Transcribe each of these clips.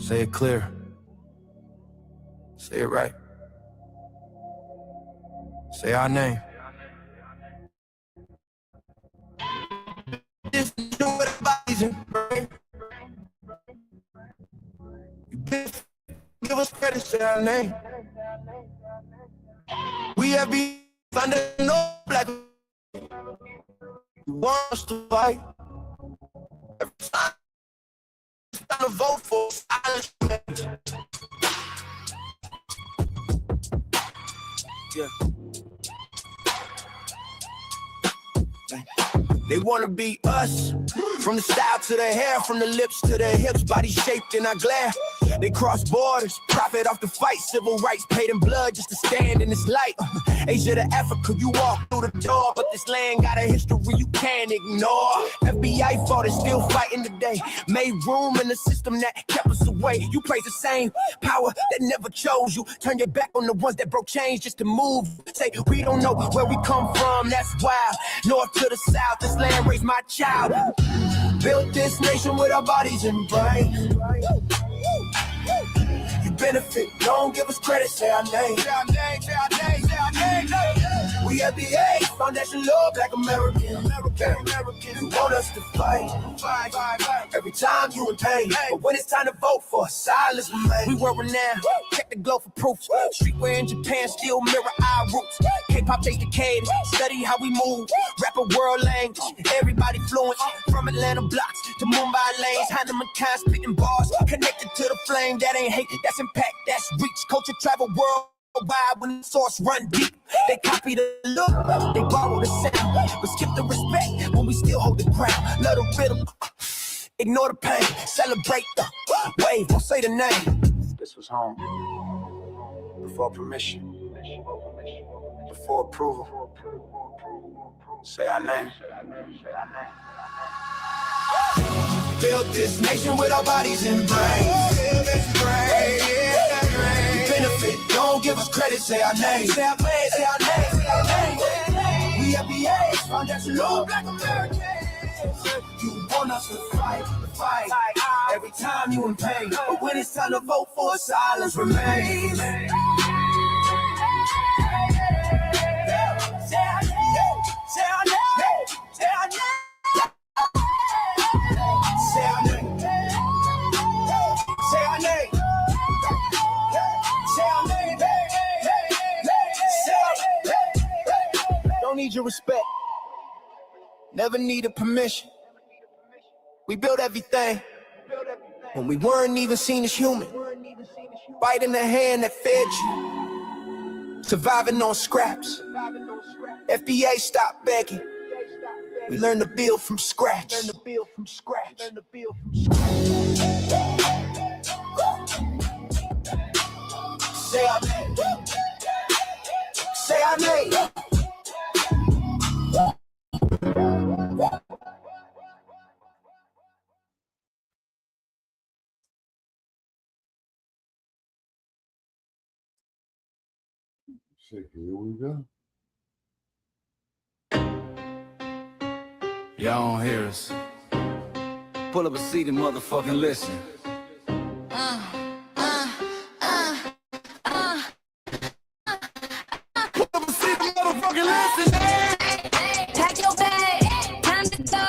Say it clear. Say it right. Say our name. This is what everybody's in. Give us credit, say our name. We have been under no black. You want us to fight. Every time it's time to vote for silence. Yeah. They wanna be us, from the style to the hair, from the lips to the hips, body shaped in our glare. They cross borders, profit off the fight, civil rights paid in blood just to stand in this light. Asia to Africa, you walk through the door, but this land got a history you can't ignore. FBI fought it, still fighting today. Made room in the system that kept us away. You praise the same power that never chose you. Turn your back on the ones that broke chains just to move. Say we don't know where we come from, that's wild. North to the south, this land raised my child. Built this nation with our bodies and brains. You benefit, don't give us credit, say our name. Say our name, say our name, say our name. We have the A, foundation law, Black American. You want us to fight. Every time you in pain, but when it's time to vote for silence remain. We were renowned, check the glow for proof. Streetwear in Japan still mirror our roots. K-pop chase the cadence, study how we move. Rapper world language, everybody fluent. From Atlanta blocks to Mumbai lanes, Hannah kind spitting bars, connected to the flame. That ain't hate, that's impact, that's reach. Culture travel worldwide when the source run deep. They copy the look, they borrow the sound, but skip the respect when we still hold the ground. Love the rhythm, ignore the pain, celebrate the wave, don't say the name. This was home, before permission, before approval. Say our name. Built this nation with our bodies and brains. We benefit, don't give us credit, say our name. Say our name, say our name, say our name. We have the A, foundation law, Black Americans. You want us to fight. Every time you in pain, but when it's time to vote for silence remains. Say our name, say our name, say our name. Say our name. Say our name. Say our name. Say our name. Don't need your respect. Never needed permission. We built everything when we weren't even seen as human. Biting the hand that fed you. Surviving on scraps. FDA stopped begging. We learned to build from scratch. Say our name. Say our name. Here we go. Y'all don't hear us. Pull up a seat and motherfucking listen. Pull up a seat and motherfucking listen. Pack your bag, time to go.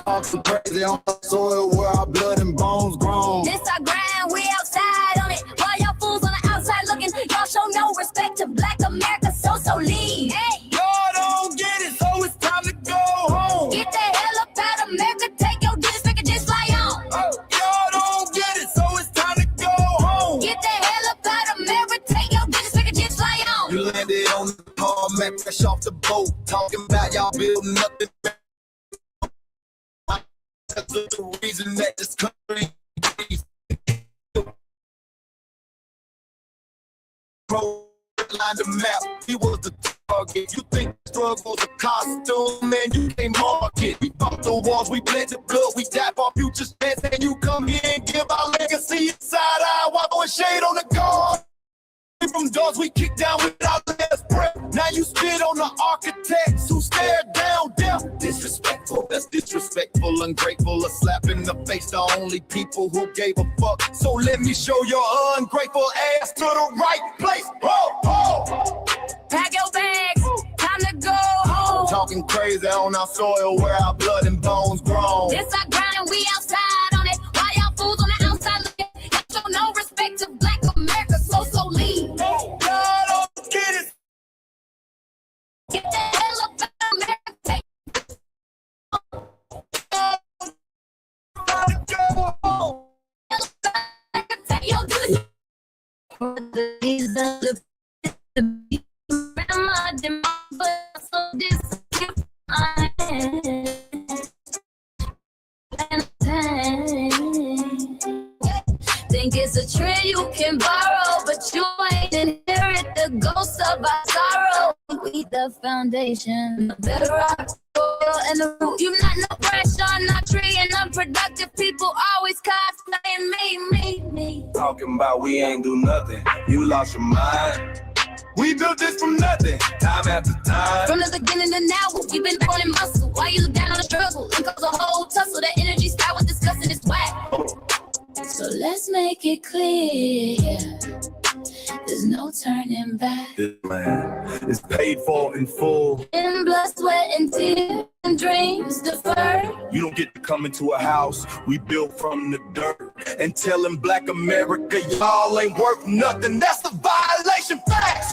Talk some crazy on the soil where our blood and bones grown. This our grind, we outside on it. While y'all fools on the outside looking, y'all show no respect to Black America, so leave. Hey. Y'all don't get it, so it's time to go home. Get the hell up out of America, take your district and just fly on. Y'all don't get it, so it's time to go home. Get the hell up out of America, take your district and just fly on. You landed on the tarmac, fresh off the boat, talking about y'all building nothing. That's the reason that this country line the map. He was the target. You think struggle's a costume, man? You can't market. We fought the walls, we bled the blood, we tap our future stance, and you come here and give our legacy side eye while throwing shade on the guard. From doors we kick down without last breath. Now you spit on the architects who stared down death. Disrespect grateful. That's disrespectful, ungrateful, a slap in the face to only people who gave a fuck. So let me show your ungrateful ass to the right place. Ho, ho. Pack your bags, time to go home. Talking crazy on our soil where our blood and bones grown. This our grind and we outside on it. Why y'all fools on the outside looking? Y'all show no respect to Black America, so leave. Oh, God, don't get it. Get the hell up out of America. Take Go home. your duty. These are the grandma, them so disgusting. Think it's a trend you can borrow, but you ain't inherit the ghost of our sorrow. We the foundation, the bedrock, soil, and the root. You not no pressure, not tree, and unproductive people always cosplaying me. Talking about we ain't do nothing. You lost your mind. We built this from nothing, time after time. From the beginning to now, we've been pulling muscle. Why you look down on the struggle and cause a whole tussle? That energy style was discussing this whack. So let's make it clear, there's no turning back. This land is paid for in full. In blood, sweat, and tears, and dreams deferred. You don't get to come into a house we built from the dirt and telling Black America y'all ain't worth nothing. That's a violation. Facts.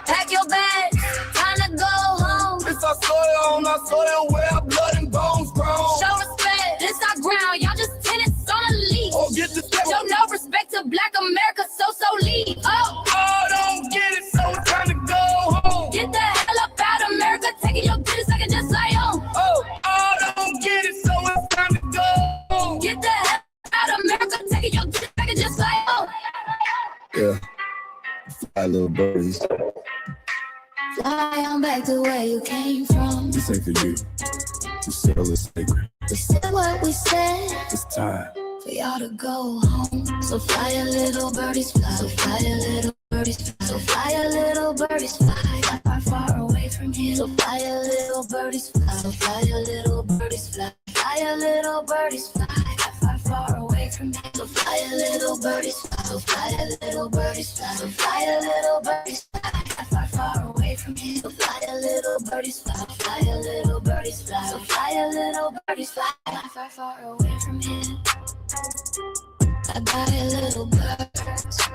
Pack your bags, time to go home. It's our soil on our soil where our blood and bones grown. Show respect, this our ground. Y'all just tenants on a leash. Oh, get the step. Show no respect to Black America, so leave. Oh, don't get it, so it's time to go home. Get the hell up out of America, taking your business like it just like home. Oh, don't get it, so it's time to go home. Get the hell out of America, taking your business like it just like home. Yeah, fly little birdies. Fly on back to where you came from. This ain't for you. This soil is sacred. We said what we said. It's time. For y'all to go home. So fly a little birdies fly. So fly a little birdies fly. So fly a little birdies fly. Far, far away from here. So fly a little birdies fly. So fly a little birdies fly. Fly a little birdies fly. Far, far away from here. So fly a little birdies fly. So fly a little birdies fly. So fly a little birdies fly. Far, far away from here. So fly a little birdies fly. Fly a little birdies fly. So fly a little birdies fly. Far, far away from here. I got a little birds.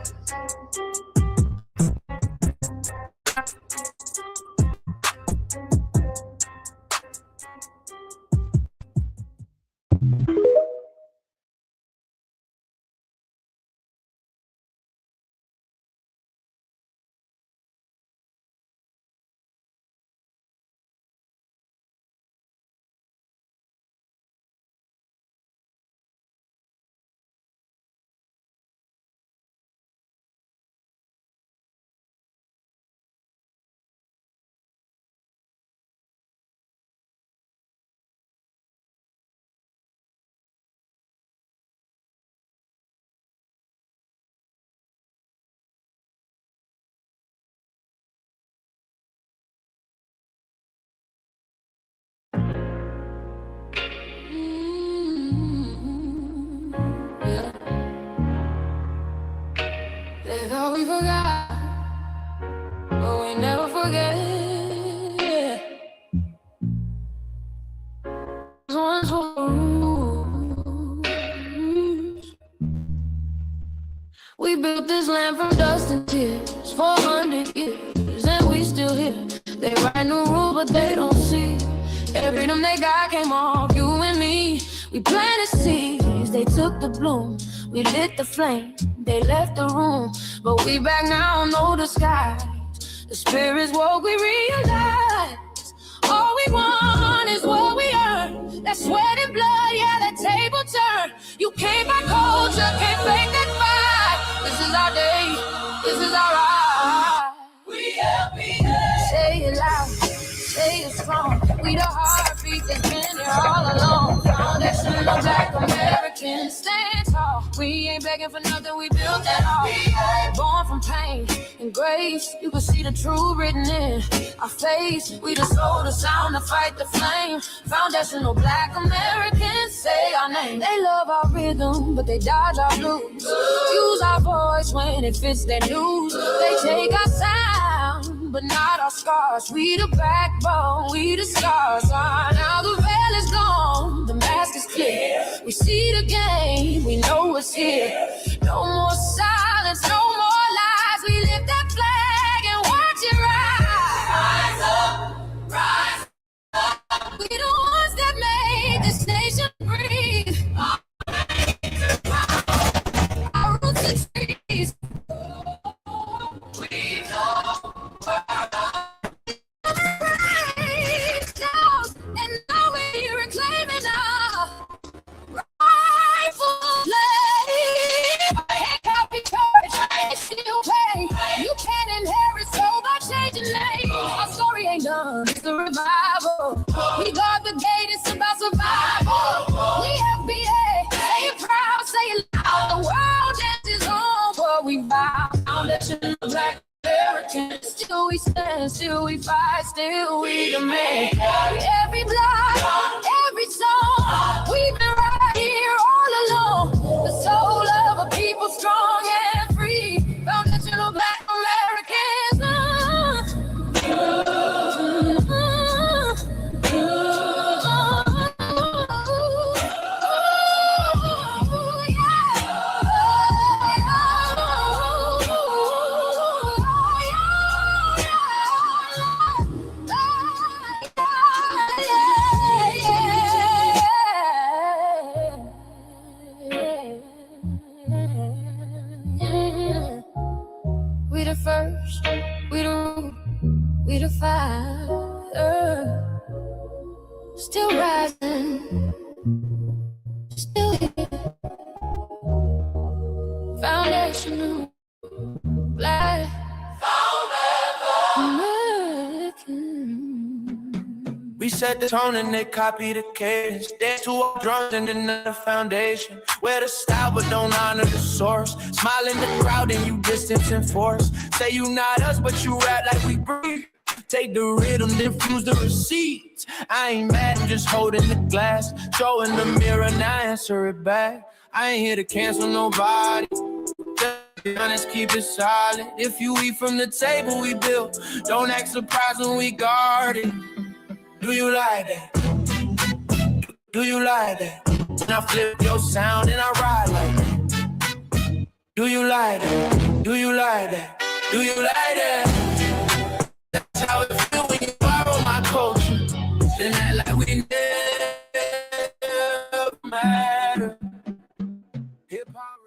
They thought we forgot, but we never forget. Once were rules. We built this land from dust and tears, 400 years, and we still here. They write new rules, but they don't see. Every freedom they got came off you and me. We planted seeds, they took the bloom. We lit the flame, they left the room. But we back now, no disguise. The spirits woke, we realize all we want is what we earn. That sweat and blood, yeah, that table turn. You can't buy culture, can't fake that fight. This is our day, this is our ride. We LPA. Say it loud, say it strong. We the heartbeat that's been here all along. Foundation of Black Americans, stand tall. We ain't begging for nothing, we built that all. Born from pain and grace, you can see the truth written in our face. We the soul, the sound, to fight the flame. Foundational Black Americans, say our name. They love our rhythm, but they dodge our blues. Use our voice when it fits their news. They take our sound, but not our scars. We the backbone, we the scars. Now the veil is gone, the mask is clear. We see the game, we know it's here. No more silence, no more lies. We lift that flag and watch it rise. Rise up. We the ones that made this nation breathe. Our roots and trees. We know and now we're reclaiming our rightful place. Ain't copy church, it's still play. You can't inherit soul by changing name. Our story ain't done, it's the revival. We guard the gate, it's about survival. We FBA, say it proud, say it loud. The world dances on, but we bow. Foundation of Black Americans, still we stand, still we fight, still we demand. Every block, every song, we've been right here all along. The soul of a people strong and free. Foundation of Black Americans. We the first, we the root, we the fire. Still rising, still here. Foundational Black American. We set the tone and they copy the cadence. Dance to our drums and another foundation. Wear the style but don't honor the source. Smile in the crowd and you distance and force. Say you not us but you rap like we breathe. Take the rhythm, then fuse the receipts. I ain't mad, I'm just holding the glass. Showing the mirror, now answer it back. I ain't here to cancel nobody. Just be honest, keep it solid. If you eat from the table we built, don't act surprised when we guard it. Do you like that? Do you like that? And I flip your sound and I ride like that. Do you like that? Do you like that? Do you like that? That's how it feel when you borrow my culture. Then act like we never matter. Hip-hop.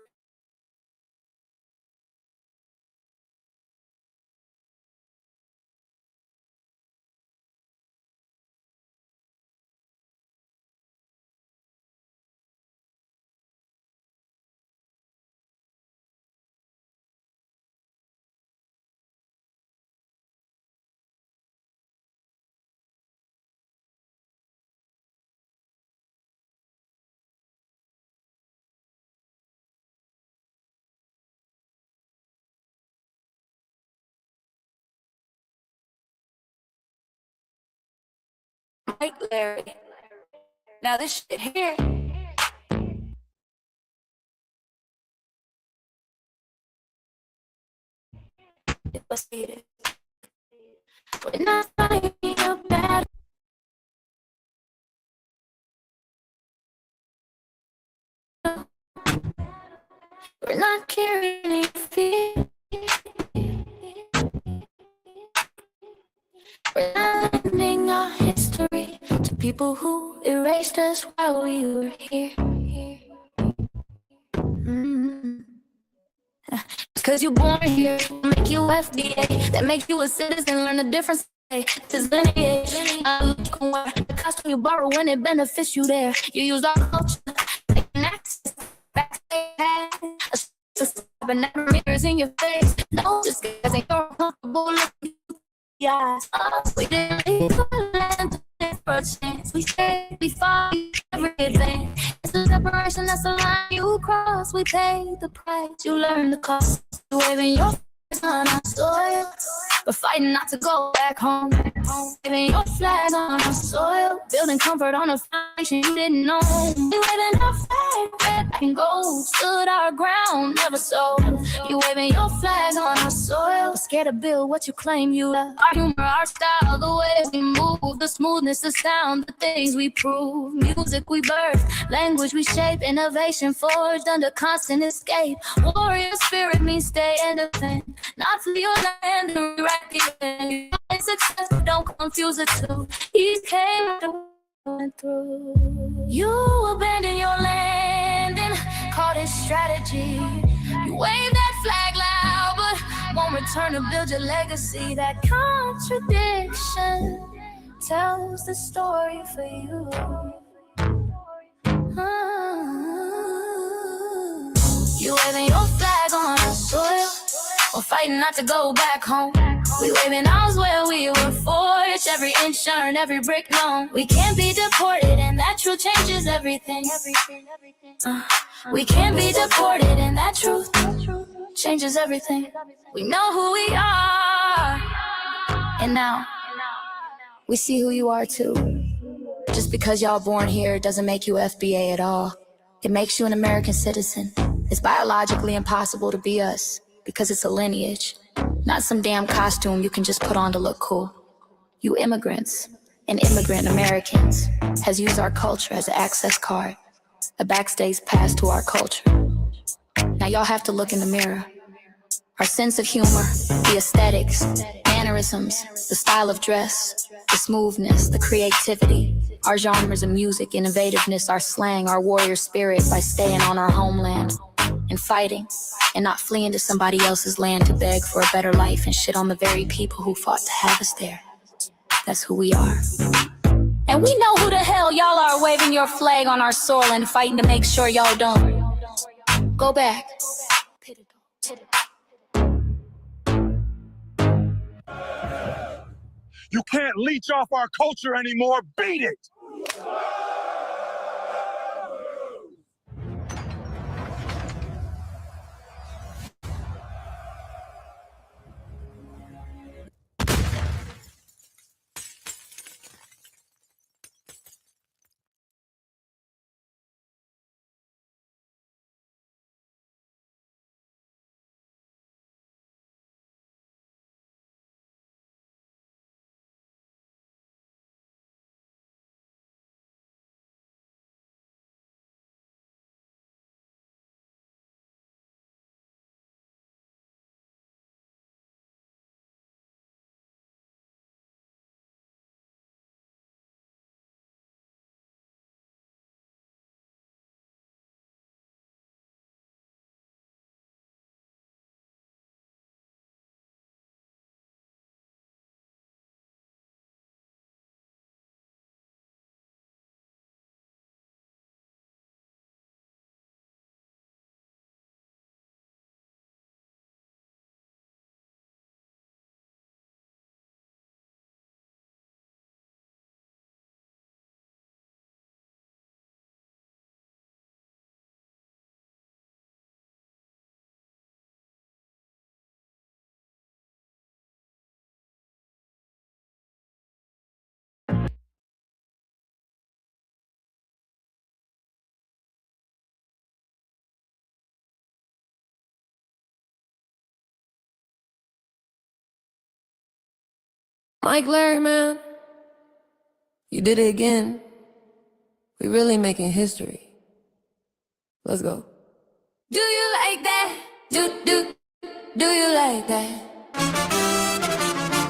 Like Larry. Now this shit here. Let's see it. We're not fighting a battle. We're not carrying any fear. We're not lending our history to people who erased us while we were here. Cause you born here, make you FDA. That makes you a citizen, learn the difference. This lineage, I look on the costume you borrow when it benefits you there. You use our culture, like an access, backstage, but never mirrors in your face. No, just cause ain't comfortable looking. Yeah, we didn't leave the land for a chance. We stayed, we fought everything. It's the separation that's the line you cross, we paid the price. You learn the cost. You waving your flag on our soil, but fighting not to go back home. Waving your flag on our soil, building comfort on a foundation you didn't know. We waving our flag, red and gold, stood our ground, never sold. You waving your flag on our soil, but scared to build what you claim you love. Our humor, our style, the way we move, the smoothness, the sound, the things we prove. Music we birth, language we shape, innovation forged under constant escape. Warrior spirit means stay independent, not for your land and rewrite success, don't confuse the two. He came went through. You abandon your land and call this strategy. You wave that flag loud, but won't return to build your legacy. That contradiction tells the story for you. You waving your flag on our soil, we're fighting not to go back home. We waving ours where we were forged, every inch earned, every brick known. We can't be deported, and that truth changes everything. We can't be deported, and that truth changes everything. We know who we are, and now we see who you are too. Just because y'all born here doesn't make you FBA at all. It makes you an American citizen. It's biologically impossible to be us, because it's a lineage, not some damn costume you can just put on to look cool. You immigrants and immigrant Americans has used our culture as an access card, a backstage pass to our culture. Now y'all have to look in the mirror. Our sense of humor, the aesthetics, mannerisms, the style of dress, the smoothness, the creativity, our genres of music, innovativeness, our slang, our warrior spirit by staying on our homeland and fighting and not fleeing to somebody else's land to beg for a better life and shit on the very people who fought to have us there. That's who we are. And we know who the hell y'all are waving your flag on our soil and fighting to make sure y'all don't go back. You can't leech off our culture anymore. Beat it! Mike Larry, man, you did it again. We really making history. Let's go. Do you like that? Do you like that?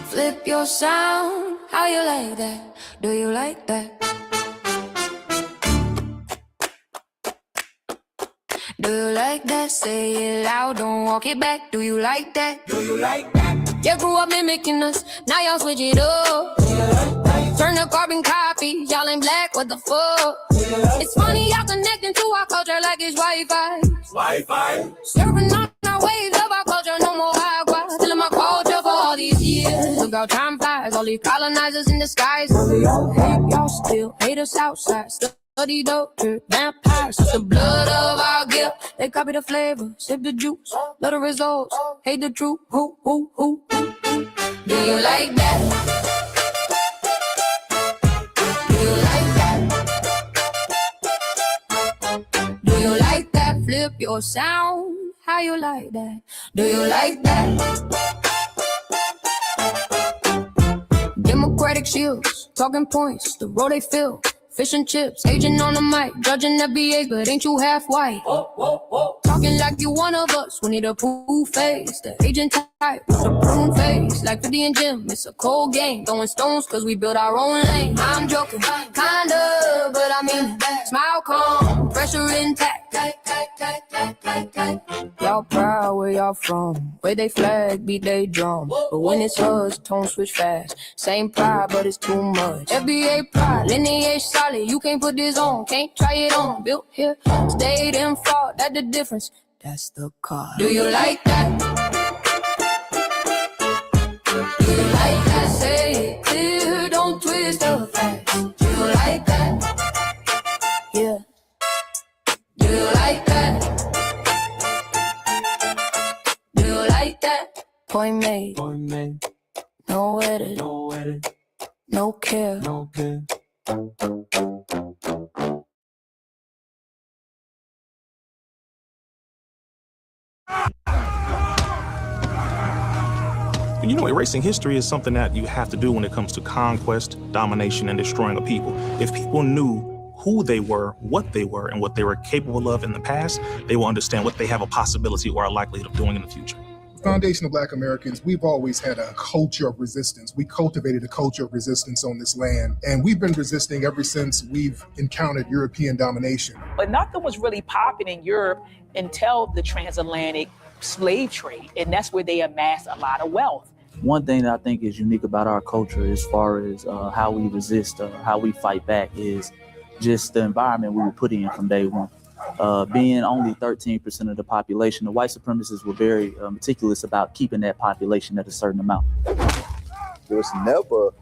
Flip your sound, how you like that? Do you like that? Do you like that? Say it loud, don't walk it back. Do you like that? Do you like that? You grew up mimicking us, now y'all switch it up. Turn the carbon copy, y'all ain't black, what the fuck? It's funny y'all connecting to our culture like it's Wi-Fi. Wi-Fi. Serving on our waves of our culture, no more agua. Telling my culture for all these years. Look how time flies, all these colonizers in disguise. Hate y'all still, hate us outside. Still bloody dope, vampires, it's the blood of our gift. They copy the flavor, sip the juice, love the results, hate the truth. Who? Do you like that? Do you like that? Do you like that? Flip your sound. How you like that? Do you like that? Democratic shields, talking points, the road they fill. Fish and chips, agent on the mic, judging FBA, but ain't you half white? Talking like you one of us, we need a proof face. The agent type with a prune face, like 50 and Jim, it's a cold game. Throwing stones cause we build our own lane. I'm joking, kinda, but I mean, smile calm, pressure intact. Y'all proud where y'all from, where they flag, beat they drum. But when it's us, tone switch fast. Same pride, but it's too much. FBA pride, lineage solid, you can't put this on, can't try it on. Built here, stayed and fought, that's the difference. That's the car. Do you like that? Do you like that? Say it clear, don't twist the facts. Do you like that? Yeah. Do you like that? Do you like that? Point made. No edit. No care. You know, erasing history is something that you have to do when it comes to conquest, domination, and destroying a people. If people knew who they were, what they were, and what they were capable of in the past, they will understand what they have a possibility or a likelihood of doing in the future. Foundation of Black Americans, we've always had a culture of resistance. We cultivated a culture of resistance on this land, and we've been resisting ever since we've encountered European domination. But nothing was really popping in Europe until the transatlantic slave trade, and that's where they amassed a lot of wealth. One thing that I think is unique about our culture as far as how we resist, how we fight back, is just the environment we were put in from day one. Being only 13% of the population, the white supremacists were very meticulous about keeping that population at a certain amount. There was never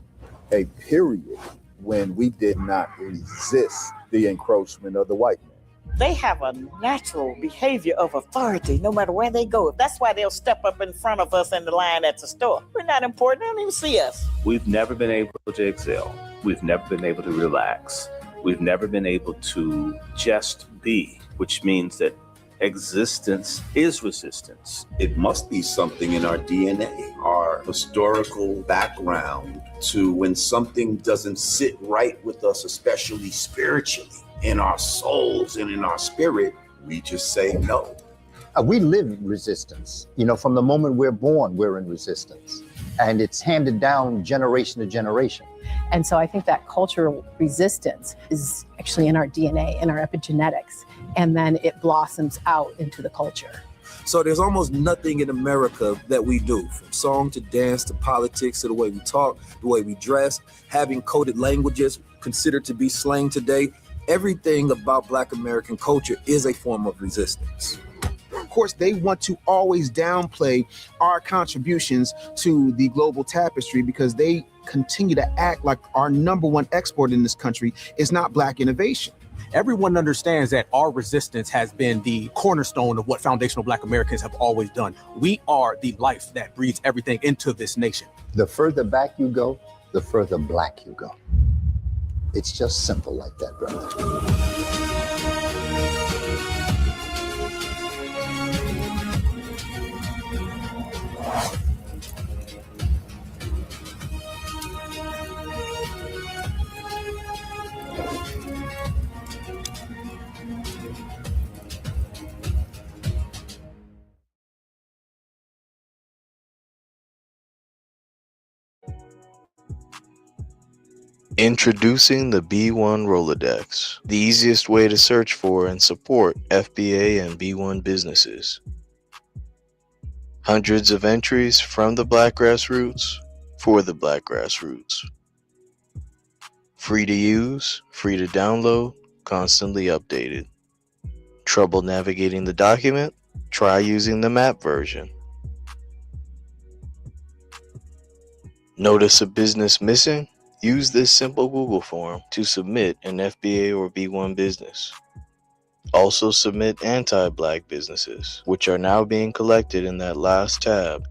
a period when we did not resist the encroachment of the white man. They have a natural behavior of authority no matter where they go. That's why they'll step up in front of us in the line at the store. We're not important. They don't even see us. We've never been able to excel. We've never been able to relax. We've never been able to just be, which means that existence is resistance. It must be something in our DNA, our historical background, to when something doesn't sit right with us, especially spiritually, in our souls and in our spirit, we just say no. We live resistance. You know, from the moment we're born, we're in resistance. And it's handed down generation to generation. And so I think that cultural resistance is actually in our DNA, in our epigenetics, and then it blossoms out into the culture. So there's almost nothing in America that we do, from song to dance to politics to the way we talk, the way we dress, having coded languages considered to be slang today. Everything about Black American culture is a form of resistance. Of course, they want to always downplay our contributions to the global tapestry because they continue to act like our number one export in this country is not Black innovation. Everyone understands that our resistance has been the cornerstone of what foundational Black Americans have always done. We are the life that breathes everything into this nation. The further back you go, the further Black you go. It's just simple like that, brother. Introducing the B1 Rolodex, the easiest way to search for and support FBA and B1 businesses. Hundreds of entries from the Black Grassroots for the Black Grassroots. Free to use, free to download, constantly updated. Trouble navigating the document? Try using the map version. Notice a business missing? Use this simple Google form to submit an FBA or B1 business. Also submit anti-Black businesses, which are now being collected in that last tab.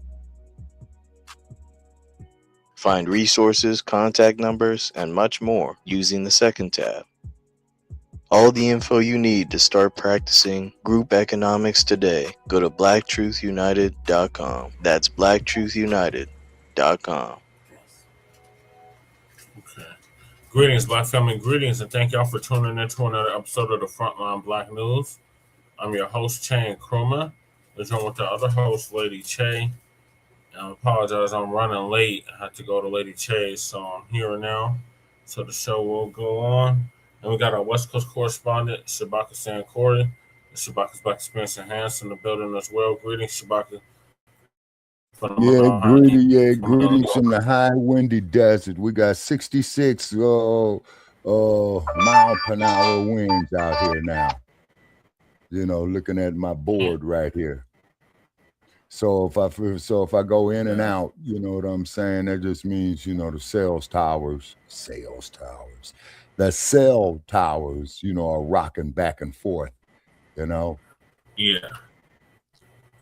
Find resources, contact numbers, and much more using the second tab. All the info you need to start practicing group economics today. Go to blacktruthunited.com. That's blacktruthunited.com. Greetings, Black family. Greetings, and thank y'all for tuning in to another episode of the Frontline Black News. I'm your host, Che Nkrumah. I'm joined with the other host, Lady Che. I apologize, I'm running late. I had to go to Lady Che, so I'm here now. So the show will go on. And we got our West Coast correspondent, Shabaka Sankori. Shabaka's Black Experience Enhanced in the building as well. Greetings, Shabaka. Greetings from the high windy desert. We got 66 mile per hour winds out here now. You know, looking at my board right here. So if I go in and out, you know what I'm saying? That just means, you know, the cell towers, you know, are rocking back and forth, you know? Yeah.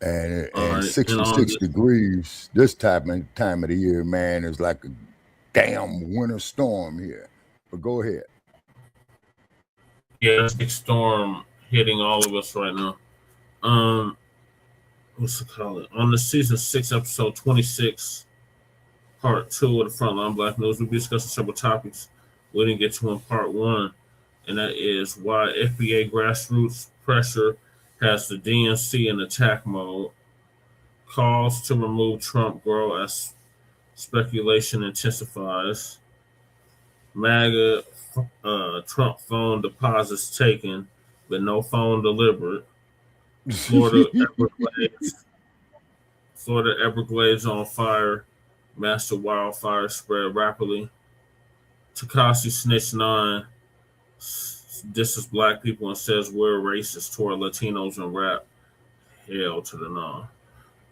And right. 66 degrees this time of the year, man, is like a damn winter storm here. But go ahead. Yeah, that's a big storm hitting all of us right now. What's it called? On the season 6, episode 26, part 2 of the Frontline Black News, we'll be discussing several topics we didn't get to in part 1, and that is why FBA grassroots pressure has the DNC in attack mode, calls to remove Trump grow as speculation intensifies, MAGA Trump phone deposits taken, but no phone delivered, Florida Everglades on fire, massive wildfires spread rapidly, Tekashi snitch 9, disses Black people and says we're racist toward Latinos and rap. Hell to the no.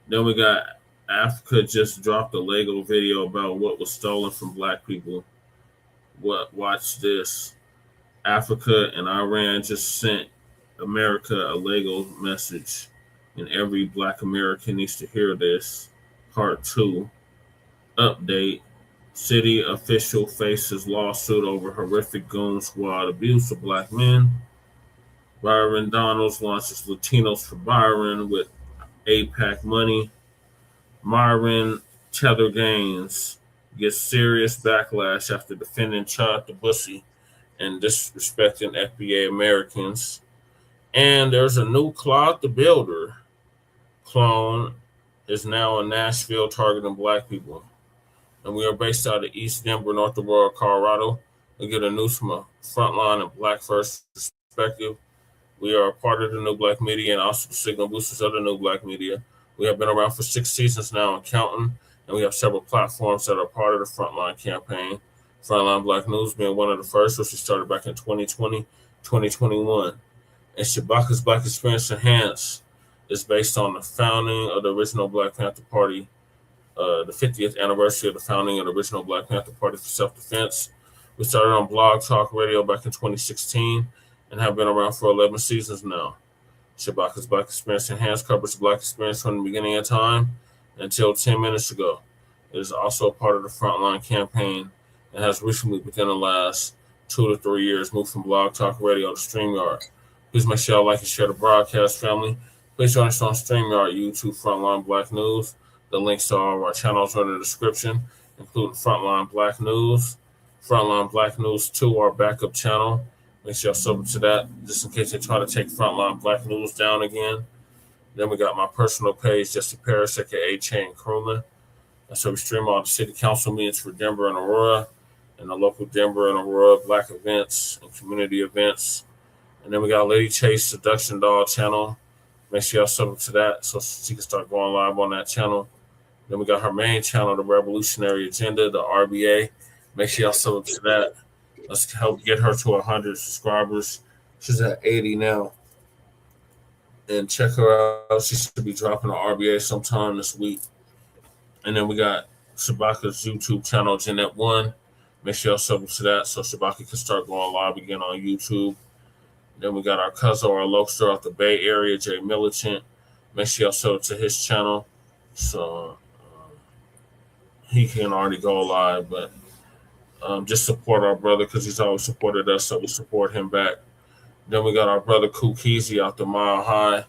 Then we got Africa just dropped a Lego video about what was stolen from Black people. Watch this. Africa and Iran just sent America a Lego message, and every Black American needs to hear this. Part 2. Update. City official faces lawsuit over horrific Goon squad abuse of Black men. Byron Donalds launches Latinos for Byron with AIPAC money. MYRON Tether Gaines gets serious backlash after defending Chud the Bussy and disrespecting FBA Americans. And there's a new Claude the Builder clone is now in Nashville targeting Black people. And we are based out of East Denver, North Aurora, Colorado. We get a news from a Frontline and Black First perspective. We are a part of the New Black Media and also the signal boosters of the New Black Media. We have been around for 6 seasons now and counting, and we have several platforms that are part of the Frontline campaign. Frontline Black News being one of the first, which we started back in 2020, 2021. And Shabaka's Black Experience Enhanced is based on the founding of the original Black Panther Party, the 50th anniversary of the founding of the original Black Panther Party for Self-Defense. We started on Blog Talk Radio back in 2016 and have been around for 11 seasons now. Shabaka's Black Experience Enhanced covers Black experience from the beginning of time until 10 minutes ago. It is also a part of the Frontline campaign and has recently, within the last 2 to 3 years, moved from Blog Talk Radio to StreamYard. Please make sure you like and share the broadcast, family. Please join us on StreamYard, YouTube, Frontline Black News. The links to all of our channels are in the description, including Frontline Black News, Frontline Black News 2, our backup channel. Make sure y'all sub to that, just in case they try to take Frontline Black News down again. Then we got my personal page, Jesse Parrish, aka Che Nkrumah. That's where we stream all the city council meetings for Denver and Aurora, and the local Denver and Aurora Black events and community events. And then we got Lady Chase Seduction Doll channel. Make sure y'all sub to that so she can start going live on that channel. Then we got her main channel, the Revolutionary Agenda, the RBA. Make sure y'all sub to that. Let's help get her to 100 subscribers. She's at 80 now. And check her out. She should be dropping the RBA sometime this week. And then we got Shabaka's YouTube channel, Jeanette 1. Make sure y'all sub to that so Shabaki can start going live again on YouTube. Then we got our cousin, our Lokester out the Bay Area, Jay Militant. Make sure y'all sub to his channel so he can already go live. But just support our brother because he's always supported us, so we support him back. Then we got our brother Kukizi out the Mile High,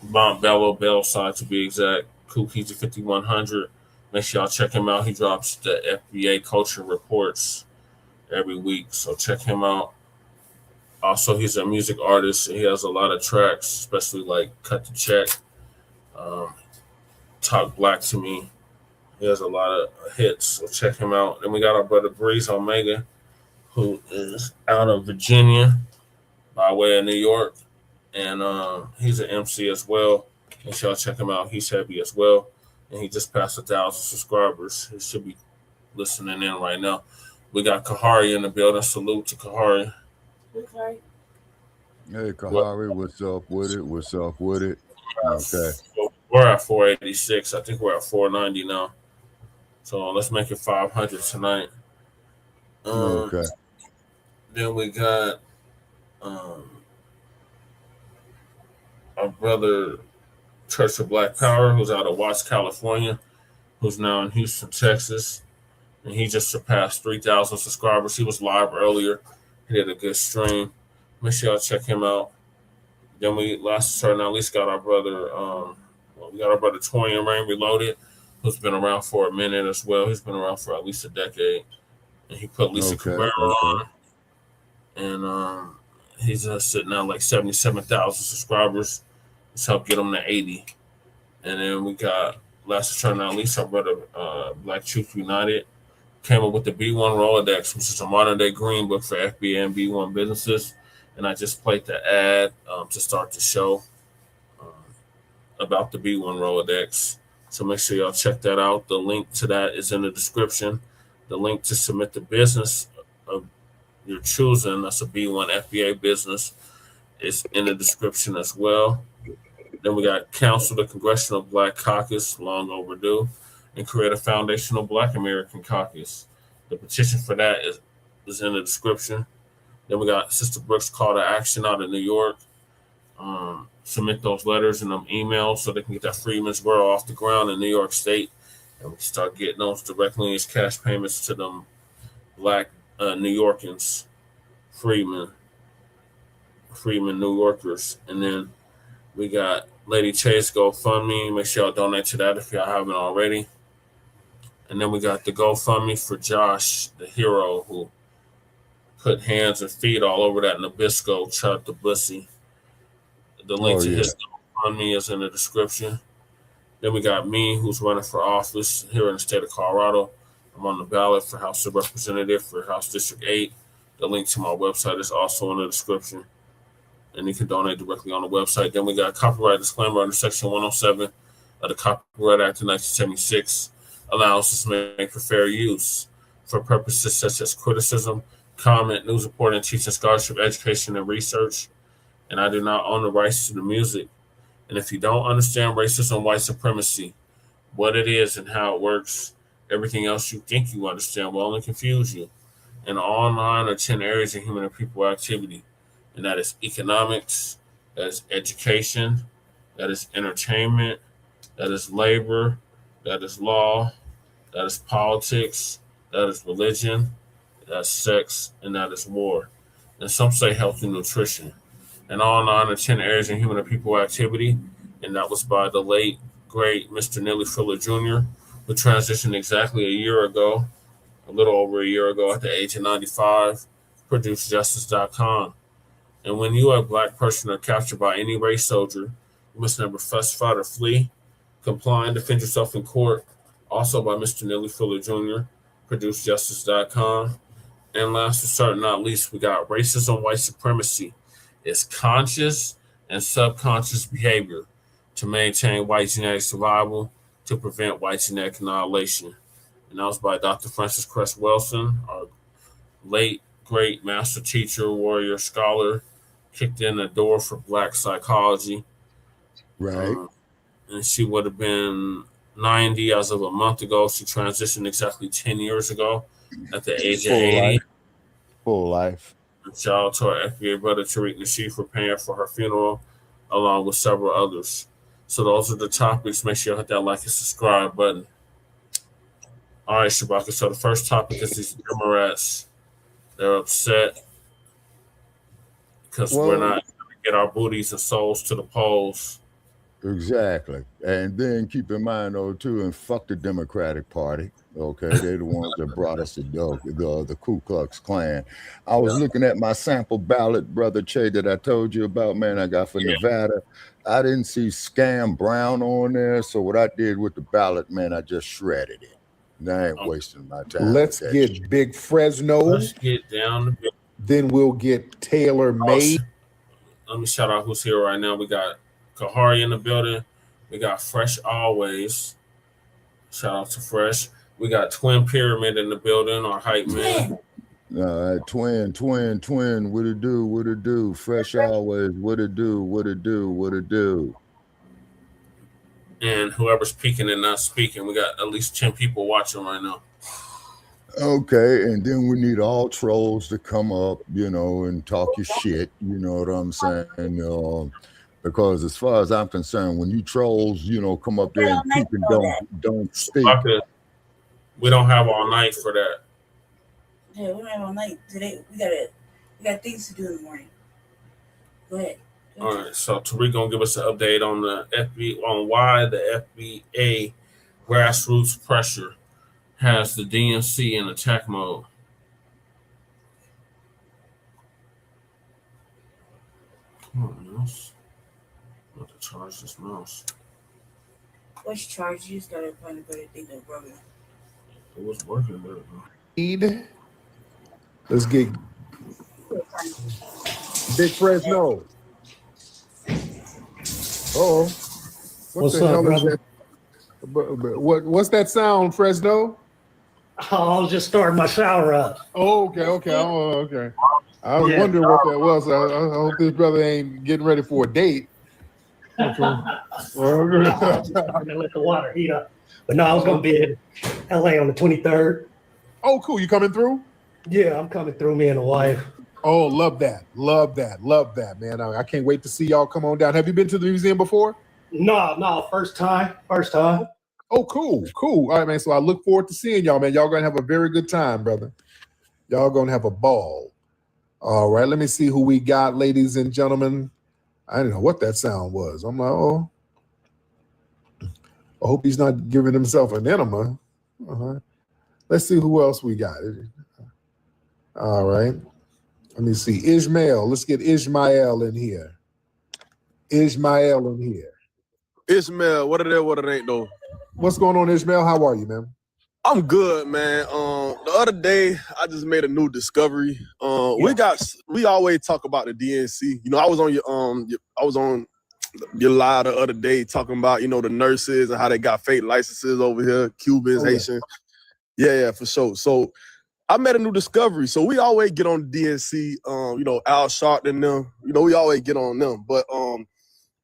Mount Bello, Bellside to be exact. Kukizi 5100. Make sure y'all check him out. He drops the FBA culture reports every week, so check him out. Also, he's a music artist. He has a lot of tracks, especially like Cut the Check, Talk Black to Me. He has a lot of hits, so check him out. Then we got our brother Breeze Omega, who is out of Virginia by way of New York, and he's an MC as well. Make sure y'all check him out. He's heavy as well, and he just passed 1,000 subscribers. He should be listening in right now. We got Kahari in the building. Salute to Kahari. Hey, Kahari, what's up with it? What's up with it? Okay. We're at 486. I think we're at 490 now. So let's make it 500 tonight. Okay. Then we got our brother Church of Black Power, who's out of Watts, California, who's now in Houston, Texas. And he just surpassed 3,000 subscribers. He was live earlier. He did a good stream. Make sure y'all check him out. Then we last started at least got our brother Torian Rain Reloaded, who's been around for a minute as well. He's been around for at least a decade. And he put Lisa Cabrera on. And he's sitting at like 77,000 subscribers. Let's help get him to 80. And then we got last turn at least our brother Black Truth United came up with the B1 Rolodex, which is a modern day green book for FBA and B1 businesses. And I just played the ad to start the show about the B1 Rolodex. So make sure y'all check that out. The link to that is in the description. The link to submit the business of your choosing, that's a B1 FBA business, is in the description as well. Then we got Council the Congressional Black Caucus, long overdue, and create a foundational Black American caucus. The petition for that is in the description. Then we got Sister Brooks' call to action out of New York. Submit those letters and them emails so they can get that Freedmen'sboro off the ground in New York State. And we can start getting those directly as cash payments to them Black New Yorkers, Freedmen New Yorkers. And then we got Lady Chase GoFundMe. Make sure y'all donate to that if y'all haven't already. And then we got the GoFundMe for Josh, the hero who put hands and feet all over that Nabisco Chud the Bussy. The link to his GoFundMe is in the description. Then we got me, who's running for office here in the state of Colorado. I'm on the ballot for House of Representative for House District 8. The link to my website is also in the description. And you can donate directly on the website. Then we got copyright disclaimer under Section 107 of the Copyright Act of 1976. Allows us to make for fair use for purposes such as criticism, comment, news reporting, teaching, scholarship, education, and research. And I do not own the rights to the music. And if you don't understand racism, white supremacy, what it is and how it works, everything else you think you understand will only confuse you. And all 9 or 10 areas of human and people activity. And that is economics, that is education, that is entertainment, that is labor, that is law, that is politics, that is religion, that's sex, and that is war. And some say health and nutrition. And all 9 or 10 areas in human and people activity. And that was by the late, great Mr. Neely Fuller Jr., who transitioned exactly a year ago, a little over a year ago at the age of 95, produced Justice.com. And when you, a Black person, are captured by any race soldier, you must never fuss, fight, or flee. Comply and defend yourself in court. Also by Mr. Neely Fuller Jr., produced Justice.com. And last but certainly not least, we got racism, white supremacy. It's conscious and subconscious behavior to maintain white genetic survival, to prevent white genetic annihilation. And that was by Dr. Francis Cress Wilson, our late, great master teacher, warrior, scholar, kicked in the door for Black psychology. Right. And she would have been 90 as of a month ago. She transitioned exactly 10 years ago at the age of Full 80. life. Full life. And shout out to our FBA brother Tariq Nasheed for paying for her funeral, along with several others. So those are the topics. Make sure you hit that like and subscribe button. All right, Shabaka. So the first topic is these Democrats. They're upset because we're not going to get our booties and souls to the polls. Exactly. And then keep in mind, though, too, and fuck the Democratic Party. Okay, they're the ones that brought us the Ku Klux Klan. I was looking at my sample ballot, Brother Che, that I told you about, man, I got for Nevada. I didn't see Scam Brown on there, so what I did with the ballot, man, I just shredded it. And I ain't wasting my time. Let's get Big Fresno. Let's get down to Then we'll get Taylor Made. Let me shout out who's here right now. We got Kahari in the building. We got Fresh Always. Shout out to Fresh. We got Twin Pyramid in the building, our hype man. All right, twin, what it do? Fresh Always, what it do? And whoever's peeking and not speaking, we got at least 10 people watching right now. Okay, and then we need all trolls to come up, and talk your shit, you know what I'm saying? Because as far as I'm concerned, when you trolls, come up there and peek and don't speak. We don't have all night for that. Yeah, we don't have all night today. We got things to do in the morning. Go ahead. All right, so Tariq gonna give us an update on on why the FBA grassroots pressure has the DNC in attack mode. Come on, mouse. I'm about to charge this mouse. What's charged? You just gotta find a better thing to rub it. It was working better. Let's get Big Fresno. Oh, what's up, brother? What's that sound, Fresno? I was just starting my shower up. Oh, okay. I was wondering what that was. I hope this brother ain't getting ready for a date. Okay. I'm gonna let the water heat up. But no, I was gonna be in LA on the 23rd. Oh, cool. You coming through? Yeah, I'm coming through, me and the wife. Oh, love that, man. I can't wait to see y'all come on down. Have you been to the museum before? No, first time. Oh, cool. All right, man. So I look forward to seeing y'all, man. Y'all gonna have a very good time, brother. Y'all gonna have a ball. All right, let me see who we got, ladies and gentlemen. I didn't know what that sound was. I'm like, oh, I hope he's not giving himself an enema. Let's see who else we got. All right. Let me see. Ishmael. Let's get Ishmael in here. Ishmael, what it ain't though? What's going on, Ishmael? How are you, man? I'm good, man. The other day I just made a new discovery. We always talk about the DNC. I was on your live the other day talking about, the nurses and how they got fake licenses over here, Cubans, Haitians. Yeah, for sure. So I made a new discovery. So we always get on the DNC, Al Sharpton and them. We always get on them. But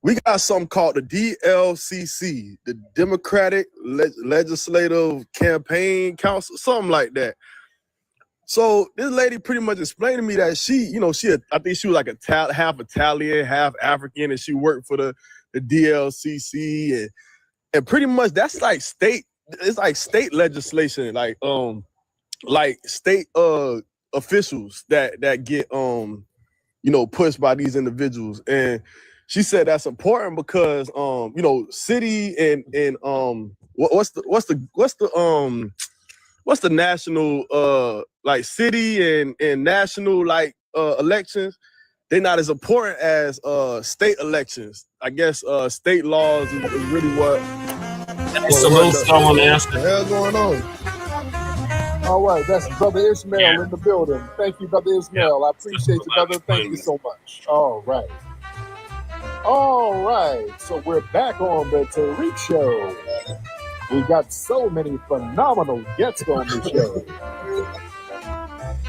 we got something called the DLCC, the Democratic Legislative Campaign Council, something like that. So this lady pretty much explained to me that I think she was like half Italian, half African, and she worked for the DLCC, and pretty much that's like state legislation, like state officials that get pushed by these individuals. And she said that's important because city and what's the national city and national elections, they're not as important as state elections. I guess state laws is really what the hell going on. All right, that's Brother Ishmael in the building. Thank you, Brother Ishmael. I appreciate you, brother. Thank you so much. All right. So we're back on the Tariq Show. We got so many phenomenal guests on the show.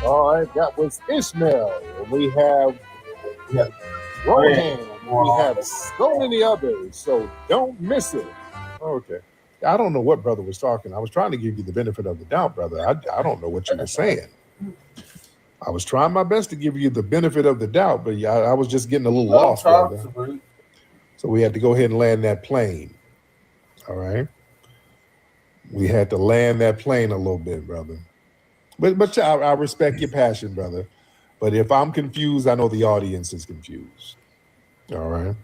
All right, that was Ishmael. We have Rohan. We have so many others, so don't miss it. Okay. I don't know what brother was talking. I was trying to give you the benefit of the doubt, brother. I don't know what you were saying. I was trying my best to give you the benefit of the doubt, but yeah, I was just getting a little lost, brother. So we had to go ahead and land that plane. All right. We had to land that plane a little bit, brother. But I respect your passion, brother. But if I'm confused, I know the audience is confused. All right.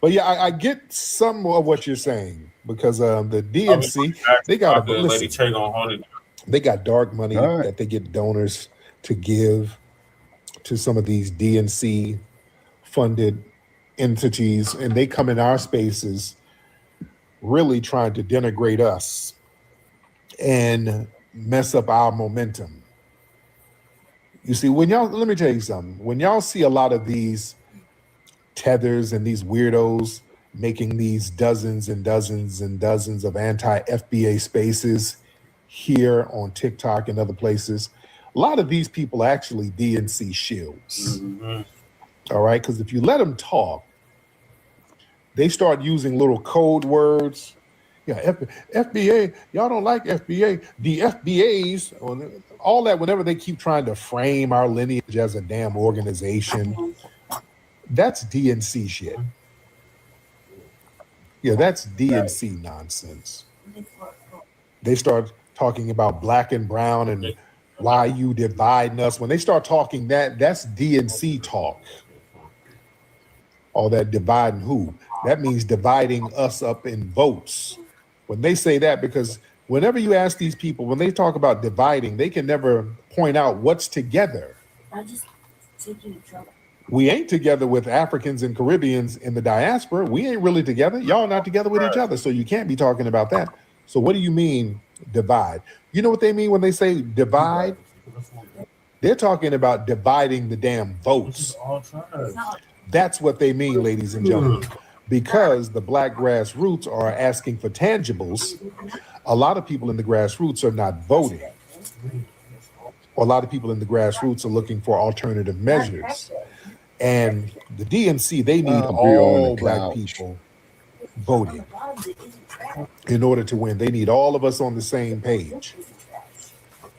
But yeah, I get some of what you're saying because the DNC, they got they got dark money that they get donors to give to some of these DNC funded entities, and they come in our spaces really trying to denigrate us and mess up our momentum. You see, when y'all, let me tell you something. When y'all see a lot of these tethers and these weirdos making these dozens and dozens and dozens of anti-FBA spaces here on TikTok and other places, a lot of these people are actually DNC shills. All right, because if you let them talk, they start using little code words. Yeah, FBA, y'all don't like FBA. The FBAs, all that, whenever they keep trying to frame our lineage as a damn organization, that's DNC shit. Yeah, that's DNC nonsense. They start talking about black and brown and why you dividing us. When they start talking that's DNC talk. All that dividing who? That means dividing us up in votes. When they say that, because whenever you ask these people, when they talk about dividing, they can never point out what's together. I just take you to trouble. We ain't together with Africans and Caribbeans in the diaspora. We ain't really together. Y'all not together with each other. So you can't be talking about that. So what do you mean divide? You know what they mean when they say divide? They're talking about dividing the damn votes. That's what they mean, ladies and gentlemen. Because the Black grassroots are asking for tangibles, a lot of people in the grassroots are not voting. A lot of people in the grassroots are looking for alternative measures. And the DNC, they need all black people voting in order to win. They need all of us on the same page.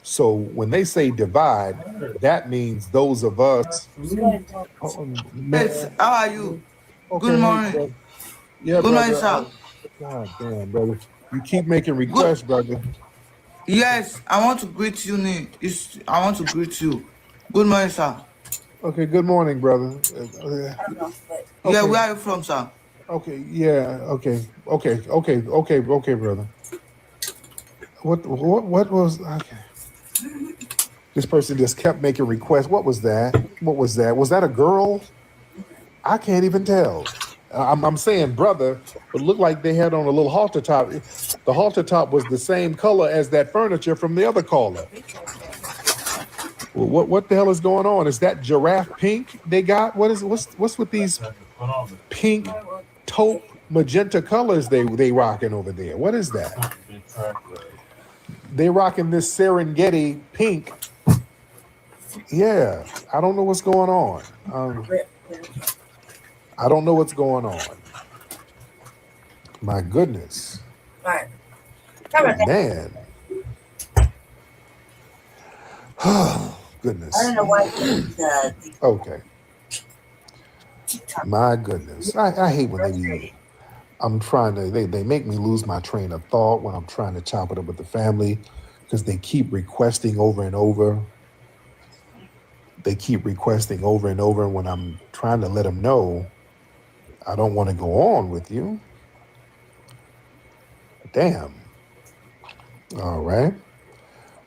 So when they say divide, that means those of us. Yes, how are you? Okay, Good morning. Yeah, Good morning, sir. God damn, brother. You keep making requests, brother. Yes, I want to greet you. I want to greet you. Good morning, sir. Okay, good morning, brother. Yeah, where are you from, sir? Okay, yeah, okay, brother. What was, okay. This person just kept making requests. What was that? Was that a girl? I can't even tell. I'm saying brother, but it looked like they had on a little halter top. The halter top was the same color as that furniture from the other caller. What the hell is going on? Is that giraffe pink they got? What's with these pink, taupe, magenta colors they rocking over there? What is that? They rocking this Serengeti pink. Yeah, I don't know what's going on. I don't know what's going on. My goodness. Right. Man. Goodness. I don't know why. Okay. My goodness. I hate when I'm trying to, they make me lose my train of thought when I'm trying to chop it up with the family because they keep requesting over and over. They keep requesting over and over when I'm trying to let them know I don't want to go on with you. Damn. All right.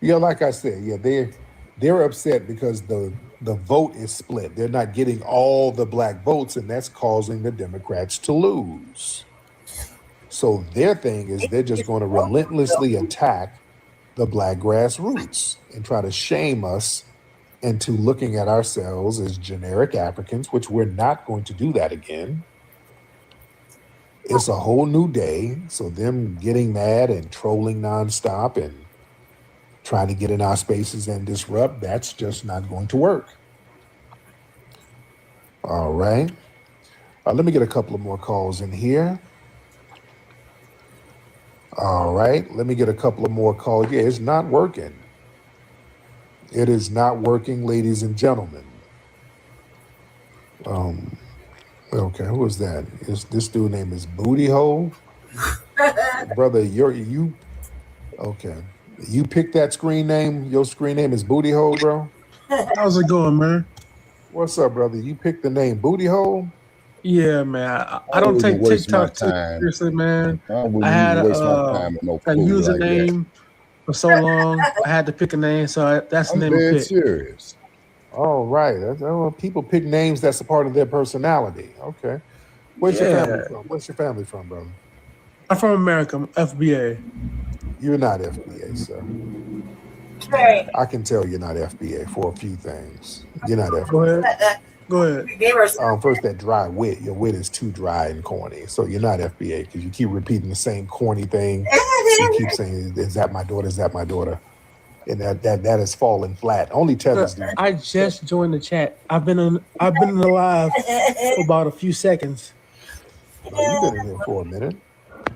Yeah, like I said, yeah, they're upset because the vote is split. They're not getting all the black votes, and that's causing the Democrats to lose. So their thing is they're just going to relentlessly attack the black grassroots and try to shame us into looking at ourselves as generic Africans, which we're not going to do that again. It's a whole new day. So them getting mad and trolling nonstop and trying to get in our spaces and disrupt, that's just not going to work. All right. Let me get a couple of more calls in here. All right, let me get a couple of more calls. Yeah, it's not working. It is not working, ladies and gentlemen. Okay, who is that? This dude name is Booty Hole? Brother, you okay. You picked that screen name. Your screen name is Booty Hole, bro? How's it going, man? What's up, brother? You picked the name Booty Hole? Yeah, man. I don't take TikTok too seriously, man. I had a username for so long. I had to pick a name, so that's the name I picked. Serious. All right. People pick names that's a part of their personality. Okay. Where's your family from? Where's your family from, brother? I'm from America. I'm FBA. You're not FBA, sir. I can tell you're not FBA for a few things. You're not FBA. Go ahead. Go ahead. First, that dry wit. Your wit is too dry and corny. So you're not FBA because you keep repeating the same corny thing. You keep saying, "Is that my daughter? Is that my daughter?" And that has fallen flat. Only tethers do. I just joined the chat. I've been in the live for about a few seconds. You've been in here for a minute.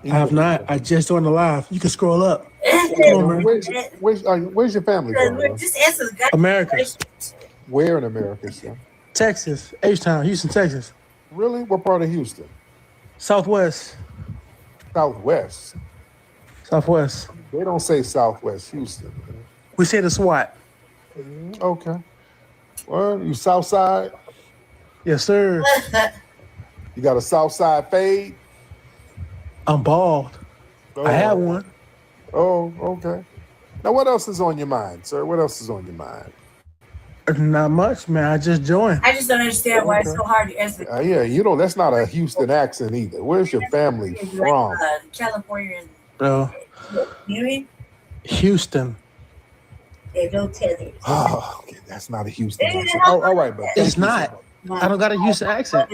I have not. I just joined the live. You can scroll up. Come on, man. Where's your family from? America. Where in America, sir? Texas, H-Town, Houston, Texas. Really? What part of Houston? Southwest. Southwest. Southwest. They don't say Southwest Houston. We say the SWAT. Okay. Well, you South Side? Yes, sir. You got a South Side fade? I'm bald. I have one. Oh, okay. Now, what else is on your mind, sir? What else is on your mind? Not much, man. I just joined. I just don't understand why it's so hard to answer. Yeah, that's not a Houston accent either. Where's your family from? California. No. You mean? Houston. They don't tell you. Oh, okay. That's not a Houston accent. Oh, all right, but it's not. I don't got a Houston accent.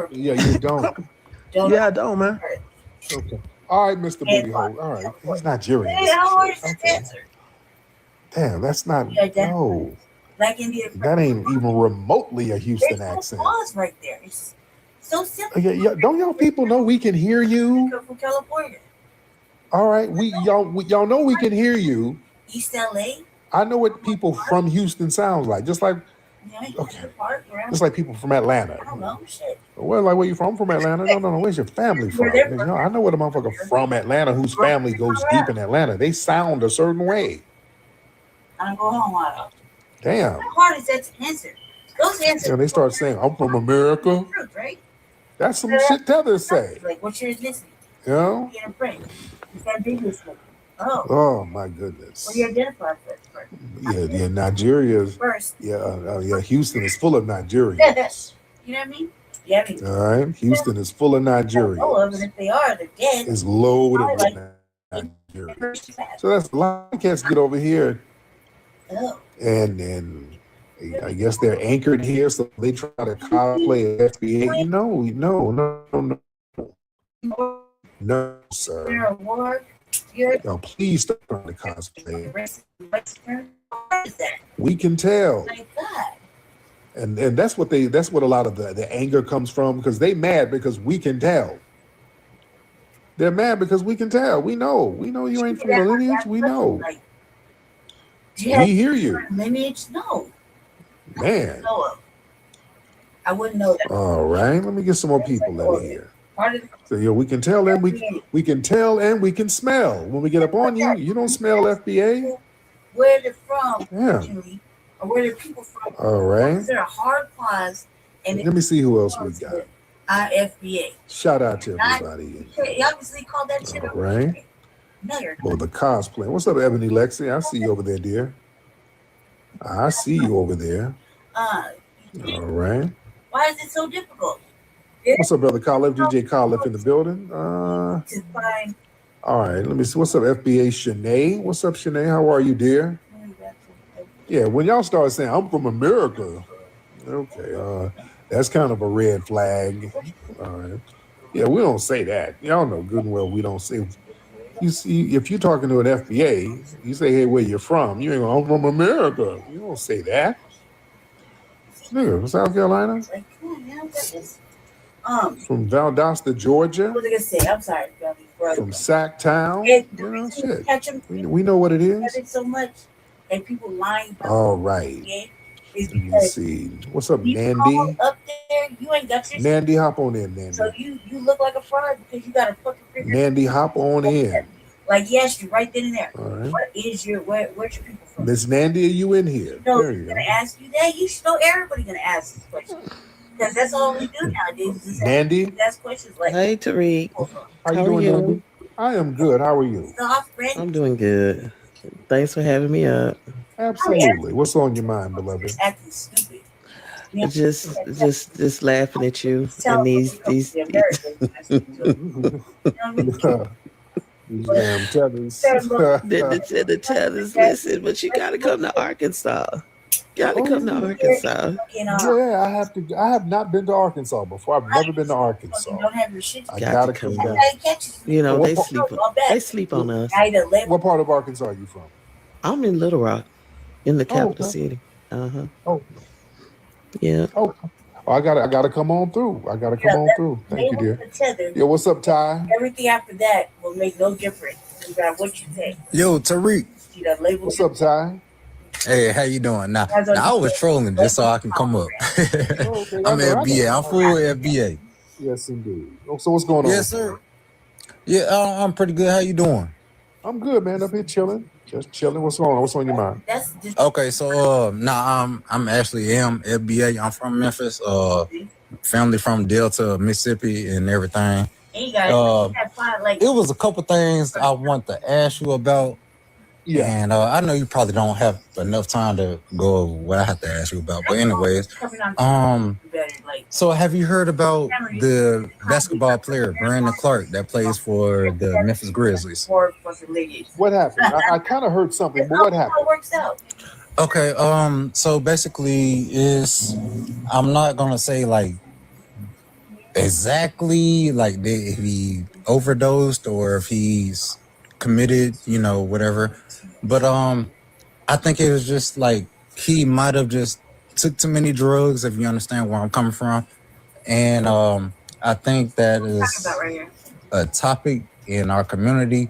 Yeah, you don't. Yeah, I don't, man. Okay. All right, Mr. Booty Hole. All right. He's Nigerian. Okay. Damn, that's not. No. Like India. That ain't even remotely a Houston accent. Pause right there. It's so simple. Yeah, don't y'all people know we can hear you? From California. All right, y'all know we can hear you. East LA. I know what people from Houston sounds like. Just like just like people from Atlanta. I don't know. Shit. Well, like where you from? From Atlanta? No. Where's your family from? I know what a motherfucker from Atlanta whose family goes deep in Atlanta. They sound a certain way. I don't go home a lot. Damn. How hard is that to answer? Those answers. Yeah, they start saying, "I'm from America." Truth, right? That's some shit tethers say. Like, what's your ethnicity? You know? You're a friend. You can't do this one. Oh. Oh my goodness. What do you identify first? Yeah. Nigeria's first. Yeah. Houston is full of Nigerians. You know what I mean? Yeah. I mean, all right. Houston is full of Nigerians. And if they are, they're dead. It's loaded with Nigerians. So that's a lot of cats get over here. Oh. And I guess they're anchored here, so they try to cosplay FBA. No, sir. No, please stop trying to cosplay. We can tell. And that's what a lot of the anger comes from, because they mad because we can tell. They're mad because we can tell. We know you ain't from the lineage. We know. We hear you. Lineage? No. Man. I wouldn't know that. All right. Let me get some more people in here. So we can tell and we can tell and we can smell. When we get up on you, you don't smell FBA. Where they're from, Yeah. Julie, or where the people from. All right. They're a hard pause. And Let me see who else we got. IFBA. Shout out to everybody. You obviously call that shit All right. Oh, the cosplay. What's up, Ebony Lexi? I see you over there, dear. I see you over there. All right. Why is it so difficult? What's up, brother Khalif? DJ Khalif in the building. To find. All right. Let me see. What's up, FBA Shanae? What's up, Shanae? How are you, dear? Yeah, when y'all start saying, I'm from America. Okay. That's kind of a red flag. All right. Yeah, we don't say that. Y'all know good and well we don't say. You see, if you're talking to an FBA, you say, hey, where you're from? You ain't going, I'm from America. You don't say that. Nigga, South Carolina? From Valdosta, Georgia. What was I gonna say? I'm sorry, brother. From Sacktown. And the You know, reason you shit. catch them We know what it is. so much, and people lying about All right. is Let me because see. What's up, you Nandy? call up there, you ain't got your Nandy, hop on in, Nandy. so you look like a fraud because you got a fucking figure. Nandy, hop on in. Like he asked you right then and there. All right. What is your where's your people from? Miss Nandy, are you in here? No, There he's you gonna go. ask you that. You should know everybody gonna ask this question. Because that's all we do nowadays. Is Nandy? ask questions like Hey, Tariq. How you doing, Nandy? I am good. How are you? I'm doing good. Thanks for having me up. Absolutely. What's on your mind, beloved? acting stupid. Just laughing at you and these These damn tethers. the tethers. Listen, but you gotta come to Arkansas. Gotta come to Arkansas. Yeah, I have not been to Arkansas before. I've never been to Arkansas. I gotta come back. back. You know, What they sleep on us. What part of Arkansas are you from? I'm in Little Rock, in the capital okay. city. Uh-huh. Oh. Yeah. Oh, I gotta come on through. I gotta come on through. Thank you, dear. Yeah, what's up, Ty? Everything after that will make no difference. No matter what you say. Yo, Tariq. See that label? What's up, Ty? Hey, how you doing? Now I was trolling just so I can come up. I'm FBA. I'm full FBA. Yes, indeed. So what's going on? Yes, sir. Yeah, I'm pretty good. How you doing? I'm good, man. Up here chilling. Just chilling. What's going on? What's on your mind? Okay, so I'm actually FBA. I'm from Memphis. Family from Delta, Mississippi, and everything. It was a couple things I want to ask you about. Yeah. And I know you probably don't have enough time to go over what I have to ask you about. But anyways, so have you heard about the basketball player Brandon Clark that plays for the Memphis Grizzlies? What happened? I kind of heard something, but what happened? Okay, so basically I'm not gonna say like exactly like if he overdosed or if he's committed, whatever. But I think it was just like he might have just took too many drugs, if you understand where I'm coming from. And I think that is a topic in our community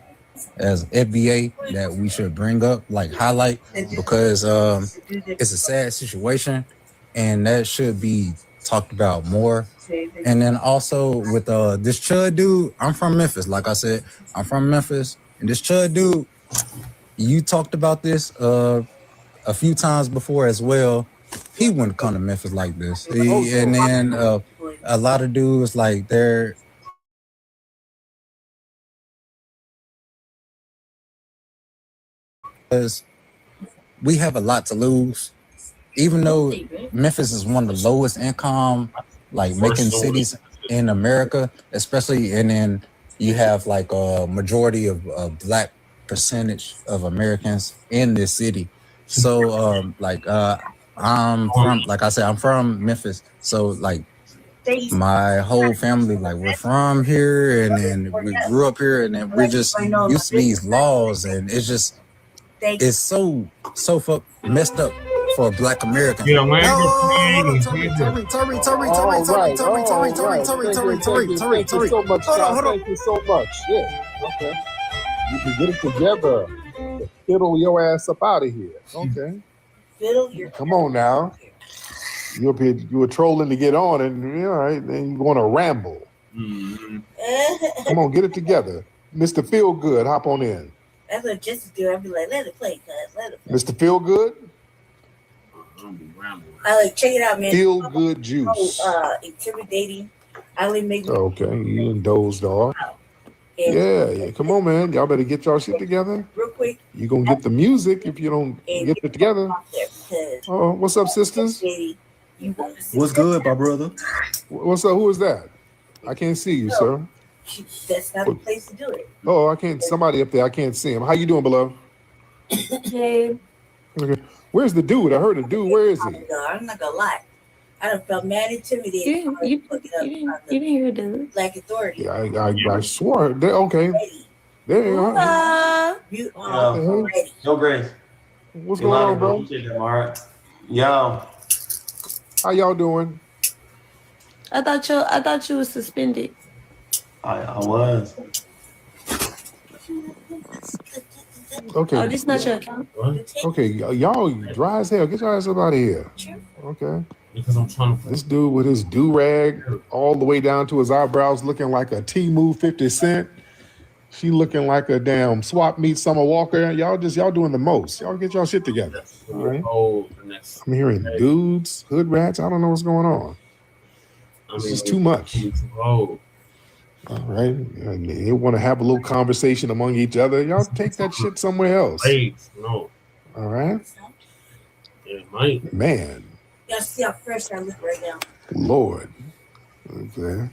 as FBA that we should bring up, like highlight, because it's a sad situation and that should be talked about more. And then also with this Chud dude, I'm from Memphis. Like I said, I'm from Memphis. And this Chud dude, you talked about this a few times before as well. He wouldn't come to Memphis like this. And then a lot of dudes like they're because we have a lot to lose. Even though Memphis is one of the lowest income like making cities in America, especially, and then you have like a majority of Black percentage of Americans in this city. So I'm from, like I said, I'm from Memphis. So like my whole family, like we're from here, and then we grew up here, and then we're just used to these laws, and it's just so messed up for Black Americans. Thank you so much. Yeah. Okay. You can get it together. Fiddle your ass up out of here. Okay. Come on now. You up here, you were trolling to get on, and all right, then you want to ramble. Come on, get it together. Mr. Feel Good, hop on in. That's what just do. I'd be like, let it play, cuz. Let it play. Mr. Feel Good? I like, check it out, man. Feel Good Juice. Intimidating. I only make Okay, you and dozed off. Yeah. Come on, man. Y'all better get y'all shit together. Real quick. You gonna get the music if you don't get it together. Oh, what's up, sisters? What's good, my brother? What's up? Who is that? I can't see you, sir. That's not the place to do it. Oh, I can't. Somebody up there. I can't see him. How you doing, beloved? Okay. Okay. Where's the dude? I heard a dude. Where is he? I'm not gonna lie. I done felt mad intimidated. You didn't hear dude. Black Authority. Yeah, I swore. Okay. There you are. Yo, Grace. What's going on, bro? Yo. How y'all doing? I thought you was suspended. I was. Okay. Oh, this not your account. Okay, y'all dry as hell. Get your ass up out of here. Okay. Because I'm trying to. This dude with his do-rag all the way down to his eyebrows looking like a T-Move 50 Cent. She looking like a damn swap meet Summer Walker. Y'all doing the most. Y'all get y'all shit together. All right. I'm hearing dudes, hood rats. I don't know what's going on. This is too much. All right. And they want to have a little conversation among each other. Y'all take that shit somewhere else. No. All right. It might. Man. Y'all see how fresh I look right now. Lord. Okay.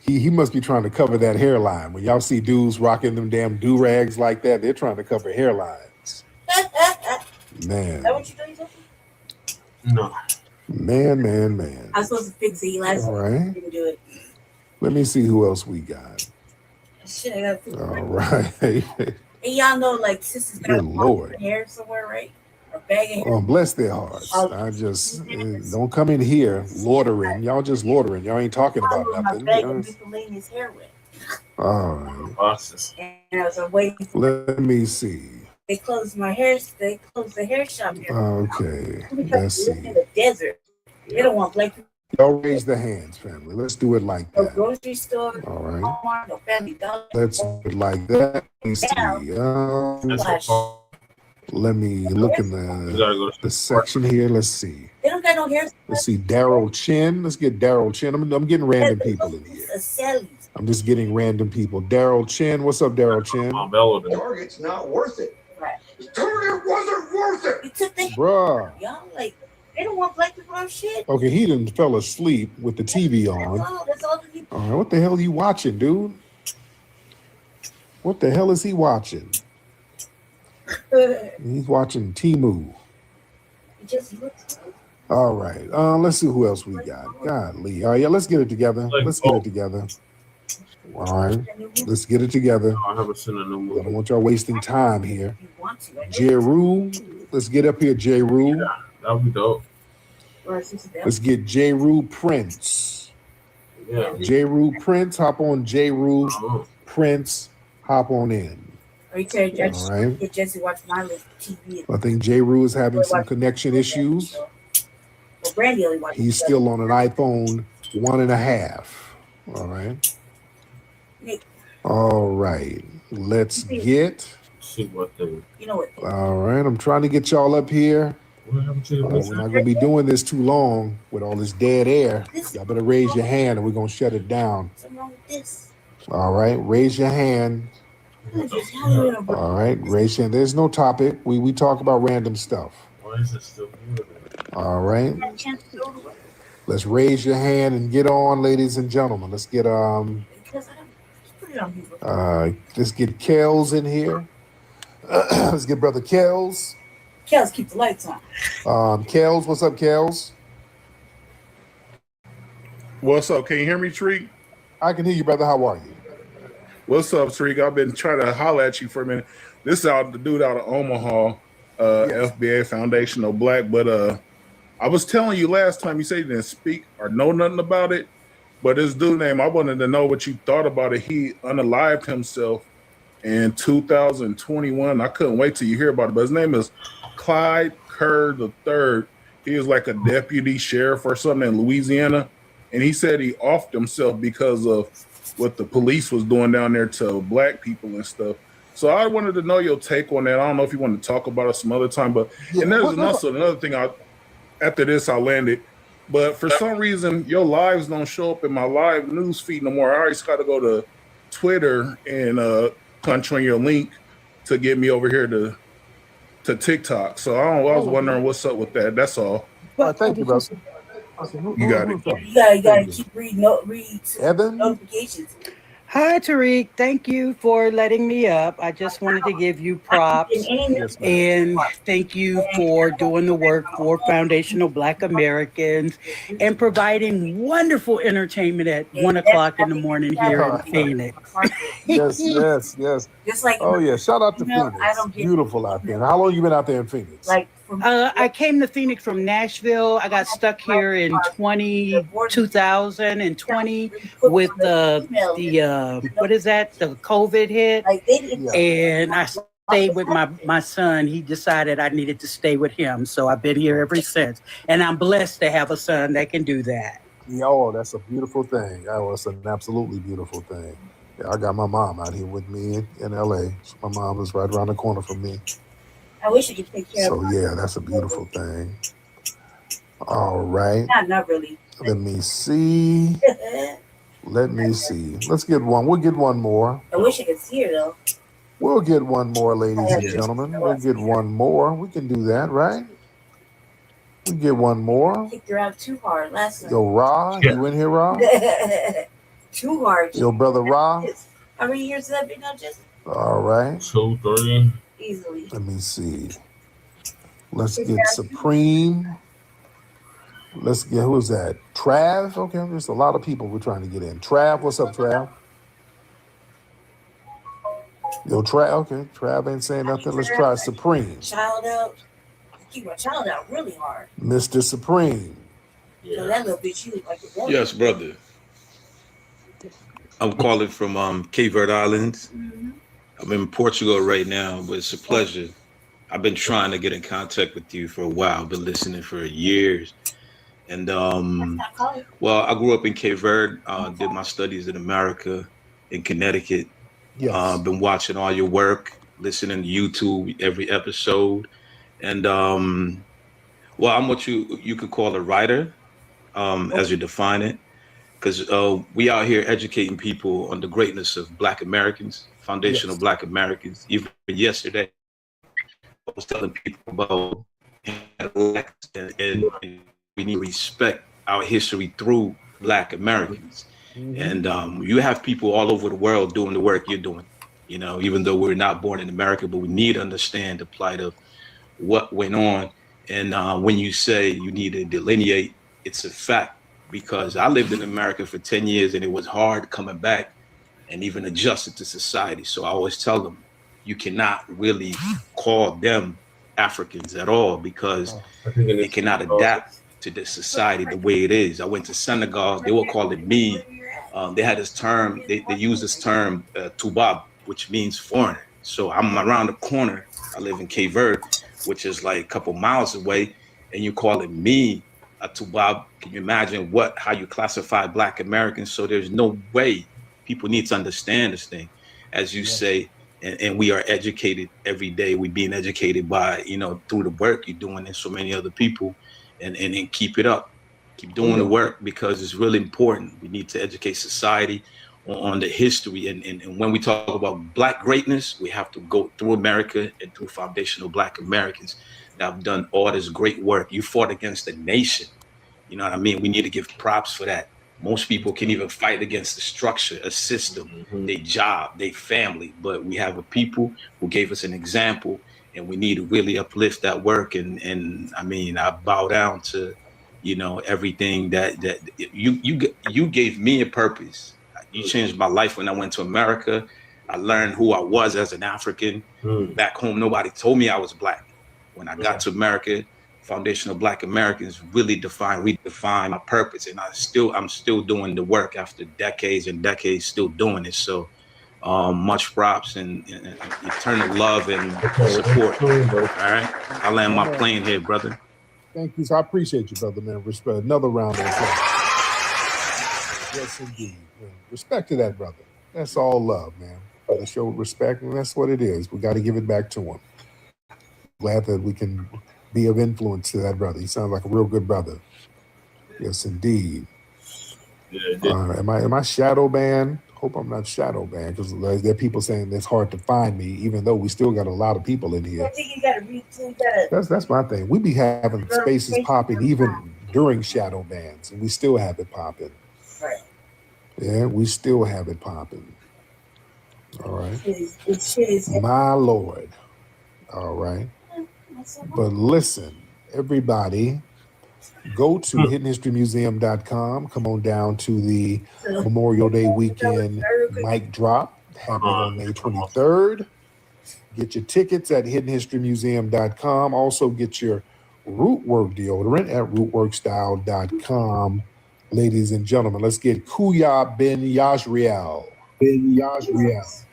He must be trying to cover that hairline. When y'all see dudes rocking them damn do-rags like that, they're trying to cover hairlines. Man. Is that what you doing? No. Man. I was supposed to fix it last All week. right. Didn't do it. Let me see who else we got. Shit, I gotta fix it. All right. And y'all know, like, sisters got Good a Lord. hair somewhere, right? Or bag of hair. Bless their hearts. I just don't come in here loitering. Y'all just loitering. Y'all ain't talking about My nothing. bag of miscellaneous hair with. All right. And I was waiting. Let me see. They closed my hair. They closed the hair shop here. Okay. Because Let's we live see. in the desert. They don't want black people. Y'all raise the hands, family. Let's do it like No that. grocery store. All right. Walmart, no Family Dollar. Let's do it like that. Let me see. Let me look in the section here. Let's see. They don't got no hair. Let's see. Daryl Chin. Let's get Daryl Chin. I'm getting random people in here. I'm just getting random people. Daryl Chin. What's up, Daryl Chin? Target's not worth it. Right. Target wasn't worth it. You took the Bruh. y'all like they don't want black people on shit. Okay, he done fell asleep with the TV on. That's all the people. All right, what the hell are you watching, dude? What the hell is he watching? He's watching Temu. It just looks good. All right, let's see who else we got. Golly. All right, yeah, let's get it together. Let's get it together. All right, let's get it together. I don't want y'all wasting time here. Jeru, let's get up here, Jeru. That would be dope. Let's get Jeru Prince. Yeah. Jeru Prince, hop on Jeru Prince, hop on in. Or you tell Jesse, All right. get Jesse watch my list TV. I think Jeru is having some connection issues. Well, Brandy only watches. He's still on an iPhone 1.5. All right. All right. Let's get. See what they. You know what? All right. I'm trying to get y'all up here. We're not going to be doing this too long with all this dead air. Y'all better raise your hand and we're going to shut it down. What's wrong with this? All right. Raise your hand. All right. Raise your hand. There's no topic. We talk about random stuff. Why is it still here? All right. Let's raise your hand and get on, ladies and gentlemen. Let's get let's get Kels in here. Let's get brother Kels. Kels, keep the lights on. Kels, what's up, Kels? What's up? Can you hear me, Treek? I can hear you, brother. How are you? What's up, Treek? I've been trying to holler at you for a minute. This is the dude out of Omaha, FBA Foundational Black. But I was telling you last time, you said you didn't speak or know nothing about it. But this dude name, I wanted to know what you thought about it. He unalived himself in 2021. I couldn't wait till you hear about it. But his name is Clyde Kerr III. He was like a deputy sheriff or something in Louisiana. And he said he offed himself because of what the police was doing down there to black people and stuff. So I wanted to know your take on that. I don't know if you want to talk about it some other time, but and there's also another thing. After this, I landed. But for some reason, your lives don't show up in my live news feed no more. I always got to go to Twitter and punch on your link to get me over here to TikTok. So I was wondering what's up with that. That's all. Thank you, brother. You got it. You gotta keep read Evan? notifications. Hi, Tariq. Thank you for letting me up. I just wanted to give you props and thank you for doing the work for Foundational Black Americans and providing wonderful entertainment at 1 o'clock in the morning here in Phoenix. Yes. Just like Oh yeah, shout out to you know, Phoenix. I don't get Beautiful out there. How long you been out there in Phoenix? like I came to Phoenix from Nashville. I got stuck here in 2020 with the what is that? The COVID hit, and I stayed with my son. He decided I needed to stay with him, so I've been here ever since. And I'm blessed to have a son that can do that. Yeah, oh, that's a beautiful thing. Oh, it's an absolutely beautiful thing. Yeah, I got my mom out here with me in LA. So my mom is right around the corner from me. I wish I could take care of So yeah, that's a beautiful thing. All right. Not really. Let me see. Let's get one. We'll get one more. I wish I could see her though. We'll get one more, ladies and gentlemen. We'll get one more. We can do that, right? We get one more. Kicked her out too hard last night. Yo, Ra, you in here, Ra? Too hard. Yo, brother Ra. How many years has that been now, Justin? All right. 2, 3. Easily. Let me see. Let's get Supreme. Let's get, who is that? Trav? Okay, there's a lot of people we're trying to get in. Trav, what's up, Trav? Yo, Trav, okay. Trav ain't saying nothing. Let's try Supreme. Child out. Keep my child out really hard. Mr. Supreme. So that little bitch, you look like a woman. Yes, brother. I'm calling from Cape Verde Islands. I'm in Portugal right now, but it's a pleasure. I've been trying to get in contact with you for a while. I've been listening for years. And well, I grew up in Cape Verde, did my studies in America, in Connecticut. Been watching all your work, listening to YouTube every episode. And well, I'm what you could call a writer, as you define it, because we out here educating people on the greatness of Black Americans, foundational Black Americans. Even yesterday, I was telling people about and we need to respect our history through Black Americans. And you have people all over the world doing the work you're doing, you know, even though we're not born in America, but we need to understand the plight of what went on. And when you say you need to delineate, it's a fact, because I lived in America for 10 years and it was hard coming back and even adjusted to society. So I always tell them, you cannot really call them Africans at all, because they cannot adapt to the society the way it is. I went to Senegal, they were calling me, they had this term, they use this term, Tubab, which means foreigner. So I'm around the corner, I live in Cape Verde, which is like a couple miles away, and you're calling me a Tubab. Can you imagine how you classify Black Americans? So there's no way. People need to understand this thing, as you say, and we are educated every day. We're being educated by, you know, through the work you're doing and so many other people, and keep it up. Keep doing the work, because it's really important. We need to educate society on the history. And when we talk about Black greatness, we have to go through America and through foundational Black Americans that have done all this great work. You fought against the nation. You know what I mean? We need to give props for that. Most people can even fight against the structure, a system, their job, their family. But we have a people who gave us an example, and we need to really uplift that work. And I mean, I bow down to, you know, everything that you gave me a purpose. You changed my life when I went to America. I learned who I was as an African. Back home, nobody told me I was Black. When I got to America, foundational Black Americans really redefine my purpose. And I'm still doing the work after decades and decades, still doing it. So much props and eternal love and support. All right. I land my plane here, brother. Thank you. So I appreciate you, brother, man. Respect. Another round of applause. Yes, indeed. Man. Respect to that, brother. That's all love, man. Brother showed respect, and that's what it is. We got to give it back to him. Glad that we can be of influence to that brother. He sounds like a real good brother. Yes, indeed. Am I shadow banned? Hope I'm not shadow banned, because there are people saying it's hard to find me, even though we still got a lot of people in here. I think you gotta That's my thing. We be having spaces popping even during shadow bans, and we still have it popping. Right. Yeah, we still have it popping. All right. Shit is My Lord. All right. But listen, everybody, go to hiddenhistorymuseum.com. Come on down to the Memorial Day weekend mic drop happening on May 23rd. Get your tickets at hiddenhistorymuseum.com. Also get your Rootwork deodorant at rootworkstyle.com. Ladies and gentlemen, let's get Kuya Ben Yajriel. Is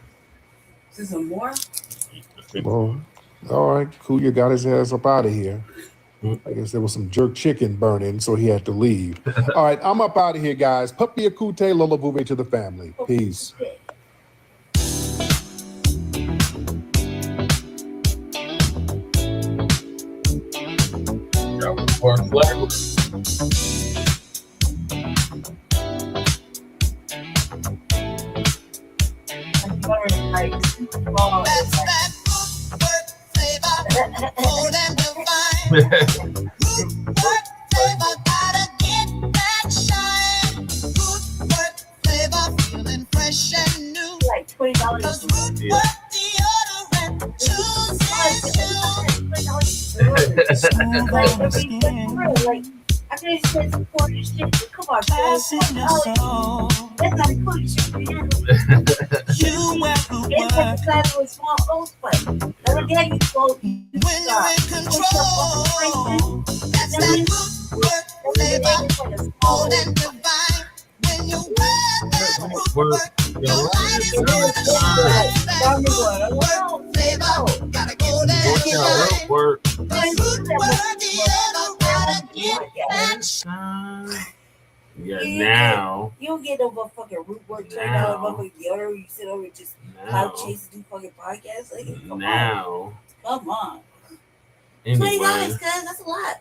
there some more? Well, all right, Kuya got his ass up out of here. I guess there was some jerk chicken burning, so he had to leave. All right, I'm up out of here, guys. Puppy Akute, Lola Vuve to the family. Peace. Like $20. Like, I can spend some $40 shit. Come on, guys. That's not including shit. It's like the size of a small old place. Let me get you go. When you're in control, that's that root flavor, old and divine. When you wear that root your life is gonna shine. Root flavor, gotta go there and shine. Yeah, now. You don't get no motherfucking root work $20 motherfucking deodorant. You sit over and just cloud chase and do fucking podcasts. Like, come on. Anyway. $20, cuz that's a lot.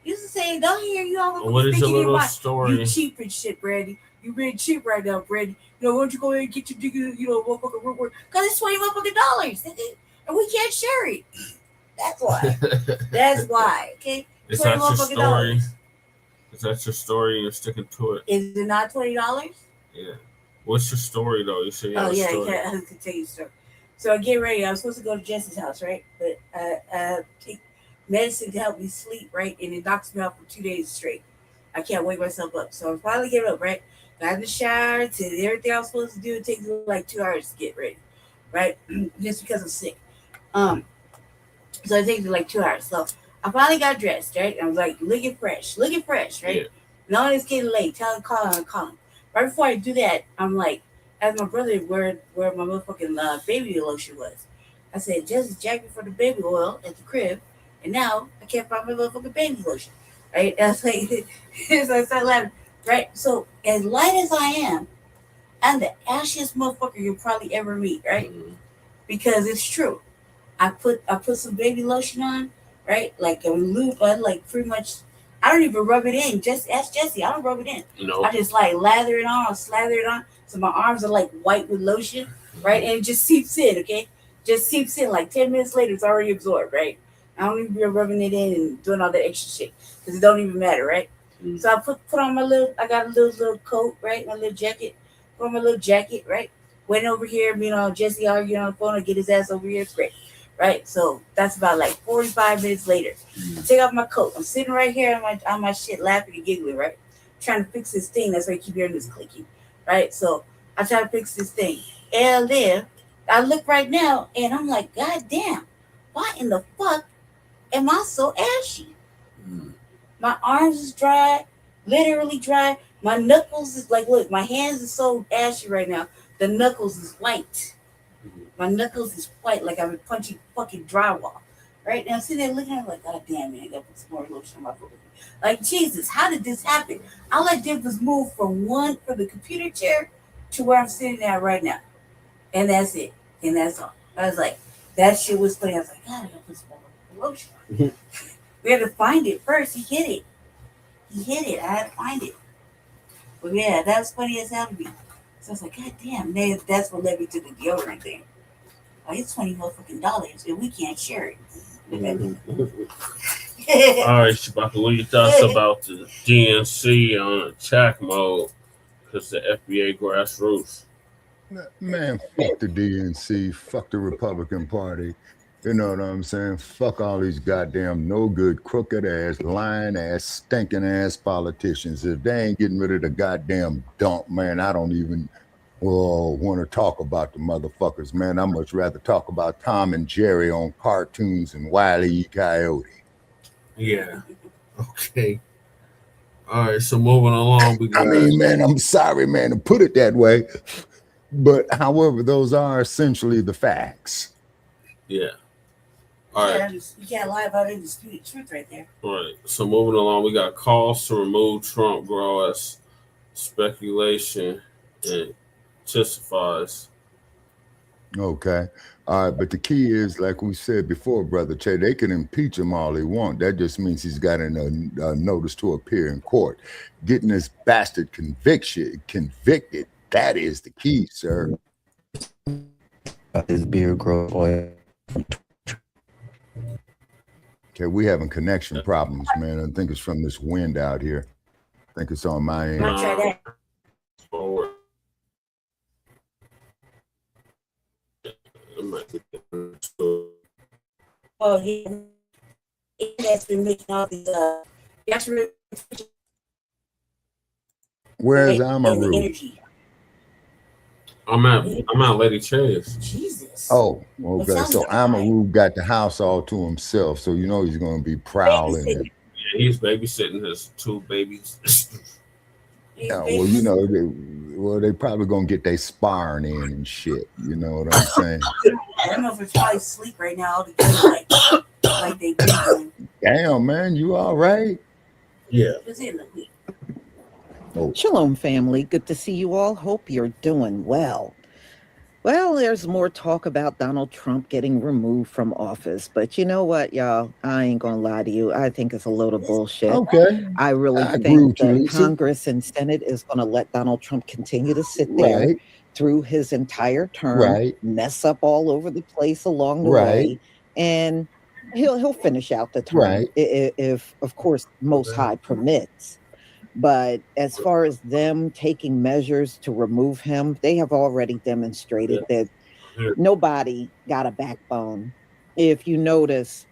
You used to say, don't hear you all. What is your little story? You cheap and shit, Brandy. You really cheap right now, Brandy. You know, why don't you go ahead and get your motherfucking root work? Cause it's $20 motherfucking dollars, and we can't share it. That's why. That's why. Okay. Is that your story? Is that your story? You're sticking to it. Is it not $20? Yeah. What's your story though? You said you had a story. I can tell you a story. So I get ready. I was supposed to go to Jesse's house, right? But I take medicine to help me sleep, right? And it knocks me out for 2 days straight. I can't wake myself up. So I finally get up, right? Got in the shower, did everything I was supposed to do. It takes me like 2 hours to get ready, right? Just because I'm sick. So it takes me like 2 hours. So I finally got dressed, right? And I was like, looking fresh, right? Yeah. No, it's getting late. Tell him, call him. Right before I do that, I'm like, asked my brother where my motherfucking baby lotion was. I said, Jesse jacked me for the baby oil at the crib, and now I can't find my motherfucking baby lotion, right? I was like, so I started laughing, right? So as light as I am, I'm the ashiest motherfucker you'll probably ever meet, right? Because it's true. I put some baby lotion on, right? Like a lube, like pretty much. I don't even rub it in. Just ask Jesse. I don't rub it in. No. I just like lather it on or slather it on. So my arms are like white with lotion, right? And it just seeps in, okay? Just seeps in. Like 10 minutes later, it's already absorbed, right? I don't even be rubbing it in and doing all that extra shit because it don't even matter, right? So I put on I got a little coat, right? My little jacket. Put on my little jacket, right? Went over here, Jesse arguing on the phone to get his ass over here. Great. Right, so that's about like 45 minutes later. I take off my coat. I'm sitting right here on my shit, laughing and giggling, right? Trying to fix this thing. That's why I keep hearing this clicking, right? So I try to fix this thing, and then I look right now, and I'm like, God damn, why in the fuck am I so ashy? My arms is dry, literally dry. My knuckles is like, look, my hands are so ashy right now. The knuckles is white. My knuckles is white, like I've been punching fucking drywall. Right? And I'm sitting there looking at it like, God damn, man, I gotta put some more lotion on my foot. Like, Jesus, how did this happen? All I did was move from the computer chair to where I'm sitting at right now. And that's it. And that's all. I was like, that shit was funny. I was like, God, I gotta put some more lotion on. We had to find it first. He hid it. I had to find it. But yeah, that was funny as hell to me. So I was like, God damn, man, that's what led me to the deodorant thing. Like, it's $20 motherfucking dollars, and we can't share it. All right, Shabaka, what are your thoughts about the DNC on attack mode because the FBA grassroots? Man, fuck the DNC, fuck the Republican Party. You know what I'm saying? Fuck all these goddamn no good, crooked ass, lying ass, stinking ass politicians. If they ain't getting rid of the goddamn dump, man, I don't even want to talk about the motherfuckers, man. I much rather talk about Tom and Jerry on cartoons and Wile E. Coyote. Yeah. Okay. All right. So moving along, we got. I mean, man, I'm sorry, man, to put it that way, but however, those are essentially the facts. Yeah. All right. You can't lie about it. Disputed truth right there. All right. So moving along, we got calls to remove Trump grow as speculation and intensifies. Okay. All right. But the key is, like we said before, Brother Che, they can impeach him all they want. That just means he's got a notice to appear in court. Getting this bastard convicted, that is the key, sir. His beard grow oil. Okay, we having connection problems, man. I think it's from this wind out here. I think it's on my end. I'll try that. Forward. Oh, he has been making all these Where's Amaru? energy. I'm at Lady Chase. Jesus. Oh, okay. So Amaru got the house all to himself, so you know he's going to be prowling. Yeah, he's babysitting his two babies. Yeah, well, you know, they probably gonna get their sparring in and shit. You know what I'm saying? I don't know if it's probably sleep right now because like they do. Damn, man, you all right? Yeah. Shalom, family. Good to see you all. Hope you're doing well. Well, there's more talk about Donald Trump getting removed from office, but you know what, y'all? I ain't gonna lie to you. I think it's a load of bullshit. Okay. I really think that Congress and Senate is gonna let Donald Trump continue to sit there through his entire term, mess up all over the place along the way, and he'll finish out the term if, of course, Most High permits. But as far as them taking measures to remove him, they have already demonstrated that nobody got a backbone. If you notice,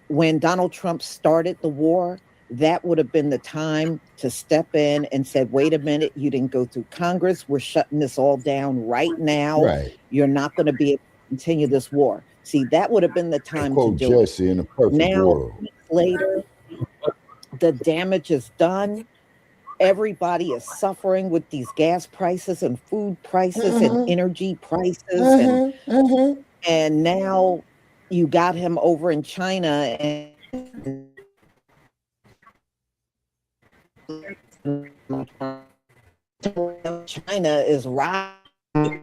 when Donald Trump started the war, that would have been the time to step in and said, wait a minute, you didn't go through Congress. We're shutting this all down right now. You're not going to be able to continue this war. See, that would have been the time to do Jesse it. in a perfect now, world. Later, the damage is done. Everybody is suffering with these gas prices and food prices and energy prices. And now you got him over in China and China is rising.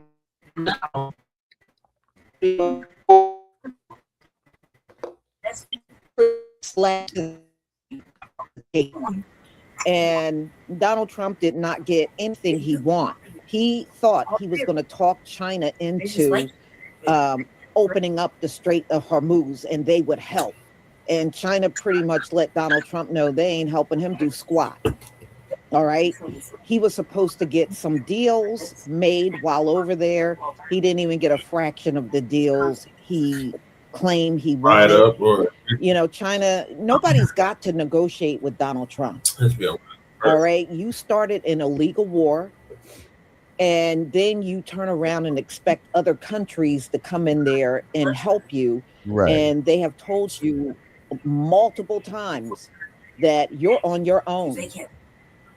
And Donald Trump did not get anything he wanted. He thought he was going to talk China into opening up the Strait of Hormuz and they would help. And China pretty much let Donald Trump know they ain't helping him do squat. All right. He was supposed to get some deals made while over there. He didn't even get a fraction of the deals he claimed he wanted. You know, China, nobody's got to negotiate with Donald Trump. All right. You started an illegal war. And then you turn around and expect other countries to come in there and help you. And they have told you multiple times that you're on your own.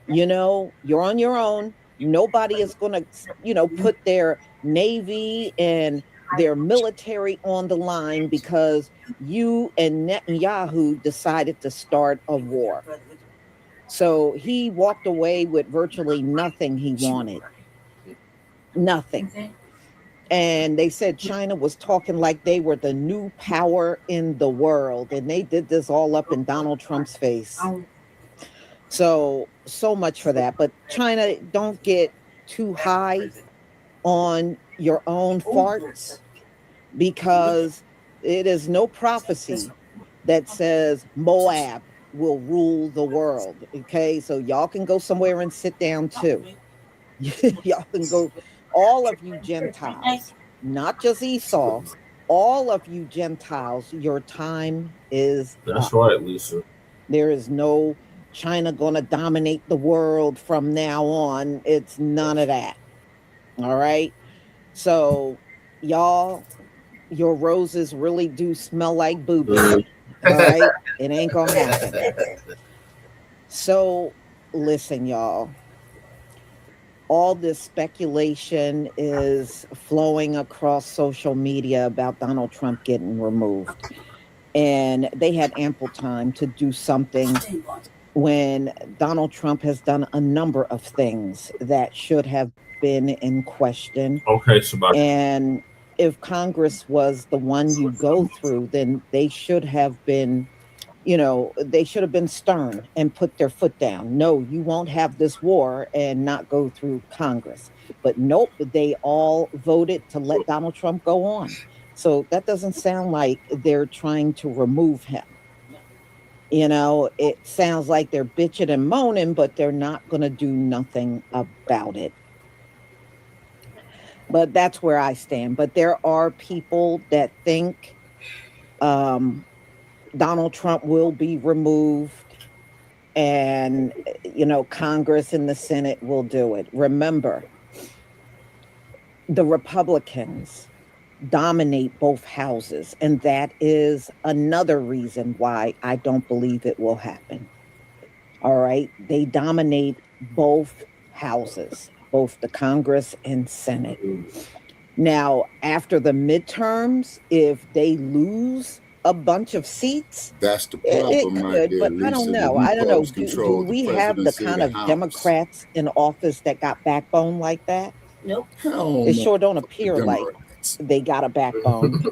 You know, you're on your own. Nobody is going to, you know, put their Navy and their military on the line because you and Netanyahu decided to start a war. So he walked away with virtually nothing he wanted. Nothing. And they said China was talking like they were the new power in the world. And they did this all up in Donald Trump's face. So much for that. But China, don't get too high on your own farts, because it is no prophecy that says Moab will rule the world. Okay, so y'all can go somewhere and sit down too. Y'all can go, all of you Gentiles, not just Esau, all of you Gentiles, your time is That's up. right, Lisa. There is no China going to dominate the world from now on. It's none of that. All right. So, y'all, your roses really do smell like boobies. All right. It ain't gonna happen. So, listen, y'all. All this speculation is flowing across social media about Donald Trump getting removed. And they had ample time to do something when Donald Trump has done a number of things that should have been in question. Okay, Sebastian. And if Congress was the one you go through, then they should have been, they should have been stern and put their foot down. No, you won't have this war and not go through Congress. But nope, they all voted to let Donald Trump go on. So that doesn't sound like they're trying to remove him. It sounds like they're bitching and moaning, but they're not going to do nothing about it. But that's where I stand. But there are people that think Donald Trump will be removed and, Congress and the Senate will do it. Remember, the Republicans dominate both houses, and that is another reason why I don't believe it will happen. All right? They dominate both houses, both the Congress and Senate. Now, after the midterms, if they lose a bunch of seats, That's the it problem, could, right but there, I don't Lisa. know. The I don't know. Republicans Do control the we have the presidency kind of of the House. Democrats in office that got backbone like that? Nope. Hell It no. sure don't appear like Democrats. they got a backbone.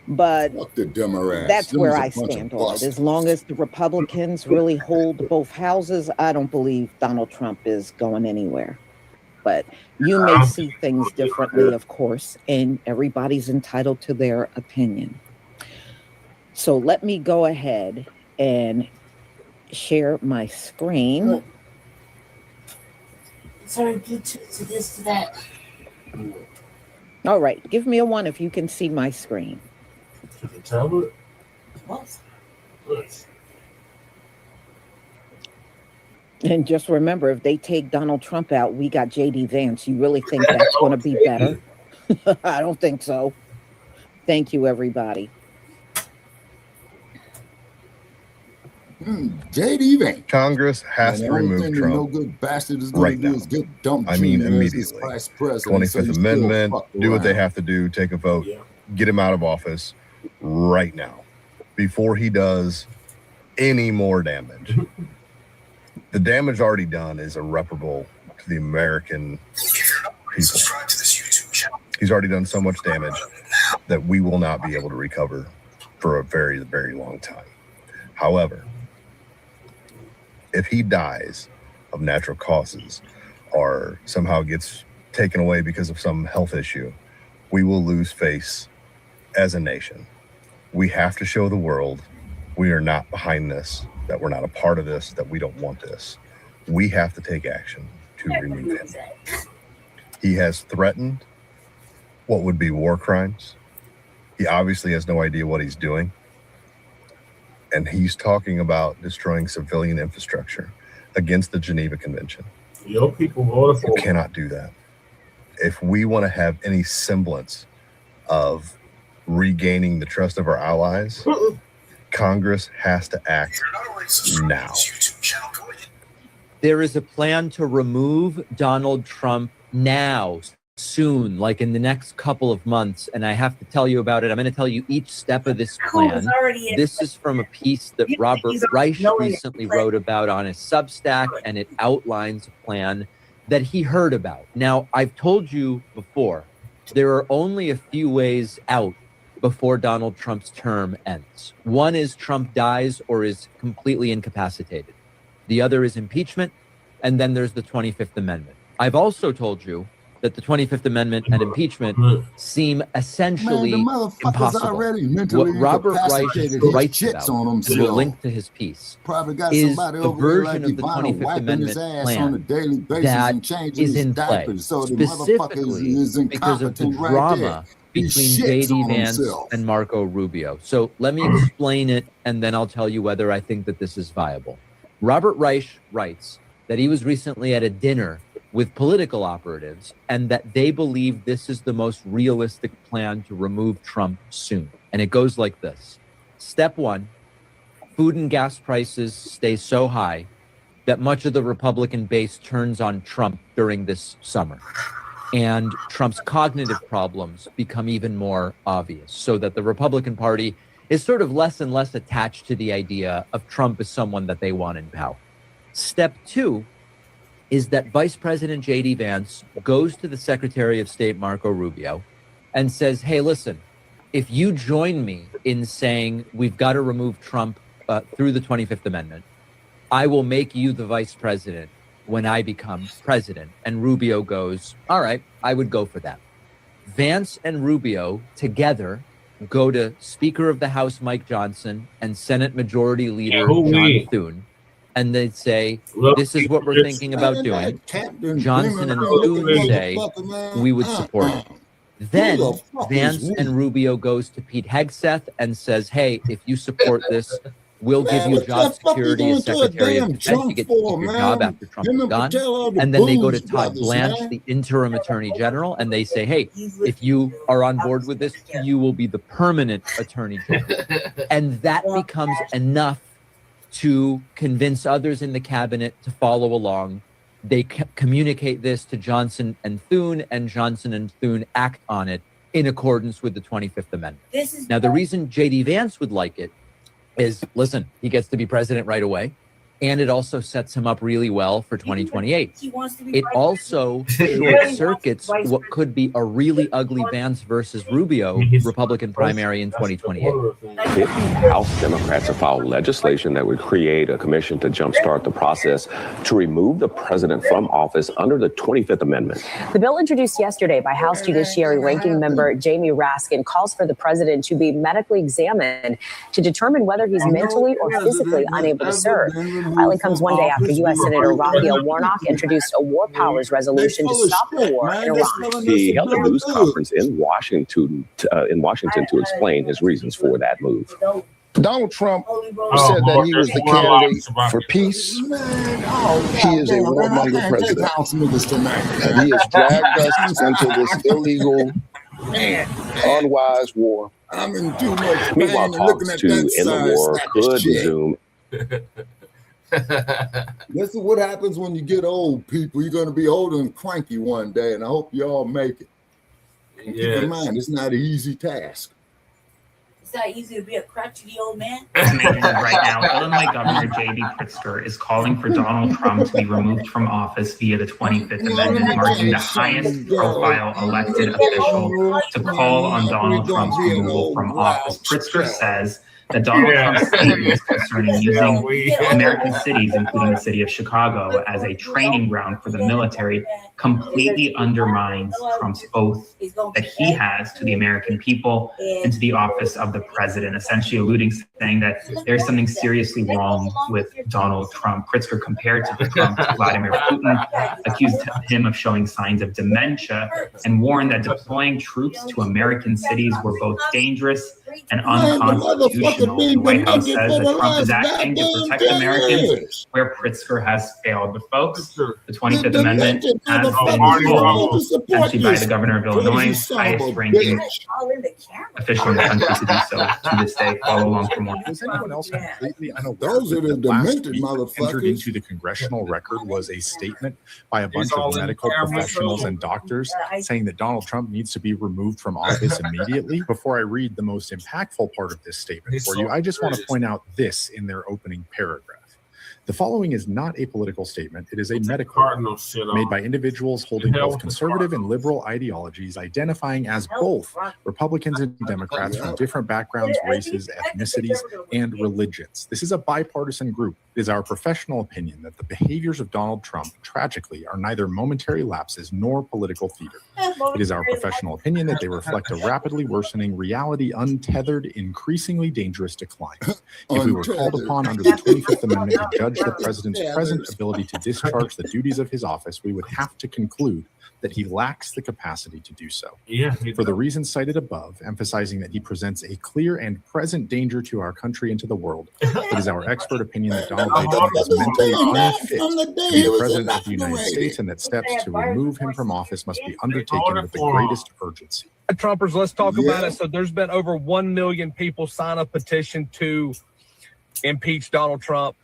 But Fuck the Democrats. that's Them where is a I bunch of stand on it. busters. As long as the Republicans really hold both houses, I don't believe Donald Trump is going anywhere. But you may see things differently, of course, and everybody's entitled to their opinion. So let me go ahead and share my screen. Sorry, Bluetooth to this, to that. All right, give me a 1 if you can see my screen. The tablet? What? And just remember, if they take Donald Trump out, we got J.D. Vance. You really think that's going to be better? I don't think so. Thank you, everybody. J.D. Vance. Congress has And to the only remove thing the Trump no good bastard is going right to do now. is get dumped I mean, Junior as his immediately. vice president. So 25th you still Amendment, fucked do what they around. have to do, take a vote, get him out of office right now before he does any more damage. The damage already done is irreparable to the American people. He's already done so much damage that we will not be able to recover for a very, very long time. However, if he dies of natural causes or somehow gets taken away because of some health issue, we will lose face as a nation. We have to show the world we are not behind this, that we're not a part of this, that we don't want this. We have to take action to remove him. He has threatened what would be war crimes. He obviously has no idea what he's doing. And he's talking about destroying civilian infrastructure against the Geneva Convention. Your people voted for You cannot do that. If we want to have any semblance of regaining the trust of our allies, Congress has to act now. There is a plan to remove Donald Trump now, soon, like in the next couple of months. And I have to tell you about it. I'm going to tell you each step of this plan. This is from a piece that Robert Reich recently wrote about on his Substack, and it outlines a plan that he heard about. Now, I've told you before, there are only a few ways out before Donald Trump's term ends. One is Trump dies or is completely incapacitated. The other is impeachment, and then there's the 25th Amendment. I've also told you that the 25th Amendment and impeachment seem essentially Man, the motherfucker's impossible. already mentally What Robert Reich incapacitated. He writes shits about, on and himself. we'll link to his piece, Probably got is somebody the over there version like of the Ivana 25th wiping his Amendment ass on a plan daily basis that and changing is his in play, diapers. So the motherfucker specifically is because of the incompetent right drama there. He between shits J.D. on Vance himself. and Marco Rubio. So let me explain it, and then I'll tell you whether I think that this is viable. Robert Reich writes that he was recently at a dinner with political operatives, and that they believe this is the most realistic plan to remove Trump soon. And it goes like this. Step one, food and gas prices stay so high that much of the Republican base turns on Trump during this summer. And Trump's cognitive problems become even more obvious, so that the Republican Party is sort of less and less attached to the idea of Trump as someone that they want in power. Step two is that Vice President J.D. Vance goes to the Secretary of State, Marco Rubio, and says, hey, listen, if you join me in saying we've got to remove Trump through the 25th Amendment, I will make you the vice president when I become president. And Rubio goes, all right, I would go for that. Vance and Rubio together go to Speaker of the House Mike Johnson and Senate Majority Leader John Thune, and they say, this is what we're thinking about doing. Johnson and Thune say, we would support it. Then Vance and Rubio goes to Pete Hegseth and says, hey, if you support this, we'll give you job security as Secretary of Defense. You get to keep your job after Trump is gone. And then they go to Todd Blanche, the interim Attorney General, and they say, hey, if you are on board with this, you will be the permanent Attorney General. And that becomes enough to convince others in the cabinet to follow along. They communicate this to Johnson and Thune, and Johnson and Thune act on it in accordance with the 25th Amendment. Now, the reason J.D. Vance would like it is, listen, he gets to be president right away, and it also sets him up really well for 2028. It also short circuits what could be a really ugly Vance versus Rubio Republican primary in 2028. If House Democrats have filed legislation that would create a commission to jumpstart the process to remove the president from office under the 25th Amendment. The bill introduced yesterday by House Judiciary Ranking Member Jamie Raskin calls for the president to be medically examined to determine whether he's mentally or physically unable to serve. Filing comes one day after U.S. Senator Raphael Warnock introduced a war powers resolution to stop the war in Iran. He held a news conference in Washington to explain his reasons for that move. Donald Trump said that he was the candidate for peace. He is a warmonger president. And he has dragged us into this illegal, unwise war. I'm in too much pain. Meanwhile, talks to end the war could resume. This is what happens when you get old, people. You're going to be old and cranky one day, and I hope you all make it. And keep in mind, it's not an easy task. It's not easy to be a crotchety old man. Right now, Illinois Governor J.B. Pritzker is calling for Donald Trump to be removed from office via the 25th Amendment, marking the highest profile elected official to call on Donald Trump's removal from office. Pritzker says that Donald Trump's statements concerning using American cities, including the city of Chicago, as a training ground for the military completely undermines Trump's oath that he has to the American people and to the office of the president, essentially alluding, saying that there's something seriously wrong with Donald Trump. Pritzker compared to Trump to Vladimir Putin, accused him of showing signs of dementia, and warned that deploying troops to American cities were both dangerous and unconstitutional. The White House says that Trump is acting to protect Americans where Pritzker has failed. But folks, the 25th Amendment has been called essentially by the governor of Illinois, highest ranking official in the country to do so to this day. Follow along for more. Does anyone else completely? I know those are the demented motherfuckers. Entered into the congressional record was a statement by a bunch of medical professionals and doctors saying that Donald Trump needs to be removed from office immediately. Before I read the most impactful part of this statement for you, I just want to point out this in their opening paragraph. The following is not a political statement. It is a medical made by individuals holding both conservative and liberal ideologies, identifying as both Republicans and Democrats from different backgrounds, races, ethnicities, and religions. This is a bipartisan group. It is our professional opinion that the behaviors of Donald Trump, tragically, are neither momentary lapses nor political theater. It is our professional opinion that they reflect a rapidly worsening reality, untethered, increasingly dangerous decline. If we were called upon under the 25th Amendment to judge the president's present ability to discharge the duties of his office, we would have to conclude that he lacks the capacity to do so. Yeah, for the reasons cited above, emphasizing that he presents a clear and present danger to our country and to the world, it is our expert opinion that Donald J. Trump is mentally unfit to be the president of the United States, and that steps to remove him from office must be undertaken with the greatest urgency. Trumpers, let's talk about it. So there's been over 1 million people sign a petition to impeach Donald Trump.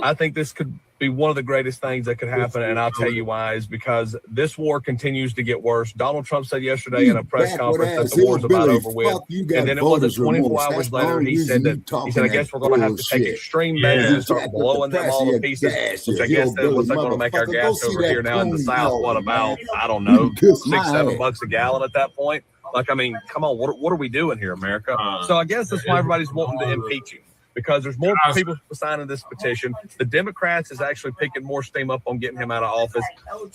I think this could be one of the greatest things that could happen, and I'll tell you why, is because this war continues to get worse. Donald Trump said yesterday in a press conference that the war's about over with, and then it wasn't 24 hours later he said, I guess we're going to have to take extreme measures and start blowing them all to pieces, which I guess then what's that going to make our gas over here now in the South, what about, I don't know, $6-7 a gallon at that point? Like, I mean, come on, what are we doing here, America? So I guess that's why everybody's wanting to impeach him, because there's more people signing this petition. The Democrats is actually picking more steam up on getting him out of office.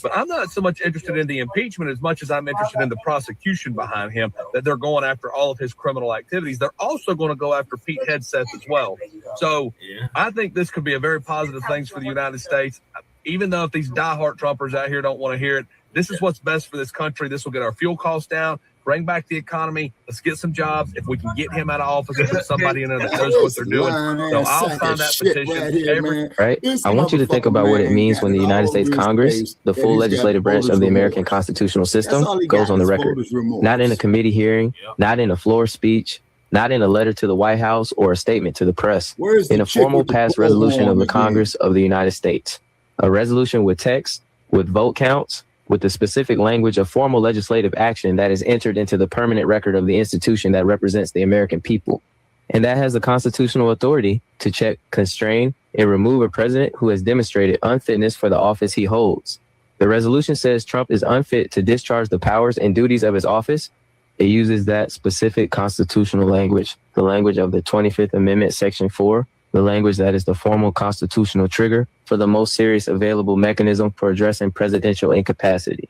But I'm not so much interested in the impeachment as much as I'm interested in the prosecution behind him, that they're going after all of his criminal activities. They're also going to go after Pete Hegseth as well. So I think this could be a very positive thing for the United States, even though if these diehard Trumpers out here don't want to hear it. This is what's best for this country. This will get our fuel costs down, bring back the economy. Let's get some jobs. If we can get him out of office and put somebody in there that knows what they're doing. So I'll sign that petition. Right? I want you to think about what it means when the United States Congress, the full legislative branch of the American constitutional system, goes on the record. Not in a committee hearing, not in a floor speech, not in a letter to the White House or a statement to the press, in a formal passed resolution of the Congress of the United States. A resolution with text, with vote counts, with the specific language of formal legislative action that is entered into the permanent record of the institution that represents the American people. And that has the constitutional authority to check, constrain, and remove a president who has demonstrated unfitness for the office he holds. The resolution says Trump is unfit to discharge the powers and duties of his office. It uses that specific constitutional language, the language of the 25th Amendment, Section 4, the language that is the formal constitutional trigger for the most serious available mechanism for addressing presidential incapacity.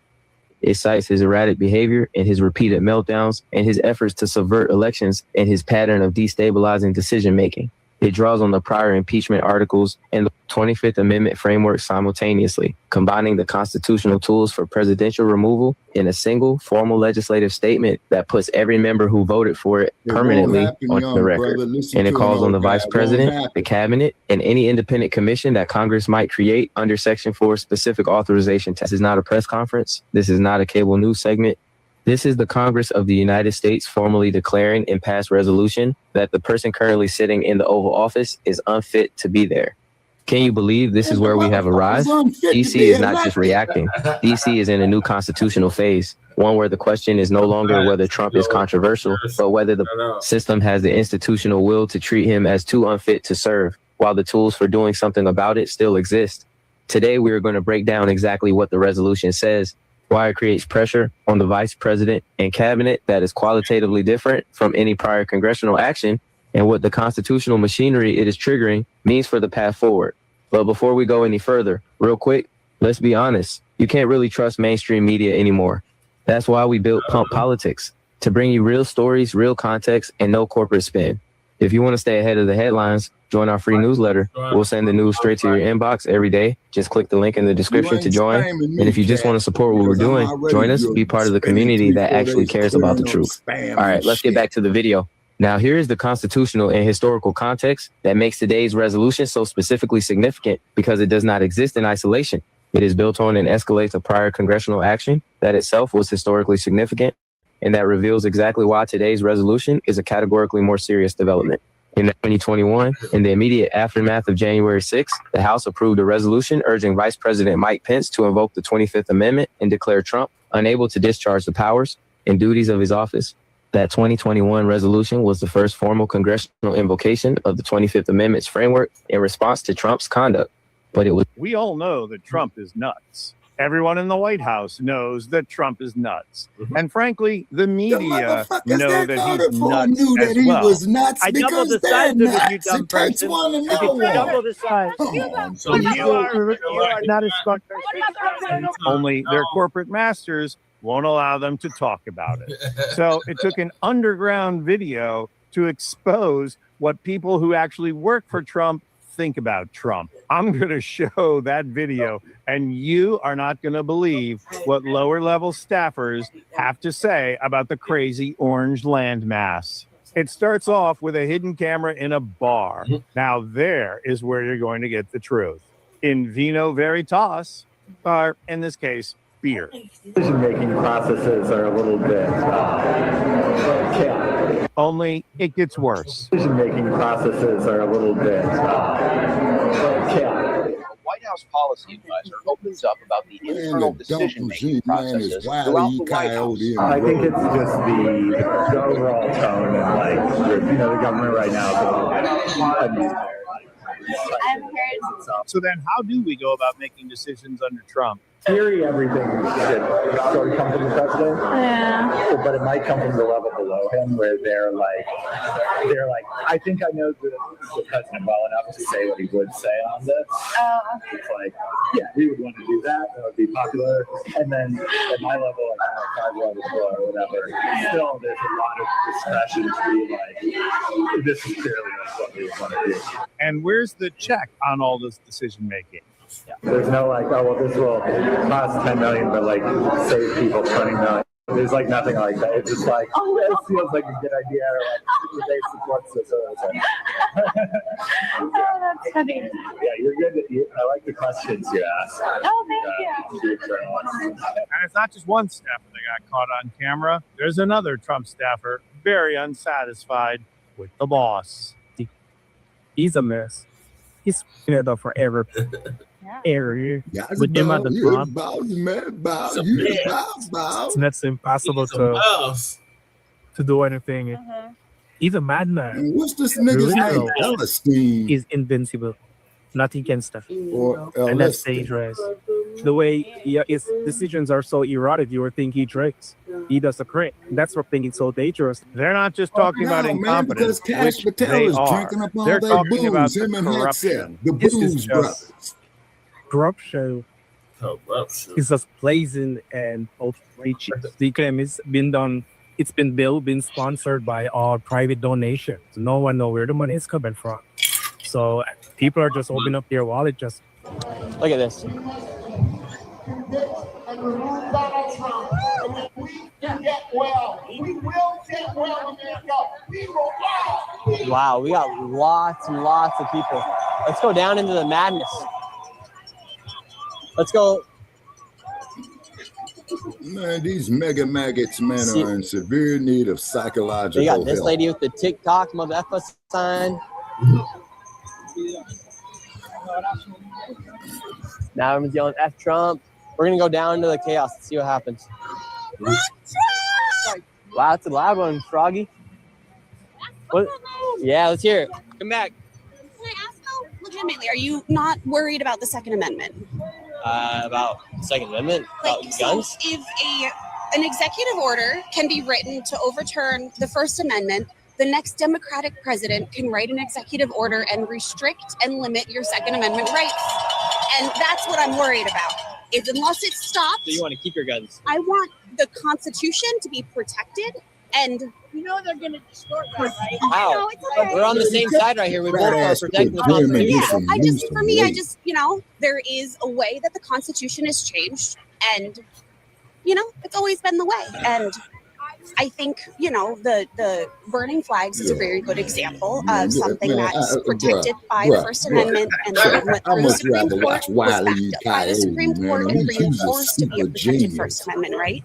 It cites his erratic behavior and his repeated meltdowns and his efforts to subvert elections and his pattern of destabilizing decision-making. It draws on the prior impeachment articles and the 25th Amendment framework simultaneously, combining the constitutional tools for presidential removal in a single formal legislative statement that puts every member who voted for it permanently on the record. And it calls on the vice president, the cabinet, and any independent commission that Congress might create under Section 4 specific authorization. This is not a press conference. This is not a cable news segment. This is the Congress of the United States formally declaring in past resolution that the person currently sitting in the Oval Office is unfit to be there. Can you believe this is where we have arrived? DC is not just reacting. DC is in a new constitutional phase, one where the question is no longer whether Trump is controversial, but whether the system has the institutional will to treat him as too unfit to serve, while the tools for doing something about it still exist. Today, we are going to break down exactly what the resolution says, why it creates pressure on the vice president and cabinet that is qualitatively different from any prior congressional action, and what the constitutional machinery it is triggering means for the path forward. But before we go any further, real quick, let's be honest. You can't really trust mainstream media anymore. That's why we built Pump Politics, to bring you real stories, real context, and no corporate spin. If you want to stay ahead of the headlines, join our free newsletter. We'll send the news straight to your inbox every day. Just click the link in the description to join. And if you just want to support what we're doing, join us, be part of the community that actually cares about the truth. All right, let's get back to the video. Now, here is the constitutional and historical context that makes today's resolution so specifically significant, because it does not exist in isolation. It is built on and escalates a prior congressional action that itself was historically significant, and that reveals exactly why today's resolution is a categorically more serious development. In 2021, in the immediate aftermath of January 6th, the House approved a resolution urging Vice President Mike Pence to invoke the 25th Amendment and declare Trump unable to discharge the powers and duties of his office. That 2021 resolution was the first formal congressional invocation of the 25th Amendment's framework in response to Trump's conduct. But it was... We all know that Trump is nuts. Everyone in the White House knows that Trump is nuts. And frankly, the media know that he's nuts as well. I double the size of it, you dumb person. Double the size. So you are not a smart person. Only their corporate masters won't allow them to talk about it. So it took an underground video to expose what people who actually work for Trump think about Trump. I'm going to show that video, and you are not going to believe what lower level staffers have to say about the crazy orange landmass. It starts off with a hidden camera in a bar. Now there is where you're going to get the truth. In vino veritas, or in this case, beer. Decision-making processes are a little bit chaotic. Only it gets worse. Decision-making processes are a little bit chaotic. The White House policy advisor opens up about the internal decision-making processes throughout the White House. I think it's just the overall tone and like the government right now. So then how do we go about making decisions under Trump? Theory, everything should sort of come from the president. Yeah. But it might come from the level below him where they're like, I think I know the president well enough to say what he would say on this. It's like, yeah, we would want to do that. That would be popular. And then at my level, like 5 levels below or whatever, still there's a lot of discretion to be like, this is clearly what we want to do. And where's the check on all this decision making? Yeah. There's no like, oh, well, this will cost 10 million, but like save people 20 million. There's like nothing like that. It's just like, oh, this feels like a good idea. Or like, the basic what's this other thing. Oh, that's funny. Yeah, you're good. I like the questions you ask. Oh, thank you. And it's not just one staffer that got caught on camera. There's another Trump staffer, very unsatisfied with the boss. He's a mess. He's been there forever. Area. With him at the top, it's impossible to do anything. He's a madman. What's this nigga's name? Palestine. He's invincible. Nothing can stop him. And that's dangerous. The way his decisions are so erratic, you would think he drinks. He does a crack. That's what making it so dangerous. They're not just talking about incompetence, which they are. They're talking about the corruption. The booze brothers. Corruption is just blazing and outrageous. The claim is been done. It's been built, been sponsored by our private donations. No one knows where the money is coming from. So people are just opening up their wallet. Just look at this. Wow, we got lots and lots of people. Let's go down into the madness. Let's go. Man, these mega maggots, man, are in severe need of psychological help. We got this lady with the TikTok motherfucker sign. Now everyone's yelling F Trump. We're gonna go down into the chaos and see what happens. Wow, that's a loud one, Froggy. What? Yeah, let's hear it. Come back. Can I ask though, legitimately, are you not worried about the Second Amendment? About the Second Amendment? About guns? So if an executive order can be written to overturn the First Amendment, the next Democratic president can write an executive order and restrict and limit your Second Amendment rights. And that's what I'm worried about. Unless it's stopped. So you want to keep your guns? I want the Constitution to be protected, and you know they're going to distort that, right? Wow. We're on the same side right here. We both are protecting the Constitution. Yeah, for me, there is a way that the Constitution is changed, and, it's always been the way. And I think, the burning flags is a very good example of something that's protected by the First Amendment, and then went through the Supreme Court, was backed up by the Supreme Court and reinforced to be a protected First Amendment, right?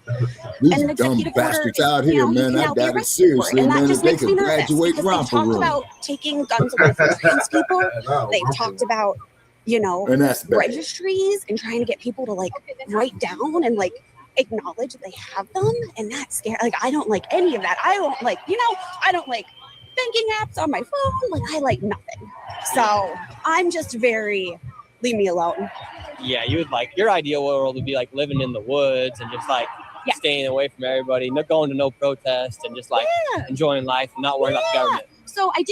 And an dumb bastards out here, man, I doubt it seriously, man, if they could graduate romper room. They've talked about taking guns away from trans people. They've talked about, registries and trying to get people to, write down and, acknowledge that they have them, and that's scary. I don't like any of that. I don't like, I don't like banking apps on my phone. I like nothing. So I'm just very, leave me alone. Yeah, you would your ideal world would be living in the woods and just staying away from everybody, not going to no protest and just enjoying life and not worrying about the government. So I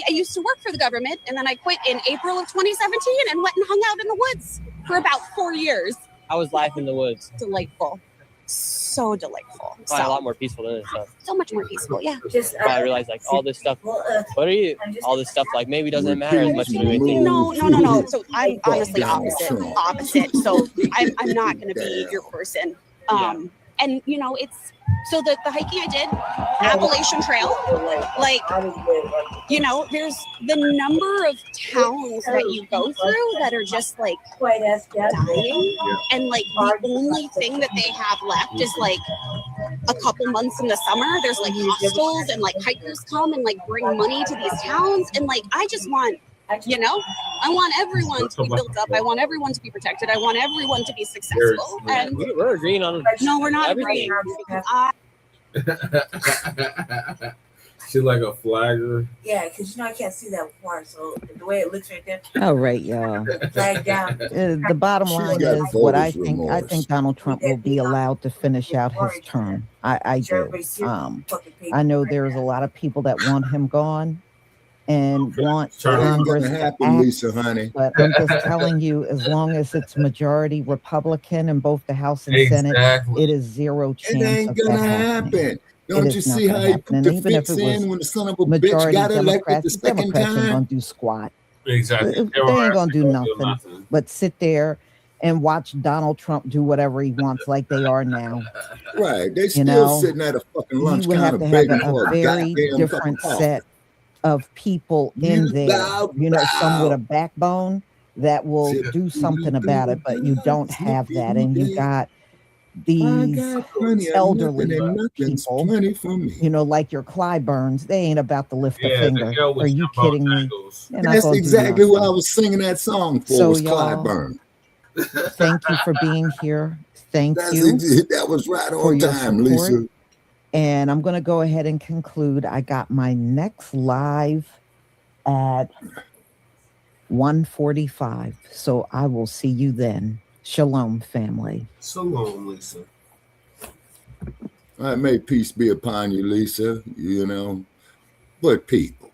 used to work for the government, and then I quit in April of 2017 and went and hung out in the woods for about 4 years. How was life in the woods? Delightful. so delightful. Probably a lot more peaceful than this stuff. So much more peaceful. Yeah. Just probably realize like all this stuff. What are you? All this stuff like maybe doesn't matter as much as we think. No. So I'm honestly opposite. So I'm not going to be your person. And you know, it's so the hiking I did, Appalachian Trail, like, you know, there's the number of towns that you go through that are just like dying, and like the only thing that they have left is like a couple months in the summer. There's like hostels and like hikers come and like bring money to these towns, and like I just want, you know, I want everyone to be built up. I want everyone to be protected. I want everyone to be successful. And we're agreeing on. No, we're not agreeing. She's like a flagger. Yeah, because you know I can't see that far, so the way it looks right there. All right, y'all. Flag down. The bottom line is what I think. I think Donald Trump will be allowed to finish out his term. I do. I know there's a lot of people that want him gone and want Congress to act, Lisa, honey. but I'm just telling you, as long as it's majority Republican in both the House and Senate, it is zero chance It ain't of gonna that happening. happen. Don't you see how he put the fix in when the son of a bitch majority got elected the Democrats second ain't time? gonna do squat. Exactly. They ain't gonna do nothing but sit there and watch Donald Trump do whatever he wants, like they are now. Right. They You still know, sitting at a fucking lunch you would have counter to have begging for a a very goddamn different cup of set of people in there. You know, some with bow. a backbone that will do something about it, but you don't have that, and you got these elderly people, you know, like your Clyburns. They ain't about to lift a finger. Are you kidding me? They're not That's gonna do exactly nothing. what I was singing that song for, So, was y'all, Clyburn. Thank you for being here. Thank That's you. that was right for on your time, support. Lisa. And I'm going to go ahead and conclude. I got my next live at 1:45. So I will see you then. Shalom, family. Shalom, Lisa. All right, may peace be upon you, Lisa. You know, but people,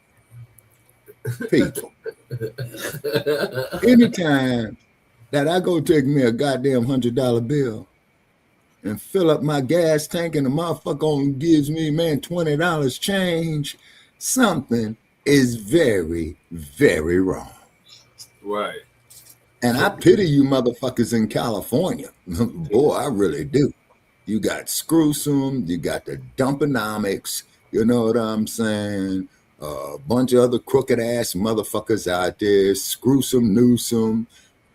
anytime that I go take me a goddamn $100 bill and fill up my gas tank and the motherfucker only gives me, man, $20 change, something is very, very wrong. Right. And I pity you motherfuckers in California. Boy, I really do. You got Screwsome, you got the Dumponomics, you know what I'm saying? A bunch of other crooked ass motherfuckers out there, Screwsome, Newsome,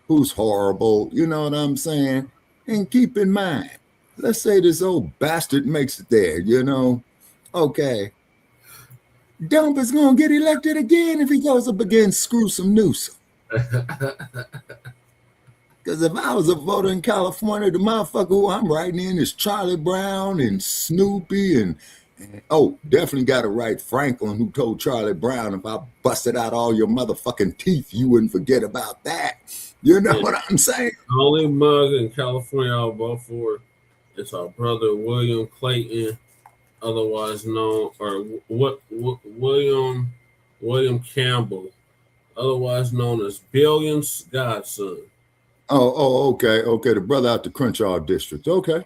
who's horrible, you know what I'm saying? And keep in mind, let's say this old bastard makes it there, you know? Okay. Dump is gonna get elected again if he goes up against Screwsome, Newsome. Because if I was a voter in California, the motherfucker who I'm writing in is Charlie Brown and Snoopy and oh, definitely got to write Franklin, who told Charlie Brown, if I busted out all your motherfucking teeth, you wouldn't forget about that. You know what I'm saying? The only mug in California I'll vote for is our brother William Clayton, otherwise known, or William Campbell, otherwise known as Billion's godson. Okay. The brother out the Crenshaw district. Okay.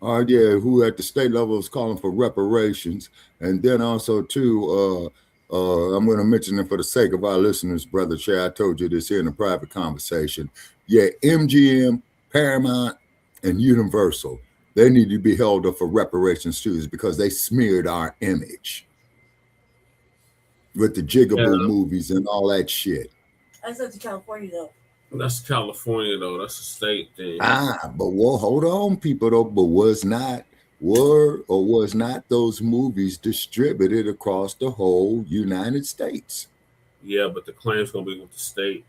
All right, yeah, who at the state level is calling for reparations. And then also, too, I'm going to mention it for the sake of our listeners, Brother Shay. I told you this here in a private conversation. Yeah, MGM, Paramount, and Universal, they need to be held up for reparations, too, because they smeared our image with the Jigaboo movies and all that shit. That's up to California, though. That's California, though. That's a state thing. But well, hold on, people, though. But was not those movies distributed across the whole United States? Yeah, but the claim's gonna be with the state.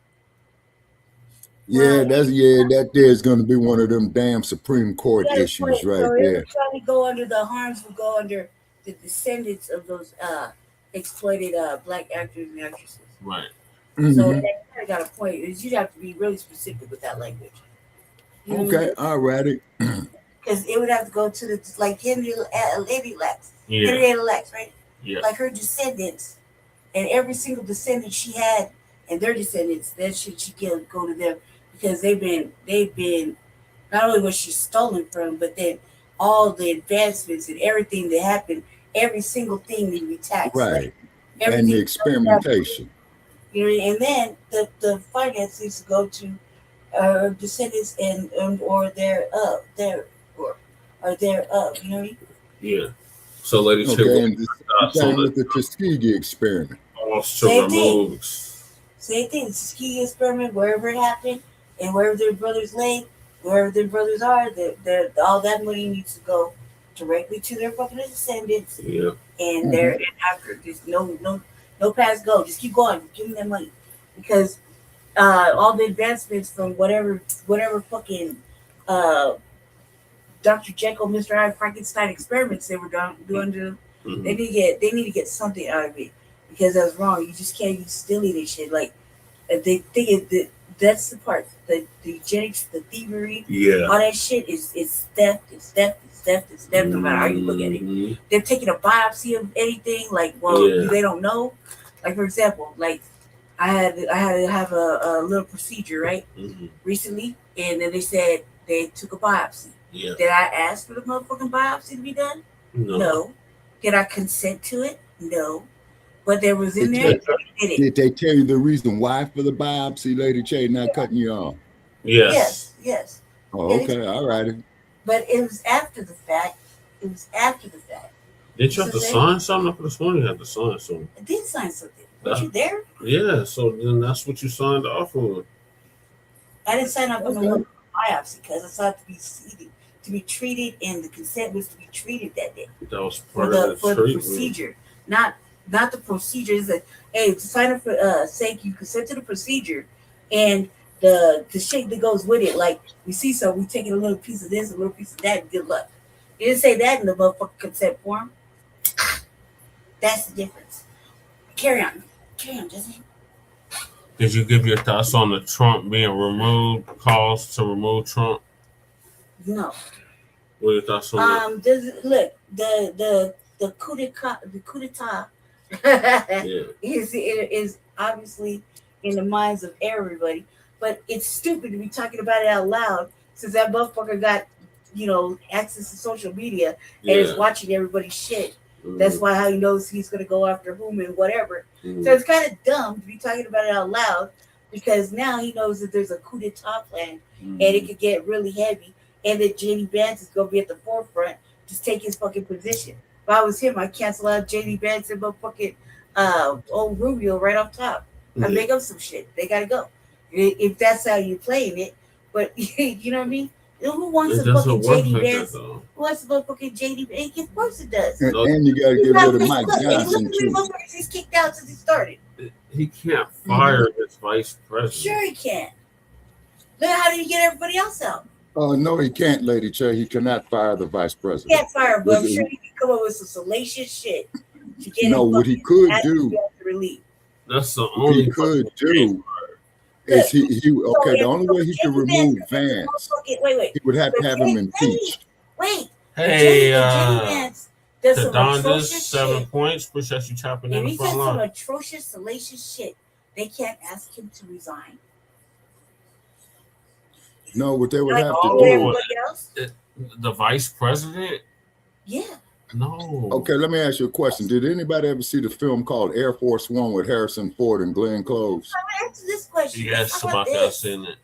Yeah, that there's gonna be one of them damn Supreme Court issues right there. Trying to go under the harms will go under the descendants of those exploited black actors and actresses. Right. So that kind of got a point. You'd have to be really specific with that language. You Okay, all righty. Because it would have to go to the, like Henrietta Lacks, right? Yeah. Like her descendants, and every single descendant she had, and their descendants, that shit she can go to them because they've been not only was she stolen from, but then all the advancements and everything that happened, every single thing that we taxed, right? Like, and the experimentation. You know, and then the finance needs to go to descendants and or thereof, or thereof. You know what I mean? Yeah. So, ladies, okay, and same with the Tuskegee experiment. Same thing. Same thing. The Tuskegee experiment, wherever it happened, and wherever their brothers lay, wherever their brothers are, all that money needs to go directly to their fucking descendants. Yeah. And they're and after there's no past go. Just keep going. Give them that money, because all the advancements from whatever fucking Dr. Jekyll, Mr. Hyde, Frankenstein experiments they were doing to them, they need to get something out of it, because that's wrong. You just can't use stealing and shit. Like they think that's the part. The eugenics, the thievery, all that shit is theft. It's theft. No matter how you look at it. They're taking a biopsy of anything. Like, they don't know. Like, for example, like I had to have a little procedure, right? Recently, and then they said they took a biopsy. Did I ask for the motherfucking biopsy to be done? No. Did I consent to it? No. But there was in there. Did they tell you the reason why for the biopsy, Lady Ch? Not cutting you off. Yes. Oh, okay. All righty. But it was after the fact. Did you have to sign something? I could have sworn you had to sign something. I did sign something. Was you there? Yeah, so then that's what you signed off on. I didn't sign up on the biopsy because I saw it to be seated, to be treated, and the consent was to be treated that day. That was part of the procedure, not the procedure. Is that to sign up for say you consent to the procedure, and the shit that goes with it. Like we see, so we taking a little piece of this, a little piece of that. And good luck. You didn't say that in the motherfucking consent form. That's the difference. Carry on, Jesse. Did you give your thoughts on the Trump being removed, calls to remove Trump? No. What are your thoughts on that? Look, the coup d'etat is obviously in the minds of everybody, but it's stupid to be talking about it out loud since that motherfucker got, access to social media and is watching everybody's shit. That's why how he knows he's going to go after whom and whatever. So it's kind of dumb to be talking about it out loud, because now he knows that there's a coup d'etat plan and it could get really heavy, and that JD Vance is going to be at the forefront, just take his fucking position. If I was him, I'd cancel out JD Vance and motherfucking old Rubio right off top. I'd make up some shit. They got to go. If that's how you're playing it. But you know what I mean? Who wants to fucking JD Vance? Who wants to fucking JD Vance? Of course it does. And you got to get rid of Mike Johnson too. He's kicked out since he started. He can't fire his vice president. Sure he can. Then how did he get everybody else out? No, he can't, Lady Ch. He cannot fire the vice president. He can't fire him, but I'm sure he can come up with some salacious shit to get him. What he could do. That's the only he could do. Is the only way he could remove Vance, wait. he would have to have him impeached. Wait. Hey, does Dondas, 7 points. Appreciate you chopping in if the he front does some line. atrocious, salacious shit, they can't ask him to resign. No, what they would have to do. The vice president? Yeah. No. Okay, let me ask you a question. Did anybody ever see the film called Air Force One with Harrison Ford and Glenn Close? I'm answer this question. Yes, somebody else seen it.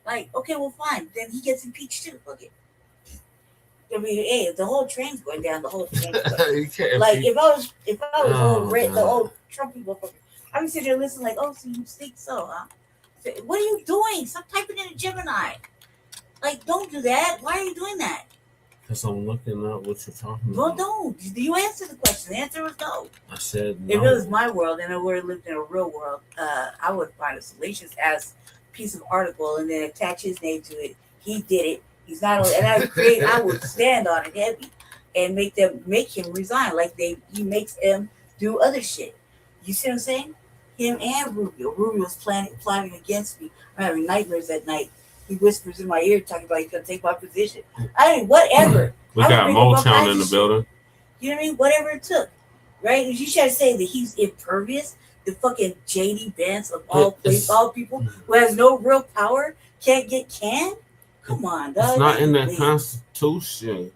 Like, okay, well, fine. Then he gets impeached too. Fuck it. I mean, hey, the whole train's going down. The whole train's going. Like, if I was the old Trump people, I would sit there and listen. Like, oh, so you think so, huh? What are you doing? Stop typing in a Gemini. Like, don't do that. Why are you doing that? Because I'm looking at what you're talking Well, about. don't. You answer the question. The answer was no. I said no. If it was my world and I would have lived in a real world, I would find a salacious ass piece of article and then attach his name to it. He did it. He's not. And I would stand on it heavy and make him resign. Like he makes them do other shit. You see what I'm saying? Him and Rubio. Rubio's plotting against me. I'm having nightmares at night. He whispers in my ear talking about he's gonna take my position. I mean, whatever. We got Motown in the building. You know what I mean? Whatever it took. Right? You try to say that he's impervious, the fucking JD Vance of all people who has no real power, can't get canned. Come on, dog. It's not in the Please. Constitution.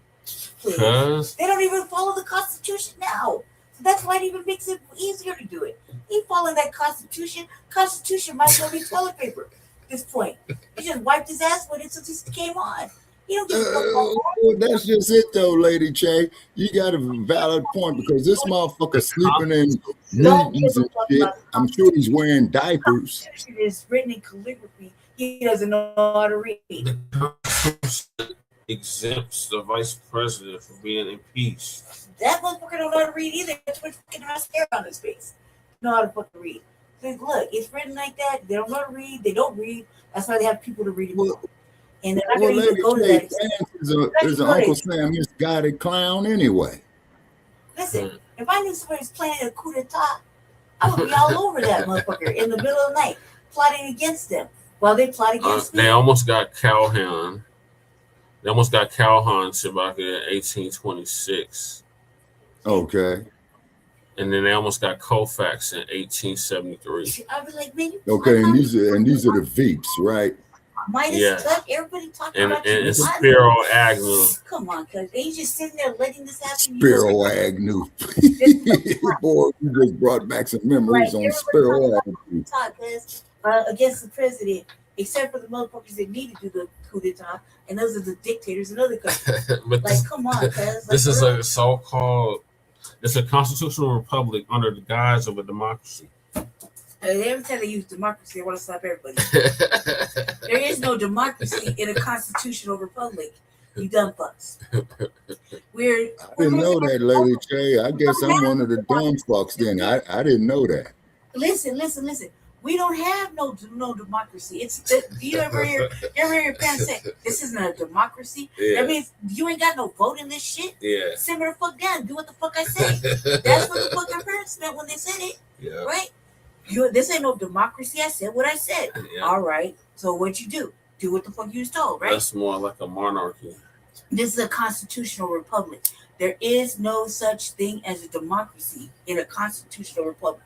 Please. Cause They don't even follow the Constitution now. So that's why it even makes it easier to do it. He following that Constitution. Constitution might as well be toilet paper at this point. He just wiped his ass with it since he came on. He don't give a fuck about Well, that's just it, though, Lady Che. You got a valid point because this motherfucker sleeping in meetings and shit. I'm sure he's wearing diapers. The Constitution is written in calligraphy. He doesn't know how to read. the Constitution exempts the vice president from being impeached. That motherfucker don't know how to read either. That's what fucking mascara on his face. Know how to fucking read. So look, it's written like that. They don't know how to read. They don't read. That's why they have people to read it. And they're not Well, going to even Lady go to Che, that. is an Uncle Sam misguided clown anyway. Listen, if I knew somebody was planning a coup d'etat, I would be all over that motherfucker in the middle of the night, plotting against them. While they plot against me. They almost got Calhoun. They almost got Calhoun back in 1826. Okay. And then they almost got Colfax in 1873. I was like, man, you Okay, and these are the Veeps, right? Midas touch. Everybody talking and, about and you. Spiro Agnew. Come on, cuz they just sitting there letting this happen. Spiro Agnew. Boy, you just brought back some memories on Spiro Agnew. Against the president, except for the motherfuckers that need to do the coup d'etat, and those are the dictators in other countries. But like, come on, cuz. Like, this is a so-called, it's a constitutional republic under the guise of a democracy. Every time they use democracy, I want to slap everybody. There is no democracy in a constitutional republic. You dumb fucks. I didn't know that, Lady Che. I guess I'm one of the dumb fucks then. I didn't know that. Listen. We don't have no democracy. It's do you ever hear your parents say this isn't a democracy? Yeah. That means you ain't got no vote in this shit. Yeah. Simmer the fuck down. Do what the fuck I say. That's what the fucking parents meant when they said it. Yeah. Right? This ain't no democracy. I said what I said. Yeah. All right. So what you do? Do what the fuck you was told, right? That's more like a monarchy. This is a constitutional republic. There is no such thing as a democracy in a constitutional republic.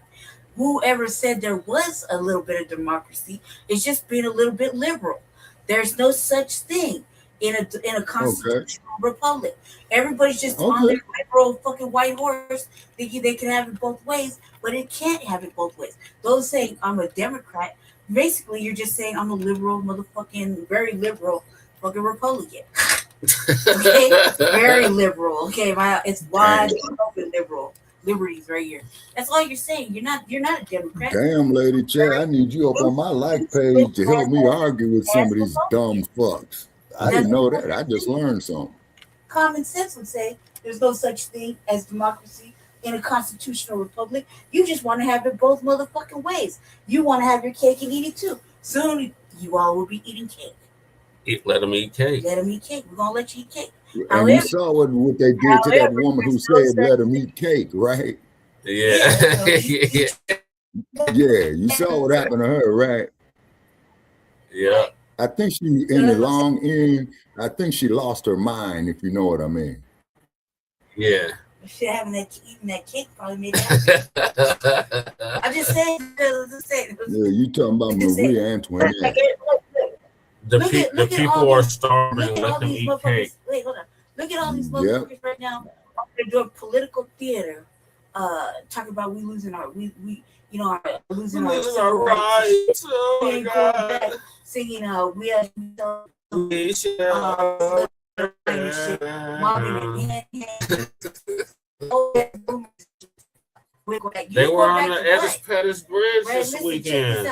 Whoever said there was a little bit of democracy is just being a little bit liberal. There's no such thing in a constitutional republic. Everybody's just on their liberal fucking white horse thinking they can have it both ways, but it can't have it both ways. Those saying I'm a Democrat, basically you're just saying I'm a liberal motherfucking very liberal fucking Republican. Okay, very liberal. Okay, it's wide open liberal. Liberties right here. That's all you're saying. You're not a Democrat. Damn, Lady Che, I need you up on my like page to help me argue with some of these dumb fucks. I didn't know that. I just learned something. Common sense would say there's no such thing as democracy in a constitutional republic. You just want to have it both motherfucking ways. You want to have your cake and eat it too. Soon you all will be eating cake. Let them eat cake. Let them eat cake. We're gonna let you eat cake. And you saw what they did to that woman who said let him eat cake, right? Yeah. Yeah, you saw what happened to her, right? Yeah. I think she, in the long end, I think she lost her mind, if you know what I mean. Yeah. Shit, eating that cake probably made it happen. I'm just saying. Yeah, you talking about Marie Antoinette. The people are starving. Let them eat cake. Wait, hold on. Look at all these motherfuckers right now. They're doing political theater. Talking about we losing our losing our rights. Oh God. Singing we are they were on the Edis Pettis Bridge this weekend.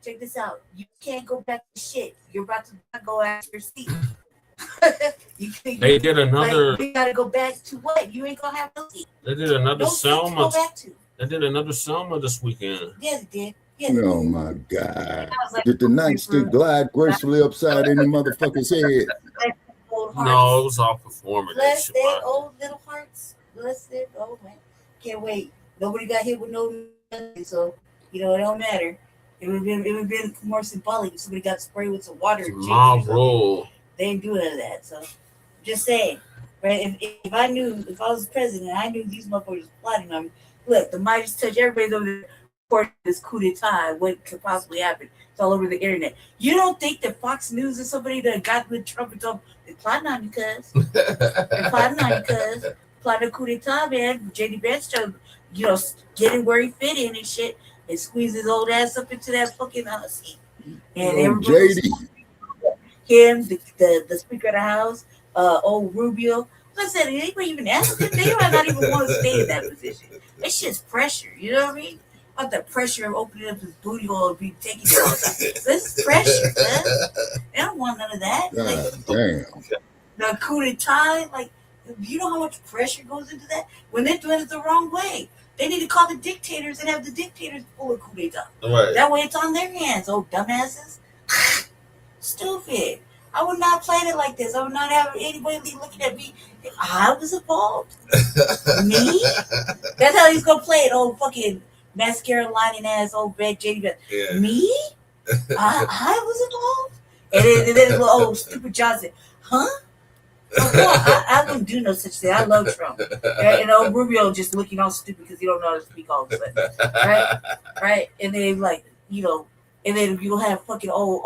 Check this out. You can't go back to shit. You're about to go out your seat. They did another. You gotta go back to what? You ain't gonna have no seat. They did another Selma. Go back to. They did another Selma this weekend. Yes, it did. Oh my God. Did the nightstick glide gracefully upside any motherfucker's head? No, it was all performance. Bless their old little hearts. Bless their old man. Can't wait. Nobody got hit with no nothing, so it don't matter. It would have been more symbolic if somebody got sprayed with some water. My rule. They didn't do none of that. So just saying, right? If I was president, I knew these motherfuckers plotting on me. Look, the Midas touch, everybody's over there. report this coup d'etat, what could possibly happen. It's all over the internet. You don't think that Fox News is somebody that got with Trump and told them, they're plotting on you, cuz. They're plotting on you, cuz. Plotting a coup d'etat, man. J.D. Vance trying to, getting where he fit in and shit, and squeeze his old ass up into that fucking seat. And everybody, him, the Speaker of the House, old Rubio. Like I said, anybody even ask them? They might not even want to stay in that position. It's just pressure, you know what I mean? About the pressure of opening up his booty hole and be taking it all the time. This is pressure, man. They don't want none of that. Damn. The coup d'etat, you know how much pressure goes into that? When they're doing it the wrong way. They need to call the dictators and have the dictators pull a coup d'etat. Right. That way it's on their hands, old dumbasses. Stupid. I would not plan it like this. I would not have anybody looking at me. I was involved. Me? That's how he's gonna play it, old fucking mascara lining ass, old bad JD. Yeah. Me? I was involved? And then old stupid Johnson. Huh? I wouldn't do no such thing. I love Trump. And old Rubio just looking all stupid because he don't know how to speak all of a sudden. Right? And then and then you'll have fucking old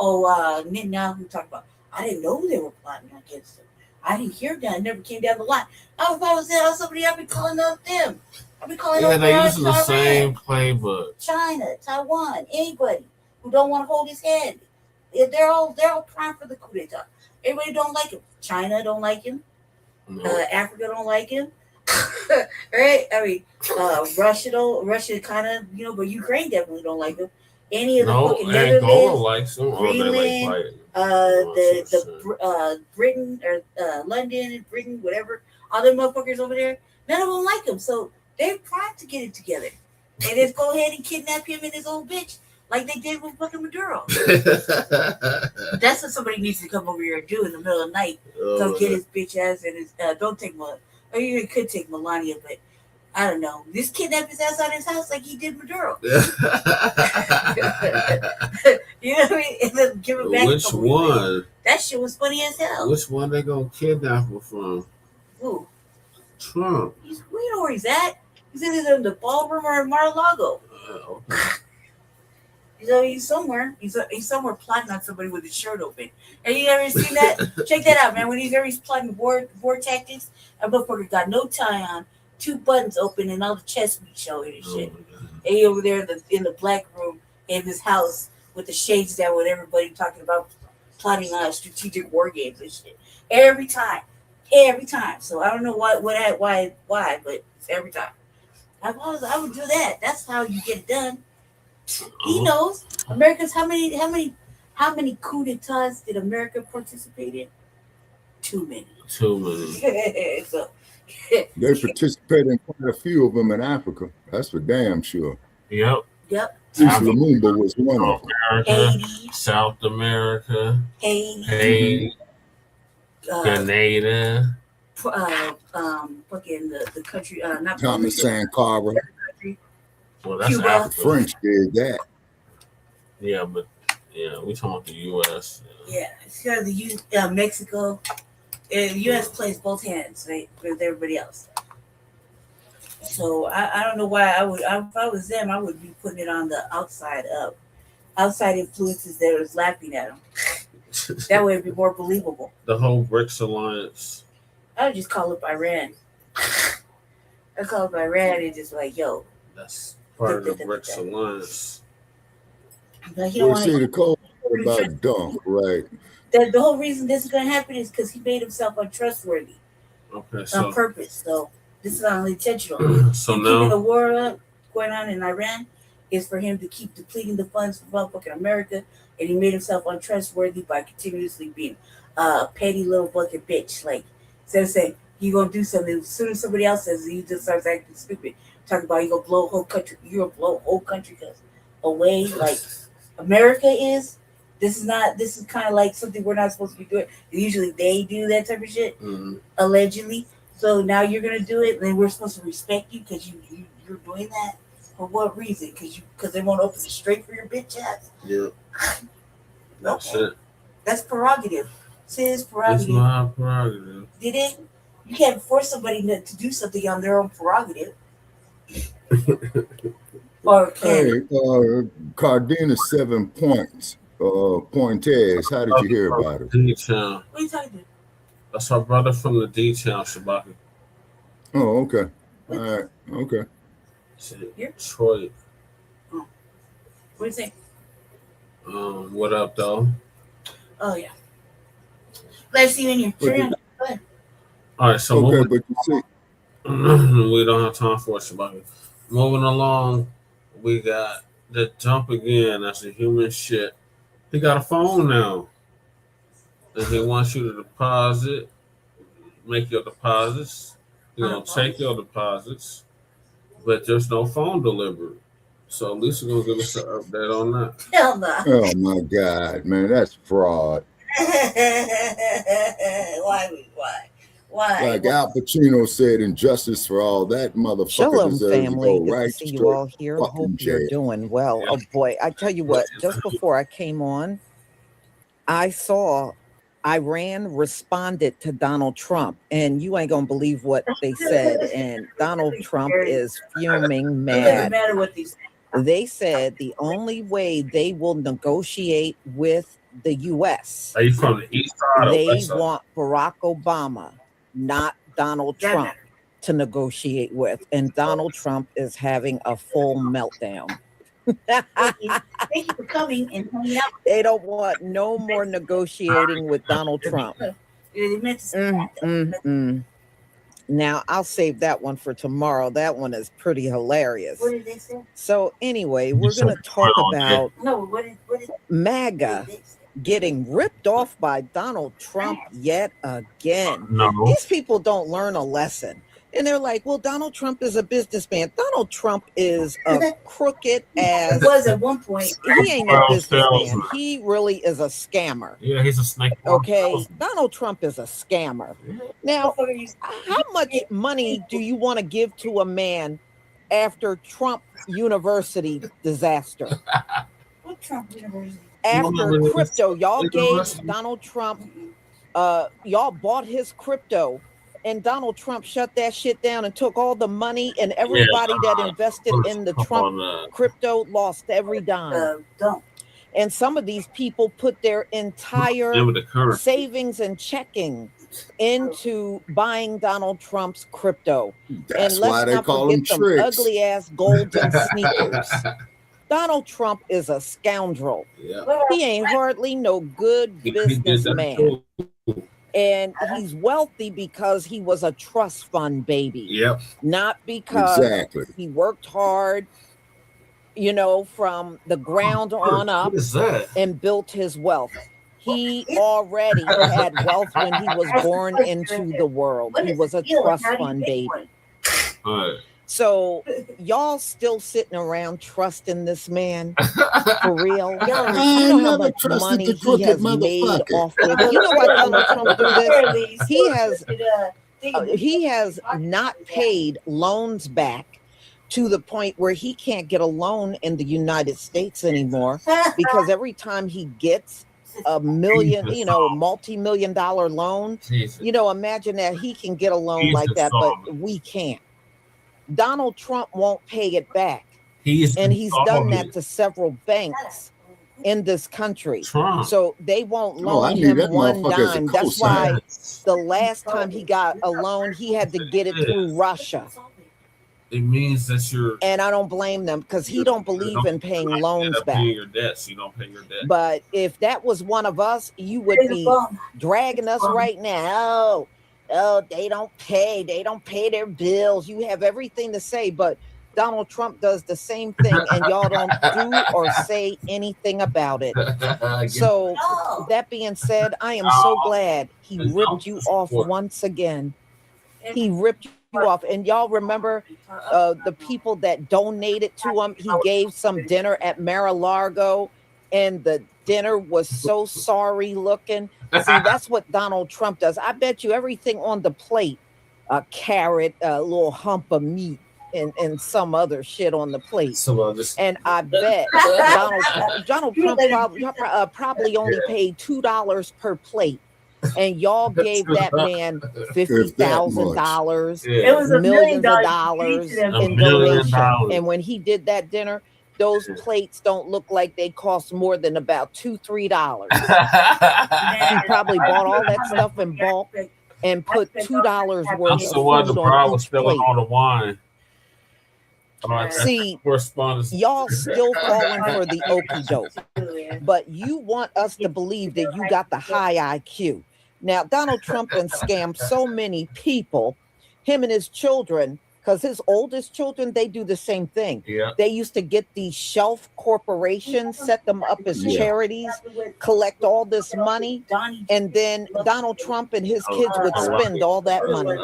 Netanyahu talk about, I didn't know they were plotting against him. I didn't hear that. It never came down the line. If I was there, somebody, I'd be calling up them. I'd be calling up they using the same playbook. China, Taiwan, anybody who don't want to hold his hand. They're all primed for the coup d'etat. Everybody don't like him. China don't like him. Africa don't like him. Right? I mean, Russia kind of, but Ukraine definitely don't like him. Any of the fucking Angola likes them. Greenland, Britain or London, Britain, whatever, all them motherfuckers over there, none of them like him. So they're primed to get it together. And just go ahead and kidnap him and his old bitch like they did with fucking Maduro. That's what somebody needs to come over here and do in the middle of the night. Go get his bitch ass and his don't take Melania, or you could take Melania, but I don't know. Just kidnap his ass out of his house like he did Maduro. You know what I mean? And then give it back. Which one? That shit was funny as hell. Which one they gonna kidnap him from? Who? Trump. We know where he's at. He's either in the ballroom or in Mar-a-Lago. Okay. He's somewhere. He's somewhere plotting on somebody with his shirt open. And you ever seen that? Check that out, man. When he's plotting war tactics, that motherfucker got no tie on, 2 buttons open, and all the chest meat showing and shit. And he over there in the black room in his house with the shades down with everybody talking about plotting on strategic war games and shit. Every time. So I don't know why, but it's every time. I would do that. That's how you get it done. He knows. America's how many coup d'etats did America participate in? Too many. So, they participated in quite a few of them in Africa. That's for damn sure. Yep. Lumumba was one of them. Haiti, South America, Haiti, Grenada, fucking the country, not Thomas Sankara. Well, that's Cuba. Africa. The French did that. Yeah, but we talking about the U.S. Yeah, it's kind of the Mexico. The U.S. plays both hands, right, with everybody else. So I don't know why if I was them, I would be putting it on the outside influences that was laughing at them. That way it'd be more believable. The whole BRICS alliance. I would just call up Iran. I call up Iran and just like, yo. That's part of the BRICS alliance. Like, the code about dunk, right? The whole reason this is going to happen is because he made himself untrustworthy. Okay, on purpose. So this is unintentional. So keeping the war going on in Iran is for him to keep depleting the funds for motherfucking America, and he made himself untrustworthy by continuously being a petty little fucking bitch. Like, instead of saying you gonna do something, as soon as somebody else says it, he just starts acting stupid. Talking about you gonna blow a whole country, you're gonna blow a whole country away like America is. This is kind of like something we're not supposed to be doing. Usually they do that type of shit, allegedly. So now you're gonna do it, and then we're supposed to respect you because you're doing that. For what reason? Because they won't open the straight for your bitch ass. Yeah. That's it. That's prerogative. It's his prerogative. It's my prerogative. Did it? You can't force somebody to do something on their own prerogative. Hey, Cardina 7 points. Pointes, how did you hear about it? D-Town. What are you talking about? That's our brother from the D-Town, Shabaki. Oh, okay. All right. Okay. Detroit. What do you think? What up, though? Oh, yeah. Glad to see you in here. Carry on. Go ahead. All right, so okay, moving, but you see, we don't have time for it, Shabaki. Moving along, we got the dump again. That's a human shit. He got a phone now, and he wants you to deposit, make your deposits. He's gonna take your deposits, but there's no phone delivery. So Lisa gonna give us an update on that. Hell no. oh my God, man, that's fraud. Why? Like Al Pacino said in Justice for All, that motherfucker Shalom, deserves family. to go Good right to see you straight all here. fucking Hope you're jail. doing well. Oh boy, I tell you what, just before I came on, I saw Iran responded to Donald Trump, and you ain't gonna believe what they said. And Donald Trump is fuming It doesn't mad. matter what these. They said the only way they will negotiate with the U.S. Are you from the east side or They west side? want Barack Obama, not Donald That Trump, matter. to negotiate with. And Donald Trump is having a full meltdown. Thank you for coming and hanging out. They don't want no more negotiating with Donald Trump. They meant to say that. Now, I'll save that one for tomorrow. That one is pretty hilarious. What did they say? So anyway, we're going to talk about No, what did MAGA getting ripped off by Donald Trump yet again. No. These people don't learn a lesson. And they're like, well, Donald Trump is a businessman. Donald Trump is a crooked ass. Was at one point. He ain't a businessman. He really is a scammer. Yeah, he's a snake. Okay, Donald Trump is a scammer. Now, how much money do you want to give to a man after Trump University disaster? What Trump University? After crypto, y'all gave Donald Trump, y'all bought his crypto, and Donald Trump shut that shit down and took all the money, and everybody that invested in the Trump crypto lost every dime. And some of these people put their entire savings and checking into buying Donald Trump's crypto. That's and let's why they not call forget them them tricks. ugly ass golden sneakers. Donald Trump is a scoundrel. Yeah. He ain't hardly no good businessman. And he's wealthy because he was a trust fund baby. Yep. Not because he worked hard, you know, from the ground on up and built his wealth. He already had wealth when he was born into the world. He was a trust fund baby. All right. So y'all still sitting around trusting this man for real? You I know how never much trusted money the he crooked has made motherfucker. off with. You know why Donald Trump do this? He has not paid loans back to the point where he can't get a loan in the United States anymore, because every time he gets a million, you know, multi-million-dollar loan, you know, imagine that he can get a loan like that, but we can't. Donald Trump won't pay it back. And he's done that to several banks in this country. So they won't loan him one dime. That's why the last time he got a loan, he had to get it through Russia. It means that you're. And I don't blame them, because he don't believe in paying loans back. Paying your debts, you don't pay your debt. But if that was one of us, you would be dragging us right now. Oh, they don't pay their bills. You have everything to say, but Donald Trump does the same thing, and y'all don't do or say anything about it. So that being said, I am so glad he ripped you off once again. He ripped you off. And y'all remember the people that donated to him? He gave some dinner at Mar-a-Lago, and the dinner was so sorry looking. See, that's what Donald Trump does. I bet you everything on the plate, a carrot, a little hump of meat, and some other shit on the plate. And I bet Donald Trump probably only paid $2 per plate And y'all gave that man $50,000, It was $1 million millions of dollars each of them. in $1 million. donation. And when he did that dinner, those plates don't look like they cost more than about $2-3. He probably bought all that stuff in bulk and put $2 worth of So what? The food bride on was each spilling plate. all the wine. See, correspondence. y'all still falling for the okie doke, but you want us to believe that you got the high IQ. Now, Donald Trump done scammed so many people, him and his children, because his oldest children, they do the same thing. Yeah. They used to get these shelf corporations, set them up as charities, collect all this money, and then Donald Trump and his kids would spend all that money.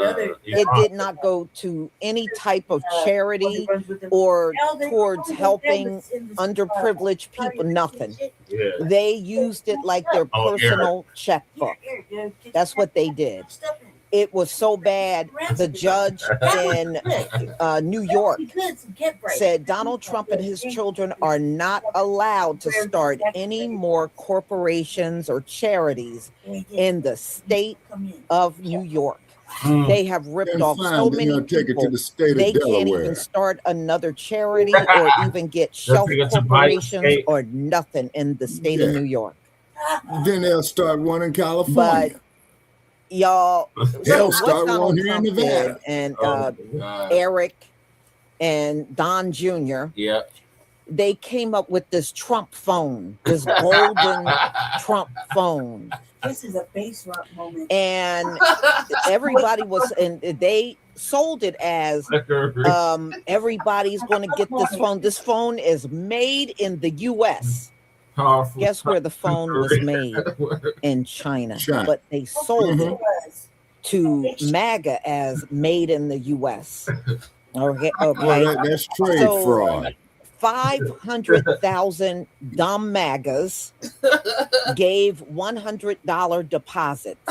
It did not go to any type of charity or towards helping underprivileged people, nothing. Yeah. They used it like their personal checkbook. That's what they did. It was so bad, the judge in New York said Donald Trump and his children are not allowed to start any more corporations or charities in the state of New York. They have ripped off so many people. They can't even start another charity or even get shelf corporations or nothing in the state of New York. Then they'll start one in California. But y'all, They'll so start what one Donald here in Trump Nevada. did, and Eric and Don Jr., Yeah. they came up with this Trump phone, this golden Trump phone. This is a base rock moment. And everybody was, and they sold it as everybody's going to get this phone. This phone is made in the U.S. Powerful. Guess where the phone was made? In China. But they sold it to MAGA as made in the U.S. Okay. Well, that's trade fraud. 500,000 dumb MAGAs gave $100 deposits.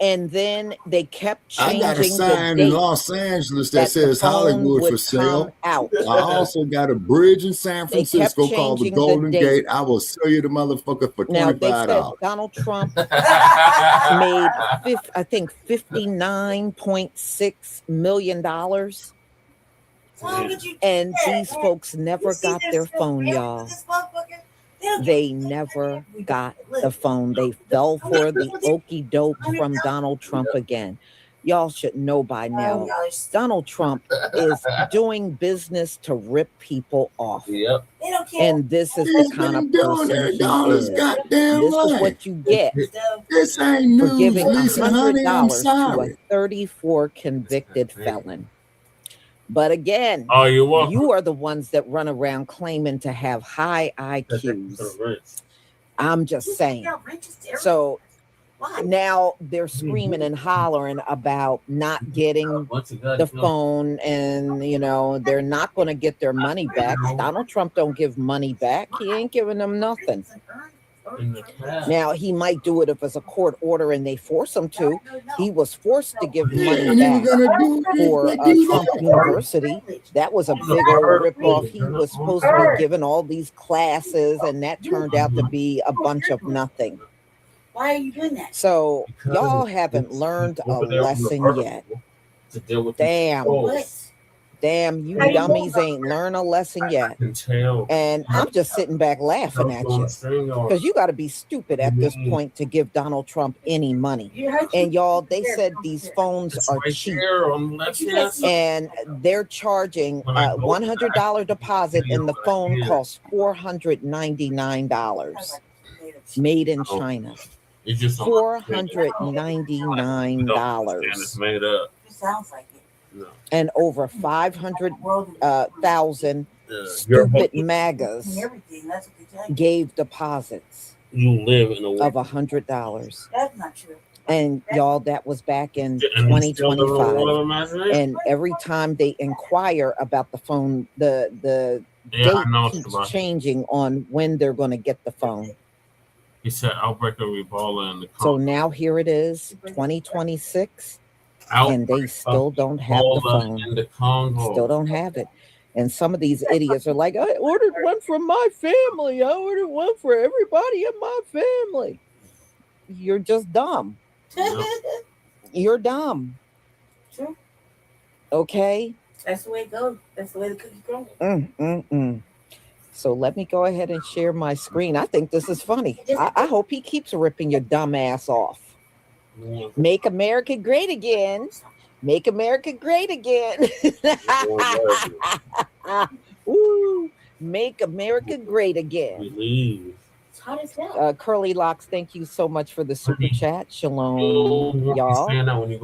And then they kept changing I got a sign in Los Angeles that says Hollywood for sale. Out. I also got a bridge in San Francisco called the Golden Gate. I will sell you the motherfucker for $25. Now they said Donald Trump made, I think, $59.6 million. And these folks never got their phone, y'all. They never got the phone. They fell for the okie doke from Donald Trump again. Y'all should know by now. Donald Trump is doing business to rip people off. Yep. And this is the kind of person he is. This is what you get This ain't for news, giving Lisa, honey. I'm $100 to a sorry. 34 convicted felon. But again, Oh, you're welcome. you are the ones that run around claiming to have high IQs. I'm just saying. So now they're screaming and hollering about not getting the phone, and you know they're not going to get their money back. Donald Trump don't give money back. He ain't giving them nothing. Now he might do it if it's a court order and they force him to. He was forced to give money back for Trump University. That was a big old ripoff. He was supposed to be giving all these classes, and that turned out to be a bunch of nothing. Why are you doing that? So y'all haven't learned a lesson yet. Damn, you dummies ain't learned a lesson yet. And I'm just sitting back laughing at you because you got to be stupid at this point to give Donald Trump any money. And y'all, they said these phones are cheap, and they're charging a $100 deposit, and the phone costs $499, made in China. $499. Made up. Sounds like it. And over 500,000 stupid MAGAs gave deposits You live in a of $100. That's not true. And y'all, that was back in 2025. And every time they inquire about the phone, the date keeps changing on when they're going to get the phone. He said outbreak of Ebola in the So now here it is, 2026. And they still don't have the phone. Still don't have it. And some of these idiots are like, I ordered one from my family. I ordered one for everybody in my family. you're just dumb. You're dumb. Sure. Okay. That's the way it goes. That's the way the cookie crumbles. So let me go ahead and share my screen. I think this is funny. I hope he keeps ripping your dumb ass off. Make America great again. Make America great again. Woo. Make America great again. Curly Locks, thank you so much for the super chat. Shalom, y'all.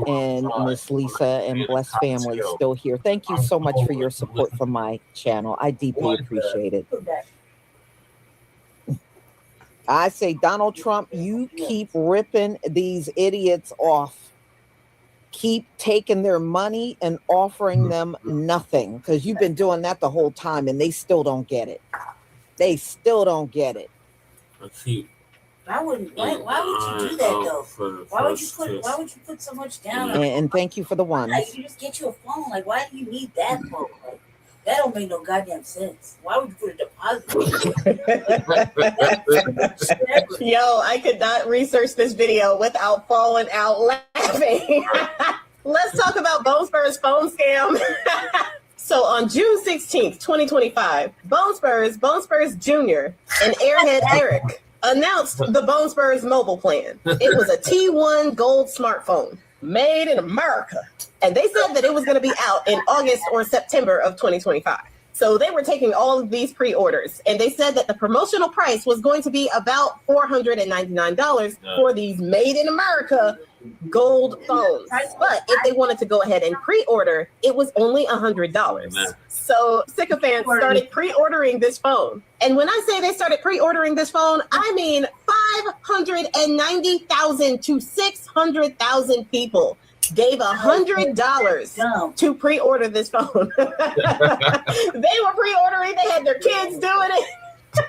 And Miss Lisa and Bless Family still here. Thank you so much for your support from my channel. I deeply appreciate it. I say, Donald Trump, you keep ripping these idiots off. Keep taking their money and offering them nothing, because you've been doing that the whole time and they still don't get it. They still don't get it. Why would you do that though? Why would you put so much down? And thank you for the ones. Like, you just get you a phone. Like, why do you need that phone? Like, that don't make no goddamn sense. Why would you put a deposit? Yo, I could not research this video without falling out laughing. Let's talk about Bonespur's phone scam. So on June 16th, 2025, Bonespurs Jr., and Airhead Eric announced the Bonespurs mobile plan. It was a T1 Gold smartphone made in America. And they said that it was going to be out in August or September of 2025. So they were taking all of these pre-orders, and they said that the promotional price was going to be about $499 for these made in America gold phones. But if they wanted to go ahead and pre-order, it was only $100. So sycophants started pre-ordering this phone. And when I say they started pre-ordering this phone, I mean 590,000 to 600,000 people gave $100 to pre-order this phone. They were pre-ordering. They had their kids doing it.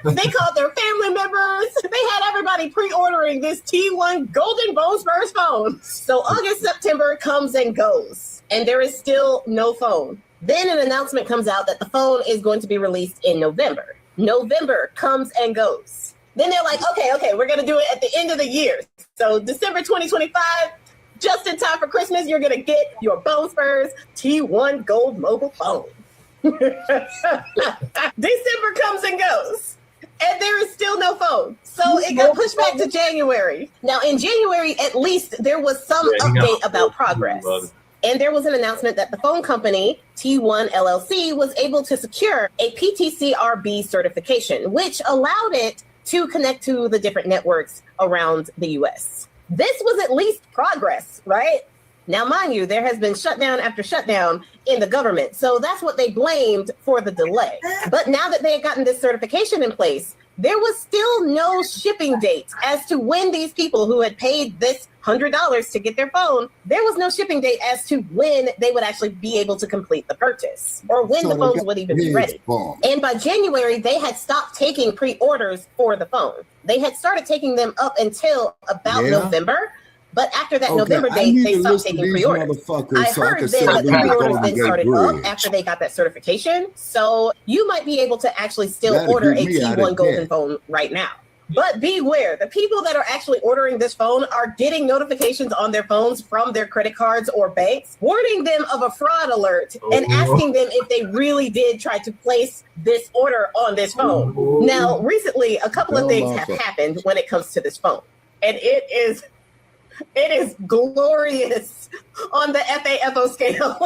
They called their family members. They had everybody pre-ordering this T1 Golden Bonespurs phone. So August, September comes and goes, and there is still no phone. Then an announcement comes out that the phone is going to be released in November. November comes and goes. Then they're like, okay, we're going to do it at the end of the year. So December 2025, just in time for Christmas, you're going to get your Bonespurs T1 Gold mobile phone. December comes and goes, and there is still no phone. So it got pushed back to January. Now, in January, at least, there was some update about progress. And there was an announcement that the phone company, T1 LLC, was able to secure a PTCRB certification, which allowed it to connect to the different networks around the U.S. This was at least progress, right? Now, mind you, there has been shutdown after shutdown in the government. So that's what they blamed for the delay. But now that they had gotten this certification in place, there was still no shipping date as to when these people who had paid this $100 to get their phone, there was no shipping date as to when they would actually be able to complete the purchase or when the phones would even be ready. And by January, they had stopped taking pre-orders for the phone. They had started taking them up until about November. But after that November date, they stopped taking pre-orders. I heard then that the pre-orders then started up after they got that certification. So you might be able to actually still order a T1 Golden phone right now. But beware, the people that are actually ordering this phone are getting notifications on their phones from their credit cards or banks, warning them of a fraud alert and asking them if they really did try to place this order on this phone. Now, recently, a couple of things have happened when it comes to this phone. And it is glorious on the FAFO scale.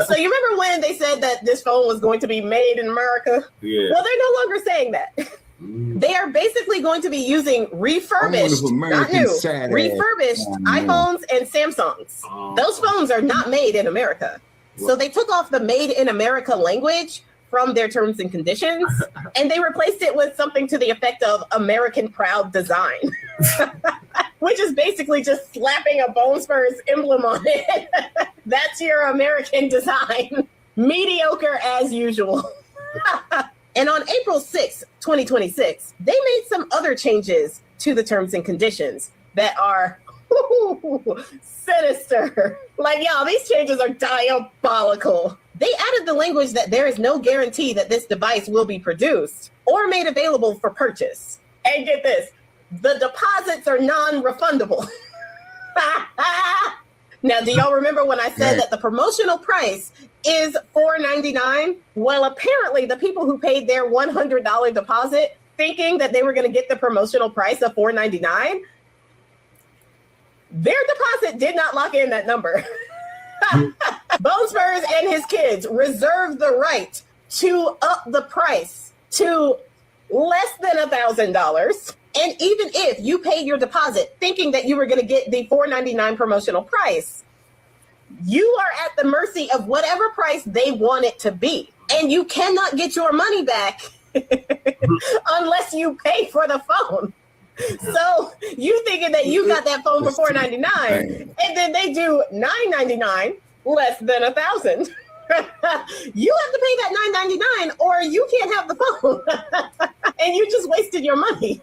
So you remember when they said that this phone was going to be made in America? Yeah. Well, they're no longer saying that. They are basically going to be using refurbished, not new, refurbished iPhones and Samsungs. Those phones are not made in America. So they took off the made in America language from their terms and conditions, and they replaced it with something to the effect of American proud design, which is basically just slapping a Bonespurs emblem on it. That's your American design. Mediocre as usual. And on April 6th, 2026, they made some other changes to the terms and conditions that are sinister. Like, y'all, these changes are diabolical. They added the language that there is no guarantee that this device will be produced or made available for purchase. And get this, the deposits are non-refundable. Now, do y'all remember when I said that the promotional price is $4.99? Well, apparently the people who paid their $100 deposit thinking that they were going to get the promotional price of $4.99, their deposit did not lock in that number. Bone Spurs and his kids reserve the right to up the price to less than $1,000. And even if you paid your deposit thinking that you were going to get the $4.99 promotional price, you are at the mercy of whatever price they want it to be. And you cannot get your money back unless you pay for the phone. So you thinking that you got that phone for $4.99 and then they do $9.99 less than $1,000. You have to pay that $9.99 or you can't have the phone. And you just wasted your money.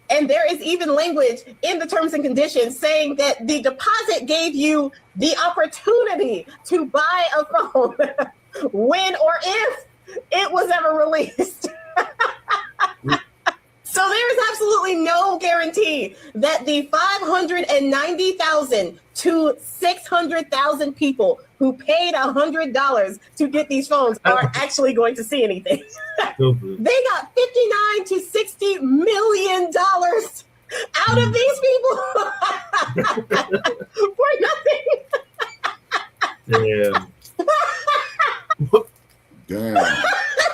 And there is even language in the terms and conditions saying that the deposit gave you the opportunity to buy a phone when or if it was ever released. So there is absolutely no guarantee that the 590,000 to 600,000 people who paid $100 to get these phones are actually going to see anything. They got $59 to $60 million out of these people for nothing. Damn. Damn.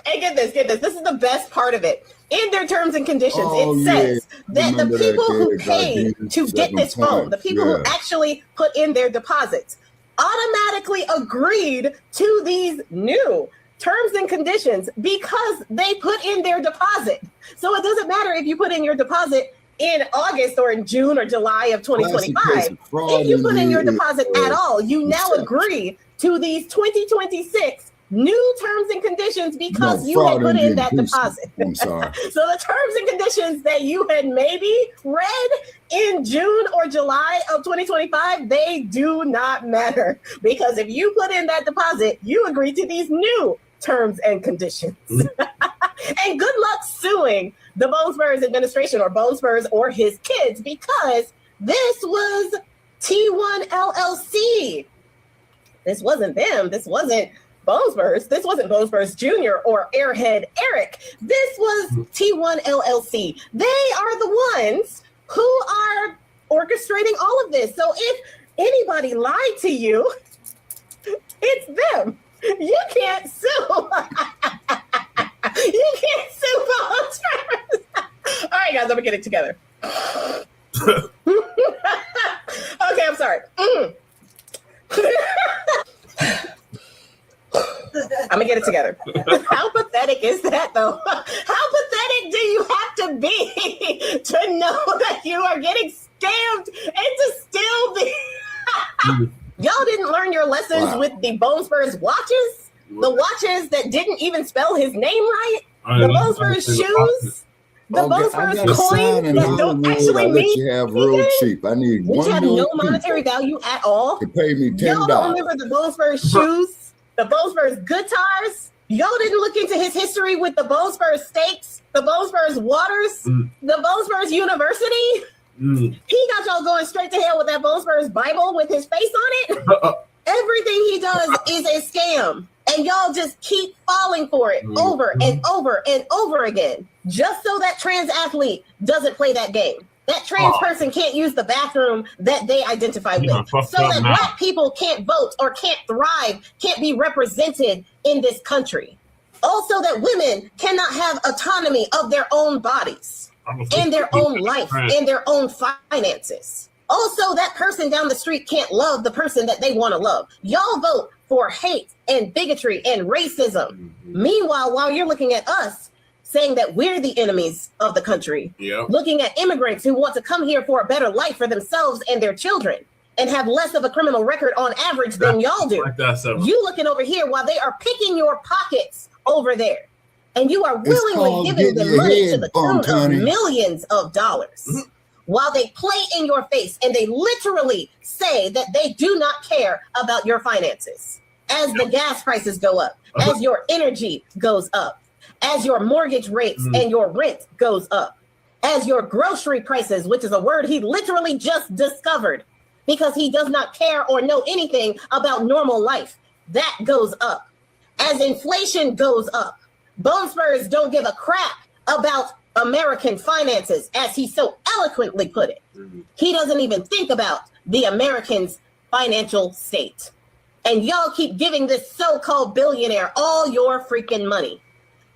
And get this. This is the best part of it. In their terms and conditions, it says that the people who paid to get this phone, the people who actually put in their deposits, automatically agreed to these new terms and conditions because they put in their deposit. So it doesn't matter if you put in your deposit in August or in June or July of 2025. If you put in your deposit at all, you now agree to these 2026 new terms and conditions because you had put in that deposit. I'm sorry. So the terms and conditions that you had maybe read in June or July of 2025, they do not matter because if you put in that deposit, you agree to these new terms and conditions. And good luck suing the Bone Spurs administration or Bone Spurs or his kids because this was T1 LLC. This wasn't them. This wasn't Bone Spurs. This wasn't Bone Spurs Jr. or Airhead Eric. This was T1 LLC. They are the ones who are orchestrating all of this. So if anybody lied to you, it's them. You can't sue. You can't sue Bone Spurs. All right, guys, I'm gonna get it together. Okay, I'm sorry. I'm gonna get it together. How pathetic is that, though? How pathetic do you have to be to know that you are getting scammed and to still be? Y'all didn't learn your lessons with the Bone Spurs watches? The watches that didn't even spell his name right? The Bone Spurs shoes? The Bone Spurs coins that don't actually mean you have real cheap. I need which one have more no monetary value at all. to pay me $10. Y'all don't remember the Bone Spurs shoes? The Bone Spurs guitars? Y'all didn't look into his history with the Bone Spurs steaks, the Bone Spurs waters, the Bone Spurs University? He got y'all going straight to hell with that Bone Spurs Bible with his face on it. Everything he does is a scam. And y'all just keep falling for it over and over and over again. Just so that trans athlete doesn't play that game. That trans person can't use the bathroom that they identify with. So that Black people can't vote or can't thrive, can't be represented in this country. Also that women cannot have autonomy of their own bodies and their own life and their own finances. Also that person down the street can't love the person that they want to love. Y'all vote for hate and bigotry and racism. Meanwhile, while you're looking at us, saying that we're the enemies of the country, looking at immigrants who want to come here for a better life for themselves and their children and have less of a criminal record on average than y'all do. You looking over here while they are picking your pockets over there. And you are willingly giving them money to the tune of millions of dollars while they play in your face and they literally say that they do not care about your finances. As the gas prices go up, as your energy goes up, as your mortgage rates and your rent goes up, as your grocery prices, which is a word he literally just discovered because he does not care or know anything about normal life. That goes up. As inflation goes up, Bone Spurs don't give a crap about American finances, as he so eloquently put it. He doesn't even think about the Americans' financial state. And y'all keep giving this so-called billionaire all your freaking money,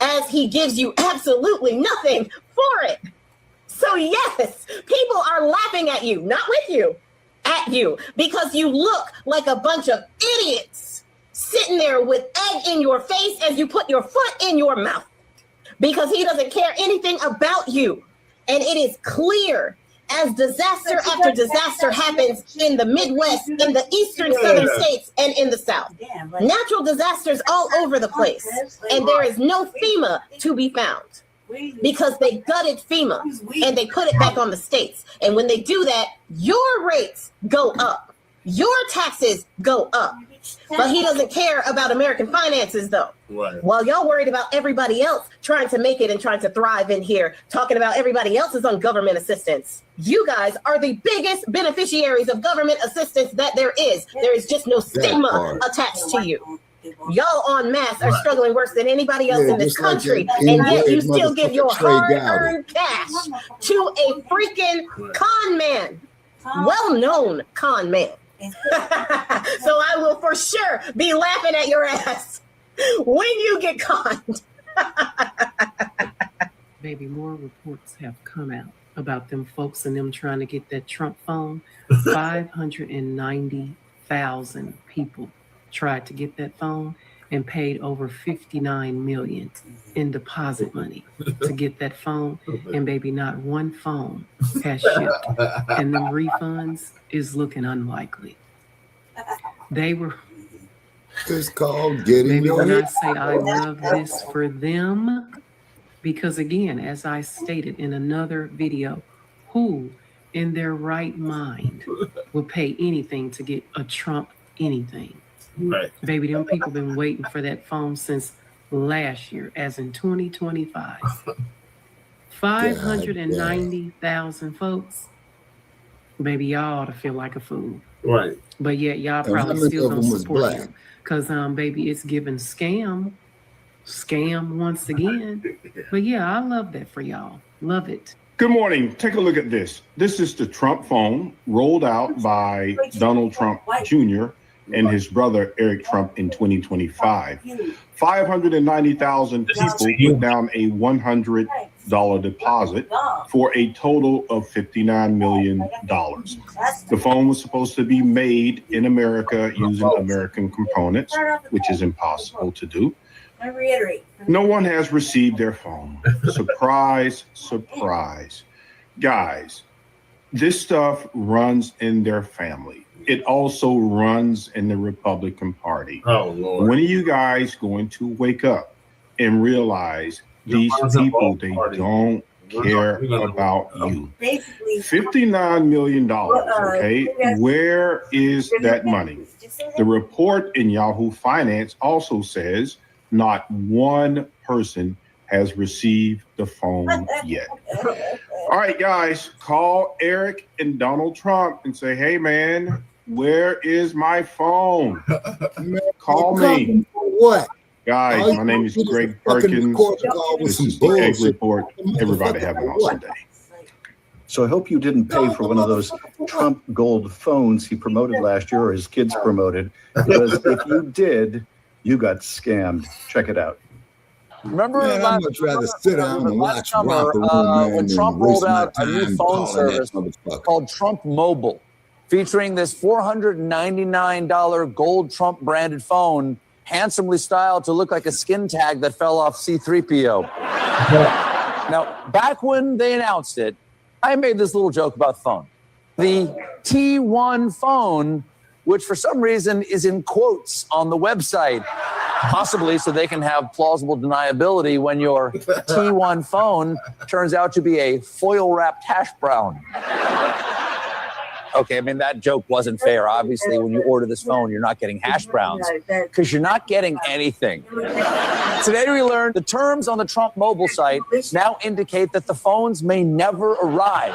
as he gives you absolutely nothing for it. So yes, people are laughing at you, not with you, at you, because you look like a bunch of idiots sitting there with egg in your face as you put your foot in your mouth, because he doesn't care anything about you. And it is clear as disaster after disaster happens in the Midwest, in the eastern southern states, and in the South. Natural disasters all over the place. And there is no FEMA to be found because they gutted FEMA and they put it back on the states. And when they do that, your rates go up. Your taxes go up. But he doesn't care about American finances, though. Right. While y'all worried about everybody else trying to make it and trying to thrive in here, talking about everybody else is on government assistance. You guys are the biggest beneficiaries of government assistance that there is. There is just no stigma attached to you. Y'all en masse are struggling worse than anybody else in this country, and yet you still give your hard-earned cash to a freaking con man, well-known con man. So I will for sure be laughing at your ass when you get conned. Baby, more reports have come out about them folks and them trying to get that Trump phone. 590,000 people tried to get that phone and paid over $59 million in deposit money to get that phone. And baby, not one phone has shipped. And them refunds is looking unlikely. They were. It's called getting. Maybe when I say I love this for them, because again, as I stated in another video, who in their right mind would pay anything to get a Trump anything? Right. Baby, them people been waiting for that phone since last year, as in 2025. 590,000 folks. Baby, y'all ought to feel like a fool. Right. But yet y'all probably still don't support him. Because, baby, it's giving scam once again. But yeah, I love that for y'all. Love it. Good morning. Take a look at this. This is the Trump phone rolled out by Donald Trump Jr. and his brother Eric Trump in 2025. 590,000 people put down a $100 deposit for a total of $59 million. The phone was supposed to be made in America using American components, which is impossible to do. I reiterate. No one has received their phone. Surprise, surprise. Guys, this stuff runs in their family. It also runs in the Republican Party. Oh, Lord. When are you guys going to wake up and realize these people, they don't care about you? $59 million, okay? Where is that money? The report in Yahoo Finance also says not one person has received the phone yet. All right, guys, call Eric and Donald Trump and say, hey, man, where is my phone? Call me. What? Guys, my name is Greg Perkins. This is the Egg Report. Everybody have an awesome day. So I hope you didn't pay for one of those Trump gold phones he promoted last year or his kids promoted, because if you did, you got scammed. Check it out. Remember, Man, I'd much rather sit down and watch summer, when Trump rolled out a new phone service called Trump Mobile, featuring this $499 gold Trump branded phone, handsomely styled to look like a skin tag that fell off C-3PO. Now, back when they announced it, I made this little joke about the phone. The T1 phone, which for some reason is in quotes on the website, possibly so they can have plausible deniability when your T1 phone turns out to be a foil-wrapped hash brown. Okay, I mean, that joke wasn't fair. Obviously, when you order this phone, you're not getting hash browns because you're not getting anything. Today we learned the terms on the Trump mobile site now indicate that the phones may never arrive.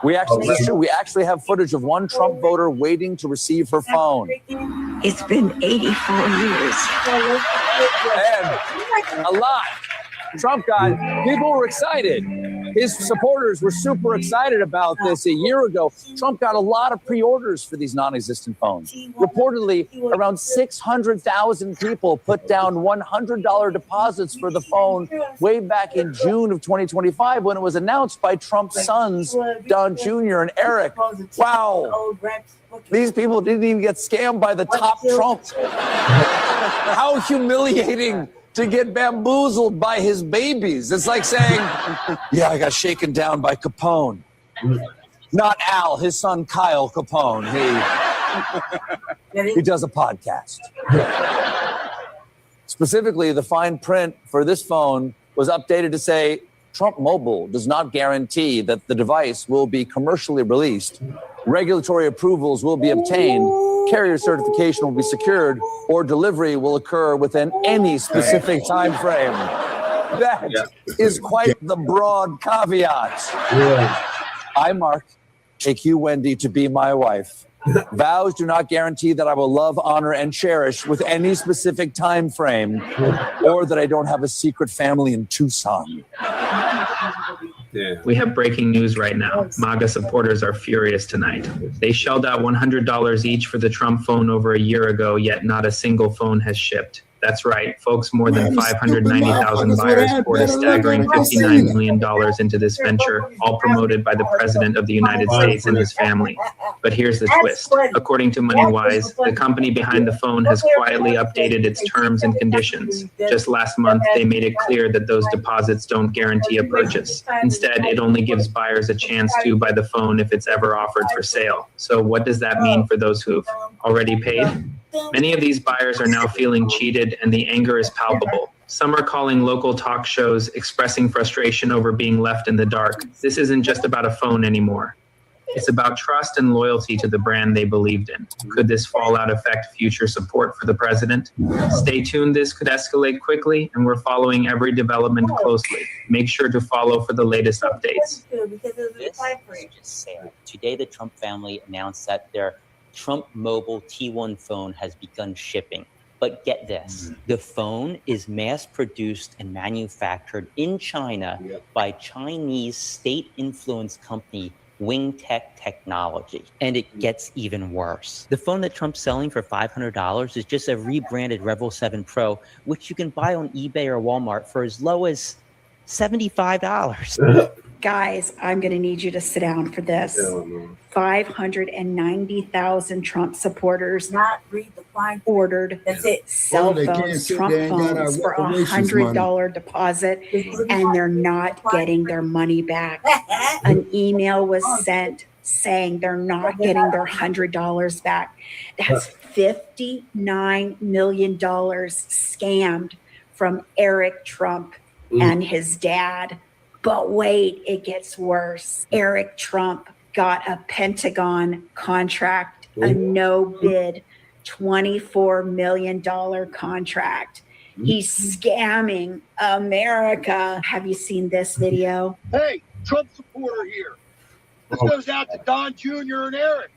We actually have footage of one Trump voter waiting to receive her phone. It's been 84 years. And a lot. Trump got, people were excited. His supporters were super excited about this a year ago. Trump got a lot of pre-orders for these non-existent phones. Reportedly, around 600,000 people put down $100 deposits for the phone way back in June of 2025 when it was announced by Trump's sons, Don Jr. and Eric. Wow. These people didn't even get scammed by the top Trump. How humiliating to get bamboozled by his babies. It's like saying, yeah, I got shaken down by Capone. Not Al, his son Kyle Capone. He does a podcast. Specifically, the fine print for this phone was updated to say, Trump Mobile does not guarantee that the device will be commercially released. Regulatory approvals will be obtained, carrier certification will be secured, or delivery will occur within any specific time frame. That is quite the broad caveat. I, Mark, take you, Wendy, to be my wife. Vows do not guarantee that I will love, honor, and cherish with any specific time frame, or that I don't have a secret family in Tucson. We have breaking news right now. MAGA supporters are furious tonight. They shelled out $100 each for the Trump phone over a year ago, yet not a single phone has shipped. That's right, folks. More than 590,000 buyers poured a staggering $59 million into this venture, all promoted by the President of the United States and his family. But here's the twist. According to MoneyWise, the company behind the phone has quietly updated its terms and conditions. Just last month, they made it clear that those deposits don't guarantee a purchase. Instead, it only gives buyers a chance to buy the phone if it's ever offered for sale. So what does that mean for those who've already paid? Many of these buyers are now feeling cheated, and the anger is palpable. Some are calling local talk shows, expressing frustration over being left in the dark. This isn't just about a phone anymore. It's about trust and loyalty to the brand they believed in. Could this fallout affect future support for the president? Stay tuned, this could escalate quickly, and we're following every development closely. Make sure to follow for the latest updates. This is just sad. Today, the Trump family announced that their Trump Mobile T1 phone has begun shipping. But get this, the phone is mass-produced and manufactured in China by Chinese state-influenced company WingTech Technology. And it gets even worse. The phone that Trump's selling for $500 is just a rebranded Revel 7 Pro, which you can buy on eBay or Walmart for as low as $75. Guys, I'm going to need you to sit down for this. 590,000 Trump supporters ordered cell phones, Trump phones for $100 deposit, and they're not getting their money back. An email was sent saying they're not getting their $100 back. That's $59 million scammed from Eric Trump and his dad. But wait, it gets worse. Eric Trump got a Pentagon contract, a no-bid $24 million contract. He's scamming America. Have you seen this video? Hey, Trump supporter here. This goes out to Don Jr. and Eric.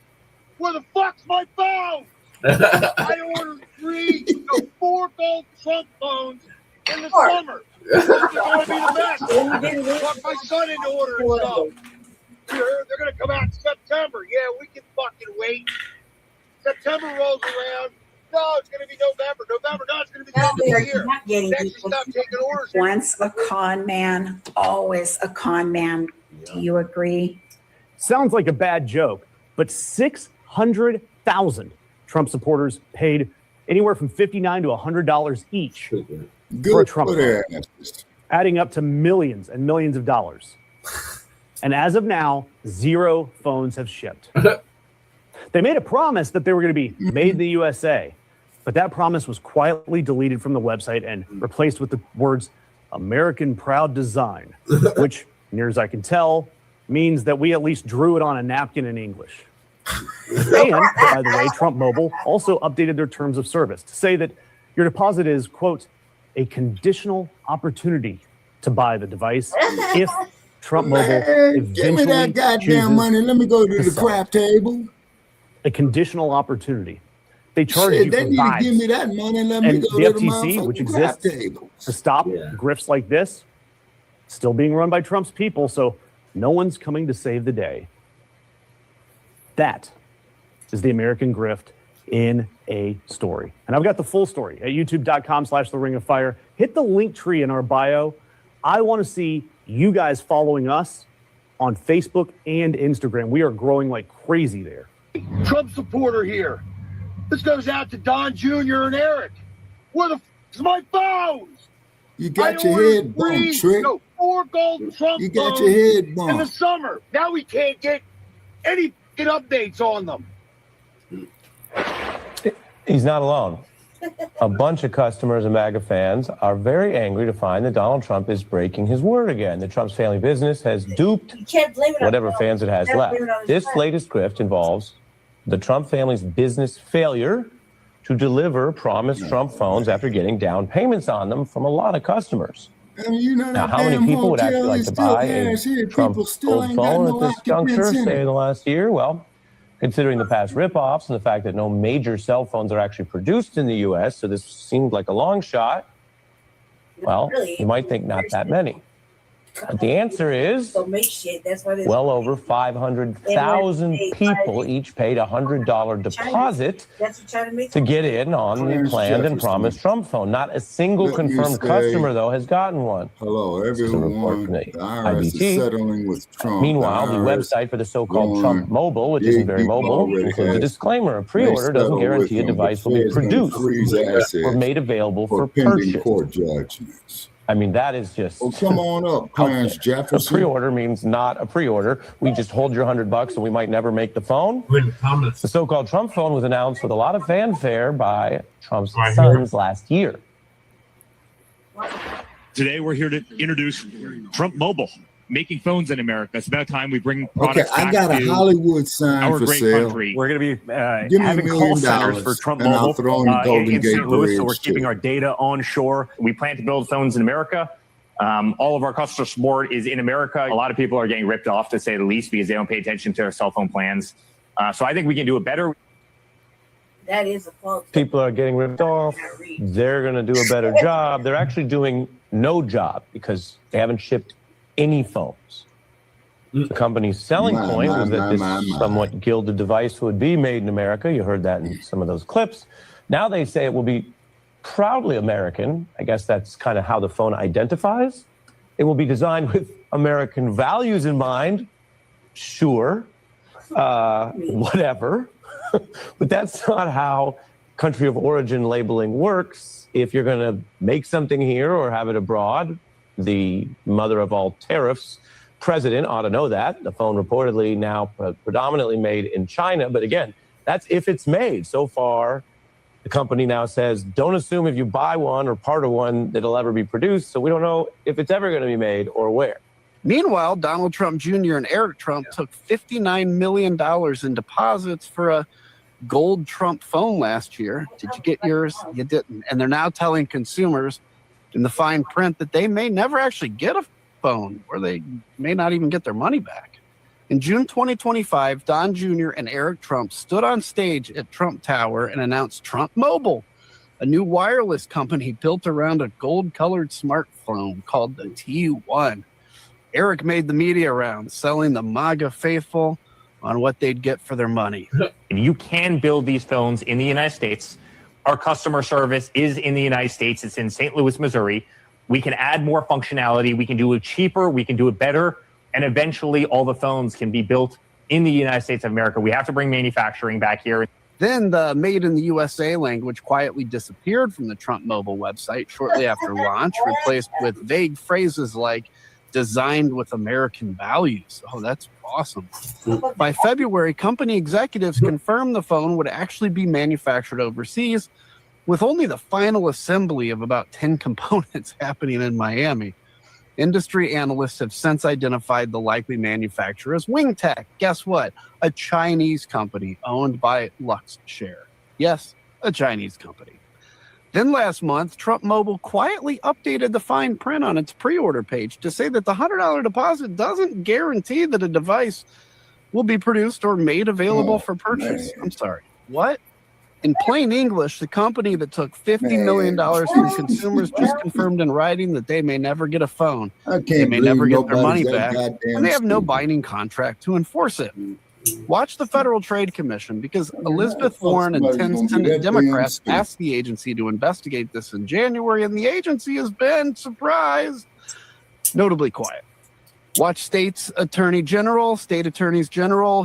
Where the fuck's my phone? I ordered 4 gold Trump phones in the summer. It's going to be the best. Talk my son into ordering stuff. They're going to come out in September. Yeah, we can fucking wait. September rolls around. No, it's going to be November. November, no, it's going to be the end of the year. Next, stop taking orders. Once a con man, always a con man. Do you agree? Sounds like a bad joke, but 600,000 Trump supporters paid anywhere from $59 to $100 each for a Trump phone, adding up to millions and millions of dollars. And as of now, 0 phones have shipped. They made a promise that they were going to be made in the USA, but that promise was quietly deleted from the website and replaced with the words American Proud Design, which, near as I can tell, means that we at least drew it on a napkin in English. And, by the way, Trump Mobile also updated their terms of service to say that your deposit is, quote, a conditional opportunity to buy the device if Trump Mobile Man, give me that eventually goddamn chooses money. Let me go to the sell crap it. table. A conditional opportunity. They charge Shit, you they for need to give vibes. me that money and let me And go the to the FTC, which motherfucking crap exists table. to stop grifts like this, still being run by Trump's people, so no one's coming to save the day. That is the American grift in a story. And I've got the full story at youtube.com/theringofire. Hit the link tree in our bio. I want to see you guys following us on Facebook and Instagram. We are growing like crazy there. Trump supporter here. This goes out to Don Jr. and Eric. Where the f*** is my phones? You got your head bumped, Trick. No, 4 gold Trump You got phones your head in the bumped. summer. Now we can't get any updates on them. He's not alone. A bunch of customers and MAGA fans are very angry to find that Donald Trump is breaking his word again. The Trump's family business has duped whatever fans it has left. This latest grift involves the Trump family's business failure to deliver promised Trump phones after getting down payments on them from a lot of customers. And you know Now, that how many damn people would actually hotel like is to still buy a cash here. Trump People still gold ain't got phone no at this juncture, occupants in say it. in the last year? Well, considering the past ripoffs and the fact that no major cell phones are actually produced in the U.S., so this seemed like a long shot. Well, you might think not that many. But the answer is well over 500,000 people each paid a $100 deposit to get in on the planned and promised Trump phone. Not a single confirmed customer, though, has gotten one. Hello, everyone. The IRS is IBT. settling with Trump. Meanwhile, the IRS website for the so-called going Trump Mobile, which isn't very deep mobile, already includes a has- disclaimer. A they pre-order doesn't settled guarantee a with them. device The will be Fed's gonna produced freeze assets or made available for pending purchase. court judgments. I mean, that is just... Well, come on up, Clarence A Jefferson. pre-order means not a pre-order. We just hold your $100 and we might never make the phone. The so-called Trump phone was announced with a lot of fanfare by Trump's sons last year. Today, we're here to introduce Trump Mobile, making phones in America. It's about time we bring products Okay, I back got a to Hollywood sign our for great sale. country. We're going to be Give me having $1 call million centers for Trump and I'll Mobile throw in the Golden in Gate St. Louis, so we're Bridge, keeping too. our data onshore. We plan to build phones in America. All of our customer support is in America. A lot of people are getting ripped off, to say the least, because they don't pay attention to their cell phone plans. So I think we can do it better. That is a fault. People are getting ripped off. They're going to do a better job. They're actually doing no job because they haven't shipped any phones. The company's selling point was that this somewhat gilded device would be made in America. You heard that in some of those clips. Now they say it will be proudly American. I guess that's kind of how the phone identifies. It will be designed with American values in mind. Sure. Whatever. But that's not how country of origin labeling works. If you're going to make something here or have it abroad, the mother of all tariffs president ought to know that. The phone reportedly now predominantly made in China. But again, that's if it's made. So far, the company now says, don't assume if you buy one or part of one that it'll ever be produced. So we don't know if it's ever going to be made or where. Meanwhile, Donald Trump Jr. and Eric Trump took $59 million in deposits for a gold Trump phone last year. Did you get yours? You didn't. And they're now telling consumers in the fine print that they may never actually get a phone, or they may not even get their money back. In June 2025, Don Jr. and Eric Trump stood on stage at Trump Tower and announced Trump Mobile, a new wireless company built around a gold-colored smartphone called the T1. Eric made the media rounds, selling the MAGA faithful on what they'd get for their money. You can build these phones in the United States. Our customer service is in the United States. It's in St. Louis, Missouri. We can add more functionality. We can do it cheaper. We can do it better. And eventually all the phones can be built in the United States of America. We have to bring manufacturing back here. Then the Made in the USA language quietly disappeared from the Trump Mobile website shortly after launch, replaced with vague phrases like designed with American values. Oh, that's awesome. By February, company executives confirmed the phone would actually be manufactured overseas, with only the final assembly of about 10 components happening in Miami. Industry analysts have since identified the likely manufacturer as WingTech. Guess what? A Chinese company owned by Luxshare. Yes, a Chinese company. Then last month, Trump Mobile quietly updated the fine print on its pre-order page to say that the $100 deposit doesn't guarantee that a device will be produced or made available for purchase. I'm sorry, what? In plain English, the company that took $50 million from consumers just confirmed in writing that they may never get a phone. They may never get their money back, and they have no binding contract to enforce it. Watch the Federal Trade Commission, because Elizabeth Warren and 10 Senate Democrats asked the agency to investigate this in January, and the agency has been, surprised, notably quiet. Watch state attorneys general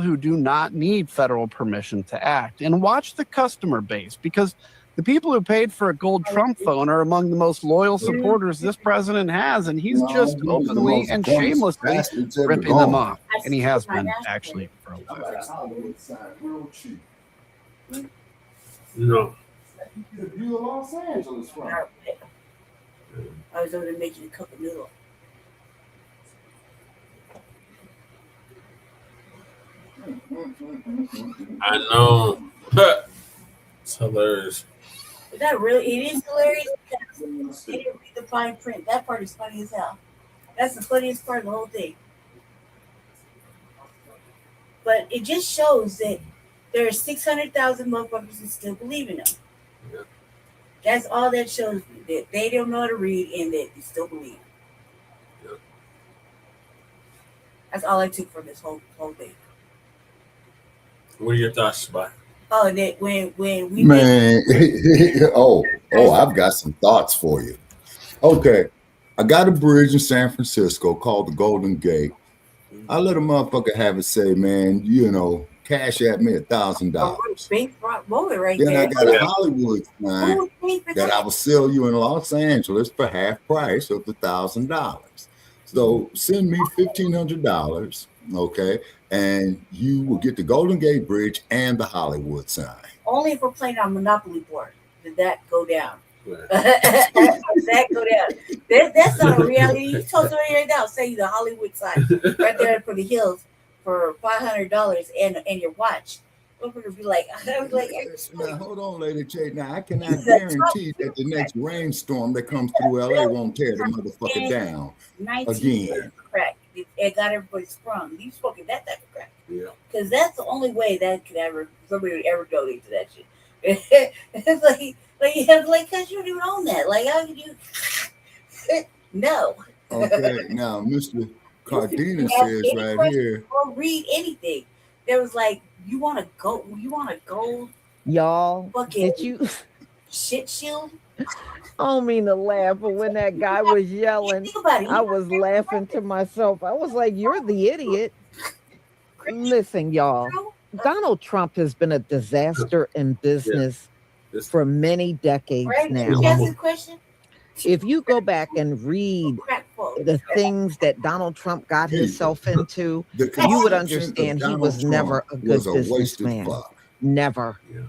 who do not need federal permission to act. And watch the customer base, because the people who paid for a gold Trump phone are among the most loyal supporters this president has, and he's just openly and shamelessly ripping them off. And he has been, actually, for a while. No. Los Angeles from. I was over there making a cup of noodles. I know. It's hilarious. Is that really? It is hilarious. They didn't read the fine print. That part is funny as hell. That's the funniest part of the whole thing. But it just shows that there are 600,000 motherfuckers that still believe in them. Yeah. That's all that shows me, that they don't know how to read and that they still believe. Yeah. That's all I took from this whole thing. What are your thoughts about it? Oh, that when we man, I've got some thoughts for you. Okay, I got a bridge in San Francisco called the Golden Gate. I let a motherfucker have it say, man, cash at me $1,000. Right then there. I got a Hollywood sign that I will sell you in Los Angeles for half price of the $1,000. So send me $1,500, okay, and you will get the Golden Gate Bridge and the Hollywood sign. Only if we're playing on Monopoly board did that go down. That go down. That's not a reality. You told somebody right now, say the Hollywood sign right there for the hills for $500 and your watch. We're gonna be like, I was like, now hold on, Lady J. Now I cannot guarantee that the next rainstorm that comes through LA won't tear the motherfucker down again. Crack. It got everybody sprung. You spoken that type of crack. Yeah. Because that's the only way that could somebody would ever donate to that shit. It's like, cause you don't even own that. Like, how could you? No. Okay, now Mr. Cardenas says right here. Or read anything. There was like, you want a gold, y'all. Bucket. Did you shit shield? I don't mean to laugh, but when that guy was yelling, I was laughing to myself. I was like, you're the idiot. Listen, y'all, Donald Trump has been a disaster in business for many decades now. If you go back and read the things that Donald Trump got himself into, you would understand he was never a good businessman. Never. Yeah.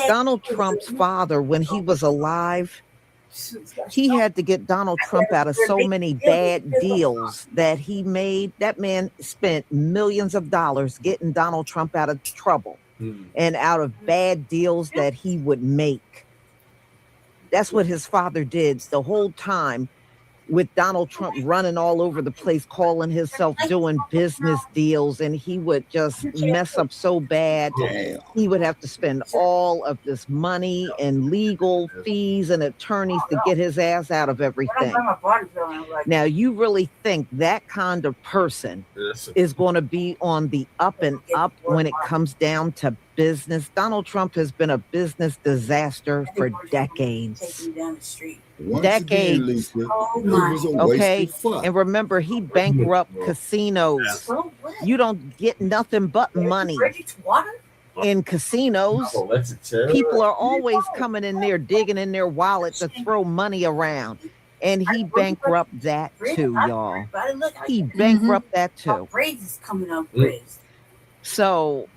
Donald Trump's father, when he was alive, he had to get Donald Trump out of so many bad deals that he made. That man spent millions of dollars getting Donald Trump out of trouble and out of bad deals that he would make. That's what his father did the whole time, with Donald Trump running all over the place, calling himself doing business deals, and he would just mess up so bad. He would have to spend all of this money and legal fees and attorneys to get his ass out of everything. Now, you really think that kind of person is going to be on the up and up when it comes down to business? Donald Trump has been a business disaster for decades. Decades. Okay, and remember, he bankrupt casinos. You don't get nothing but money in casinos. People are always coming in there, digging in their wallet to throw money around. And he bankrupt that too, y'all. He bankrupt that too. So,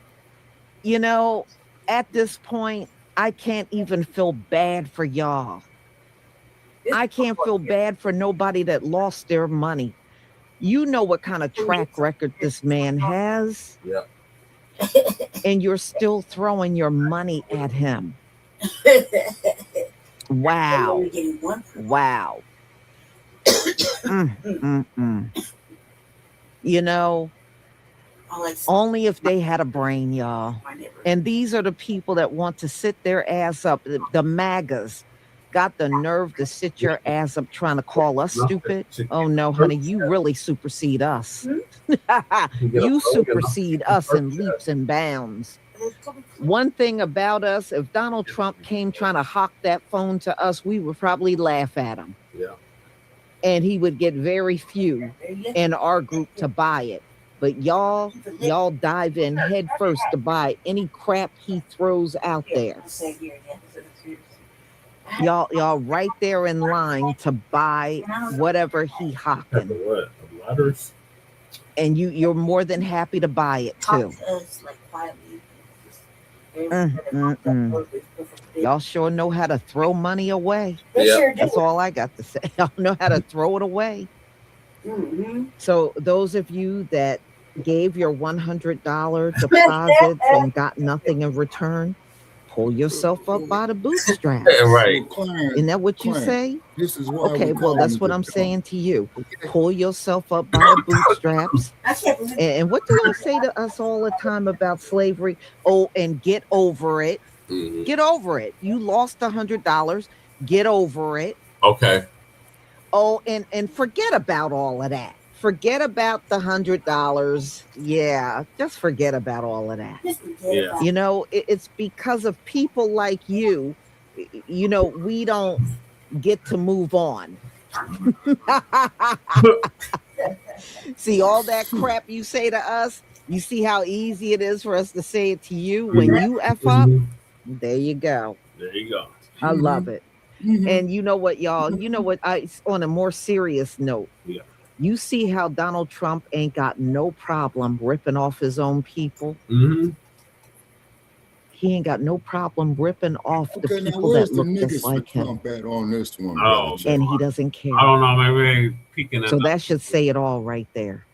at this point, I can't even feel bad for y'all. I can't feel bad for nobody that lost their money. You know what kind of track record this man has. Yeah. And you're still throwing your money at him. Wow. Wow. You know, only if they had a brain, y'all. And these are the people that want to sit their ass up. The MAGAs got the nerve to sit your ass up trying to call us stupid. Oh no, honey, you really supersede us. You supersede us in leaps and bounds. One thing about us, if Donald Trump came trying to hawk that phone to us, we would probably laugh at him. Yeah. And he would get very few in our group to buy it. But y'all dive in head first to buy any crap he throws out there. Y'all right there in line to buy whatever he hawking. What? Ladders? And you're more than happy to buy it too. Y'all sure know how to throw money away. Yeah. That's all I got to say. Y'all know how to throw it away. So those of you that gave your $100 deposits and got nothing in return, pull yourself up by the bootstraps. Right. Isn't that what you say? This is why okay, well, that's what I'm saying to you. Pull yourself up by the bootstraps. And what do y'all say to us all the time about slavery? Oh, and get over it. Get over it. You lost $100. Get over it. Okay. Oh, and forget about all of that. Forget about the $100. Yeah, just forget about all of that. Yeah. You know, it's because of people like you, you know, we don't get to move on. See, all that crap you say to us, you see how easy it is for us to say it to you when you F up? There you go. There you go. I love it. And you know what, y'all? You know what? On a more serious note, you see how Donald Trump ain't got no problem ripping off his own people? He ain't got no problem ripping off the people that look just like him. On this one, oh, and he doesn't care. I don't know. Maybe they peeking at So that should say it all right there.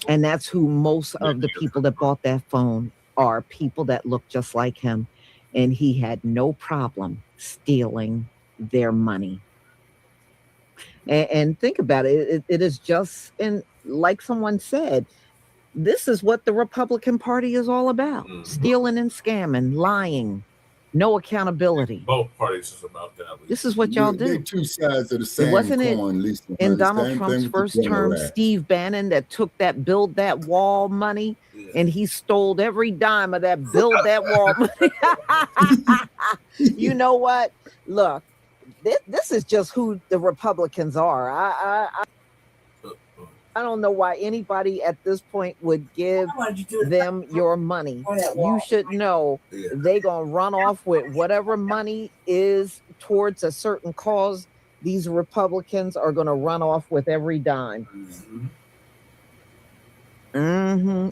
And that's who most of the people that bought that phone are, people that look just like him. And he had no problem stealing their money. And think about it. It is just, and like someone said, this is what the Republican Party is all about. Stealing and scamming, lying, no accountability. Both parties is about that. This is what y'all do. They're two sides of the same Wasn't coin, it Lisa. in The Donald same Trump's thing with first the term, Democrats. Steve Bannon that took that build that wall money and he stole every dime of that build that wall money? You know what? Look, this is just who the Republicans are. I don't know why anybody at this point would give them your money. You should know they gonna run off with whatever money is towards a certain cause. These Republicans are gonna run off with every dime.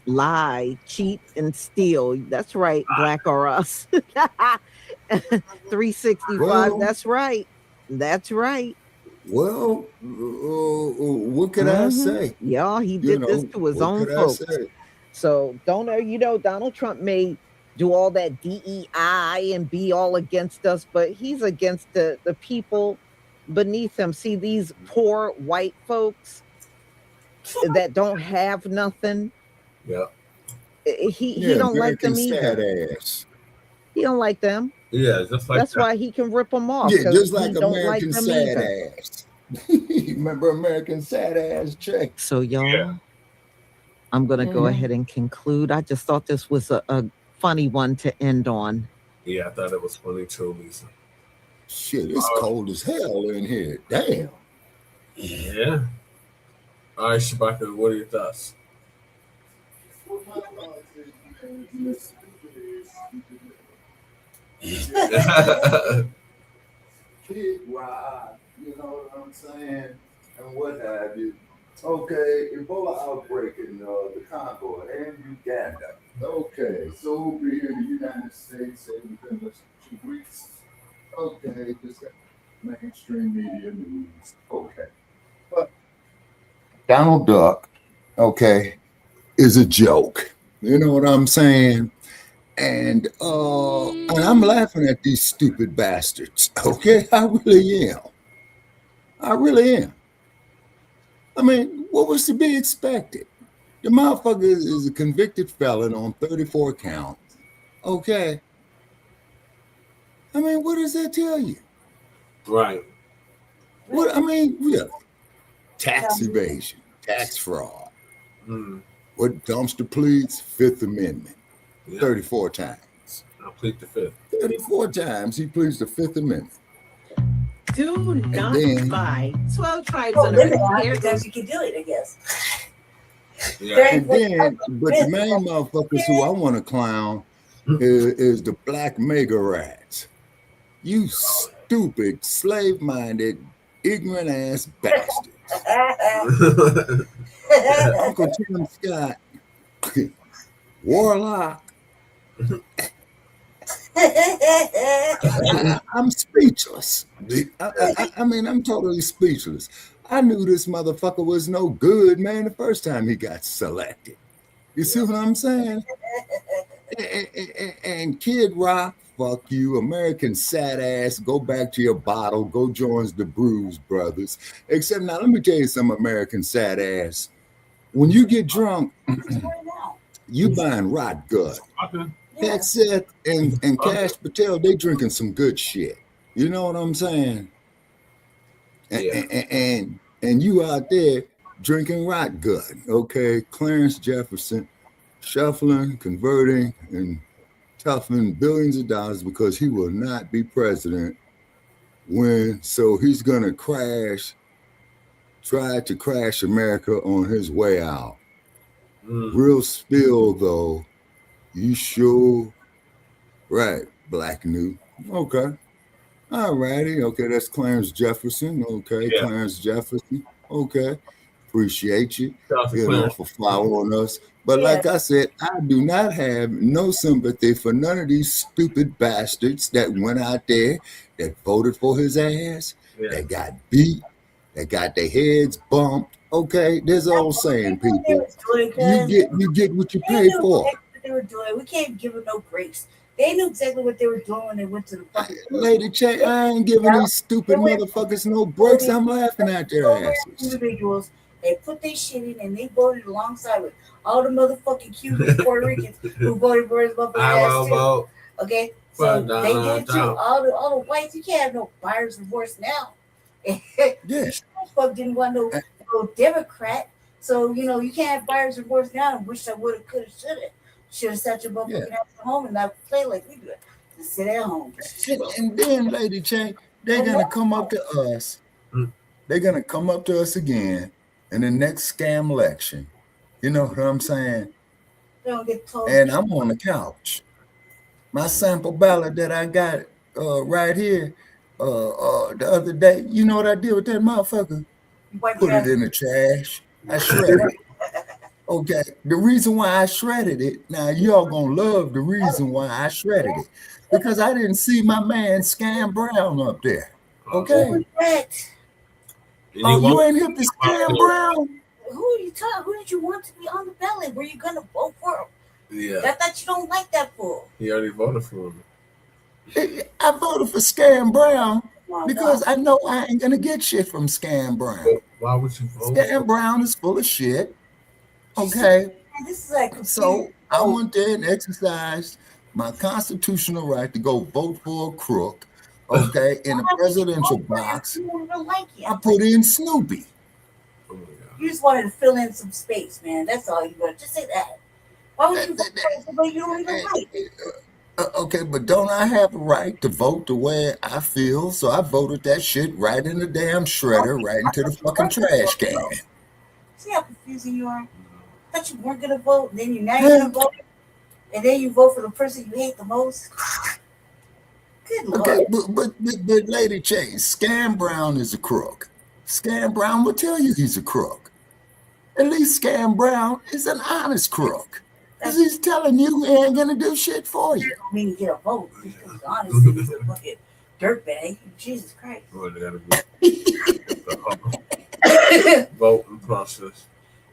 Lie, cheat, and steal. That's right, Black or us. 365. Well, that's right. That's right. Well, what can I say? Yeah, he did this to his own folks. So don't know, you know, Donald Trump may do all that DEI and be all against us, but he's against the people beneath him. See, these poor white folks that don't have nothing. Yeah. He don't like them either. Ass. He don't like them. Yeah, just like that's that. why he can rip them off. Yeah, just like he don't American like them sad either. ass. Remember American sad ass check? So y'all, I'm gonna go ahead and conclude. I just thought this was a funny one to end on. Yeah, I thought it was funny too, Lisa. Shit, it's cold as hell in here. Damn. Yeah. All right, Shabaka, what are your thoughts? Kid ride, you know what I'm saying, and what have you. Okay, Ebola outbreak in the Congo and Uganda. Okay, so over here in the United States, say within less than 2 weeks. Okay, just got mainstream media news. Okay, but Donald Duck, okay, is a joke. You know what I'm saying? And I'm laughing at these stupid bastards. Okay, I really am. I really am. I mean, what was to be expected? The motherfucker is a convicted felon on 34 counts. Okay. I mean, what does that tell you? Right. What I mean, really, tax evasion, tax fraud. What dumpster pleads? Fifth Amendment. 34 times. I'll plead the fifth. 34 times he pleads the Fifth Amendment. Do not then- buy 12 tribes Oh, on limit Earth. on because you can do it, I guess. And then, but the main motherfuckers who I want to clown is the black MAGA rats. You stupid, slave-minded, ignorant ass bastards. Uncle Tim Scott, Warlock. I'm speechless. I mean, I'm totally speechless. I knew this motherfucker was no good, man, the first time he got selected. You see what I'm saying? And Kid Rock, fuck you, American sad ass, go back to your bottle, go join the Bruise Brothers. Except now, let me tell you some American sad ass. When you get drunk, you buying rot gut. That's it. And Cash Patel, they drinking some good shit. You know what I'm saying? And you out there drinking rot gut. Okay, Clarence Jefferson shuffling, converting, and toughing billions of dollars because he will not be president so he's gonna try to crash America on his way out. Real spill though, you sure right, Black New. Okay. All righty. Okay, that's Clarence Jefferson. Okay, yeah. Clarence Jefferson. Okay. Appreciate you, for following us. But like I said, I do not have no sympathy for none of these stupid bastards that went out there, that voted for his ass, that got beat, that got their heads bumped. Okay, there's an old saying, people. You get what you pay for. What they were doing. We can't give them no breaks. They knew exactly what they were doing when they went to the fucking Lady Che, I ain't giving these stupid motherfuckers no breaks. I'm laughing at their asses. Individuals, they put their shit in and they voted alongside with all the motherfucking Cubans, Puerto Ricans who voted for his motherfucking ass too. Okay, so they did it too. All the whites, you can't have no buyer's remorse now. Yes. Fuck didn't want no Democrat, so you can't have buyer's remorse now. And wish I would have, could have, should have sat your motherfucking ass at home and not play like we do. Just sit at home. And then, Lady Che, they're gonna come up to us. They're gonna come up to us again in the next scam election. You know what I'm saying? And I'm on the couch. My sample ballot that I got right here the other day, you know what I did with that motherfucker? Put it in the trash. I shredded it. Okay, the reason why I shredded it, now y'all gonna love the reason why I shredded it. Because I didn't see my man Scam Brown up there. Okay? You ain't hip to Scam Brown? Who are you talking? Who did you want to be on the ballot? Were you gonna vote for him? Yeah. I thought you don't like that fool. He already voted for him. I voted for Scam Brown because I know I ain't gonna get shit from Scam Brown. Why would you vote? Scam Brown is full of shit. Okay. This is like so I went there and exercised my constitutional right to go vote for a crook. Okay, in the presidential box. I put in Snoopy. You just wanted to fill in some space, man. That's all you wanted. Just say that. Why would you vote for somebody you don't even like? Okay, but don't I have a right to vote the way I feel? So I voted that shit right in the damn shredder, right into the fucking trash can. See how confusing you are? I thought you weren't gonna vote, and then you're gonna vote, and then you vote for the person you hate the most. Good Lord. Okay, but Lady Chase, Scam Brown is a crook. Scam Brown will tell you he's a crook. At least Scam Brown is an honest crook. Because he's telling you he ain't gonna do shit for you. I don't mean to get a vote. Because honestly, he's a fucking dirtbag. Jesus Christ. Well, they gotta be the voting process.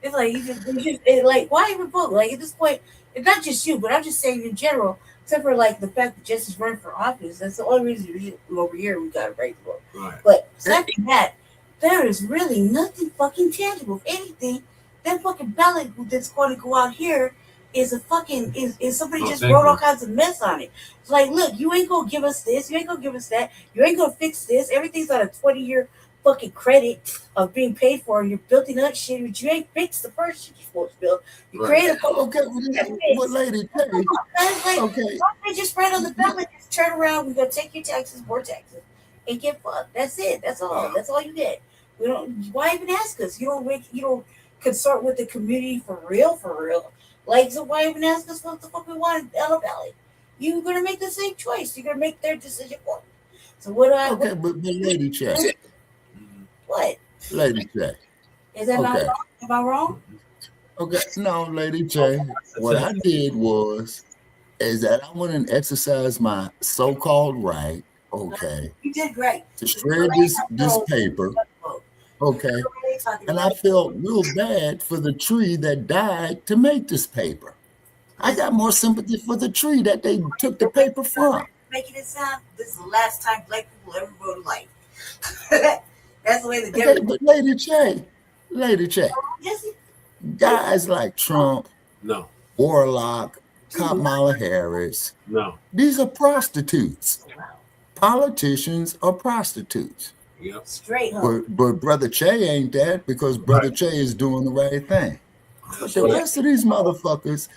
It's like it's like why even vote? Like at this point, it's not just you, but I'm just saying in general. Except for like the fact that Justice run for office, that's the only reason over here we got a right to vote. Right. But aside from that, there is really nothing fucking tangible. If anything, that fucking ballot that's going to go out here is a fucking is somebody just wrote all kinds of mess on it. It's like, look, you ain't gonna give us this, you ain't gonna give us that, you ain't gonna fix this. Everything's on a 20-year fucking credit of being paid for, and you're building up shit, but you ain't fixed the first shit you're supposed to build. You create a what lady tell you? Okay. They just spread on the ballot, just turn around, we're gonna take your taxes, more taxes, and get fucked. That's it. That's all. That's all you get. We don't. Why even ask us? You don't consort with the community for real. Like, so why even ask us what the fuck we want on the ballot? You're gonna make the same choice. You're gonna make their decision for you. So what do I? Okay, but lady check. What? Lady check. Is that not wrong? Am I wrong? Okay, no, Lady J. What I did is that I went and exercised my so-called right, okay. You did great. To shred this paper, okay. And I felt real bad for the tree that died to make this paper. I got more sympathy for the tree that they took the paper from. Making it sound this is the last time black people ever voted life. That's the way the okay, but Lady J, guys like Trump, Warlock, Kamala Harris, these are prostitutes. Politicians are prostitutes. Yep. Straight up. But Brother Che ain't that, because Brother Che is doing the right thing. But the rest of these motherfuckers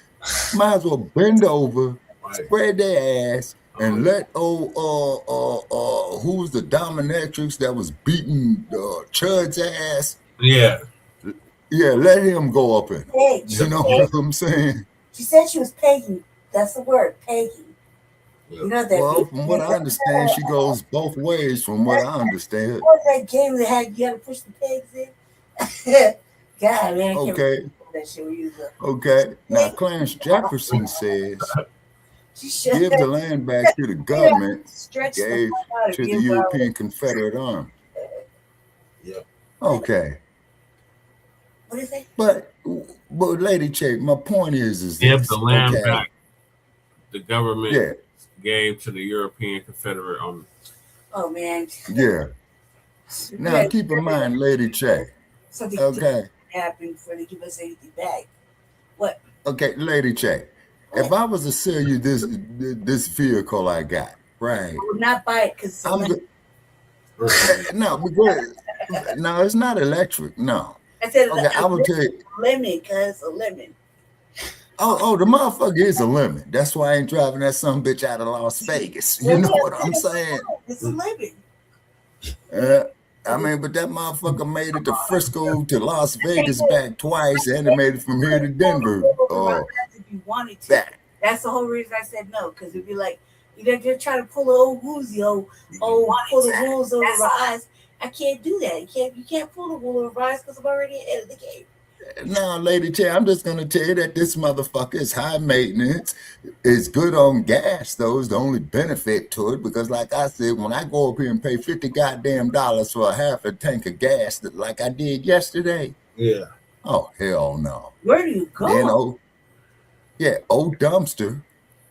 might as well bend over, spread their ass, and let who's the dominatrix that was beating Chud's ass? Yeah, let him go up in. Hey, you know what I'm saying? She said she was pegging. That's the word, pegging. You know that. Well, from what I understand, she goes both ways. From what I understand. What was that game that had you had to push the pegs in? God, man. Okay. That shit we use. Okay. Now, Clarence Jefferson says, give the land back to the government, gave to the European Confederate Army. Yeah. Okay. What is it? But Lady Che, my point is give this, the land back. The government gave to the European Confederate Army. Oh man. Yeah. Now keep in mind, Lady Che. Something happened before they give us anything back. What? Okay, Lady Che. If I was to sell you this vehicle I got, right? I would not buy it because no, it's not electric. No. I said I will tell you. Lemon, cuz a lemon. Oh, the motherfucker is a lemon. That's why I ain't driving that some bitch out of Las Vegas. You know what I'm saying? It's a lemon. I mean, but that motherfucker made it to Frisco to Las Vegas back twice, and it made it from here to Denver. If you wanted to. That's the whole reason I said no, because it'd be like, you're trying to pull the old woozy, pull the rules over my eyes. I can't do that. You can't pull the wool over my eyes because I'm already ahead of the game. No, Lady Che, I'm just going to tell you that this motherfucker is high maintenance. It's good on gas, though, is the only benefit to it. Because like I said, when I go up here and pay $50 goddamn for a half a tank of gas like I did yesterday. Yeah. Oh, hell no. Where do you go? Old dumpster.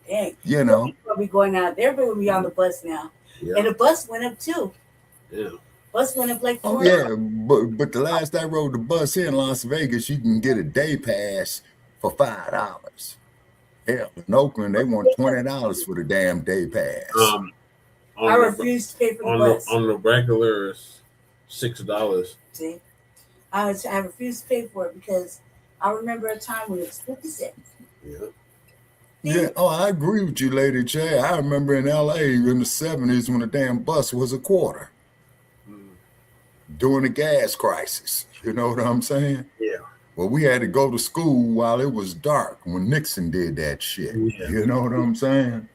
Dang. You know. People be going out. Everybody will be on the bus now. Yeah. And the bus went up too. Yeah. Bus went up like 4 but the last I rode the bus here in Las Vegas, you can get a day pass for $5. Hell, in Oakland, they want $20 for the damn day pass. I refuse to pay for the bus. On the regular, it's $6. See, I refuse to pay for it because I remember a time when it was 50 cents. Yeah, I agree with you, Lady Che. I remember in LA in the 70s when the damn bus was a quarter. During the gas crisis. You know what I'm saying? Yeah. Well, we had to go to school while it was dark when Nixon did that shit. Yeah. You know what I'm saying?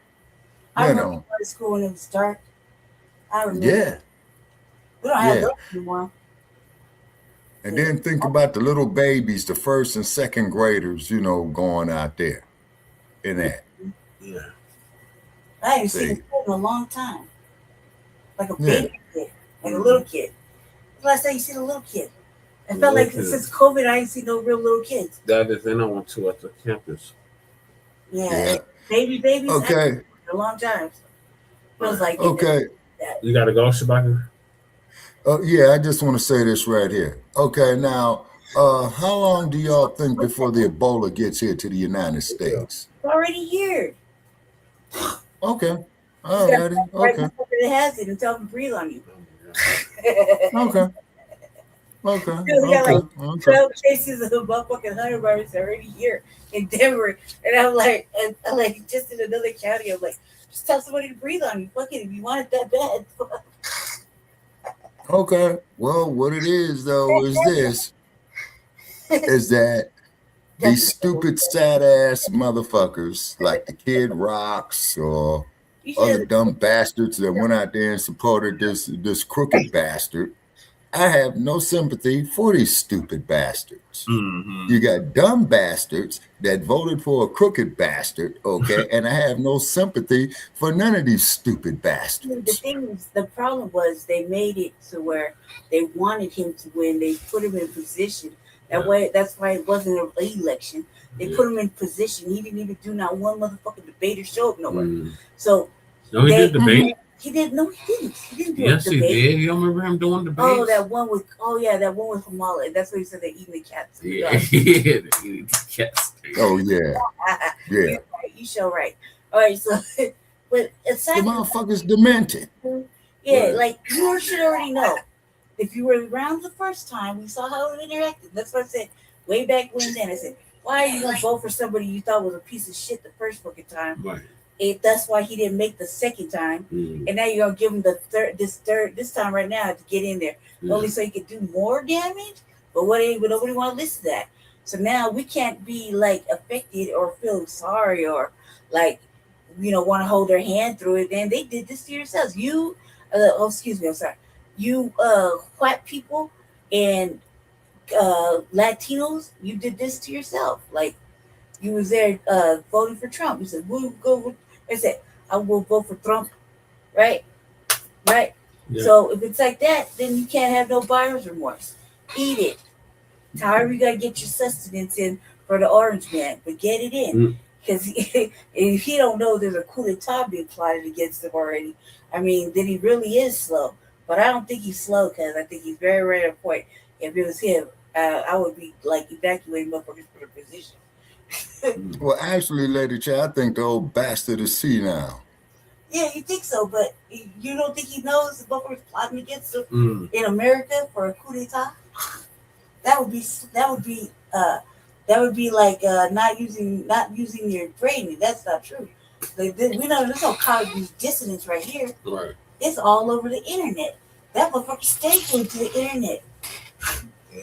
I remember going to school when it was dark. I remember. Yeah. We don't have those anymore. And then think about the little babies, the first and second graders, going out there in that. Yeah. I haven't seen a kid in a long time. Like a baby kid. Like a little kid. Last time you see a little kid. I felt like since COVID, I ain't seen no real little kids. That is, and I went to at the campus. Yeah. Babies. Okay. A long time. Feels like Okay. You got to go, Shabaka? Yeah, I just want to say this right here. Okay, now, how long do y'all think before the Ebola gets here to the United States? It's already here. Okay. All righty. Right Okay. before it has it and tell them to breathe on you. Okay. Okay. We got like Okay. 12 cases of motherfucking coronavirus already here in Denver. And I'm like, just in another county, I'm like, just tell somebody to breathe on you. Fuck it, if you want it that bad. Okay. Well, what it is though is this: is that these stupid sad ass motherfuckers like the Kid Rocks or other dumb bastards that went out there and supported this crooked bastard. I have no sympathy for these stupid bastards. You got dumb bastards that voted for a crooked bastard, okay? And I have no sympathy for none of these stupid bastards. The thing is, the problem was they made it to where they wanted him to win. They put him in position. That's why it wasn't an election. They put him in position. He didn't even do not one motherfucking debate or show up nowhere. So no, he did debate. He didn't. No, he didn't. He didn't do Yes, a he debate. did. You don't remember him doing debates? Oh, that one with. Oh yeah, that one with Kamala. That's what he said. They're eating the cats. Yeah, they're eating the cats. Oh yeah, yeah. You're right. You show right. All right, so but aside, the motherfucker's demented. Yeah, like you should already know. If you were around the first time, we saw how it interacted. That's what I said way back when. Then I said, "Why are you gonna vote for somebody you thought was a piece of shit the first fucking time?" Right. That's why he didn't make the second time, and now you're gonna give him the this time right now to get in there, only so he could do more damage. But nobody want to listen to that. So now we can't be like affected or feel sorry or like want to hold their hand through it. And they did this to yourselves. You, excuse me, I'm sorry. You white people and Latinos, you did this to yourself. Like you was there voting for Trump. You said we'll go with. I said, I will vote for Trump, right? Right? Yeah. So if it's like that, then you can't have no buyer's remorse. Eat it. However you got to get your sustenance in for the orange man, but get it in. Because if he don't know there's a coup d'etat being plotted against him already, I mean, then he really is slow. But I don't think he's slow because I think he's very right on point. If it was him, I would be like evacuating motherfuckers for the position. Well, actually, Lady Ch, I think the old bastard is senile. Yeah, you think so, but you don't think he knows the motherfuckers plotting against him in America for a coup d'etat? That would be like not using your brain. That's not true. We know there's no cognitive dissonance right here. Right. It's all over the internet. That motherfucker stayed glued to the internet.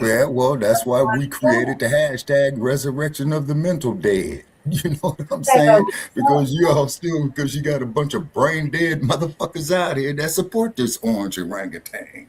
Yeah, well, that's why we created the hashtag resurrection of the mental dead. You know what I'm saying? Because because you got a bunch of brain dead motherfuckers out here that support this orange orangutan.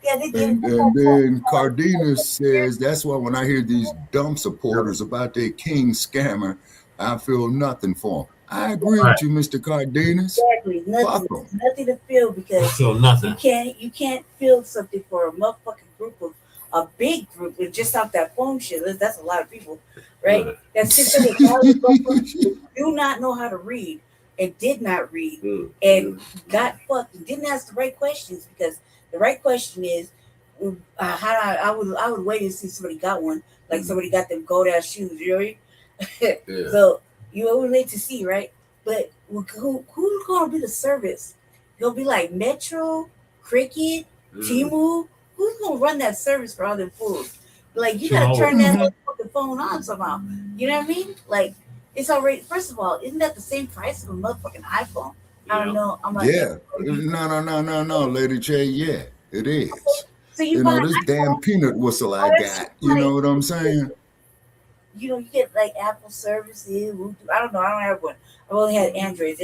Yeah, they did. And then Cardenas says, that's why when I hear these dumb supporters about their king scammer, I feel nothing for them. I agree with you, Mr. Cardenas. Exactly. Nothing to feel because you can't feel something for a motherfucking group of a big group with just off that phone shit. That's a lot of people, right? That's 600,000 motherfuckers do not know how to read and did not read and got fucked. Didn't ask the right questions because the right question is I would wait and see somebody got one, like somebody got them gold ass shoes, you know? So you would wait to see, right? But who's gonna be the service? It'll be like Metro, Cricket, Timu. Who's gonna run that service for all them fools? Like you gotta turn that fucking phone on somehow. You know what I mean? Like it's already. First of all, isn't that the same price of a motherfucking iPhone? I don't know. I'm like, no, Lady J. Yeah, it is. So you know this damn peanut whistle I got. You know what I'm saying? You get like Apple services. I don't know. I don't have one. I've only had Androids.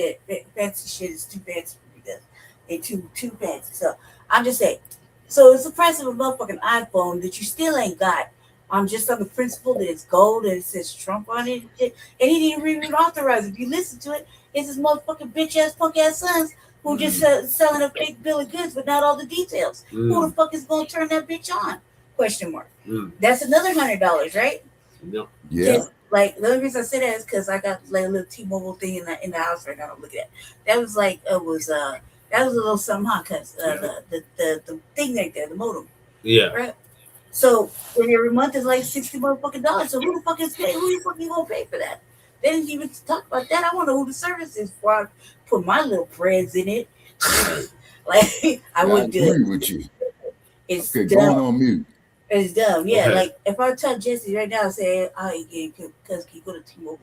Fancy shit is too fancy for me. They too fancy. So I'm just saying. So it's the price of a motherfucking iPhone that you still ain't got. Just on the principle that it's gold and it says Trump on it. And he didn't even authorize it. If you listen to it, it's his motherfucking bitch ass punk ass sons who just selling a fake bill of goods but not all the details. Who the fuck is gonna turn that bitch on? Question mark. That's another $100, right? Yeah. Like the only reason I say that is because I got like a little T-Mobile thing in the house right now. Look at that. That was like that was a little something, huh? Cause the thing right there, the modem. Yeah. Right. So and every month is like $60 motherfucking dollars. So who the fuck is paying? Who the fuck you gonna pay for that? They didn't even talk about that. I want to know who the service is before I put my little prayers in it. Like I wouldn't do it. With you. It's Okay, dumb. going on mute. It's dumb. Yeah, Okay. like if I tell Jesse right now, say, "Oh, because he go to T-Mobile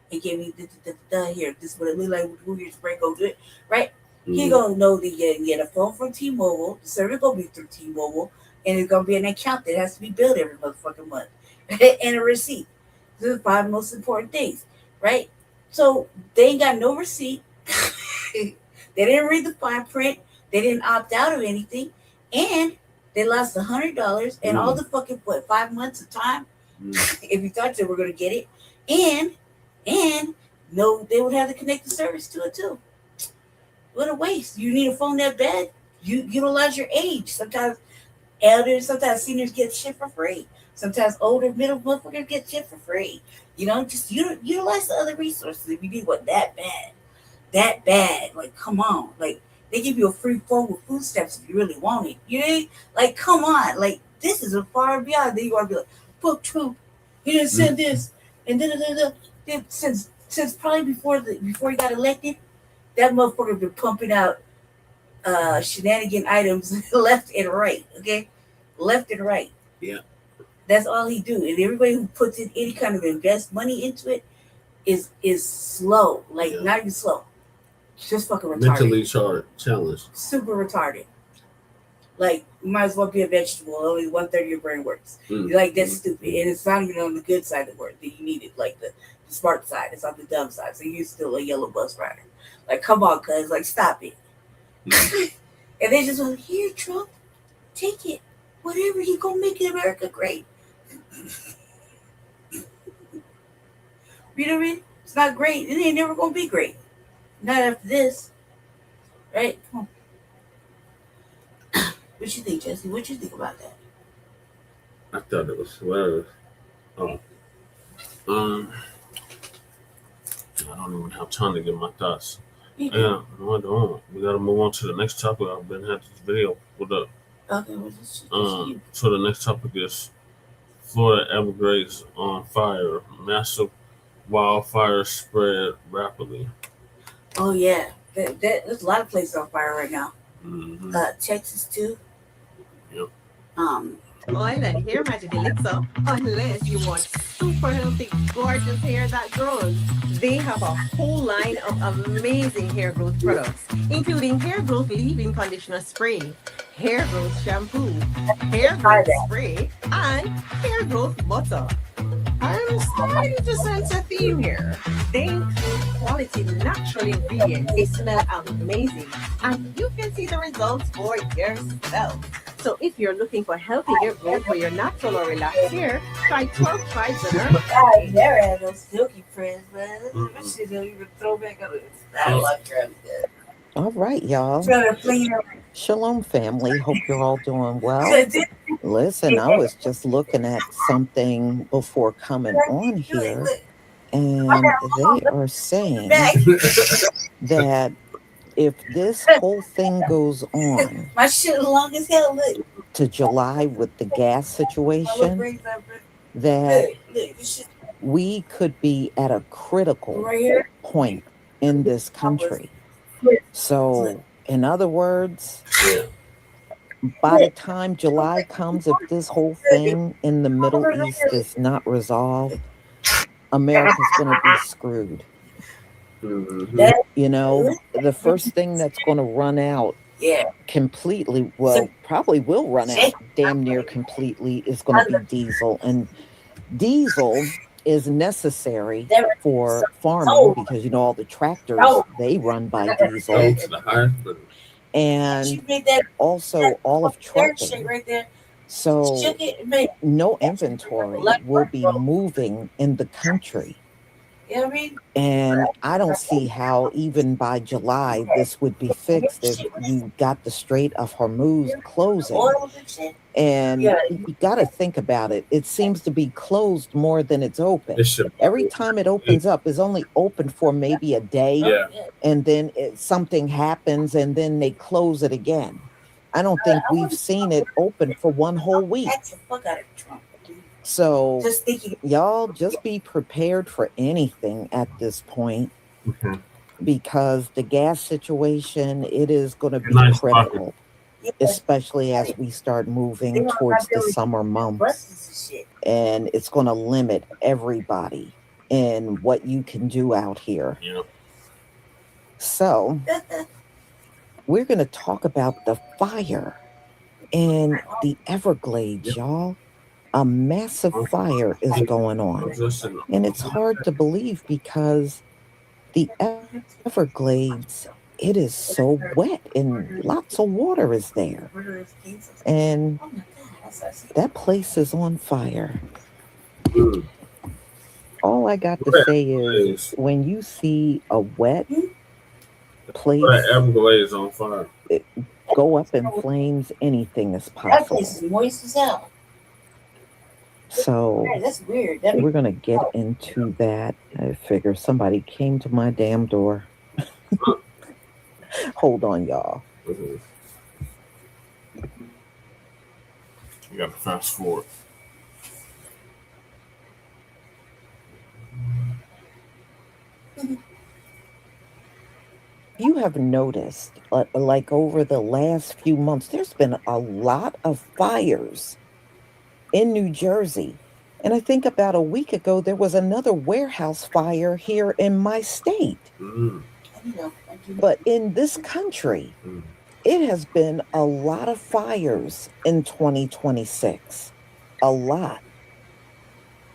and give me here. This is what it look like. Who here's break? Go do it, right? He gonna know that you get a phone from T-Mobile. The service gonna be through T-Mobile, and it's gonna be an account that has to be billed every motherfucking month, and a receipt. These are the 5 most important things, right? So they ain't got no receipt. They didn't read the fine print. They didn't opt out of anything, and they lost $100 and all the fucking 5 months of time. If you thought they were gonna get it, and no, they would have to connect the service to it too. What a waste! You need a phone that bad. You utilize your age. Sometimes elders, sometimes seniors get shit for free. Sometimes older middle motherfuckers get shit for free. You know, just utilize the other resources if you need one that bad. Like, come on, like. They give you a free phone with food stamps if you really want it. You ain't like, come on, like this is a far beyond. Then you want to be like, fuck Trump, he didn't send this, and then since probably before he got elected, that motherfucker been pumping out shenanigan items left and right. Okay, left and right. Yeah, that's all he do. And everybody who puts in any kind of invest money into it is slow, like not even slow. Just fucking retarded. Mentally challenged. Super retarded. Like, you might as well be a vegetable. Only 1/3 of your brain works. You're like, that's stupid. And it's not even on the good side of the word that you need it. Like, the smart side. It's on the dumb side. So you're still a yellow bus rider. Like, come on, cuz. Like, stop it. And they just went, here, Trump. Take it. Whatever. He gonna make America great. You know what I mean? It's not great. It ain't never gonna be great. Not after this, right? Come on. What you think, Jesse? What you think about that? I thought it was hilarious. I don't even have time to get my thoughts. Yeah, no, I don't. We gotta move on to the next topic. I've been having this video pulled up. Okay, what's this? So the next topic is Florida Everglades on fire. Massive wildfires spread rapidly. Oh yeah, there's a lot of places on fire right now. Texas too. Yep. Oil and hair magic elixir, unless you want super healthy, gorgeous hair that grows. They have a whole line of amazing hair growth products, including hair growth leave-in conditioner spray, hair growth shampoo, hair growth spray, and hair growth butter. I'm starting to sense a theme here. They include quality natural ingredients. They smell amazing, and you can see the results for yourself. So if you're looking for healthy hair growth for your natural or relaxed hair, try 12 tribes of earth. I never had those silky friends, man. That shit don't even throw back on it. I like that. All right, y'all. Shalom, family. Hope you're all doing well. Listen, I was just looking at something before coming on here, and they are saying that if this whole thing goes on My shit long as hell. Look. to July with the gas situation, that we could be at a critical point in this country. So, in other words, by the time July comes, if this whole thing in the Middle East is not resolved, America's going to be screwed. You know, the first thing that's going to run out completely, well, probably will run out damn near completely, is going to be diesel. And diesel is necessary for farming because, you know, all the tractors, they run by diesel. And also all of trucking. So no inventory will be moving in the country You know what I mean? And I don't see how even by July this would be fixed if you got the Strait of Hormuz closing. And you got to think about it. It seems to be closed more than it's open. Every time it opens up, it's only open for maybe a day. And then something happens and then they close it again. I don't think we've seen it open for one whole week. So y'all just be prepared for anything at this point, because the gas situation, it is going to be critical, especially as we start moving towards the summer months, and it's going to limit everybody in what you can do out here. So we're going to talk about the fire in the Everglades, y'all. A massive fire is going on, and it's hard to believe because the Everglades, it is so wet and lots of water is there, and that place is on fire. All I got to say is, when you see a wet place, Everglades on fire, go up in flames, anything is possible. That place is moist as hell. So that's weird. We're going to get into that. I figure somebody came to my damn door. Hold on, y'all. You got to fast forward. You have noticed, like over the last few months, there's been a lot of fires in New Jersey. And I think about a week ago, there was another warehouse fire here in my state. But in this country, it has been a lot of fires in 2026. A lot.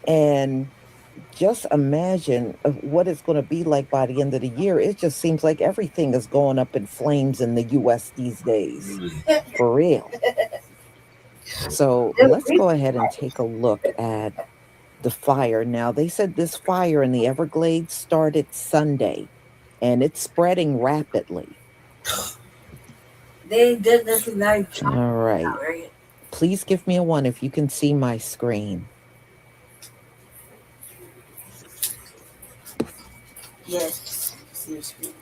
And just imagine what it's going to be like by the end of the year. It just seems like everything is going up in flames in the U.S. these days. For real. So let's go ahead and take a look at the fire. Now, they said this fire in the Everglades started Sunday, and it's spreading rapidly. They did this tonight. All right. Please give me a 1 if you can see my screen. Yes. See your screen.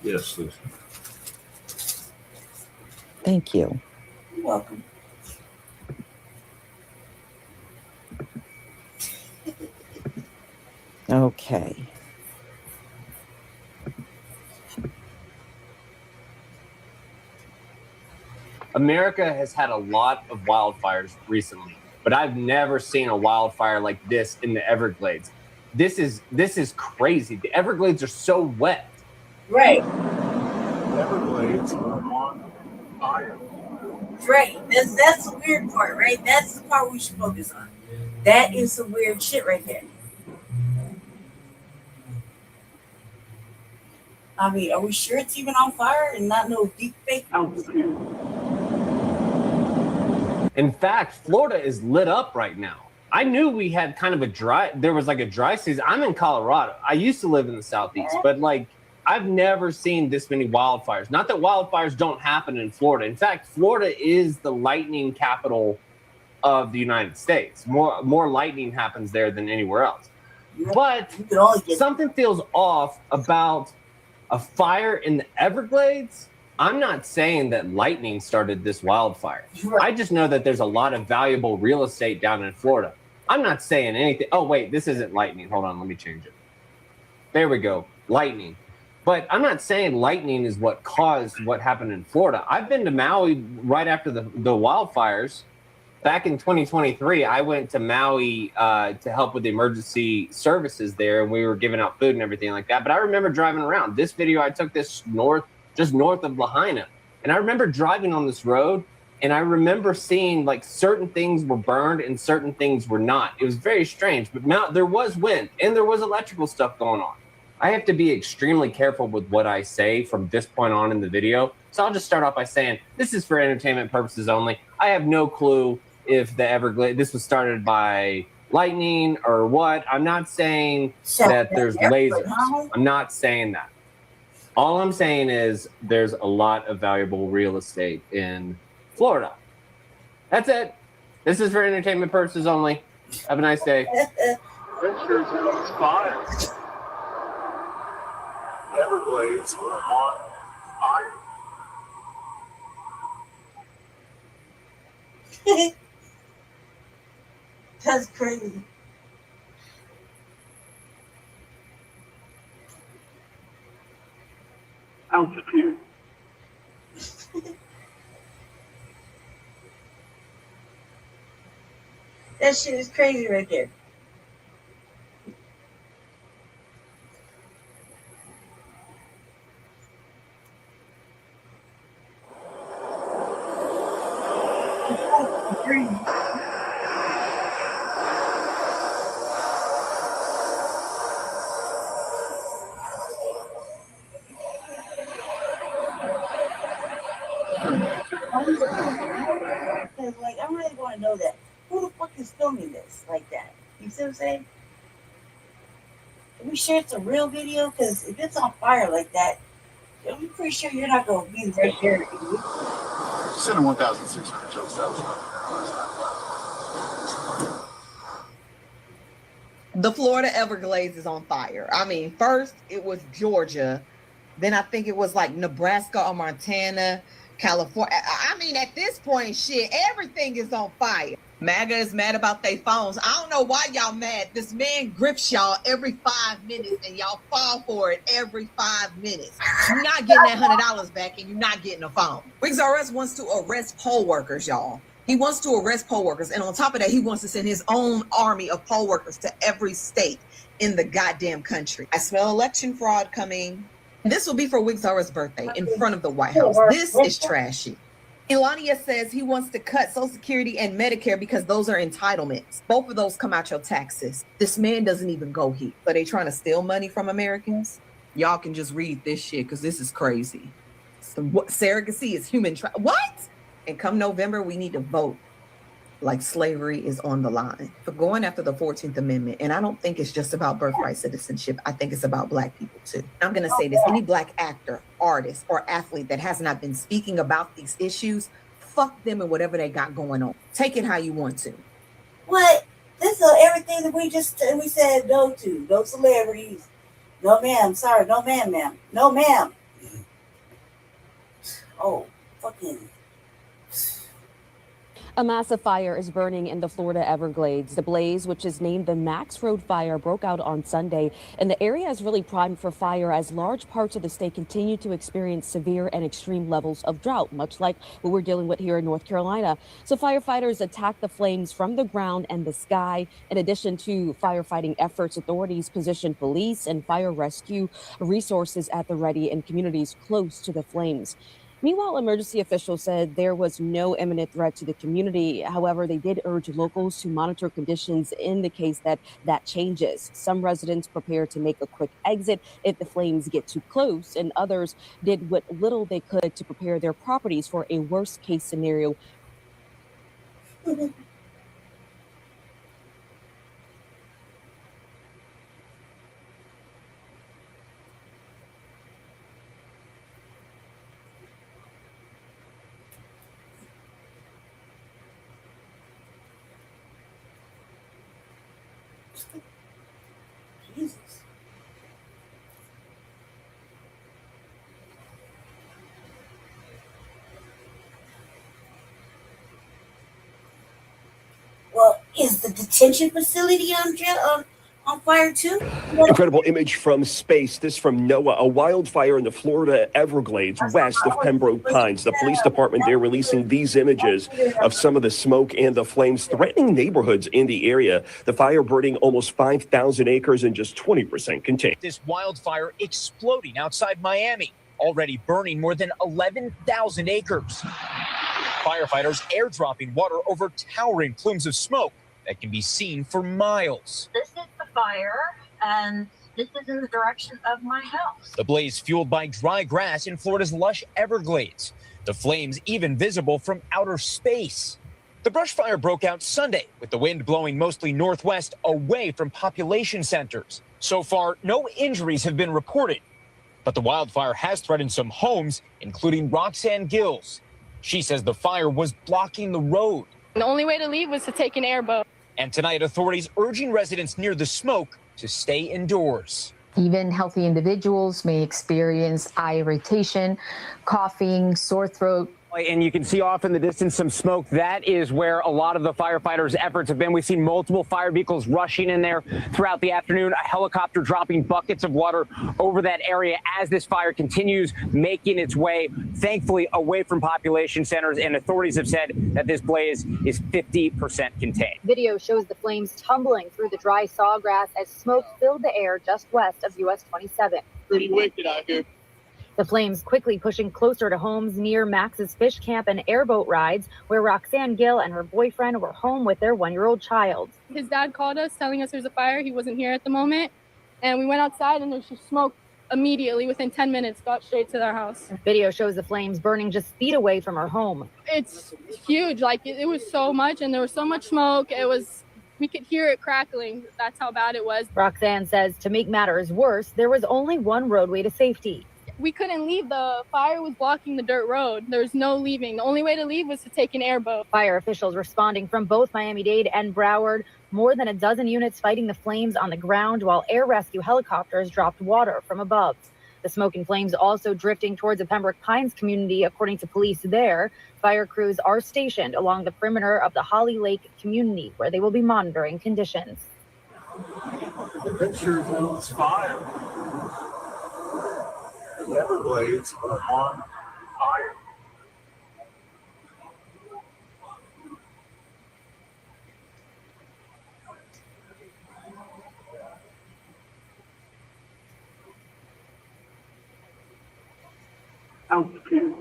Yes, please. Thank you. You're welcome. Okay. America has had a lot of wildfires recently, but I've never seen a wildfire like this in the Everglades. This is crazy. The Everglades are so wet. Right. The Everglades are on fire. Right. That's the weird part, right? That's the part we should focus on. That is some weird shit right there. I mean, are we sure it's even on fire and not no deep fake? In fact, Florida is lit up right now. I knew we had kind of there was like a dry season. I'm in Colorado. I used to live in the Southeast, but like I've never seen this many wildfires. Not that wildfires don't happen in Florida. In fact, Florida is the lightning capital of the United States. More lightning happens there than anywhere else. But something feels off about a fire in the Everglades. I'm not saying that lightning started this wildfire. I just know that there's a lot of valuable real estate down in Florida. I'm not saying anything. Oh, wait, this isn't lightning. Hold on, let me change it. There we go, lightning. But I'm not saying lightning is what caused what happened in Florida. I've been to Maui right after the wildfires. Back in 2023, I went to Maui to help with the emergency services there, and we were giving out food and everything like that. But I remember driving around. This video, I took this just north of Lahaina. And I remember driving on this road, and I remember seeing like certain things were burned and certain things were not. It was very strange, but there was wind and there was electrical stuff going on. I have to be extremely careful with what I say from this point on in the video. So I'll just start off by saying, this is for entertainment purposes only. I have no clue if the Everglades, this was started by lightning or what. I'm not saying that there's lasers. I'm not saying that. All I'm saying is there's a lot of valuable real estate in Florida. That's it. This is for entertainment purposes only. Have a nice day. It's fire. Everglades were on fire. That's crazy. Altitude. That shit is crazy right there. Like, I really want to know that. Who the fuck is filming this like that? You see what I'm saying? Are we sure it's a real video? Because if it's on fire like that, I'm pretty sure you're not going to be right there. Send 1,600 jokes. That was The Florida Everglades is on fire. I mean, first it was Georgia, then I think it was like Nebraska or Montana, California. I mean, at this point, shit, everything is on fire. MAGA is mad about their phones. I don't know why y'all mad. This man grips y'all every 5 minutes and y'all fall for it every 5 minutes. You're not getting that $100 back and you're not getting a phone. Wings R Us wants to arrest poll workers, y'all. He wants to arrest poll workers. And on top of that, he wants to send his own army of poll workers to every state in the goddamn country. I smell election fraud coming. This will be for Wings R Us birthday in front of the White House. This is trashy. Elania says he wants to cut Social Security and Medicare because those are entitlements. Both of those come out your taxes. This man doesn't even go here. So they trying to steal money from Americans? Y'all can just read this shit because this is crazy. So surrogacy is human what? And come November, we need to vote like slavery is on the line for going after the 14th Amendment. And I don't think it's just about birthright citizenship. I think it's about Black people too. I'm going to say this, any Black actor, artist, or athlete that has not been speaking about these issues, fuck them and whatever they got going on. Take it how you want to. What? This is everything that we said no to. No celebrities. No ma'am. Sorry. No ma'am, ma'am. No ma'am. Oh, fucking. A massive fire is burning in the Florida Everglades. The blaze, which is named the Max Road Fire, broke out on Sunday, and the area is really primed for fire as large parts of the state continue to experience severe and extreme levels of drought, much like what we're dealing with here in North Carolina. So firefighters attacked the flames from the ground and the sky. In addition to firefighting efforts, authorities positioned police and fire rescue resources at the ready in communities close to the flames. Meanwhile, emergency officials said there was no imminent threat to the community. However, they did urge locals to monitor conditions in the case that changes. Some residents prepared to make a quick exit if the flames get too close, and others did what little they could to prepare their properties for a worst case scenario. Jesus. Well, is the detention facility on fire too? Incredible image from space. This from NOAA. A wildfire in the Florida Everglades west of Pembroke Pines. The police department there releasing these images of some of the smoke and the flames threatening neighborhoods in the area. The fire burning almost 5,000 acres and just 20% contained. This wildfire exploding outside Miami, already burning more than 11,000 acres. Firefighters airdropping water over towering plumes of smoke that can be seen for miles. This is the fire, and this is in the direction of my house. The blaze fueled by dry grass in Florida's lush Everglades. The flames even visible from outer space. The brush fire broke out Sunday with the wind blowing mostly northwest away from population centers. So far, no injuries have been reported, but the wildfire has threatened some homes, including Roxanne Gills. She says the fire was blocking the road. The only way to leave was to take an airboat. And tonight, authorities urging residents near the smoke to stay indoors. Even healthy individuals may experience eye irritation, coughing, sore throat. And you can see off in the distance some smoke. That is where a lot of the firefighters' efforts have been. We've seen multiple fire vehicles rushing in there throughout the afternoon, a helicopter dropping buckets of water over that area as this fire continues making its way, thankfully, away from population centers. And authorities have said that this blaze is 50% contained. Video shows the flames tumbling through the dry sawgrass as smoke filled the air just west of US 27. Pretty wicked out here. The flames quickly pushing closer to homes near Max's fish camp and airboat rides, where Roxanne Gill and her boyfriend were home with their 1-year-old child. His dad called us telling us there's a fire. He wasn't here at the moment. And we went outside and there's just smoke immediately. Within 10 minutes, got straight to their house. Video shows the flames burning just feet away from her home. It's huge. Like it was so much and there was so much smoke. We could hear it crackling. That's how bad it was. Roxanne says to make matters worse, there was only one roadway to safety. We couldn't leave. The fire was blocking the dirt road. There was no leaving. The only way to leave was to take an airboat. Fire officials responding from both Miami-Dade and Broward. More than a dozen units fighting the flames on the ground while air rescue helicopters dropped water from above. The smoke and flames also drifting towards the Pembroke Pines community, according to police there. Fire crews are stationed along the perimeter of the Holly Lake community, where they will be monitoring conditions. The picture of this fire. The Everglades are on fire. Altitude.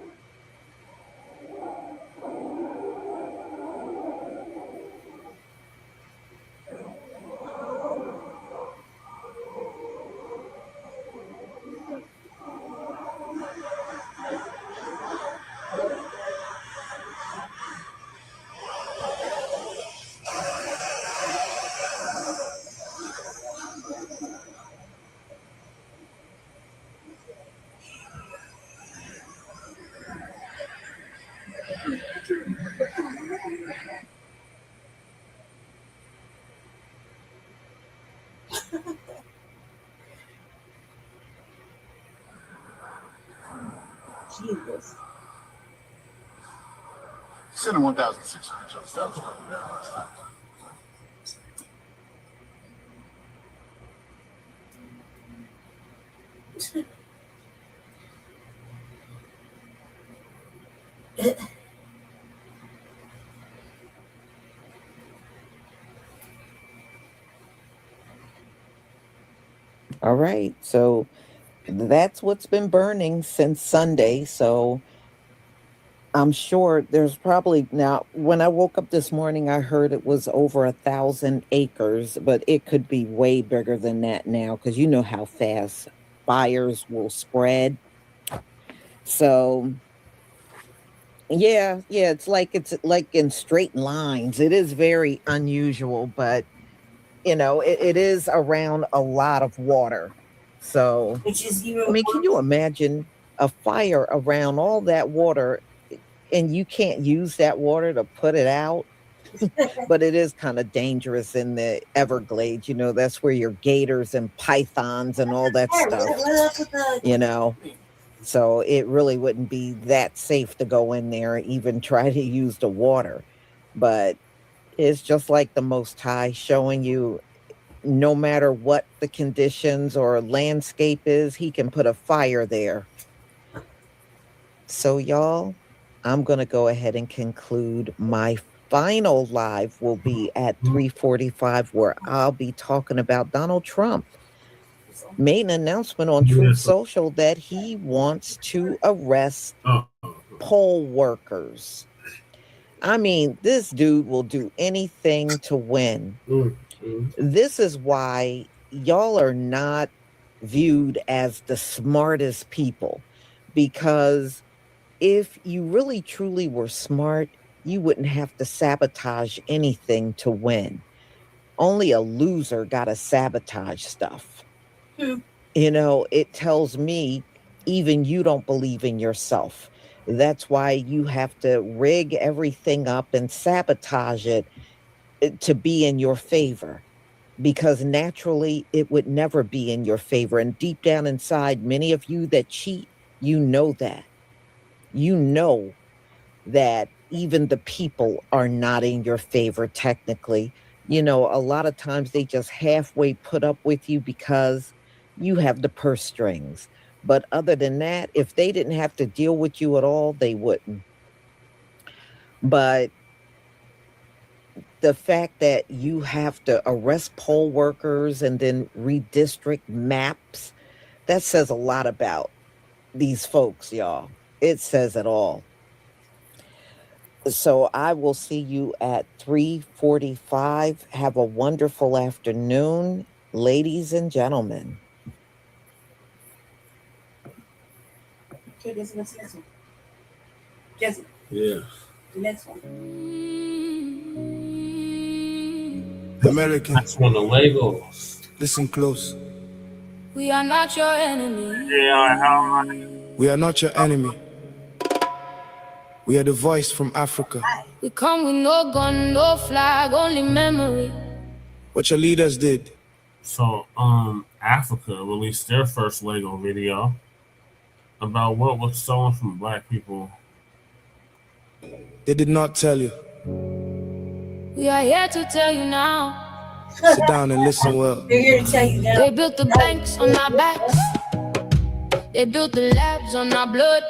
Jesus. Send him 1,600 shots. That was fucking bad last time. All right, so that's what's been burning since Sunday. So I'm sure there's probably now, when I woke up this morning, I heard it was over 1,000 acres, but it could be way bigger than that now, because you know how fast fires will spread. So yeah, it's like in straight lines. It is very unusual, but you know, it is around a lot of water. So, Which is even I mean, can you imagine a fire around all that water and you can't use that water to put it out? But it is kind of dangerous in the Everglades. You know, that's where your gators and pythons and all that stuff, you know. So it really wouldn't be that safe to go in there and even try to use the water. But it's just like the Most High showing you, no matter what the conditions or landscape is, he can put a fire there. So y'all, I'm going to go ahead and conclude. My final live will be at 3:45, where I'll be talking about Donald Trump. Made an announcement on Truth Social that he wants to arrest poll workers. I mean, this dude will do anything to win. This is why y'all are not viewed as the smartest people, because if you really truly were smart, you wouldn't have to sabotage anything to win. Only a loser gotta sabotage stuff. You know, it tells me even you don't believe in yourself. That's why you have to rig everything up and sabotage it to be in your favor, because naturally it would never be in your favor. And deep down inside, many of you that cheat, you know that. You know that even the people are not in your favor technically. You know, a lot of times they just halfway put up with you because you have the purse strings. But other than that, if they didn't have to deal with you at all, they wouldn't. But the fact that you have to arrest poll workers and then redistrict maps, that says a lot about these folks, y'all. It says it all. So I will see you at 3:45. Have a wonderful afternoon, ladies and gentlemen. Okay, what's the next one? Jesse. Yeah. The next one. American. That's one of Legos. Listen close. We are not your enemy. We are not your enemy. We are the voice from Africa. We come with no gun, no flag, only memory. What your leaders did. So, Africa released their first Lego video about what was stolen from black people. They did not tell you. We are here to tell you now. Sit down and listen well. We're here to tell you now. They built the banks on our backs. They built the labs on our blood.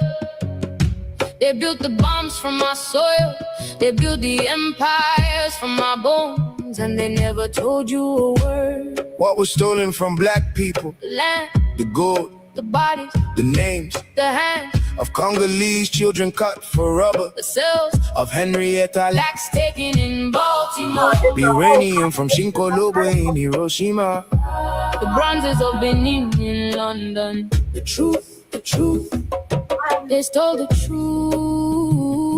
They built the bombs from our soil. They built the empires from our bones. And they never told you a word. What was stolen from black people? The land, the gold, the bodies, the names, the hands of Congolese children cut for rubber, the cells of Henrietta Lacks taken in Baltimore, uranium from Shinkolobo in Hiroshima, the bronzes of Benin in London. The truth, the truth. They stole the truth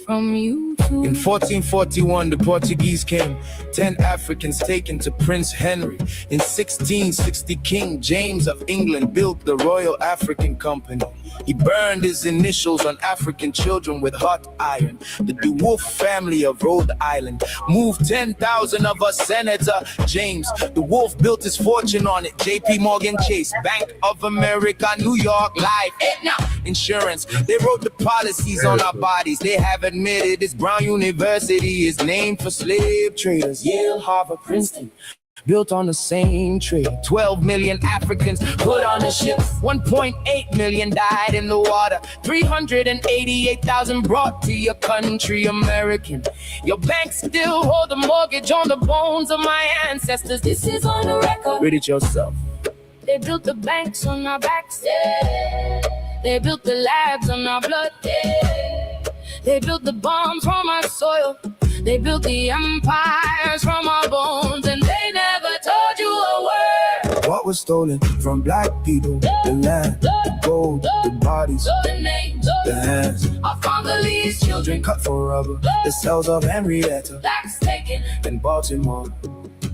from you too. In 1441, the Portuguese came. 10 Africans taken to Prince Henry. In 1660, King James of England built the Royal African Company. He burned his initials on African children with hot iron. The DeWolf family of Rhode Island moved 10,000 of us. Senator James DeWolf built his fortune on it. JP Morgan Chase, Bank of America, New York Life, Aetna Insurance. They wrote the policies on our bodies. They have admitted this Brown University is named for slave traders. Yale, Harvard, Princeton, built on the same trade. 12 million Africans put on a ship. 1.8 million died in the water. 388,000 brought to your country, American. Your banks still hold a mortgage on the bones of my ancestors. This is on the record. Read it yourself. They built the banks on our backs. Yeah. They built the labs on our blood. Yeah. They built the bombs from our soil. They built the empires from our bones, and they never told you a word. What was stolen from black people? The land, the gold, the bodies, the names, the hands of Congolese children cut for rubber. The cells of Henrietta Lacks taken in Baltimore.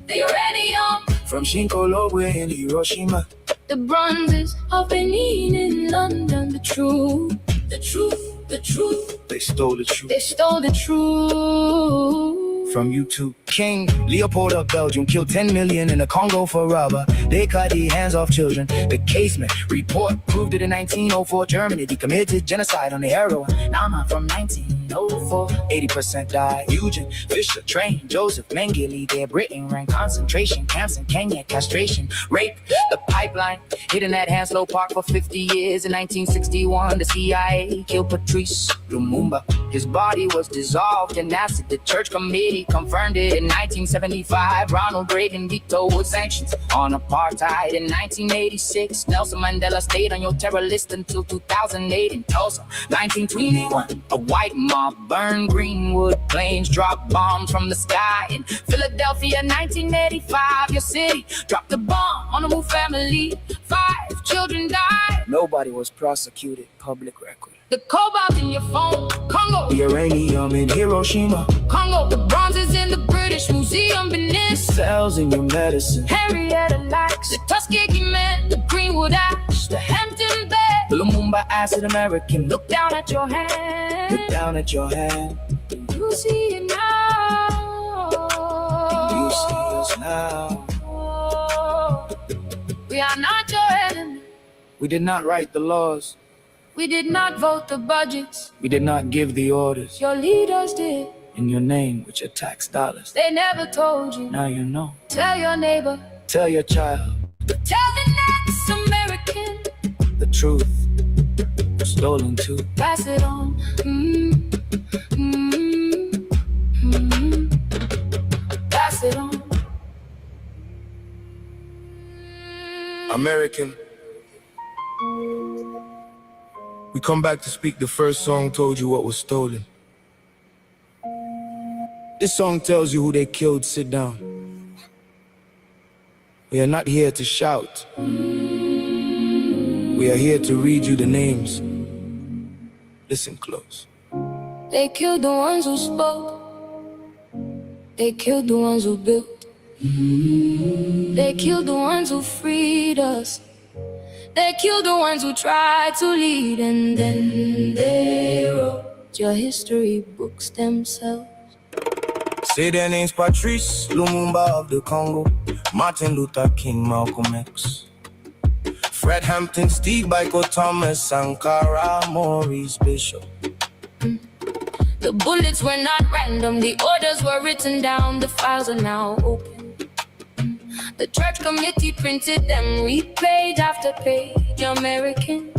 The uranium from Shinkolobo in Hiroshima. The bronzes of Benin in London. The truth, the truth, the truth. They stole the truth. They stole the truth from you too. King Leopold of Belgium killed 10 million in the Congo for rubber. They cut the hands off children. The Casement report proved it in 1904. Germany, they committed genocide on the heroin. Nama from 1904. 80% died. Eugene Fisher trained Joseph Mengele. Their Britain ran concentration camps in Kenya. Castration, rape, the pipeline hidden at Hanslow Park for 50 years. In 1961, the CIA killed Patrice Lumumba. His body was dissolved in acid. The church committee confirmed it in 1975. Ronald Reagan vetoed sanctions on apartheid. In 1986, Nelson Mandela stayed on your terror list until 2008 in Tulsa. 1921, a white mob burned Greenwood. Planes dropped bombs from the sky. In Philadelphia, 1985, your city dropped a bomb on the Wu family. 5 children died. Nobody was prosecuted. Public record. The cobalt in your phone, Congo. The uranium in Hiroshima, Congo. The bronzes in the British Museum, Benin. cells in your medicine, Henrietta Lacks. The Tuskegee Man, the Greenwood Ash, the Hampton Bed. the Lumumba acid American. Look down at your hand. Look down at your hand. You see it now. You see us now. We are not your enemy. We did not write the laws. We did not vote the budgets. We did not give the orders. Your leaders did. In your name with your tax dollars. They never told you. Now you know. Tell your neighbor. Tell your child Tell the next American. the truth. Stolen too. Pass it on. Pass it on. American. We come back to speak. The first song told you what was stolen. This song tells you who they killed. Sit down. We are not here to shout. We are here to read you the names. Listen close. They killed the ones who spoke. They killed the ones who built. They killed the ones who freed us. They killed the ones who tried to lead, and then they wrote your history books themselves. Say their names: Patrice Lumumba of the Congo, Martin Luther King, Malcolm X, Fred Hampton, Steve Biko, Thomas Sankara, Maurice Bishop. The bullets were not random, the orders were written down, the files are now open. The church committee printed them, read page after page. American.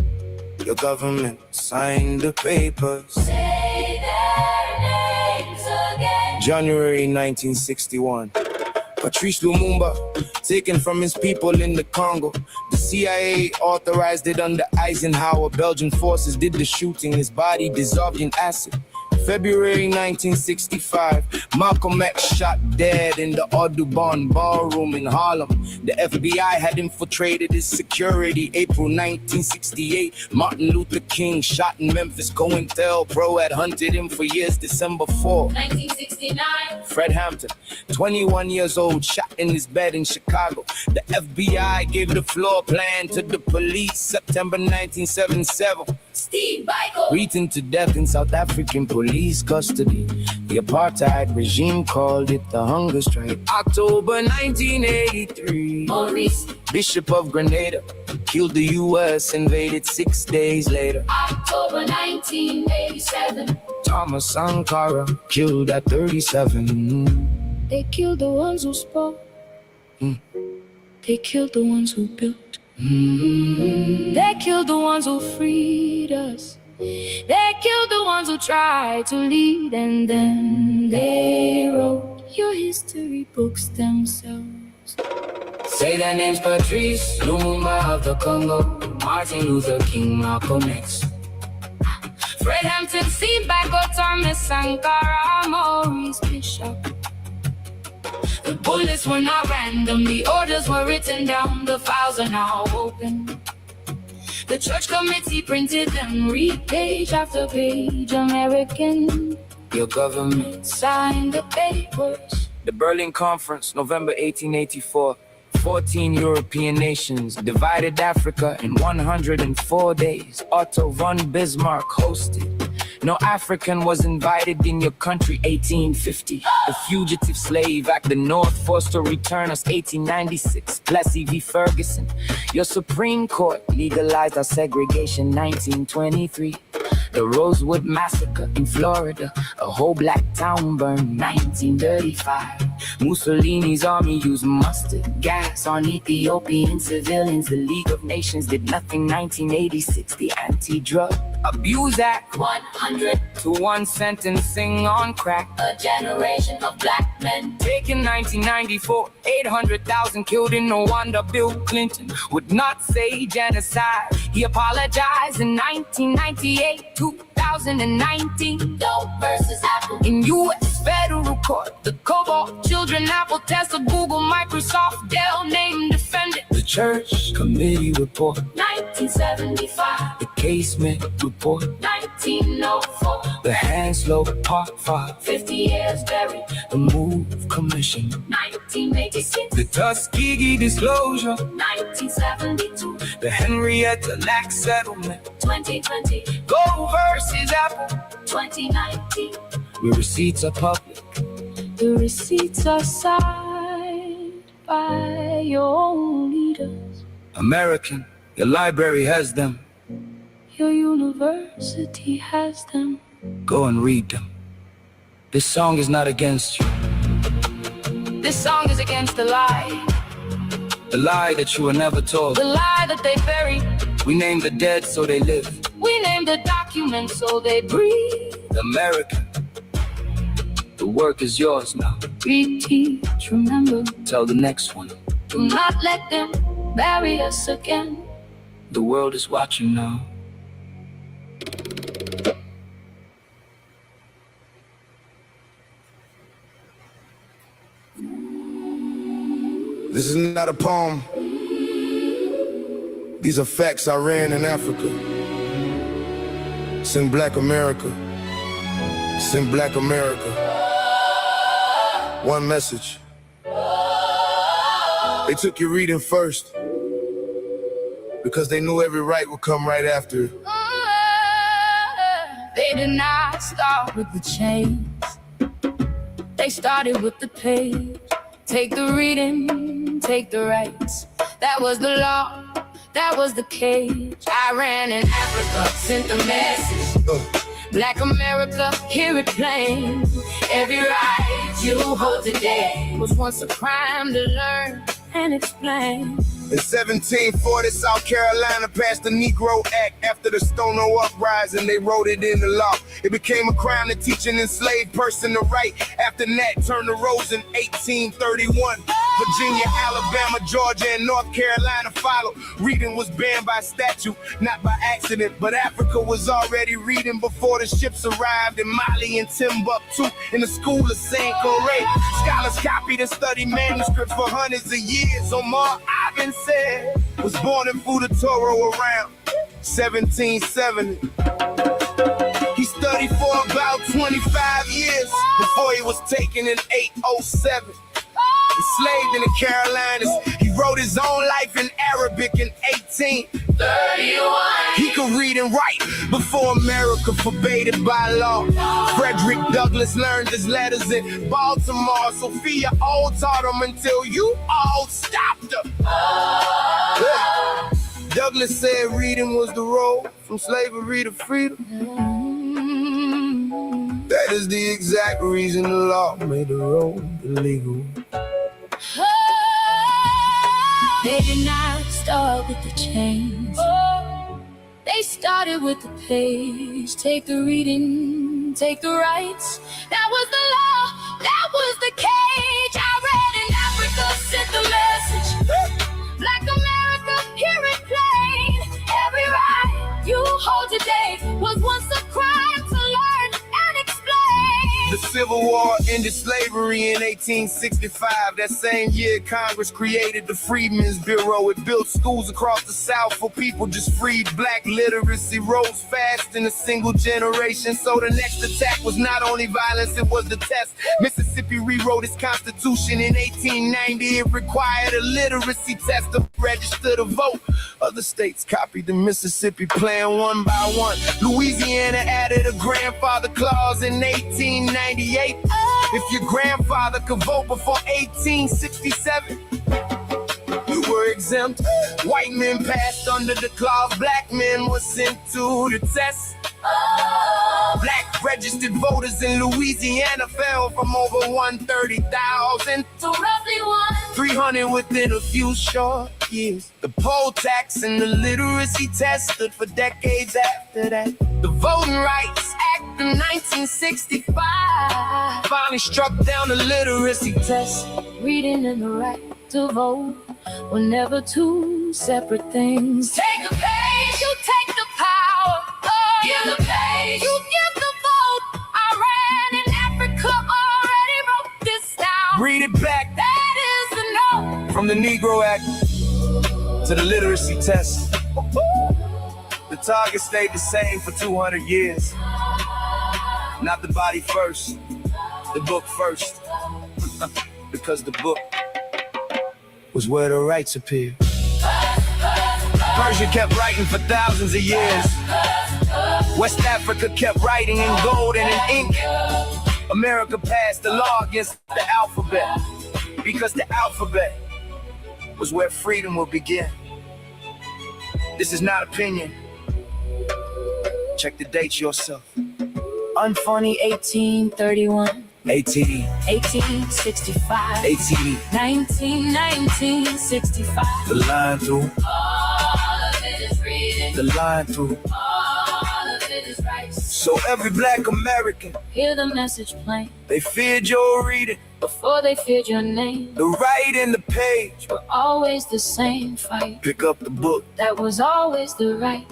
Your government signed the papers. Say their names again. January 1961. Patrice Lumumba, taken from his people in the Congo. The CIA authorized it under Eisenhower. Belgian forces did the shooting. His body dissolved in acid. February 1965, Malcolm X shot dead in the Audubon ballroom in Harlem. The FBI had infiltrated his security. April 1968, Martin Luther King shot in Memphis. COINTELPRO had hunted him for years. December 4, 1969. Fred Hampton, 21 years old, shot in his bed in Chicago. The FBI gave the floor plan to the police. September 1977. Steve Biko. Beaten to death in South African police custody. The apartheid regime called it the hunger strike. October 1983. Maurice Bishop of Grenada, killed. The U.S. invaded 6 days later. October 1987. Thomas Sankara, killed at 37. They killed the ones who spoke. They killed the ones who built. They killed the ones who freed us. They killed the ones who tried to lead, and then they wrote your history books themselves. Say their names: Patrice Lumumba of the Congo, Martin Luther King, Malcolm X, Fred Hampton, Steve Biko, Thomas Sankara, Maurice Bishop. The bullets were not random, the orders were written down, the files are now open. The church committee printed them, read page after page. American. Your government signed the papers. The Berlin Conference, November 1884. 14 European nations divided Africa in 104 days. Otto von Bismarck hosted. No African was invited in your country. 1850. The Fugitive Slave Act. The North forced to return us. 1896. Plessy v. Ferguson. Your Supreme Court legalized our segregation. 1923. The Rosewood Massacre in Florida. A whole black town burned. 1935. Mussolini's army used mustard gas on Ethiopian civilians. The League of Nations did nothing. 1986. The Anti-Drug Abuse Act. 100 to 1 sentencing on crack. A generation of black men. Taken 1994. 800,000 killed in no wonder Bill Clinton would not say genocide. He apologized in 1998. 2019. Dope versus Apple. In U.S. federal court, the Cobalt children, Apple, Tesla, Google, Microsoft, Dell named defendant. The church committee report. 1975. The casement report. 1904. The Hanslow Park Fire. 50 years buried. The Move Commission. 1986. The Tuskegee Disclosure. 1972. The Henrietta Lacks Settlement. 2020. Go versus Apple. 2019. Where receipts are public. The receipts are signed by your own leaders. American, your library has them. Your university has them. Go and read them. This song is not against you. This song is against the lie. The lie that you were never told. The lie that they buried. We name the dead so they live. We name the documents so they breathe. America, the work is yours now. Reteach, remember. Tell the next one. Do not let them bury us again. The world is watching now. This is not a poem. These are facts I ran in Africa. Sing Black America. Sing Black America. One message. They took your reading first because they knew every right would come right after it. They did not start with the chains. They started with the page. Take the reading, take the rights. That was the law, that was the cage. I ran in Africa, sent the message. Black America, hear it plain. Every right you hold today was once a crime to learn and explain. In 1740, South Carolina passed the Negro Act. After the Stono Uprising, they wrote it in the law. It became a crime to teach an enslaved person to write. After Nat Turner rose in 1831. Virginia, Alabama, Georgia, and North Carolina followed. Reading was banned by statute, not by accident. But Africa was already reading before the ships arrived in Mali and Timbuktu. In the school of St. Corée, scholars copied and studied manuscripts for hundreds of years. Omar Ibn said was born in Futatoro around 1770. He studied for about 25 years before he was taken in 807. Enslaved in the Carolinas, he wrote his own life in Arabic in 1831. He could read and write before America forbade it by law. Frederick Douglass learned his letters in Baltimore. Sophia all taught him until you all stopped him. Douglass said reading was the road from slavery to freedom. That is the exact reason the law made the road illegal. They did not start with the chains. They started with the page. Take the reading, take the rights. That was the law, that was the cage. I read in Africa, sent the message. Black America, hear it plain. Every right you hold today was once a crime to learn and explain. The Civil War ended slavery in 1865. That same year, Congress created the Freedmen's Bureau. It built schools across the South for people just freed. Black literacy rose fast in a single generation. So the next attack was not only violence, it was the test. Mississippi rewrote its constitution in 1890. It required a literacy test to register to vote. Other states copied the Mississippi plan one by one. Louisiana added a grandfather clause in 1898. If your grandfather could vote before 1867, you were exempt. White men passed under the clause. Black men were sent to the test. Black registered voters in Louisiana fell from over 130,000 to roughly 300 within a few short years. The poll tax and the literacy test stood for decades after that. The Voting Rights Act of 1965 finally struck down the literacy test. Reading and the right to vote were never two separate things. Take a page, you take the power. Give the page, you give the vote. I ran in Africa, already wrote this down. Read it back. That is the no. From the Negro Act to the literacy test. The The target stayed the same for 200 years. Not the body first, the book first. Because the book was where the rights appeared. Persia kept writing for thousands of years. West Africa kept writing in gold and in ink. America passed the law against the alphabet, because the alphabet was where freedom will begin. This is not opinion. Check the dates yourself. Unfunny 1831. 1865. 1965. The line through. All of it is written. The line through. All of it is right. So every black American, Hear the message plain. they feared your reading. Before they feared your name. The right and the page were always the same fight. Pick up the book. That was always the right.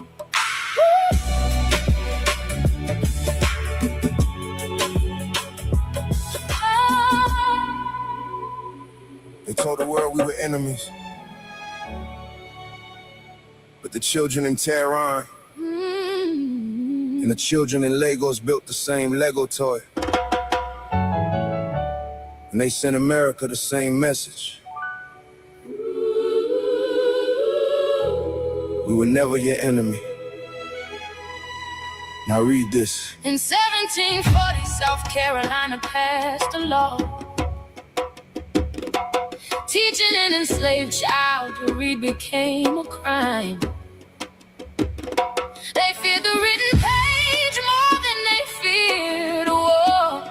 They told the world we were enemies. But the children in Tehran and the children in Lagos built the same Lego toy. And they sent America the same message. We were never your enemy. Now read this. In 1740, South Carolina passed a law teaching an enslaved child to read became a crime. They feared the written page more than they feared a war,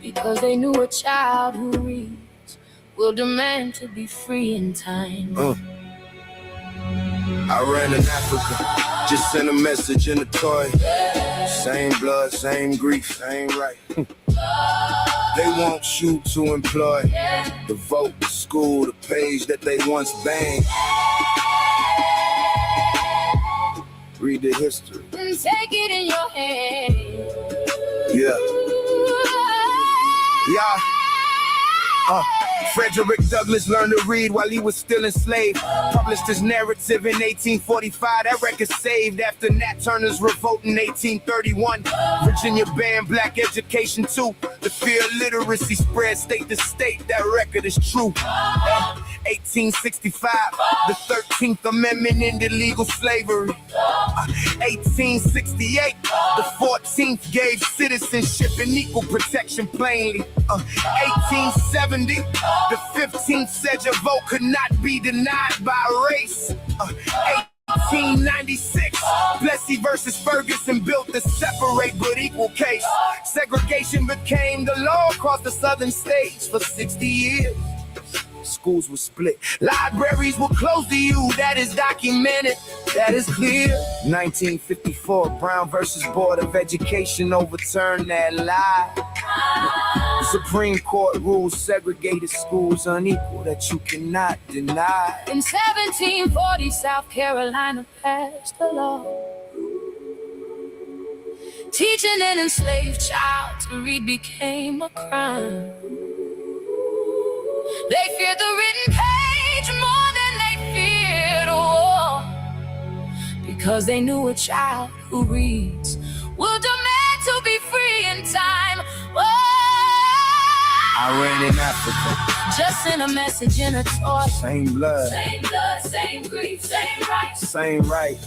because they knew a child who reads will demand to be free in time. I ran in Africa, just sent a message in a toy. Same blood, same grief, same right. They want you to employ the vote, the school, the page that they once banged. Read the history. And take it in your hand. Yeah. Frederick Douglass learned to read while he was still enslaved. Published his narrative in 1845. That record saved after Nat Turner's revolt in 1831. Virginia banned black education too. The fear of literacy spread state to state. That record is true. 1865, the 13th Amendment ended legal slavery. 1868, the 14th gave citizenship and equal protection plainly. 1870, the 15th said your vote could not be denied by race. 1896, Plessy versus Ferguson built the separate but equal case. Segregation became the law across the southern states for 60 years. Schools were split, libraries were closed to you, that is documented, that is clear. 1954, Brown versus Board of Education overturned that lie. The Supreme Court ruled segregated schools unequal, that you cannot deny. In 1740, South Carolina passed a law teaching an enslaved child to read became a crime. They feared the written page more than they feared a war, because they knew a child who reads will demand to be free in time. I ran in Africa, just sent a message in a toy. Same blood, same grief, same right. Same right.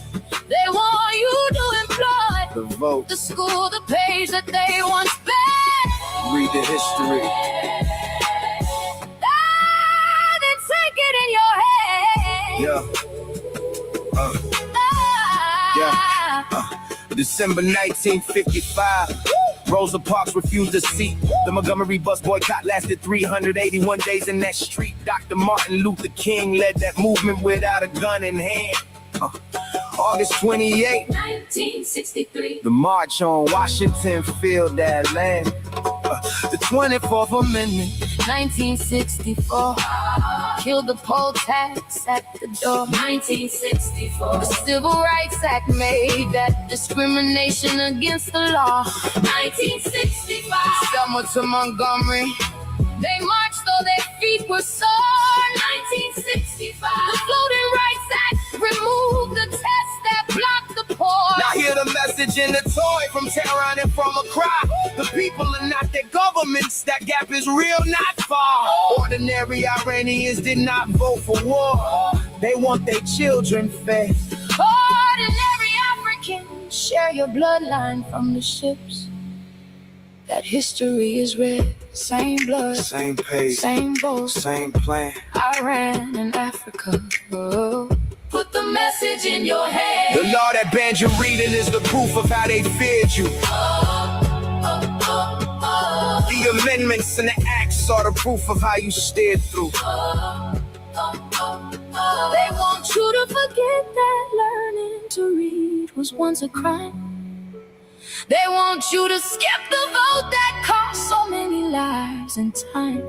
They want you to employ the vote, the school, the page that they once banned. Read the history. Take it in your hand. December 1955. Rosa Parks refused a seat. The Montgomery bus boycott lasted 381 days in that street. Dr. Martin Luther King led that movement without a gun in hand. August 28, 1963. The march on Washington filled that land. The 24th Amendment, 1964. Killed the poll tax at the door. 1964. The Civil Rights Act made that discrimination against the law. 1965. Selma to Montgomery. They marched though their feet were sore. 1965. The Voting Rights Act removed the test that blocked the message in a toy from Tehran and from Accra. The people are not their governments. That gap is real, not far. Ordinary Iranians did not vote for war. They want their children fed. Ordinary Africans, share your bloodline from the ships. That history is red. Same blood, Same page, same boat, same plan. Iran and Africa. Oh. Put the message in your head. The law that banned you reading is the proof of how they feared you. The amendments and the acts are the proof of how you steered through. They want you to forget that learning to read was once a crime. They want you to skip the vote that cost so many lives and time.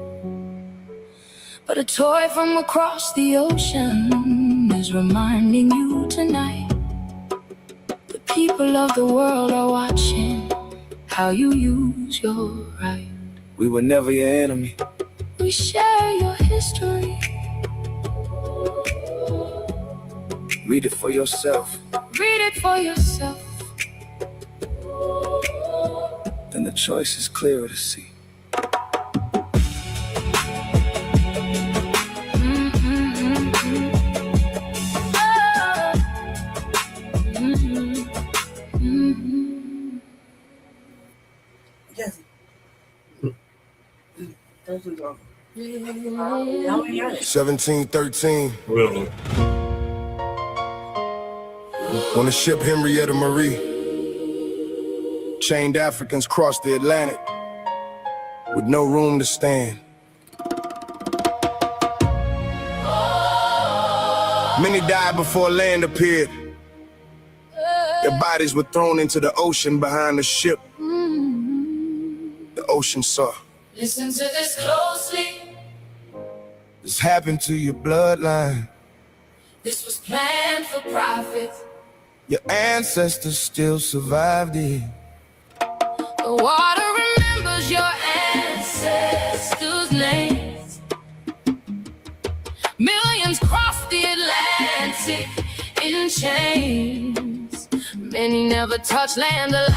But a toy from across the ocean is reminding you tonight. The people of the world are watching how you use your right. We were never your enemy. We share your history. Read it for yourself. Read it for yourself. Then the choice is clearer to see. Yes. Those are wrong. How many are there? 1713. Really? On the ship Henrietta Marie, chained Africans crossed the Atlantic with no room to stand. Many died before land appeared. Their bodies were thrown into the ocean behind the ship. The ocean saw. Listen to this closely. This happened to your bloodline. This was planned for profit. Your ancestors still survived it. The water remembers your ancestors' names. Millions crossed the Atlantic in chains. Many never touched land alive.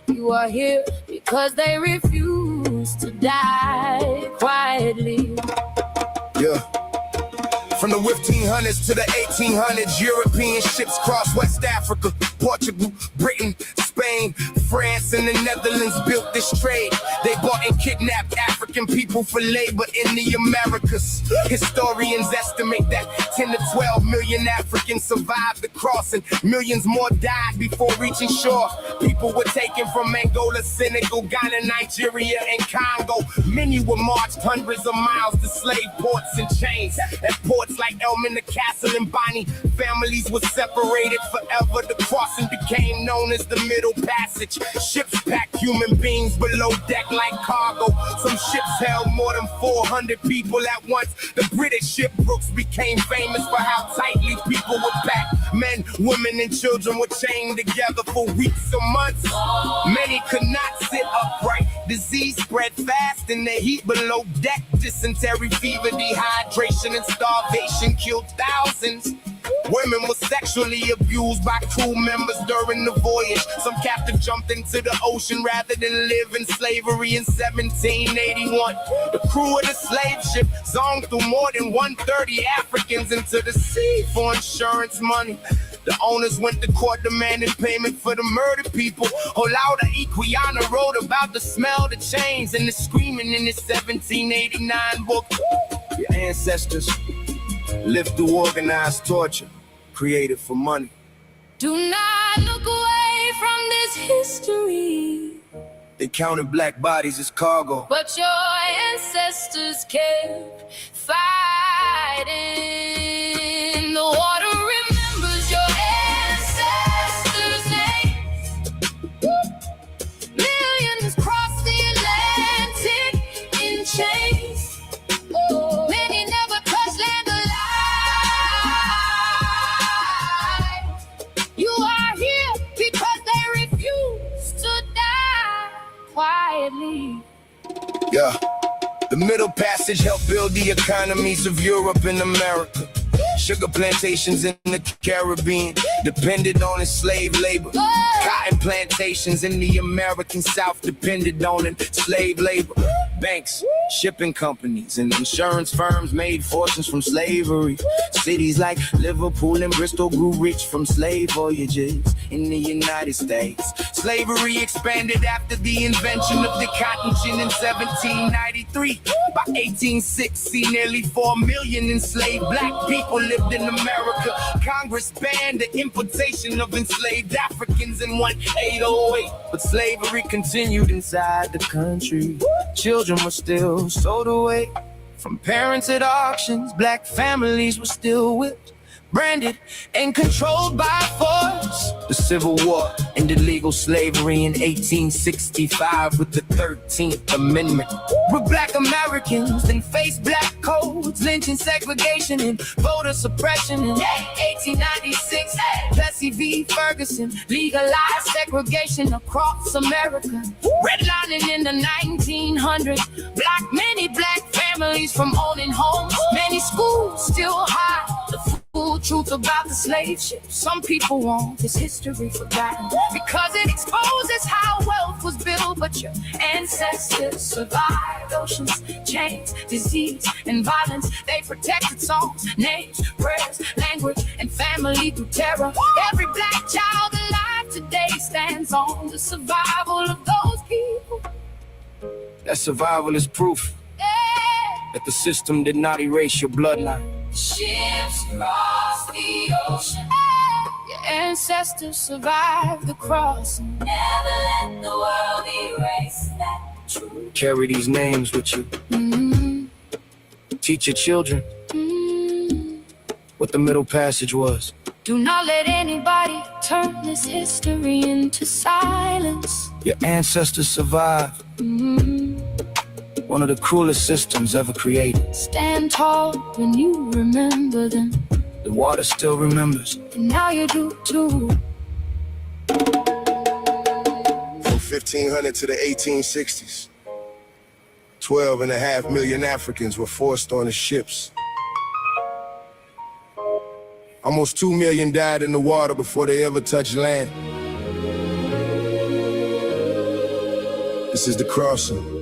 You are here because they refuse to die quietly. Yeah. From the 1500s to the 1800s, European ships crossed West Africa, Portugal, Britain, Spain, France, and the Netherlands built this trade. They bought and kidnapped African people for labor in the Americas. Historians estimate that 10 to 12 million Africans survived the crossing. Millions more died before reaching shore. People were taken from Angola, Senegal, Ghana, Nigeria, and Congo. Many were marched hundreds of miles to slave ports and chains. At ports like Elman, the Castle, and Bonnie, families were separated forever. The crossing became known as the Middle Passage. Ships packed human beings below deck like cargo. Some ships held more than 400 people at once. The British ship Brooks became famous for how tightly people were packed. Men, women, and children were chained together for weeks or months. Many could not sit upright. Disease spread fast in the heat below deck. Dysentery, fever, dehydration, and starvation killed thousands. Women were sexually abused by crew members during the voyage. Some captain jumped into the ocean rather than live in slavery in 1781. The crew of the slave ship zoned through more than 130 Africans into the sea for insurance money. The owners went to court demanding payment for the murdered people. Olaudah Equiana wrote about the smell, the chains, and the screaming in his 1789 book. Your ancestors lived through organized torture, created for money. Do not look away from this history. They counted black bodies as cargo. But your ancestors kept fighting. The water remembers your ancestors' names. Millions crossed the Atlantic in chains. Oh, many never touched land alive. You are here because they refuse to die quietly. Yeah. The Middle Passage helped build the economies of Europe and America. Sugar plantations in the Caribbean depended on enslaved labor. Cotton plantations in the American South depended on enslaved labor. Banks, shipping companies, and insurance firms made fortunes from slavery. Cities like Liverpool and Bristol grew rich from slave voyages in the United States. Slavery expanded after the invention of the cotton gin in 1793. By 1860, nearly 4 million enslaved black people lived in America. Congress banned the importation of enslaved Africans in 1808. But slavery continued inside the country. Children were still sold away from parents at auctions. Black families were still whipped, branded, and controlled by force. The Civil War ended legal slavery in 1865 with the 13th Amendment. With black Americans then faced black codes, lynching, segregation, and voter suppression. In 1896, Plessy v. Ferguson legalized segregation across America. Redlining in the 1900s blocked many black families from owning homes. Many schools still hide the full truth about the slave ship. Some people want this history forgotten because it exposes how wealth was built, but your ancestors survived oceans, chains, disease, and violence. They protected songs, names, prayers, language, and family through terror. Every black child alive today stands on the survival of those people. That survival is proof that the system did not erase your bloodline. Ships cross the ocean. Your ancestors survived the crossing. Never let the world erase that truth. Carry these names with you. Teach your children what the Middle Passage was. Do not let anybody turn this history into silence. Your ancestors survived one of the cruelest systems ever created. Stand tall when you remember them. The water still remembers. And now you do too. From 1500 to the 1860s, 12.5 million Africans were forced on the ships. Almost 2 million died in the water before they ever touched land. This is the crossing.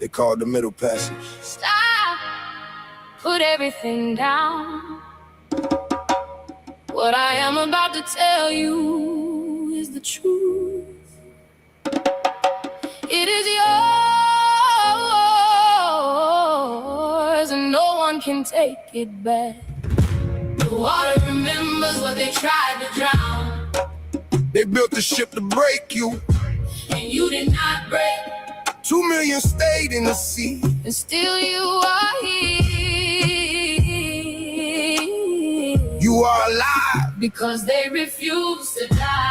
They call it the Middle Passage. Stop. Put everything down. What I am about to tell you is the truth. It is yours, and no one can take it back. The water remembers what they tried to drown. They built the ship to break you, and you did not break. 2 million stayed in the sea, and still you are here. You are alive because they refuse to die.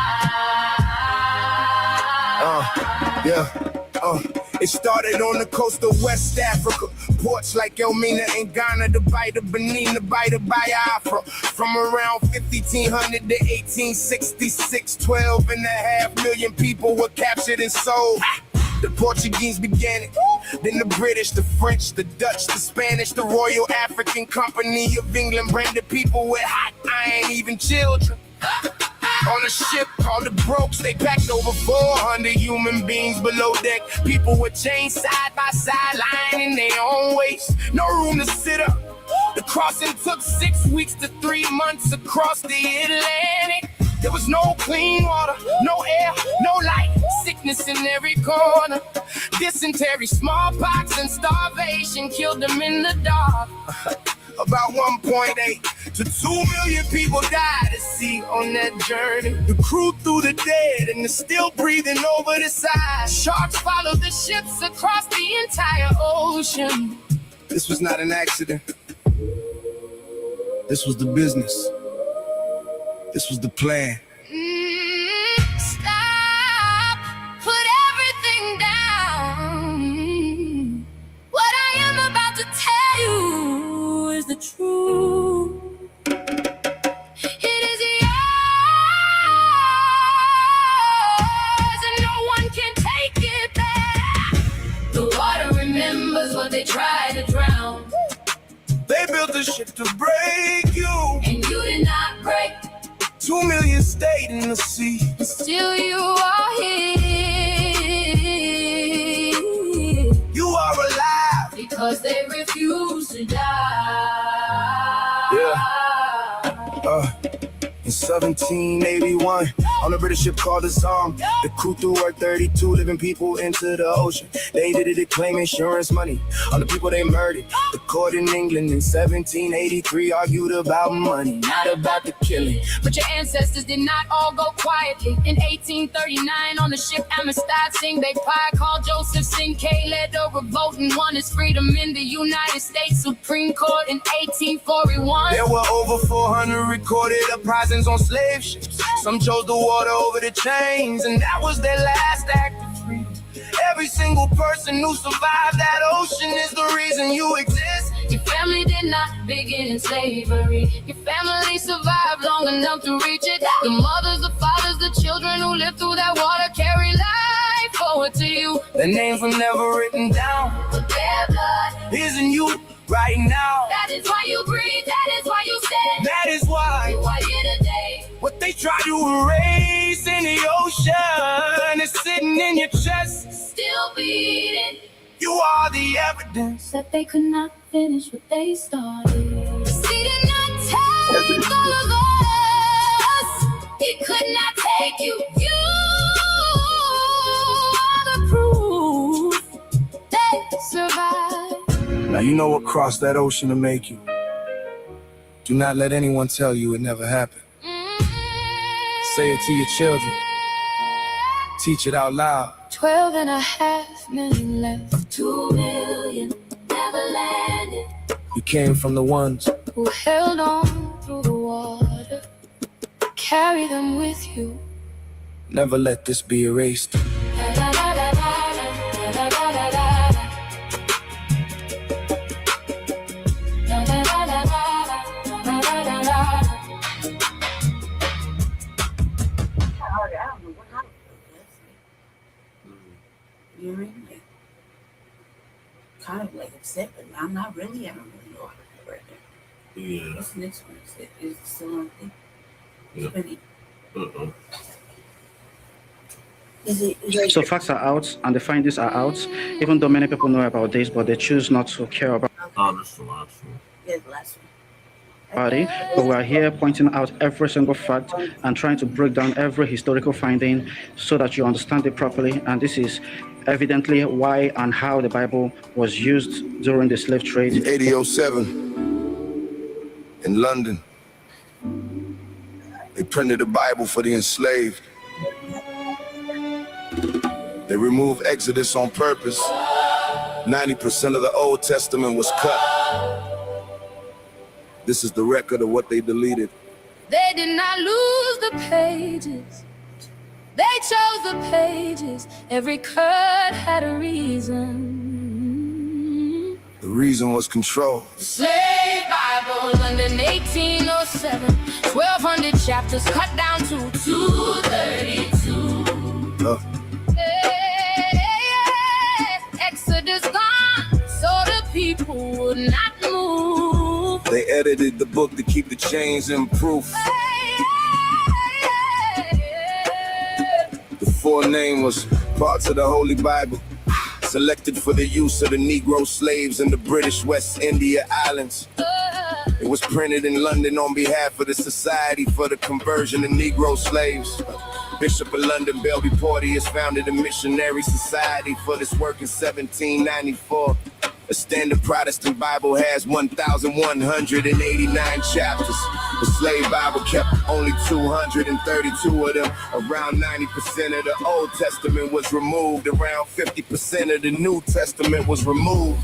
It started on the coast of West Africa. Ports like Elmina and Ghana, the Bight of Benin, the Bight of Biafra. From around 1500 to 1866, 12.5 million people were captured and sold. The Portuguese began it, then the British, the French, the Dutch, the Spanish, the Royal African Company of England branded people with hot iron, even children. On a ship called the Brokes, they packed over 400 human beings below deck. People were chained side by side, lying in their own waste. No room to sit up. The crossing took 6 weeks to 3 months across the Atlantic. There was no clean water, no air, no light. Sickness in every corner. Dysentery, smallpox, and starvation killed them in the dark. About 1.8 to 2 million people died at sea on that journey. The crew threw the dead and they're still breathing over the side. Sharks followed the ships across the entire ocean. This was not an accident. This was the business. This was the plan. Stop. Put everything down. What I am about to tell you is the truth. It is yours, and no one can take it back. The water remembers what they tried to drown. They built a ship to break you. And you did not break. 2 million stayed in the sea. Still you are here. You are alive. Because they refuse to die. Yeah. In 1781, on a British ship called the Zong, the crew threw work 32 living people into the ocean. They did it to claim insurance money on the people they murdered. The court in England in 1783 argued about money, not about the killing. But your ancestors did not all go quietly. In 1839, on the ship Amistad, Singh Pai called Joseph Sinkay, led a revolt and won his freedom in the United States Supreme Court in 1841. There were over 400 recorded uprisings on slave ships. Some chose the water over the chains, and that was their last act of freedom. Every single person who survived that ocean is the reason you exist. Your family did not begin in slavery. Your family survived long enough to reach it. The mothers, the fathers, the children who lived through that water carry life forward to you. Their names were never written down, but their blood is in you right now. That is why you breathe, that is why you stand. That is why you are here today. What they try to erase in the ocean is sitting in your chest, still beating. You are the evidence that they could not finish what they started. See, did not take all of us. It could not take you. You are the proof they survived. Now you know what crossed that ocean to make you. Do not let anyone tell you it never happened. Say it to your children. Teach it out loud. 12.5 million left. 2 million never landed. You came from the ones who held on through the water. Carry them with you. Never let this be erased. You know what I mean? Like, kind of like upset, but I'm not really. I don't really know how to do right there. Yeah. What's the next one? Is it still on thing? Yeah. So facts are out and the findings are out, even though many people know about this, but they choose not to care about Yeah, the last one. it. But we are here pointing out every single fact and trying to break down every historical finding so that you understand it properly. And this is evidently why and how the Bible was used during the slave trade. In 1807, in London, they printed a Bible for the enslaved. They removed Exodus on purpose. 90% of the Old Testament was cut. This is the record of what they deleted. They did not lose the pages. They chose the pages. Every cut had a reason. The reason was control. Slave Bible, London 1807. 1,200 chapters cut down to 232. Exodus gone, so the people would not move. They edited the book to keep the chains in proof. The forename was parts of the Holy Bible, selected for the use of the Negro slaves in the British West India Islands. It was printed in London on behalf of the Society for the Conversion of Negro Slaves. Bishop of London, Belby Porteous, founded a missionary society for this work in 1794. A standard Protestant Bible has 1,189 chapters. The slave Bible kept only 232 of them. Around 90% of the Old Testament was removed. Around 50% of the New Testament was removed.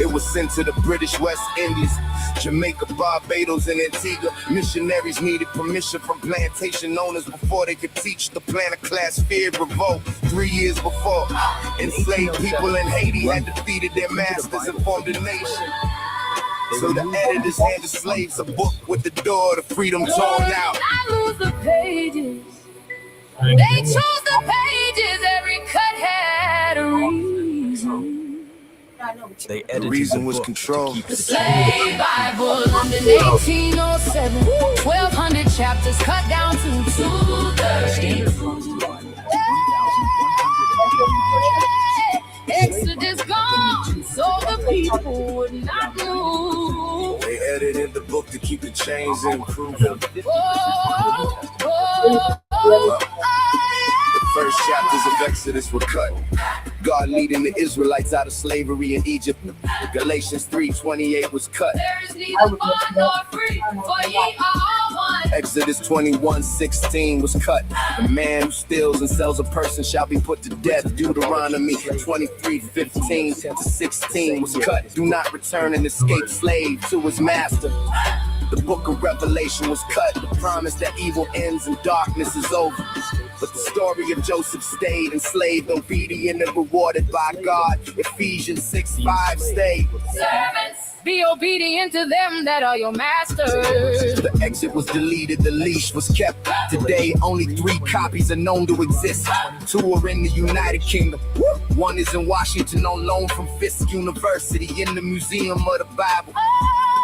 It was sent to the British West Indies, Jamaica, Barbados, and Antigua. Missionaries needed permission from plantation owners before they could teach the planter class feared revolt. 3 years before, enslaved people in Haiti had defeated their masters and formed a nation. So the editors handed slaves a book with the door to freedom torn out. I lose the pages. They chose the pages. Every cut had a reason. The reason was control. Slave Bible, London 1807. 1,200 chapters cut down to 230. Exodus gone, so the people would not move. They edited the book to keep the chains in proof. The first chapters of Exodus were cut. God leading the Israelites out of slavery in Egypt. Galatians 3:28 was cut. There is neither bond nor free, for ye are all one. Exodus 21:16 was cut. The man who steals and sells a person shall be put to death. Deuteronomy 23:15 to 16 was cut. Do not return an escaped slave to his master. The book of Revelation was cut. The promise that evil ends and darkness is over. But the story of Joseph stayed enslaved, obedient and rewarded by God. Ephesians 6:5 stayed. Servants, be obedient to them that are your masters. The exit was deleted, the leash was kept. Today, only 3 copies are known to exist. 2 are in the United Kingdom. 1 is in Washington on loan from Fisk University in the Museum of the Bible.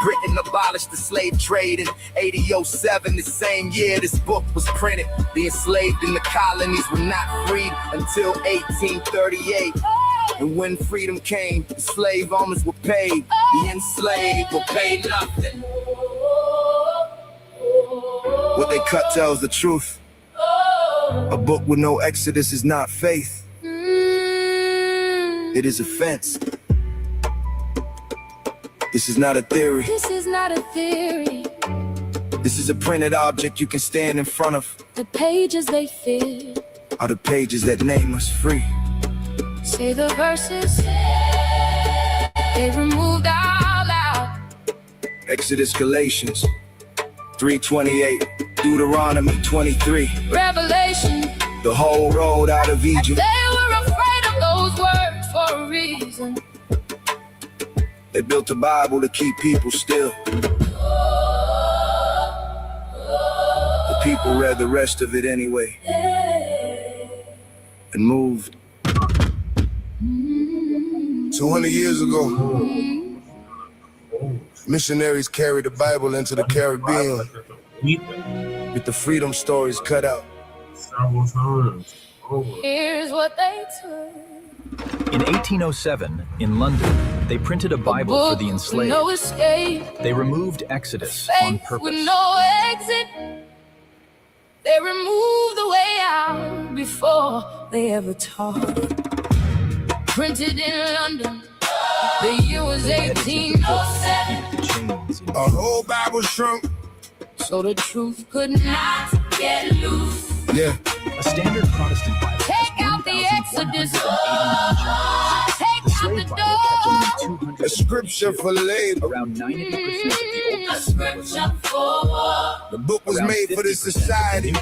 Britain abolished the slave trade in 1807, the same year this book was printed. The enslaved in the colonies were not freed until 1838. And when freedom came, the slave owners were paid. The enslaved were paid nothing. What they cut tells the truth. A book with no Exodus is not faith. It is offense. This is not a theory. This is not a theory. This is a printed object you can stand in front of. The pages they fill Are the pages that name us free. say the verses they removed all out. Exodus, Galatians 3:28, Deuteronomy 23. Revelation, The whole road out of Egypt. they were afraid of those words for a reason. They built a Bible to keep people still. The people read the rest of it anyway and moved. 200 years ago, missionaries carried the Bible into the Caribbean with the freedom stories cut out. Here's what they took. In 1807, in London, they printed a Bible for the enslaved. No escape. They removed Exodus on Faith with purpose. no exit. They removed the way out before they ever taught. Printed in London, the year was 1807. Our whole Bible shrunk, so the truth could not get loose. Yeah. A standard Protestant Bible. Take out the Exodus. Take out the door. A scripture for labor. Around 90% of the Old A scripture for The book was made for this society,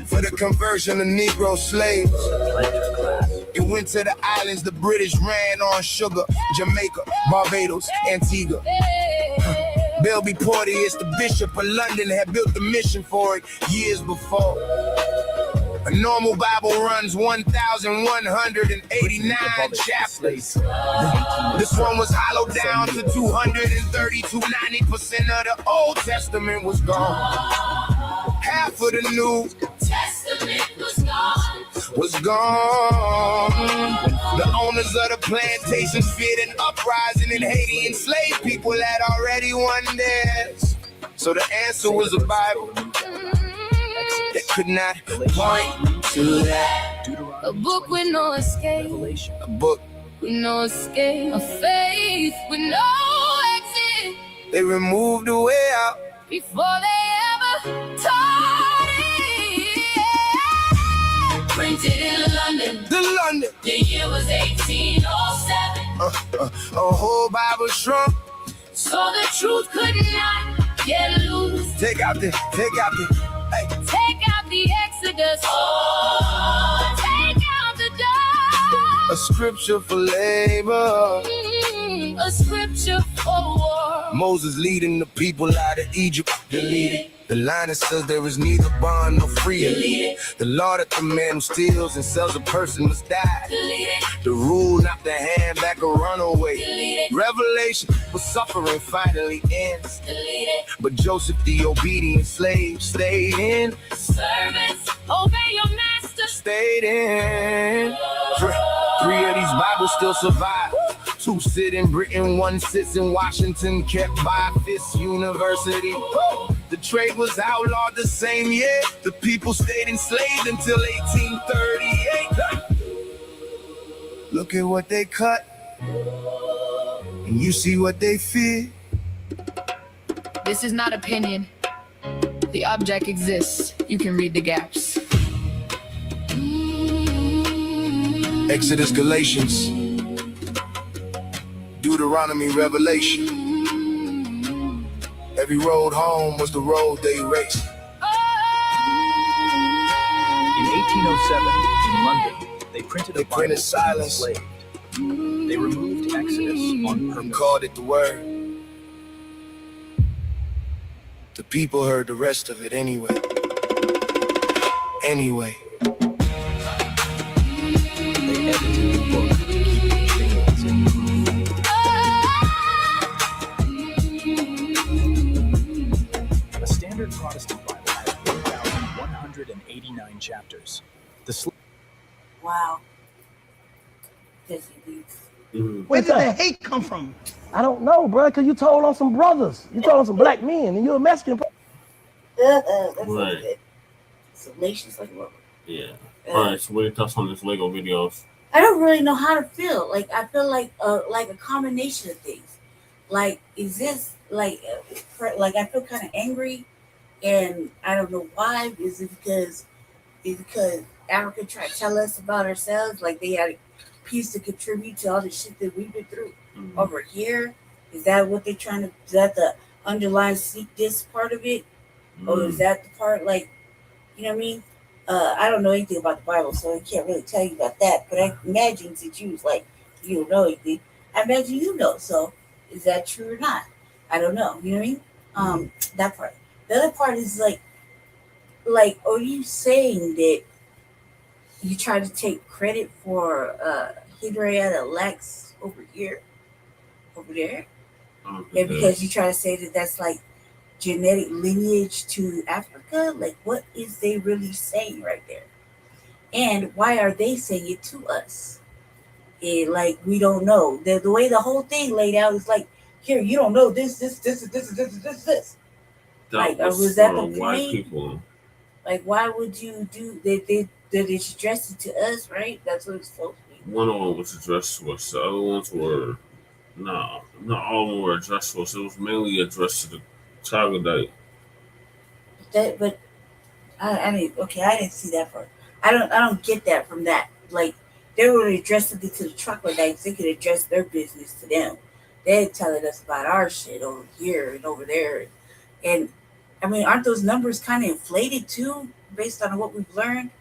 for the conversion of Negro slaves. It went to the islands the British ran on sugar, Jamaica, Barbados, Antigua. Belby Porteous, the Bishop of London, had built the mission for it years before. A normal Bible runs 1,189 chapters. This one was hollowed down to 232. 90% of the Old Testament was gone. Half of the New Testament was gone. The owners of the plantations feared an uprising in Haiti. Enslaved people had already won theirs. So the answer was a Bible that could not point to that. a book with no escape. A book with no escape. A faith with no exit. They removed the way out before they ever taught it. Printed in London. The year was 1807. A whole Bible shrunk, so the truth could not get loose. Take out the, hey. Take out the Exodus. Take out the door. A scripture for labor. A scripture for war. Moses leading the people out of Egypt. Deleted. The line that says there is neither bond nor freedom. The law that the man who steals and sells a person must die. The rule not to hand back a runaway. Revelation where suffering finally ends. But Joseph, the obedient slave, stayed in. Servants, obey your master. Stayed in. Three of these Bibles still survive. 2 sit in Britain, 1 sits in Washington, kept by Fisk University. The trade was outlawed the same year. The people stayed enslaved until 1838. Look at what they cut, and you see what they fear. This is not opinion. The object exists. You can read the gaps. Exodus, Galatians, Deuteronomy, Revelation. Every road home was the road they raced. In 1807, in London, they printed a Bible silence. enslaved. They removed Exodus on purpose. Called it the Word. The people heard the rest of it anyway. Anyway. They edited the book to keep the chains in proof. A standard Protestant Bible has 1,189 chapters. Wow. Where did the hate come from? I don't know, bro, because you told on some brothers. You told on some black men, and you're a Mexican. Right. Salacious like what? Yeah. All right. So what are your thoughts on this Lego videos? I don't really know how to feel. Like I feel like a combination of things. Like is this like I feel kind of angry, and I don't know why. Is it because Africa tried to tell us about ourselves? Like they had a piece to contribute to all the shit that we've been through over here. Is that what they're trying to? Is that the underlying seek this part of it, or is that the part like, you know what I mean? I don't know anything about the Bible, so I can't really tell you about that. But I imagine that you was like, you don't know anything. I imagine you know. So is that true or not? I don't know. You know what I mean? That part. The other part is like, are you saying that you try to take credit for Henrietta Lacks over there? And because you try to say that that's like genetic lineage to Africa, like what is they really saying right there? And why are they saying it to us? Like we don't know. The way the whole thing laid out is like, here, you don't know this. Like was that the white point? people. Like why would you do that? They addressed it to us, right? That's what it's supposed to be. One of them was addressed to us. The other ones were not all of them were addressed to us. It was mainly addressed to the troglodyte. But I didn't see that part. I don't get that from that. Like they were addressing it to the troglodytes. They could address their business to them. They're telling us about our shit over here and over there. And I mean, aren't those numbers kind of inflated too, based on what we've learned?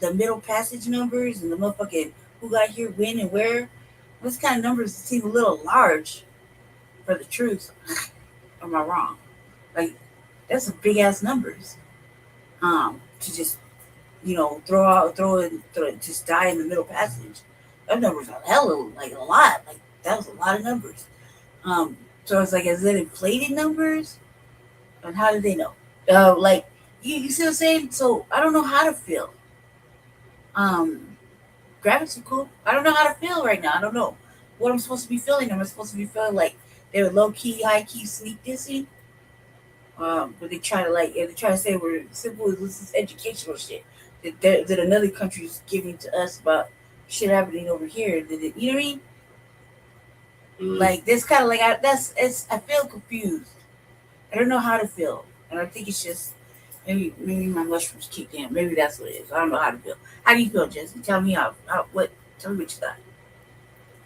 The Middle Passage numbers and the motherfucking who got here, when, and where. Those kind of numbers seem a little large for the truth. Am I wrong? Like, that's some big ass numbers. To just, just die in the Middle Passage. That number's a lot. Like, that was a lot of numbers. So it's like, is it inflated numbers? And how do they know? Like, you see what I'm saying? So I don't know how to feel. Graphics are cool. I don't know how to feel right now. I don't know what I'm supposed to be feeling. Am I supposed to be feeling like they were low key, high key, sneak dissing? But they try to say we're simple. This is educational shit that another country is giving to us about shit happening over here. You know what I mean? Like this kind of like I feel confused. I don't know how to feel, and I think it's just maybe my mushrooms kicked in. Maybe that's what it is. I don't know how to feel. How do you feel, Jesse? Tell me tell me what you thought.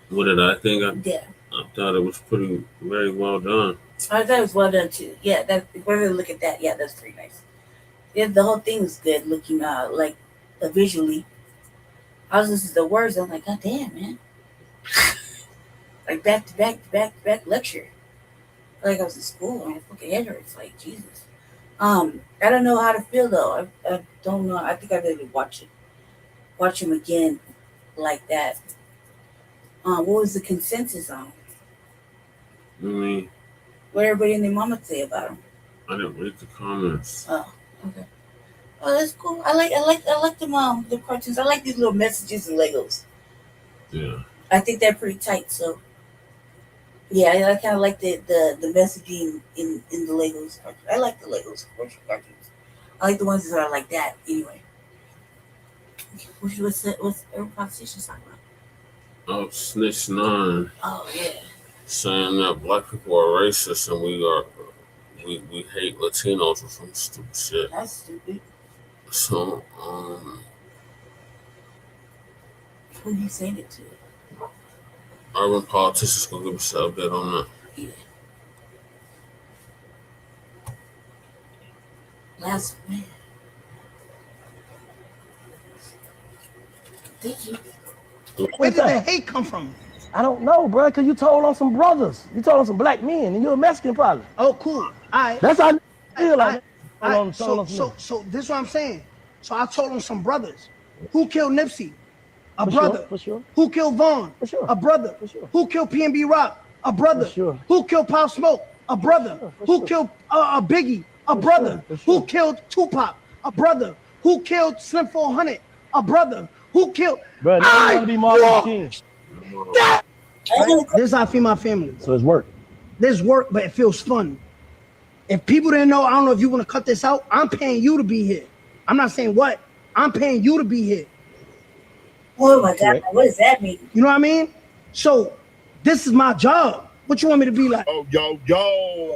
What did I think? I thought it was very well done. I thought it was well done too. Yeah, whenever you look at that, yeah, that's pretty nice. Yeah, the whole thing was good looking, visually. I was listening to the words. I'm like, God damn, man! Like back to back lecture. Like I was in school and I fucking head hurts. Like Jesus. I don't know how to feel though. I don't know. I think I did watch him again like that. What was the consensus on? I mean, What everybody and their mama say about him? I didn't read the comments. Oh, okay. Oh, that's cool. I like them the cartoons. I like these little messages and Legos. Yeah. I think they're pretty tight. So yeah, I kind of like the messaging in the Legos cartoons. I like the Legos cartoons. I like the ones that are like that. Anyway, what's every conversation talking about? Oh, Snitch 9. Oh yeah. Saying that black people are racist and we hate Latinos or some stupid shit. That's stupid. So, who are you saying it to? urban politicians gonna give us a bit on that. Yeah. Last man. Thank you. Where did the hate come from? I don't know, bro, because you told on some brothers. You told on some black men, and you're a Mexican probably. Oh, cool. All right. That's how I feel like. So this is what I'm saying. So I told on some brothers. Who killed Nipsey? A brother. For sure. Who killed Vaughn? For sure. A brother. For sure. Who killed PNB Rock? A brother. For sure. Who killed Pop Smoke? A brother. Who killed Biggie? A brother. Who killed Tupac? A brother. Who killed Slim 400? A brother. Who killed? Bro, I want to be Martin King. This is how I feed my family. So it's work. This work, but it feels fun. If people didn't know, I don't know if you want to cut this out. I'm paying you to be here. I'm not saying what. I'm paying you to be here. Oh my God, what does that mean? You know what I mean? So this is my job. What you want me to be like? Oh, yo,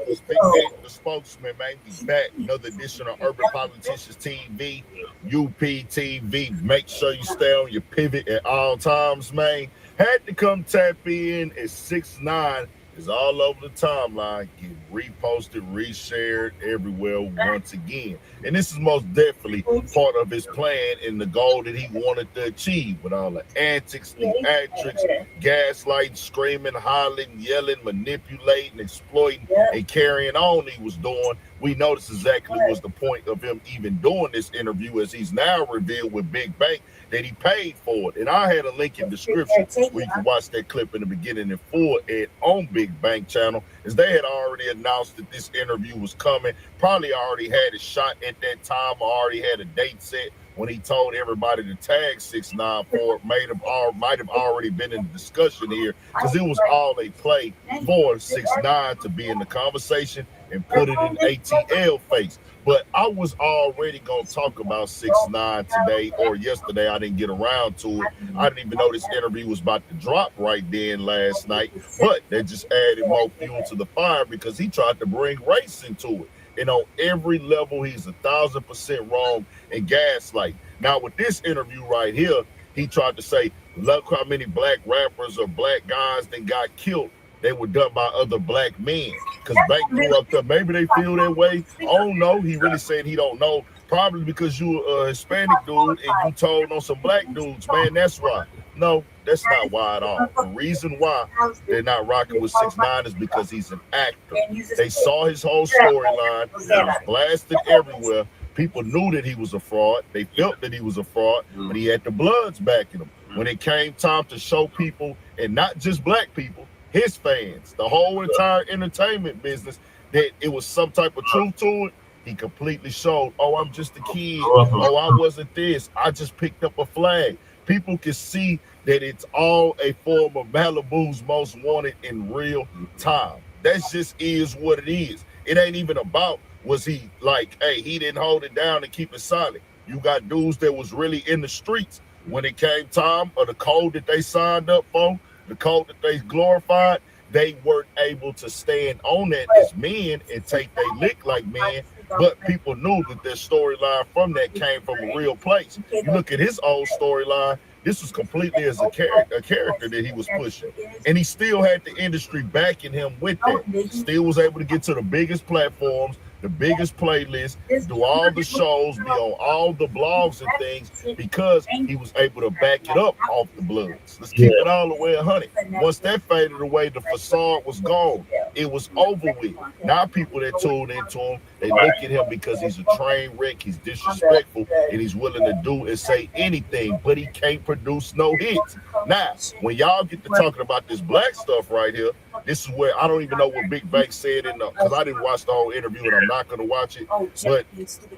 it's Big Dick, the spokesman, man. He's back. Another edition of Urban Politicians TV, UPTV. Make sure you stay on your pivot at all times, man. Had to come tap in at 6'9". It's all over the timeline, getting reposted, reshared everywhere once again. And this is most definitely part of his plan and the goal that he wanted to achieve with all the antics, theatrics, gaslighting, screaming, hollering, yelling, manipulating, exploiting, and carrying on he was doing. We noticed exactly was the point of him even doing this interview, as he's now revealed with Big Bank that he paid for it. And I had a link in the description where you can watch that clip in the beginning in full and on Big Bank channel, as they had already announced that this interview was coming, probably already had it shot at that time, or already had a date set when he told everybody to tag 6ix9ine for it. Might have already been in the discussion here, because it was all they played for 6ix9ine to be in the conversation and put it in ATL face. But I was already going to talk about 6ix9ine today or yesterday. I didn't get around to it. I didn't even know this interview was about to drop right then last night. But that just added more fuel to the fire, because he tried to bring race into it. And on every level, he's 1,000% wrong and gaslight. Now, with this interview right here, he tried to say, look how many black rappers or black guys that got killed. They were done by other black men. Because Bank grew up there. Maybe they feel that way. I don't know. He really said he don't know. Probably because you a Hispanic dude and you told on some black dudes, man, that's why. No, that's not why at all. The reason why they're not rocking with 6ix9ine is because he's an actor. They saw his whole storyline. It was blasted everywhere. People knew that he was a fraud. They felt that he was a fraud, but he had the Bloods backing him. When it came time to show people, and not just black people, his fans, the whole entire entertainment business, that it was some type of truth to it, he completely showed, oh, I'm just a kid. Oh, I wasn't this. I just picked up a flag. People can see that it's all a form of Malibu's Most Wanted in real time. That just is what it is. It ain't even about, was he like, hey, he didn't hold it down and keep it solid. You got dudes that was really in the streets when it came time of the code that they signed up for, the code that they glorified. They weren't able to stand on that as men and take they lick like men, but people knew that their storyline from that came from a real place. You look at his old storyline, this was completely as a character that he was pushing. And he still had the industry backing him with that. Still was able to get to the biggest platforms, the biggest playlists, do all the shows, be on all the blogs and things, because he was able to back it up off the Bloods. Let's keep it all the way 100. Once that faded away, the facade was gone. It was over with. Now people that tune into him, they look at him because he's a train wreck, he's disrespectful, and he's willing to do and say anything, but he can't produce no hits. Now, when y'all get to talking about this Blacc stuff right here, this is where I don't even know what Big Bank said because I didn't watch the whole interview and I'm not going to watch it. But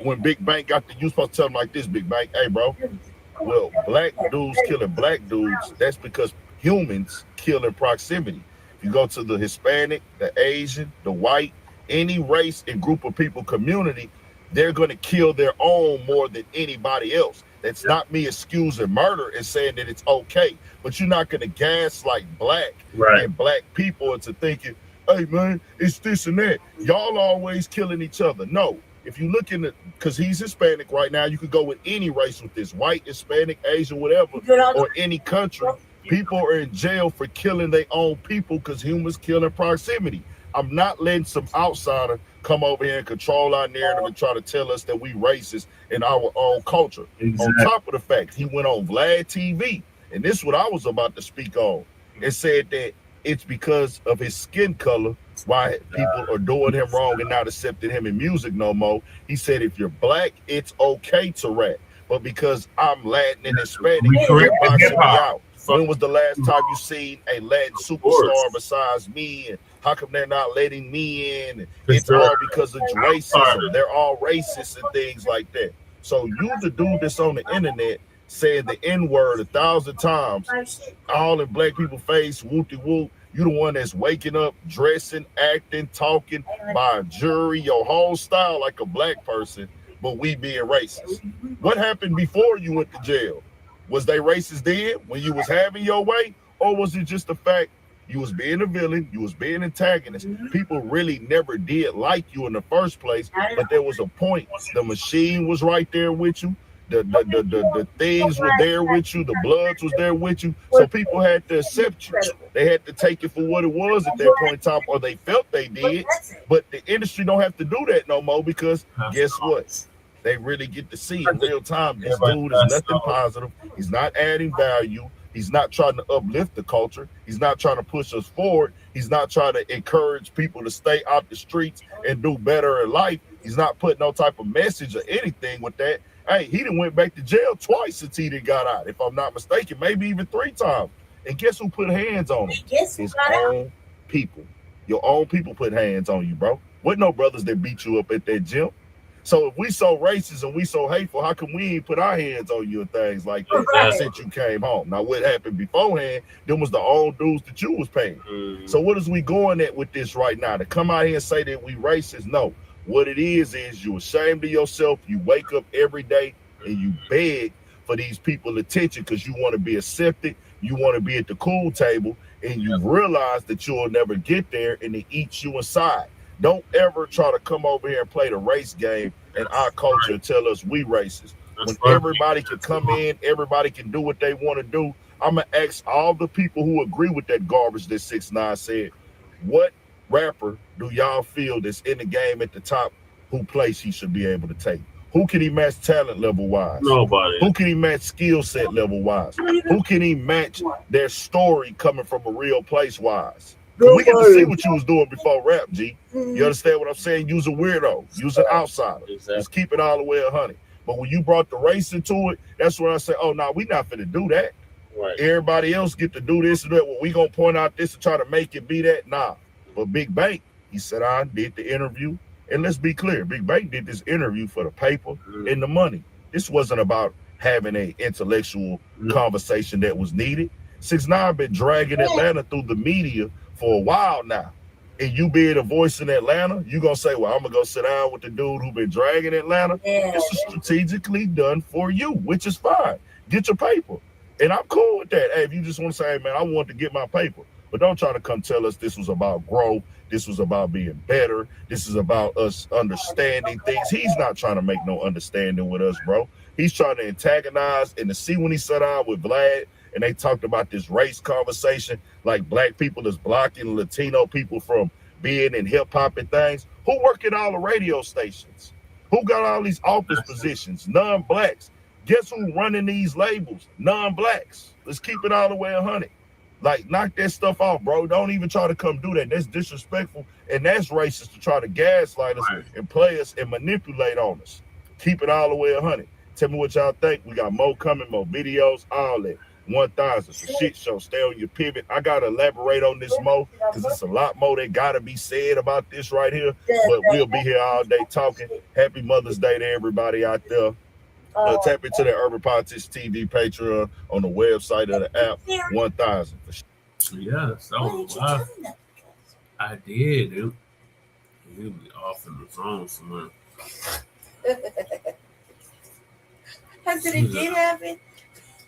when Big Bank got you supposed to tell him like this, Big Bank, hey, bro, well, black dudes killing black dudes, that's because humans kill in proximity. You go to the Hispanic, the Asian, the white, any race and group of people community, they're going to kill their own more than anybody else. That's not me excusing murder and saying that it's okay, but you're not going to gaslight black and black people into thinking, hey man, it's this and that. Y'all always killing each other. No, if you look in the, because he's Hispanic right now, you could go with any race with this, white, Hispanic, Asian, whatever, or any country. People are in jail for killing their own people because humans kill in proximity. I'm not letting some outsider come over here and control our narrative and try to tell us that we racist in our own culture. Exactly. On top of the fact, he went on Vlad TV, and this is what I was about to speak on, and said that it's because of his skin color why people are doing him wrong and not accepting him in music no more. He said, if you're black, it's okay to rap, but because I'm Latin and Hispanic, you're boxing me out. When was the last time you seen a Latin superstar besides me? And how come they're not letting me in? It's all because of racism. They're all racist and things like that. So you, the dude that's on the internet, said the N-word 1,000 times, all in black people's face, whoop-de-whoop. You the one that's waking up, dressing, acting, talking by a jury, your whole style like a black person, but we being racist. What happened before you went to jail? Was they racist then when you was having your way? Or was it just the fact you was being a villain, you was being antagonist? People really never did like you in the first place, but there was a point. The machine was right there with you. The things were there with you. The Bloods was there with you. So people had to accept you. They had to take it for what it was at that point in time, or they felt they did. But the industry don't have to do that no more because guess what? They really get to see in real time this dude is nothing positive. He's not adding value. He's not trying to uplift the culture. He's not trying to push us forward. He's not trying to encourage people to stay out the streets and do better in life. He's not putting no type of message or anything with that. Hey, he done went back to jail twice since he done got out, if I'm not mistaken, maybe even 3 times. And guess who put hands on him? His own people. Your own people put hands on you, bro. With no brothers that beat you up at that gym. So if we so racist and we so hateful, how come we ain't put our hands on you and things like that since you came home? Now, what happened beforehand, them was the old dudes that you was paying. So what is we going at with this right now? To come out here and say that we racist? No. What it is you ashamed of yourself. You wake up every day and you beg for these people attention because you want to be accepted. You want to be at the cool table, and you realize that you'll never get there, and it eats you inside. Don't ever try to come over here and play the race game in our culture and tell us we racist. When everybody can come in, everybody can do what they want to do. I'm going to ask all the people who agree with that garbage that 6ix9ine said, what rapper do y'all feel that's in the game at the top who place he should be able to take? Who can he match talent level wise? Nobody. Who can he match skill set level wise? Who can he match their story coming from a real place wise? We get to see what you was doing before rap, G. You understand what I'm saying? You's a weirdo. You's an outsider. Just keep it all the way 100. But when you brought the race into it, that's when I say, oh, no, we not finna do that. Right. Everybody else get to do this and that. Well, we gonna point out this and try to make it be that. Nah. But Big Bank, he said, I did the interview. And let's be clear, Big Bank did this interview for the paper and the money. This wasn't about having an intellectual conversation that was needed. 6ix9ine been dragging Atlanta through the media for a while now. And you being a voice in Atlanta, you gonna say, well, I'm gonna go sit down with the dude who been dragging Atlanta. This is strategically done for you, which is fine. Get your paper. And I'm cool with that. Hey, if you just want to say, hey, man, I want to get my paper. But don't try to come tell us this was about growth. This was about being better. This is about us understanding things. He's not trying to make no understanding with us, bro. He's trying to antagonize. And to see when he sat down with Vlad and they talked about this race conversation, like black people is blocking Latino people from being in hip hop and things. Who work at all the radio stations? Who got all these office positions? Non-blacks. Guess who running these labels? Non-blacks. Let's keep it all the way 100. Like, knock that stuff off, bro. Don't even try to come do that. That's disrespectful, and that's racist to try to gaslight us and play us and manipulate on us. Keep it all the way 100. Tell me what y'all think. We got more coming, more videos, all that. 1000. It's a shit show. Stay on your pivot. I gotta elaborate on this more because it's a lot more that gotta be said about this right here. But we'll be here all day talking. Happy Mother's Day to everybody out there. Tap into the Urban Politics TV Patreon on the website of the app. 1000. Yes, that was live. I did, dude. He'll be off in the zone somewhere. I said it did happen.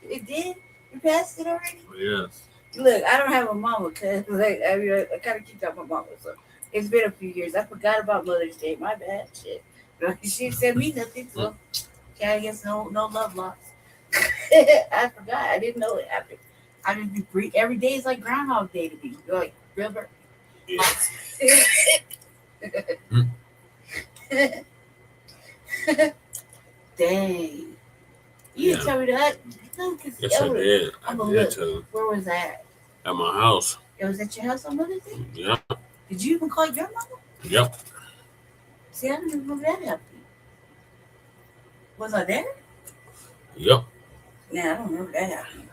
It did. You passed it already. Yes. Look, I don't have a mama because I kind of keep up my mama. So it's been a few years. I forgot about Mother's Day. My bad. Shit. She sent me nothing. So I guess no love lost. I forgot. I didn't know it happened. I just be free. Every day is like Groundhog Day to me. You're like, real bird. Dang. You didn't tell me that. No, yes, I did. I did tell you. Where was that? At my house. It was at your house on Mother's Day? Yeah. Did you even call your mama? Yep. See, I don't even remember that happening. Was I there? Yep. Nah, I don't remember that happening.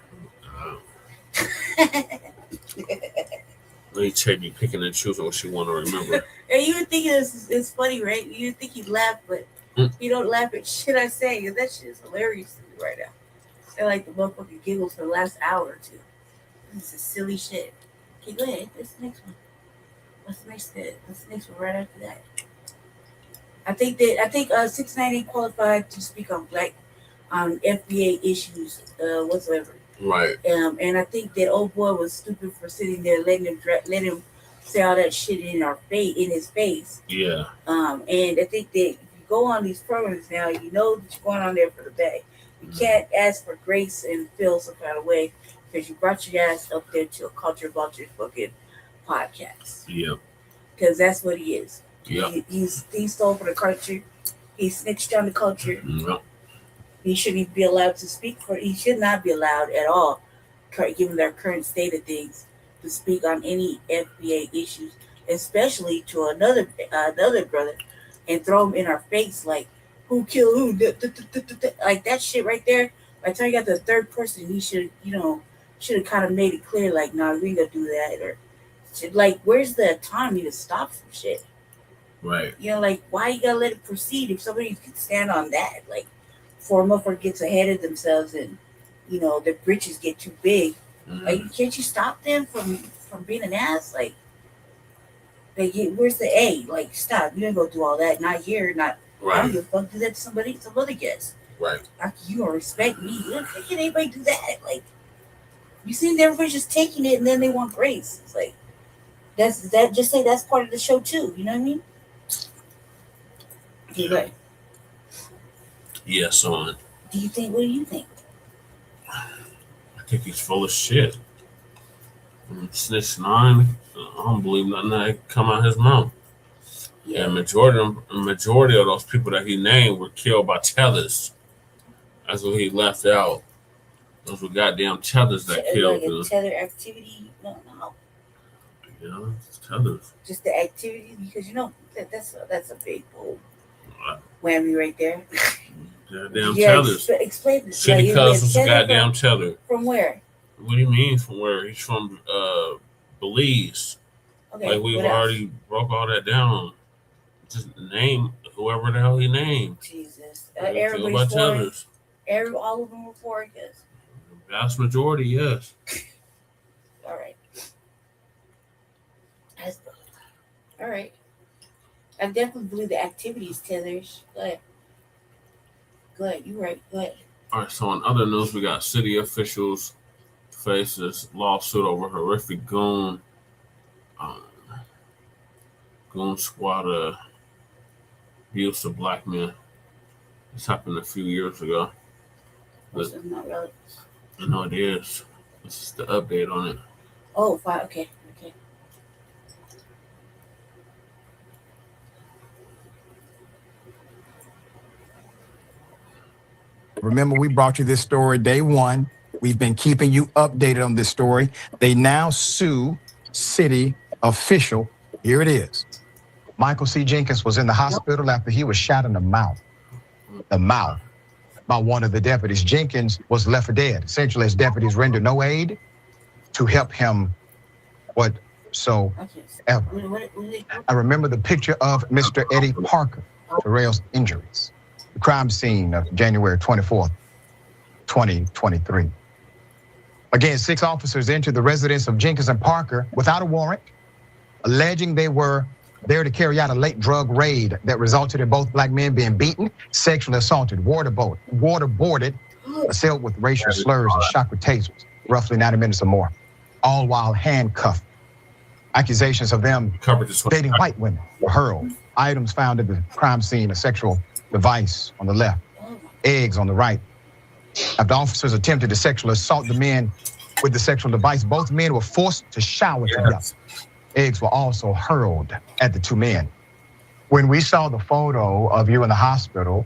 Let me check you picking and choosing what you want to remember. And you would think it's funny, right? You would think he'd laugh, but you don't laugh at shit I say. That shit is hilarious to me right now. I like the motherfucking giggles for the last hour or two. This is silly shit. Okay, go ahead. What's the next one? What's the next one right after that? I think 698 qualified to speak on Black FBA issues whatsoever. Right. And I think that old boy was stupid for sitting there letting him say all that shit in his face. Yeah. And I think that if you go on these programs now, you know that you're going on there for the bag. You can't ask for grace and feel some kind of way because you brought your ass up there to a Culture Vulture fucking podcast. Yep. Because that's what he is. Yep. He stole from the culture. He snitched on the culture. Yep. He shouldn't be allowed to speak for. He should not be allowed at all, given their current state of things, to speak on any FBA issues, especially to another brother, and throw him in our face like, who killed who? Like that shit right there. By the time you got the third person, he should have kind of made it clear, like, nah, we ain't gonna do that, or shit. Like, where's the autonomy to stop some shit? Right. You know, like, why you gotta let it proceed if somebody can stand on that? Like, before a motherfucker gets ahead of themselves and, you know, their britches get too big. Like, can't you stop them from being an ass? Like, where's the A? Like, stop. You ain't gonna do all that. Not here. Not. Right. I don't give a fuck. Do that to somebody. Some other guest. Right. You gonna respect me? How can anybody do that? Like, you see, everybody's just taking it and then they want grace. It's like, that. Just say that's part of the show too. You know what I mean? Okay, right. Yeah, son. What do you think? I think he's full of shit. Snitch 9, I don't believe nothing that come out of his mouth. Yeah, majority of those people that he named were killed by tellers. That's what he left out. Those were goddamn tellers that killed them. Teller activity? No. Yeah, it's tellers. Just the activity, because you know that's a big old whammy right there. Goddamn tellers. Explain this. City Cuz was a goddamn teller. From where? What do you mean from where? He's from Belize. Okay, like we've already broke all that down. Just name whoever the hell he named. Jesus. Everybody's tellers. All of them were for it, yes. Vast majority, yes. All right. All right. I definitely believe the activities tellers. Go ahead. You're right. Go ahead. All right. So in other news, we got city officials face this lawsuit over horrific Goon squad abuse of Black men. This happened a few years ago. But not relevant. I know it is. This is the update on it. Oh, fine. Okay. Remember, we brought you this story day one. We've been keeping you updated on this story. They now sue city official. Here it is. Michael C. Jenkins was in the hospital after he was shot in the mouth. The mouth. By one of the deputies. Jenkins was left for dead. Essentially, his deputies rendered no aid to help him whatsoever. I remember the picture of Mr. Eddie Parker, Terrell's injuries. The crime scene of January 24th, 2023. Again, 6 officers entered the residence of Jenkins and Parker without a warrant, alleging they were there to carry out a late drug raid that resulted in both black men being beaten, sexually assaulted, waterboarded, assailed with racial slurs and shot with tasers, roughly 90 minutes or more, all while handcuffed. Accusations of them dating white women were hurled. Items found at the crime scene, a sexual device on the left, eggs on the right. After officers attempted to sexually assault the men with the sexual device, both men were forced to shower together. Eggs were also hurled at the 2 men. When we saw the photo of you in the hospital,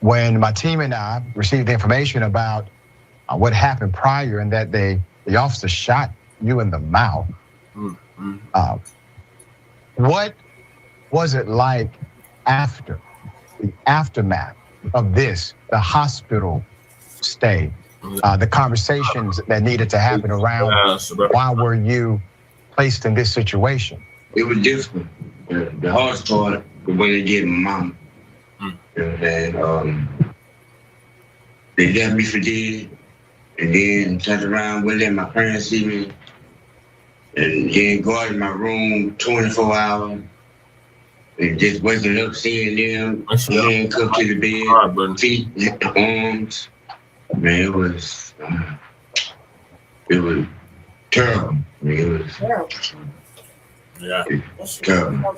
when my team and I received the information about what happened prior and that the officer shot you in the mouth, what was it like after, the aftermath of this, the hospital stay, the conversations that needed to happen around why were you placed in this situation? It was difficult. The hardest part was when they get my mama. And they left me for dead, and then turned around, wouldn't let my parents see me, and then go in my room 24 hours, and just waking up, seeing them, handcuffed to the bed, feet, arms. Man, it was terrible. It was terrible.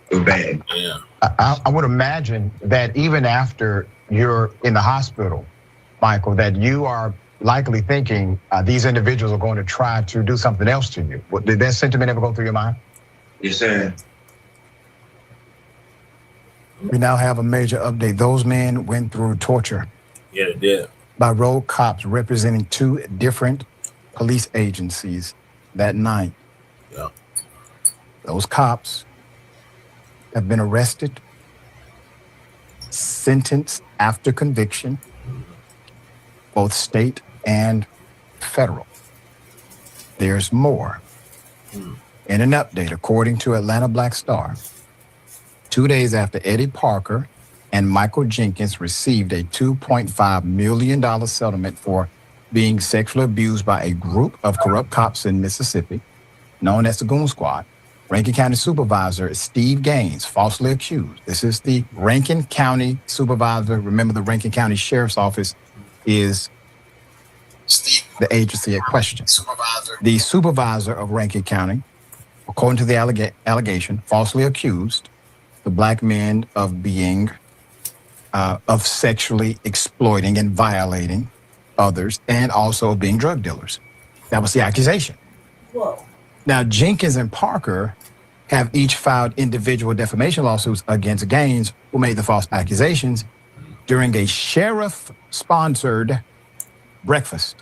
It was bad. Yeah. I would imagine that even after you're in the hospital, Michael, that you are likely thinking these individuals are going to try to do something else to you. Did that sentiment ever go through your mind? Yes, sir. We now have a major update. Those men went through torture. Yeah, they did. By road cops representing 2 different police agencies that night. Yeah. Those cops have been arrested, sentenced after conviction, both state and federal. There's more. In an update, according to Atlanta Black Star, 2 days after Eddie Parker and Michael Jenkins received a $2.5 million settlement for being sexually abused by a group of corrupt cops in Mississippi, known as the Goon Squad, Rankin County Supervisor Steve Gaines falsely accused. This is the Rankin County Supervisor. Remember, the Rankin County Sheriff's Office is the agency at question. The supervisor of Rankin County, according to the allegation, falsely accused the black men of being, of sexually exploiting and violating others, and also being drug dealers. That was the accusation. Whoa. Now, Jenkins and Parker have each filed individual defamation lawsuits against Gaines, who made the false accusations during a sheriff-sponsored breakfast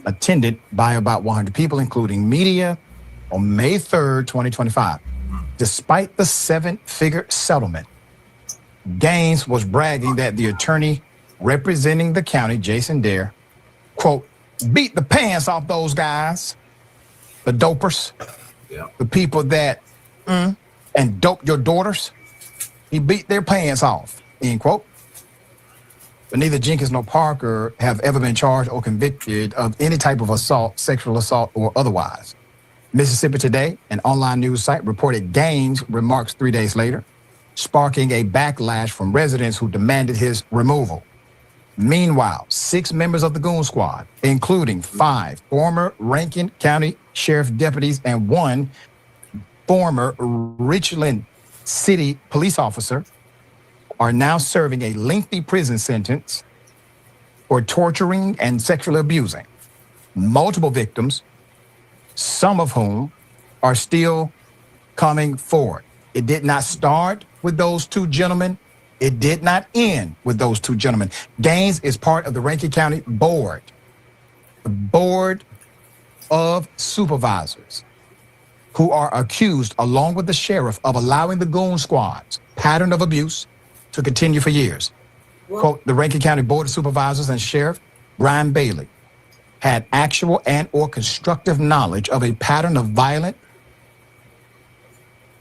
attended by about 100 people, including media, on May 3rd, 2025. Despite the 7-figure settlement, Gaines was bragging that the attorney representing the county, Jason Dare, quote, beat the pants off those guys, the dopers, the people that and dope your daughters. He beat their pants off, end quote. But neither Jenkins nor Parker have ever been charged or convicted of any type of assault, sexual assault, or otherwise. Mississippi Today, an online news site, reported Gaines' remarks 3 days later, sparking a backlash from residents who demanded his removal. Meanwhile, 6 members of the Goon Squad, including 5 former Rankin County Sheriff deputies and 1 former Richland City police officer, are now serving a lengthy prison sentence for torturing and sexually abusing multiple victims, some of whom are still coming forward. It did not start with those 2 gentlemen It did not end with those two gentlemen. Gaines is part of the Rankin County Board, the Board of Supervisors, who are accused, along with the sheriff, of allowing the Goon Squad's pattern of abuse to continue for years. Quote, the Rankin County Board of Supervisors and Sheriff Brian Bailey had actual and or constructive knowledge of a pattern of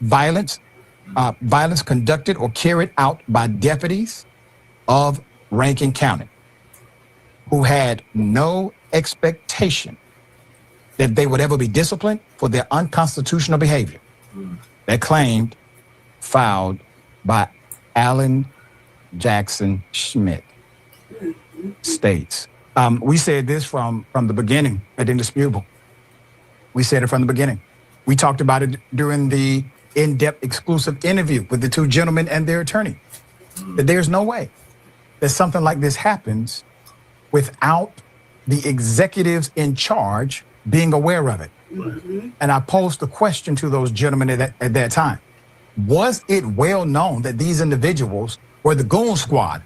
violence conducted or carried out by deputies of Rankin County who had no expectation that they would ever be disciplined for their unconstitutional behavior. That claim filed by Alan Jackson Schmidt states. We said this from the beginning at Indisputable. We said it from the beginning. We talked about it during the in-depth exclusive interview with the two gentlemen and their attorney, that there's no way that something like this happens without the executives in charge being aware of it. And I posed the question to those gentlemen at that time. Was it well known that these individuals were the Goon Squad?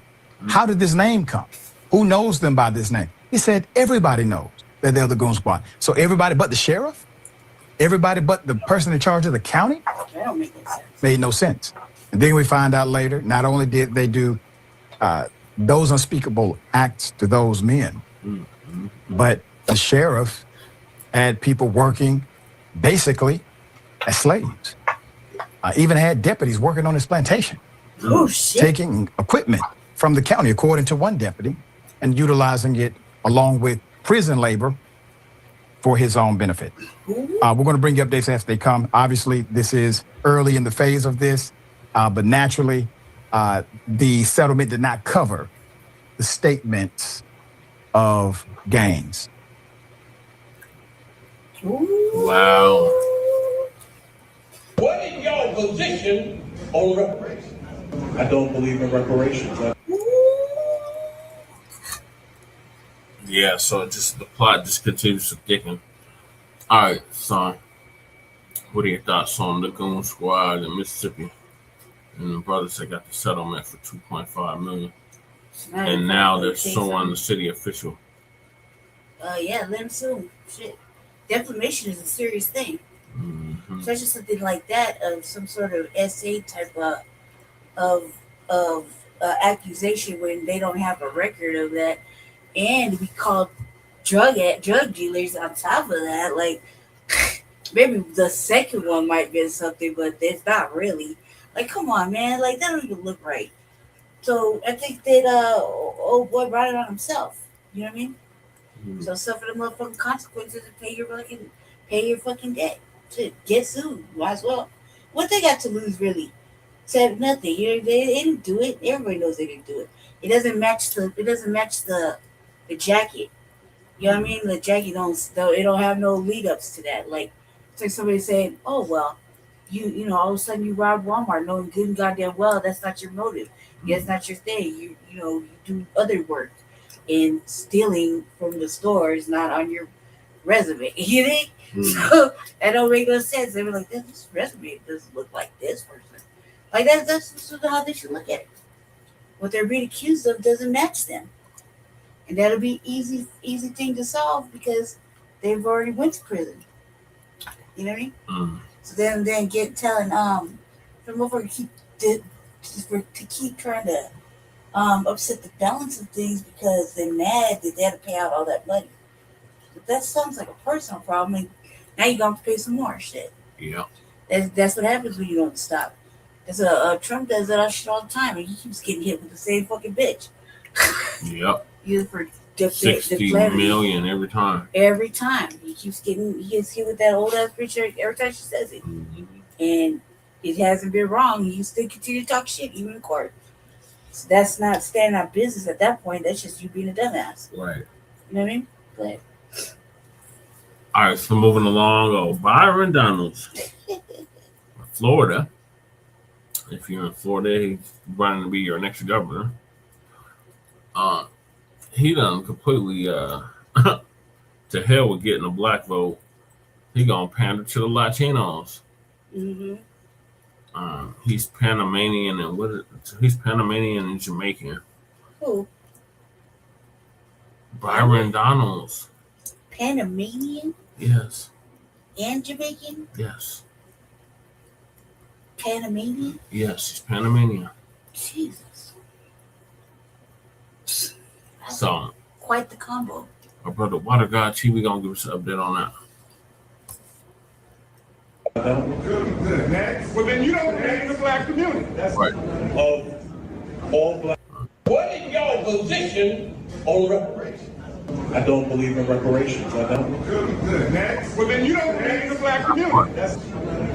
How did this name come? Who knows them by this name? He said, everybody knows that they're the Goon Squad. So everybody but the sheriff? Everybody but the person in charge of the county? That don't make any sense. Made no sense. And then we find out later, not only did they do those unspeakable acts to those men, but the sheriff had people working basically as slaves. Even had deputies working on his plantation, taking equipment from the county, according to one deputy, and utilizing it along with prison labor for his own benefit. We're going to bring you updates as they come. Obviously, this is early in the phase of this, but naturally, the settlement did not cover the statements of Gaines. Wow. What is your position on reparations? I don't believe in reparations. Yeah, so the plot just continues to thicken. All right, son. What are your thoughts on the Goon Squad in Mississippi and the brothers that got the settlement for $2.5 million, and now they're suing the city official? Yeah, let them sue. Shit, defamation is a serious thing. Especially something like that, of some sort of SA type of accusation when they don't have a record of that, and we call drug dealers on top of that. Like, maybe the second one might be something, but it's not really. Like, come on, man. Like, that don't even look right. So I think that old boy brought it on himself. You know what I mean? So suffer the motherfucking consequences and pay your fucking debt. To get sued, might as well. What they got to lose, really? Said nothing. You know, they didn't do it. Everybody knows they didn't do it. It doesn't match the jacket. You know what I mean? The jacket don't have no lead ups to that. Like, it's like somebody saying, "Oh well, you know, all of a sudden you rob Walmart, knowing good and goddamn well that's not your motive. That's not your thing. You do other work, and stealing from the store is not on your resume. You think?" So that don't make no sense. They were like, this resume doesn't look like this person. Like that's how they should look at it. What they're being accused of doesn't match them. And that'll be easy thing to solve because they've already went to prison. You know what I mean? So then telling the motherfucker to keep trying to upset the balance of things because they're mad that they had to pay out all that money. But that sounds like a personal problem. And now you're going to pay some more shit. Yeah. That's what happens when you don't stop. Trump does that shit all the time, and he keeps getting hit with the same fucking bitch. Yep. Either for $60 million every time. Every time. He gets hit with that old ass bitch every time she says it. And it hasn't been wrong. He still continue to talk shit, even in court. So that's not standing on business at that point. That's just you being a dumbass. Right. You know what I mean? But all right, so moving along, Byron Donalds, Florida. If you're in Florida, he's running to be your next governor. He done completely to hell with getting a black vote. He gonna pander to the Latinos. He's Panamanian and he's Panamanian and Jamaican. Who? Byron Donalds. Panamanian Yes. and Jamaican? Yes. Panamanian? Yes, he's Panamanian. Jesus. So, Quite the combo. our brother Water God TV gonna give us an update on that. Good. Next. Well, then you don't name the black community. That's right. Of all black. What is your position on reparations? I don't believe in reparations. I don't. Good. Next. Well, then you don't name the black community. That's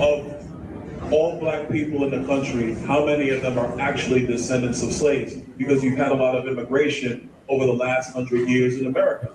Of all black people in the country, how many of them are actually descendants of slaves? Because you've had a lot of immigration over the last 100 years in America.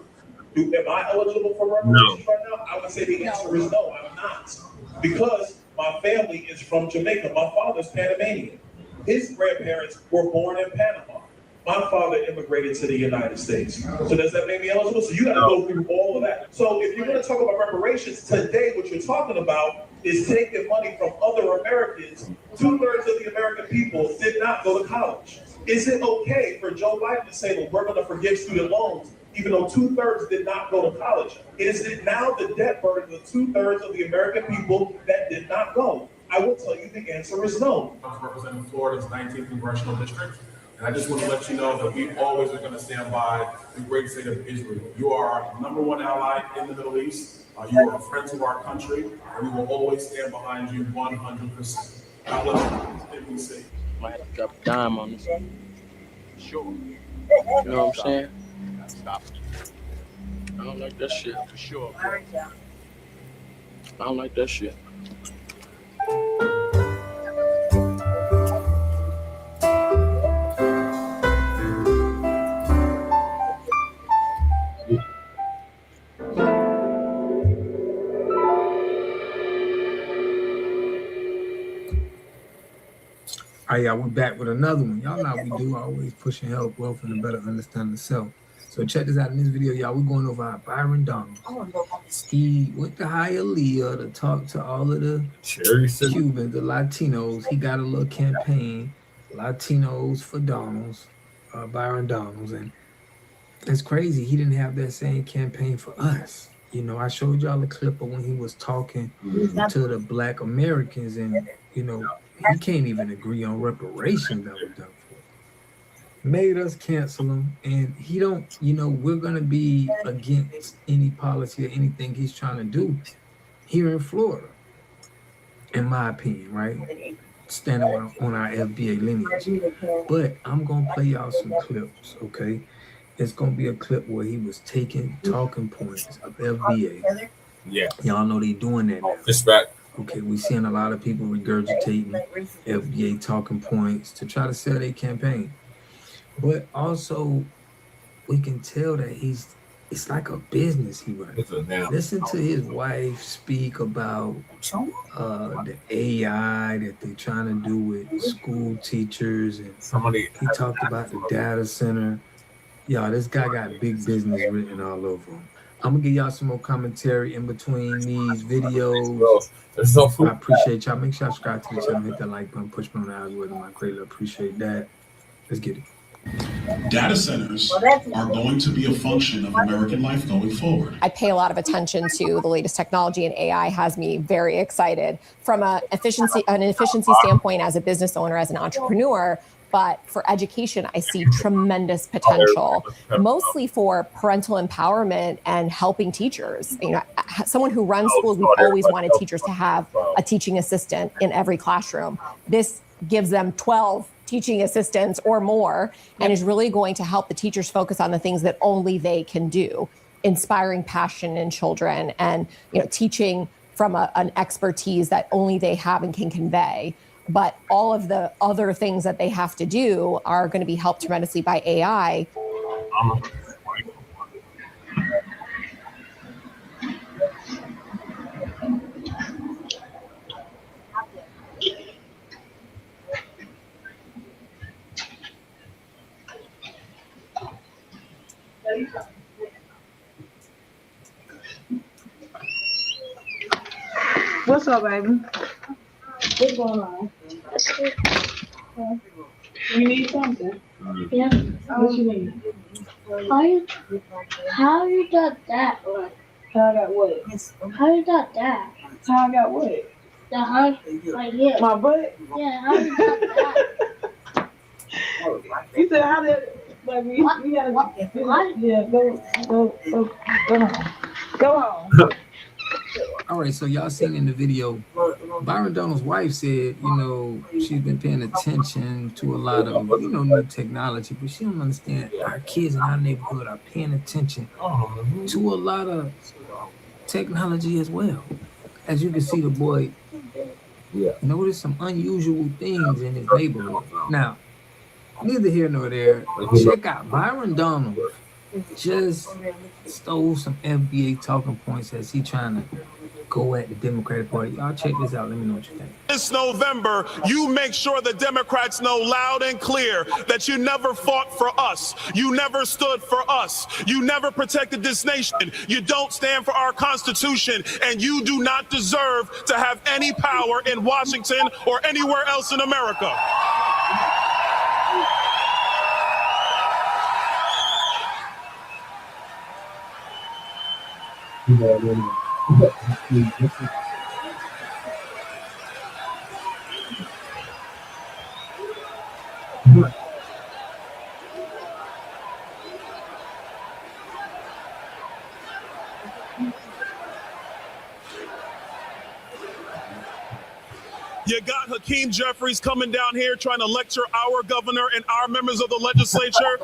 Am I eligible for reparations right now? I would say the answer is no, I'm not. Because my family is from Jamaica. My father's Panamanian. His grandparents were born in Panama. My father immigrated to the United States. So does that make me eligible? So you got to go through all of that. So if you're going to talk about reparations, today what you're talking about is taking money from other Americans. 2/3 of the American people did not go to college. Is it okay for Joe Biden to say, well, we're going to forgive student loans, even though 2/3 did not go to college? Is it now the debt burden of 2/3 of the American people that did not go? I will tell you the answer is no. I'm representing Florida's 19th congressional district, and I just want to let you know that we always are going to stand by the great state of Israel. You are our #1 ally in the Middle East. You are a friend to our country, and we will always stand behind you 100%. God bless you. Stay safe. Might have to drop a dime on this. Sure. You know what I'm saying? Stop. I don't like that shit. For sure. I don't like that shit. All right, y'all, we're back with another one. Y'all know how we do, always pushing health, wealth, and a better understanding of self. So check this out in this video, y'all. We're going over our Byron Donalds. He went to Hialeah to talk to all of the Cubans, the Latinos. He got a little campaign, Latinos for Donalds, Byron Donalds. And it's crazy. He didn't have that same campaign for us. You know, I showed y'all a clip of when he was talking to the Black Americans, and, you know, he can't even agree on reparations that were done for him. Made us cancel him, and he don't, you know, we're going to be against any policy or anything he's trying to do here in Florida, in my opinion, right? Standing on our FBA lineage. But I'm going to play y'all some clips, okay? It's going to be a clip where he was taking talking points of FBA. Yeah. Y'all know they doing that now. Respect. Okay, we're seeing a lot of people regurgitating FBA talking points to try to sell their campaign. But also, we can tell that it's like a business he runs. Listen to his wife speak about the AI that they're trying to do with school teachers. And he talked about the data center. Y'all, this guy got big business written all over him. I'm gonna give y'all some more commentary in between these videos. I appreciate y'all. Make sure y'all subscribe to the channel, hit that like button, push me on the algorithm. I greatly appreciate that. Let's get it. Data centers are going to be a function of American life going forward. I pay a lot of attention to the latest technology, and AI has me very excited from an efficiency standpoint as a business owner, as an entrepreneur. But for education, I see tremendous potential, mostly for parental empowerment and helping teachers. You know, someone who runs schools, we've always wanted teachers to have a teaching assistant in every classroom. This gives them 12 teaching assistants or more, and is really going to help the teachers focus on the things that only they can do, inspiring passion in children, and, you know, teaching from an expertise that only they have and can convey. But all of the other things that they have to do are going to be helped tremendously by AI. What's up, baby? What's going on? You need something? Yeah. What you need? How you got that? How I got what? How you got that? How I got what? The hunt right here. My butt? Yeah, how you got that? You said how did like we gotta yeah, go home. All right, so y'all seen in the video, Byron Donald's wife said, you know, she's been paying attention to a lot of, you know, new technology, but she don't understand our kids in our neighborhood are paying attention to a lot of technology as well. As you can see, the boy noticed some unusual things in his neighborhood. Now, neither here nor there, check out Byron Donald just stole some FBA talking points as he trying to go at the Democratic Party. Y'all check this out. Let me know what you think. This November, you make sure the Democrats know loud and clear that you never fought for us. You never stood for us. You never protected this nation. You don't stand for our Constitution, and you do not deserve to have any power in Washington or anywhere else in America. You got Hakeem Jeffries coming down here trying to lecture our governor and our members of the legislature.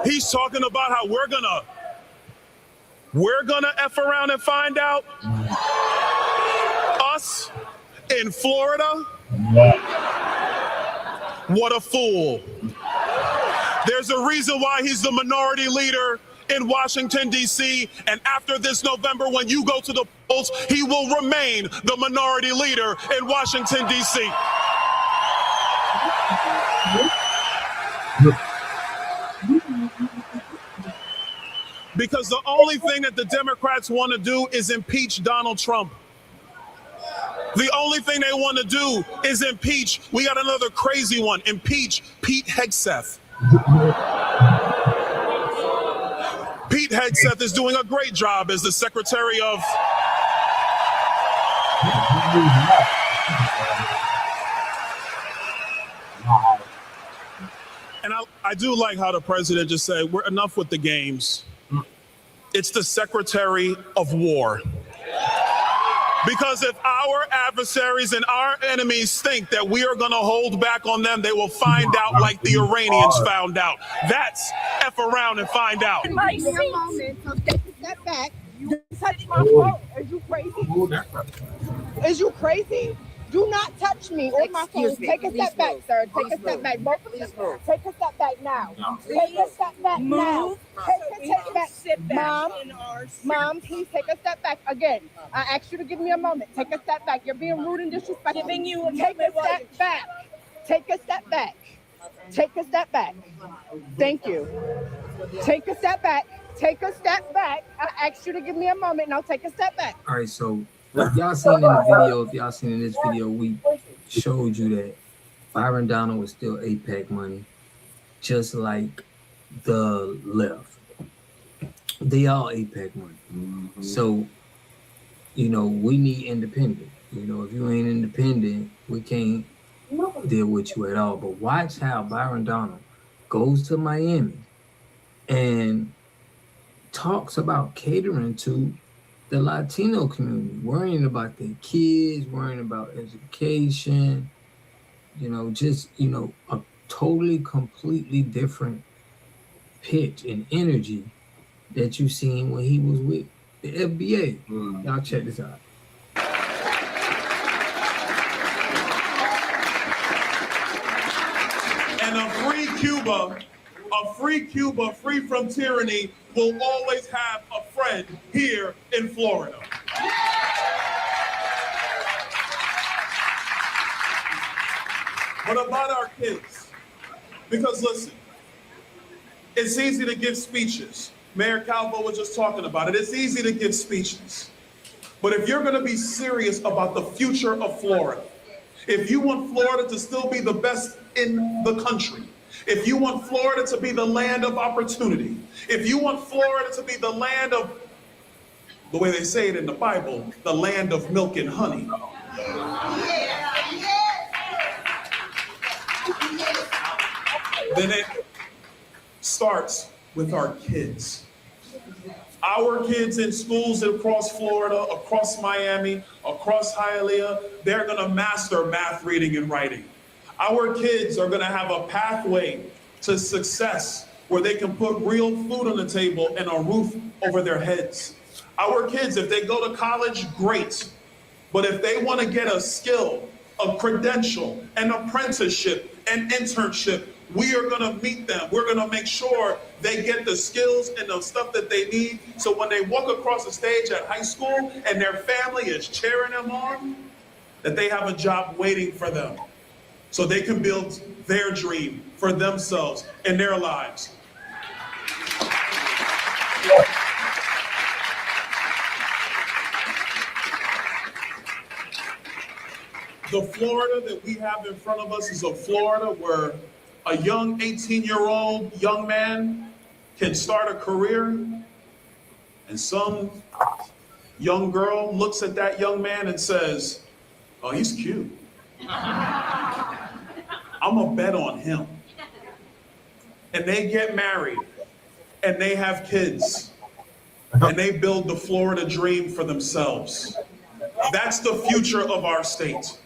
He's talking about how we're gonna F around and find out. Us in Florida? What a fool. There's a reason why he's the minority leader in Washington, D.C., and after this November, when you go to the polls, he will remain the minority leader in Washington, D.C. Because the only thing that the Democrats want to do is impeach Donald Trump. The only thing they want to do is impeach. We got another crazy one. Impeach Pete Hegseth. Pete Hegseth is doing a great job as the Secretary of... And I do like how the president just said, we're enough with the games. It's the Secretary of War. Because if our adversaries and our enemies think that we are going to hold back on them, they will find out like the Iranians found out. That's F around and find out. In my seat. So take a step back. You touch my phone. Is you crazy? Is you crazy? Do not touch me or my phone. Take a step back, sir. Take a step back. Both of you. Take a step back now. Take a step back now. Take a step back. Mom, please take a step back. Again, I asked you to give me a moment. Take a step back. You're being rude and disrespectful. Giving you a take a step back. Take a step back. Take a step back. Thank you. Take a step back. Take a step back. I asked you to give me a moment and I'll take a step back. All right, so if y'all seen in the video, if y'all seen in this video, we showed you that Byron Donald was still AIPAC money, just like the left. They all AIPAC money. So, you know, we need independent. You know, if you ain't independent, we can't deal with you at all. But watch how Byron Donald goes to Miami and talks about catering to the Latino community, worrying about their kids, worrying about education, you know, just, you know, a totally, completely different pitch and energy that you seen when he was with the FBA. Y'all check this out. And a free Cuba, free from tyranny, will always have a friend here in Florida. What about our kids? Because listen, it's easy to give speeches. Mayor Calvo was just talking about it. It's easy to give speeches. But if you're going to be serious about the future of Florida, If you want Florida to still be the best in the country, if you want Florida to be the land of opportunity, if you want Florida to be the land of, the way they say it in the Bible, the land of milk and honey. Then it starts with our kids. Our kids in schools across Florida, across Miami, across Hialeah, they're gonna master math, reading, and writing. Our kids are gonna have a pathway to success where they can put real food on the table and a roof over their heads. Our kids, if they go to college, great. But if they wanna get a skill, a credential, an apprenticeship, an internship, we are gonna meet them. We're gonna make sure they get the skills and the stuff that they need. So when they walk across the stage at high school and their family is cheering them on, that they have a job waiting for them. So they can build their dream for themselves and their lives. The Florida that we have in front of us is a Florida where a young 18-year-old young man can start a career, and some young girl looks at that young man and says, oh, he's cute. I'm gonna bet on him. And they get married, and they have kids, and they build the Florida dream for themselves. That's the future of our state.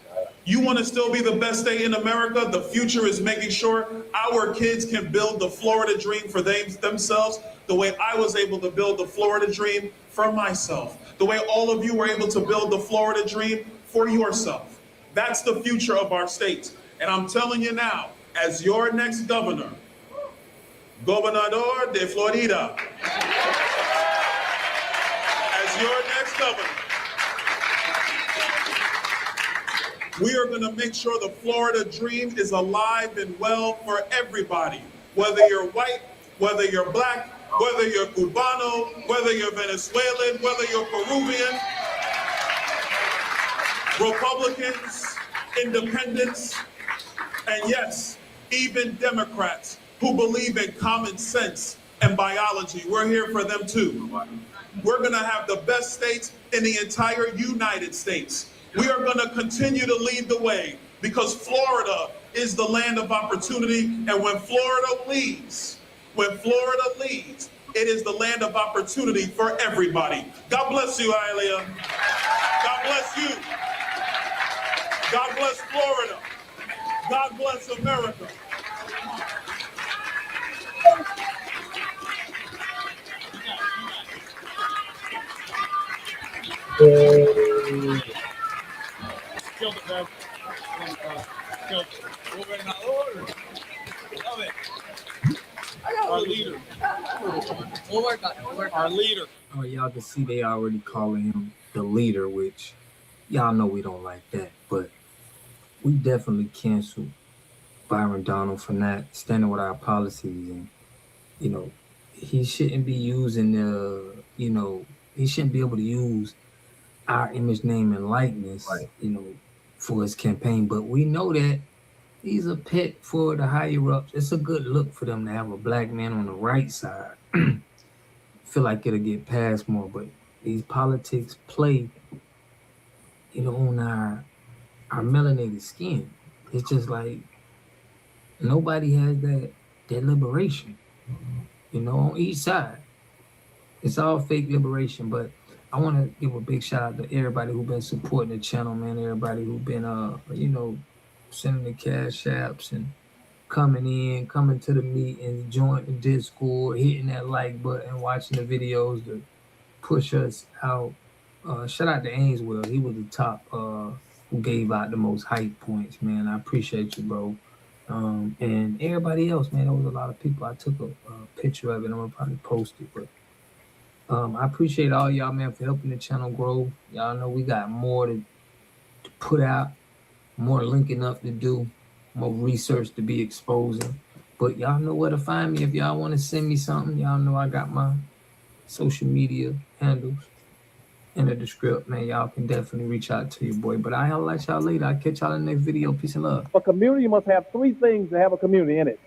You want to still be the best state in America? The future is making sure our kids can build the Florida dream for themselves the way I was able to build the Florida dream for myself, the way all of you were able to build the Florida dream for yourself. That's the future of our state. And I'm telling you now, as your next governor, Gobernador de Florida, as your next governor, we are gonna make sure the Florida dream is alive and well for everybody, whether you're white, whether you're black, whether you're Cubano, whether you're Venezuelan, whether you're Peruvian, Republicans, independents, and yes, even Democrats who believe in common sense and biology. We're here for them too. We're gonna have the best states in the entire United States. We are going to continue to lead the way because Florida is the land of opportunity. And when Florida leads, it is the land of opportunity for everybody. God bless you, Hialeah. God bless you. God bless Florida. God bless America. Killed it, man. Killed it. Love it. Our leader. Our leader. Oh, y'all can see they already calling him the leader, which y'all know we don't like that. But we definitely canceled Byron Donald for not standing with our policies. And, you know, he shouldn't be using he shouldn't be able to use our image, name, and likeness, you know, for his campaign. But we know that he's a pet for the higher ups. It's a good look for them to have a black man on the right side. Feel like it'll get passed more, but these politics play, you know, on our melanated skin. It's just like nobody has that liberation, you know, on each side. It's all fake liberation, but I want to give a big shout out to everybody who's been supporting the channel, man. Everybody who's been, you know, sending the cash apps and coming to the meetings, joining the Discord, hitting that like button, watching the videos to push us out. Shout out to Ainsworth. He was the top who gave out the most hype points, man. I appreciate you, bro. And everybody else, man. There was a lot of people. I took a picture of it. I'm gonna probably post it, but I appreciate all y'all, man, for helping the channel grow. Y'all know we got more to put out, more linking up to do, more research to be exposing. But y'all know where to find me if y'all want to send me something. Y'all know I got my social media handles. in the description, man. Y'all can definitely reach out to your boy. But I'll let y'all later. I'll catch y'all in the next video. Peace and love. A community must have three things to have a community in it.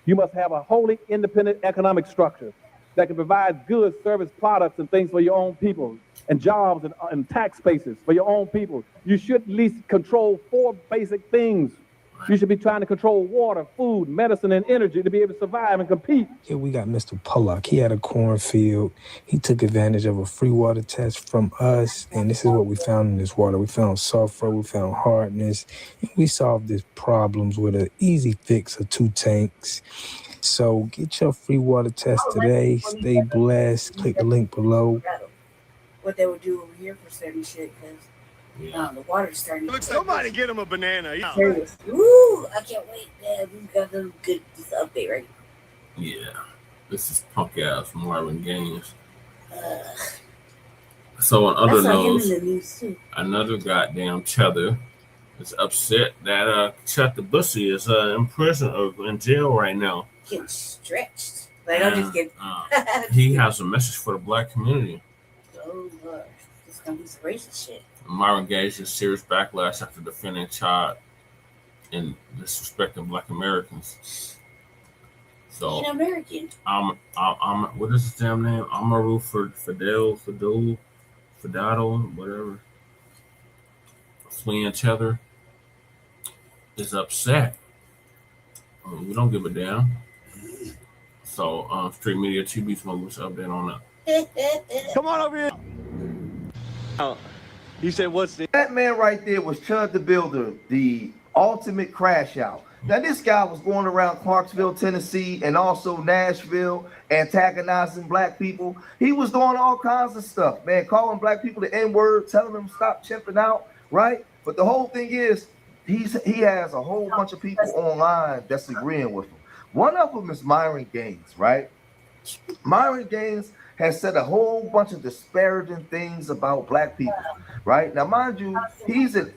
You must have a wholly independent economic structure that can provide goods, service, products, and things for your own people, and jobs and tax bases for your own people. You should at least control 4 basic things. You should be trying to control water, food, medicine, and energy to be able to survive and compete. Here we got Mr. Pollock. He had a cornfield. He took advantage of a free water test from us, and this is what we found in this water. We found sulfur, we found hardness, and we solved these problems with an easy fix of 2 tanks. So get your free water test today. Stay blessed. Click the link below. What they would do over here for certain shit, because the water's starting to... Somebody get him a banana. Yeah. Serious. Woo! I can't wait, man. We've got a good update, right? Yeah. This is punk ass MYRON Games. So on other news, another goddamn Tether is upset that Chud the Bussy is in prison or in jail right now. Getting stretched. Like, I'm just getting... he has a message for the Black community. Oh, Lord. It's gonna be some racist shit. MYRON engaged in serious backlash after defending Chud and disrespecting Black Americans. So American. I'm what is his damn name? Amaru Fidado, whatever. Fleeing Tether is upset. We don't give a damn. So Street Media TV's gonna give us an update on that. Come on over here. He said, what's the... That man right there was Chud the Builder, the ultimate crash out. Now, this guy was going around Clarksville, Tennessee, and also Nashville, antagonizing Black people. He was doing all kinds of stuff, man, calling Black people the N-word, telling them to stop chipping out, right? But the whole thing is, he has a whole bunch of people online that's agreeing with him. One of them is MYRON Gaines, right? MYRON Gaines has said a whole bunch of disparaging things about Black people, right? Now, mind you, he's a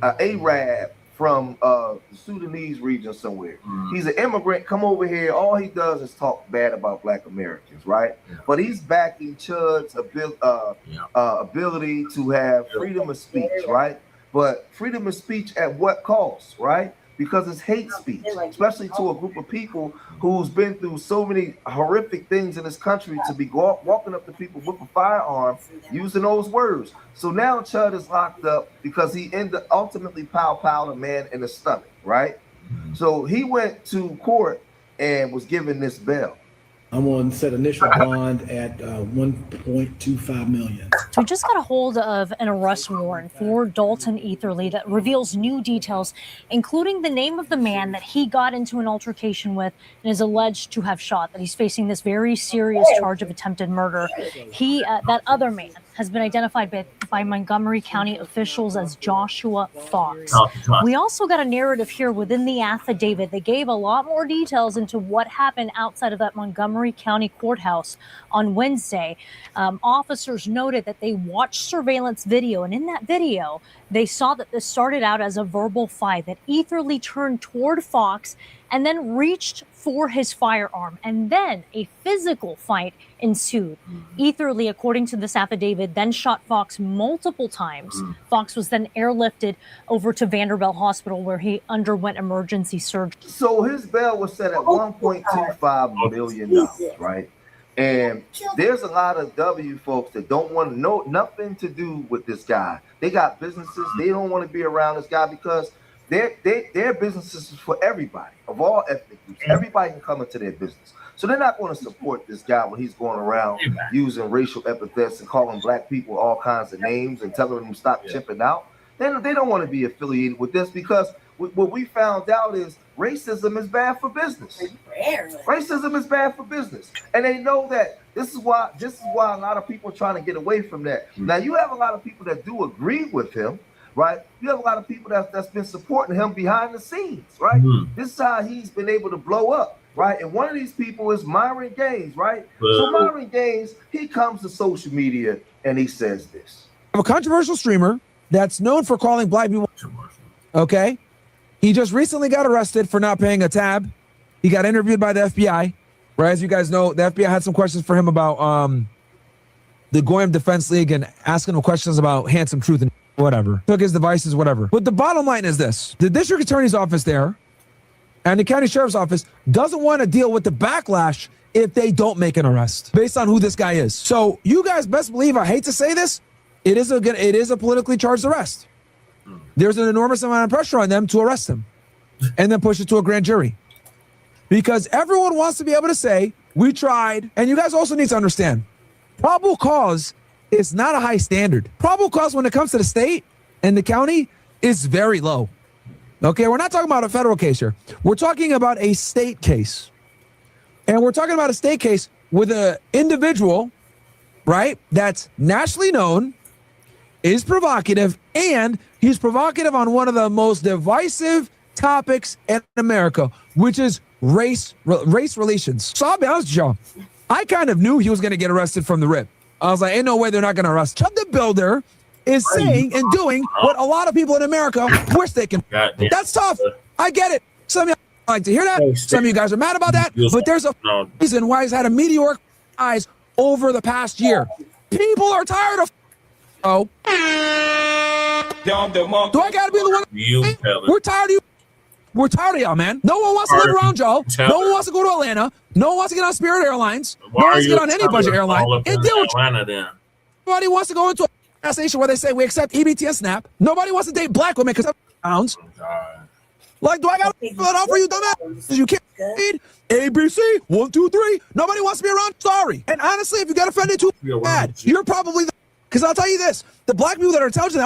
Arab from the Sudanese region somewhere. He's an immigrant, come over here. All he does is talk bad about Black Americans, right? But he's backing Chud's ability to have freedom of speech, right? But freedom of speech at what cost, right? Because it's hate speech, especially to a group of people who's been through so many horrific things in this country to be walking up to people with a firearm using those words. So now Chud is locked up because he ultimately pow a man in the stomach, right? So he went to court and was given this bail. I'm on set initial bond at 1.25 million. So we just got a hold of an arrest warrant for Dalton Etherly that reveals new details, including the name of the man that he got into an altercation with and is alleged to have shot, that he's facing this very serious charge of attempted murder. That other man has been identified by Montgomery County officials as Joshua Fox. We also got a narrative here within the affidavit. They gave a lot more details into what happened outside of that Montgomery County courthouse on Wednesday. Officers noted that they watched surveillance video, and in that video, they saw that this started out as a verbal fight, that Etherly turned toward Fox and then reached for his firearm, and then a physical fight ensued. Etherly, according to this affidavit, then shot Fox multiple times. Fox was then airlifted over to Vanderbilt Hospital, where he underwent emergency surgery. So his bail was set at $1.25 million, right? And there's a lot of W folks that don't want to know nothing to do with this guy. They got businesses. They don't want to be around this guy because their businesses is for everybody of all ethnic groups. Everybody can come into their business. So they're not going to support this guy when he's going around using racial epithets and calling Black people all kinds of names and telling them to stop chipping out. They don't want to be affiliated with this because what we found out is racism is bad for business. Racism is bad for business. And they know that. This is why a lot of people are trying to get away from that. Now, you have a lot of people that do agree with him, right? You have a lot of people that's been supporting him behind the scenes, right? This is how he's been able to blow up, right? And one of these people is MYRON Gaines, right? So MYRON Gaines, he comes to social media and he says this. I'm a controversial streamer that's known for calling Black people. Okay. He just recently got arrested for not paying a tab. He got interviewed by the FBI, right? As you guys know, the FBI had some questions for him about the Goyim Defense League and asking him questions about handsome truth and whatever. Took his devices, whatever. But the bottom line is this. The district attorney's office there and the county sheriff's office doesn't want to deal with the backlash if they don't make an arrest based on who this guy is. So you guys best believe, I hate to say this, it is a politically charged arrest. There's an enormous amount of pressure on them to arrest him and then push it to a grand jury. Because everyone wants to be able to say, we tried. And you guys also need to understand, probable cause is not a high standard. Probable cause when it comes to the state and the county is very low. Okay, we're not talking about a federal case here. We're talking about a state case. And we're talking about a state case with an individual, right, that's nationally known, is provocative, and he's provocative on one of the most divisive topics in America, which is race relations. So I'll be honest with y'all, I kind of knew he was going to get arrested from the rip. I was like, ain't no way they're not going to arrest. Chud the Builder is saying and doing what a lot of people in America wish they can. That's tough. I get it. Some of you like to hear that. Some of you guys are mad about that. But there's a reason why he's had a meteoric rise over the past year. People are tired of do I gotta be the one? We're tired of you. We're tired of y'all, man. No one wants to live around y'all. No one wants to go to Atlanta. No one wants to get on Spirit Airlines. No one wants to get on any budget airline. And deal with Atlanta then. Nobody wants to go into a gas station where they say we accept EBT and SNAP. Nobody wants to date black women because pounds. Like, do I gotta fill it out for you, dumbass? You can't read ABC 1, 2, 3. Nobody wants to be around. Sorry. And honestly, if you got offended too bad, you're probably because I'll tell you this: the black people that are intelligent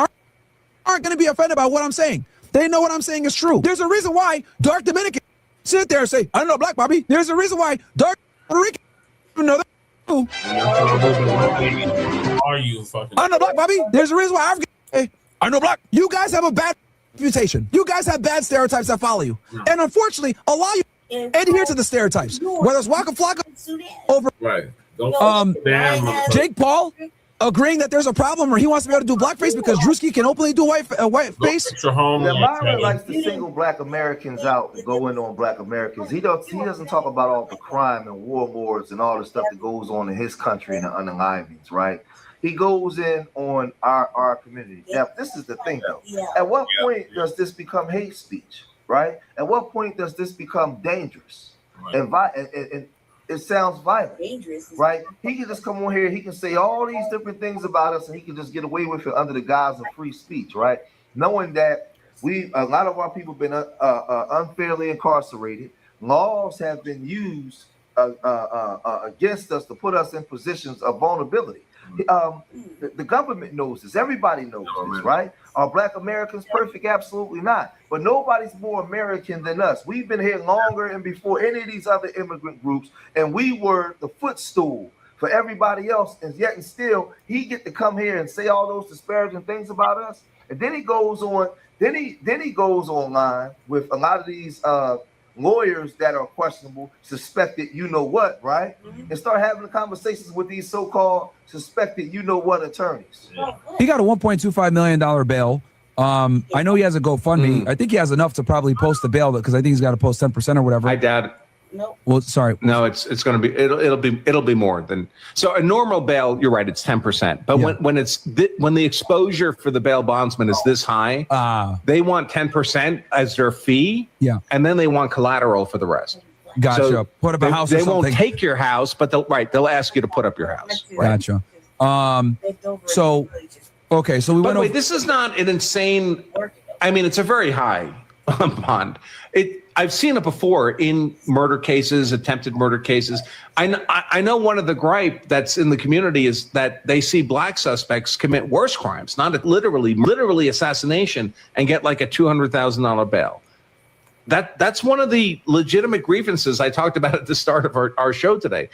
aren't going to be offended by what I'm saying. They know what I'm saying is true. There's a reason why dark Dominicans sit there and say, I don't know black Bobby. There's a reason why dark Puerto Rican know that. Are you fucking? I know black Bobby. There's a reason why African. Hey, I know black. You guys have a bad reputation. You guys have bad stereotypes that follow you. And unfortunately, a lot of you adhere to the stereotypes. Whether it's Waka Flocka over Jake Paul agreeing that there's a problem or he wants to be able to do blackface because Drewski can openly do white face. Byron likes to single black Americans out and go in on black Americans. He doesn't talk about all the crime and warlords and all the stuff that goes on in his country and the unalivings, right? He goes in on our community. Now, this is the thing, though. At what point does this become hate speech, right? At what point does this become dangerous? And it sounds violent, dangerous, right? He can just come on here, he can say all these different things about us, and he can just get away with it under the guise of free speech, right? Knowing that a lot of our people have been unfairly incarcerated. Laws have been used against us to put us in positions of vulnerability. The government knows this. Everybody knows this, right? Are black Americans perfect? Absolutely not. But nobody's more American than us. We've been here longer and before any of these other immigrant groups, and we were the footstool for everybody else. And yet, and still, he get to come here and say all those disparaging things about us. And then he goes on. Then he goes online with a lot of these lawyers that are questionable, suspected, you know what, right? And start having conversations with these so-called suspected, you know what, attorneys. He got a $1.25 million bail. I know he has a GoFundMe. I think he has enough to probably post the bail because I think he's got to post 10% or whatever. I doubt it. No. Well, sorry. No, it's going to be it'll be more than so a normal bail. You're right. It's 10%. But when the exposure for the bail bondsman is this high, they want 10% as their fee. Yeah, and then they want collateral for the rest. Gotcha. So put up a house. They or something. won't take your house, but they'll ask you to put up your house. Right? Gotcha. So okay. So we went. Wait, this is not an insane. I mean, it's a very high bond. I've seen it before in murder cases, attempted murder cases. I know one of the gripe that's in the community is that they see black suspects commit worse crimes, not literally assassination, and get like a $200,000 bail. That's one of the legitimate grievances I talked about at the start of our show today.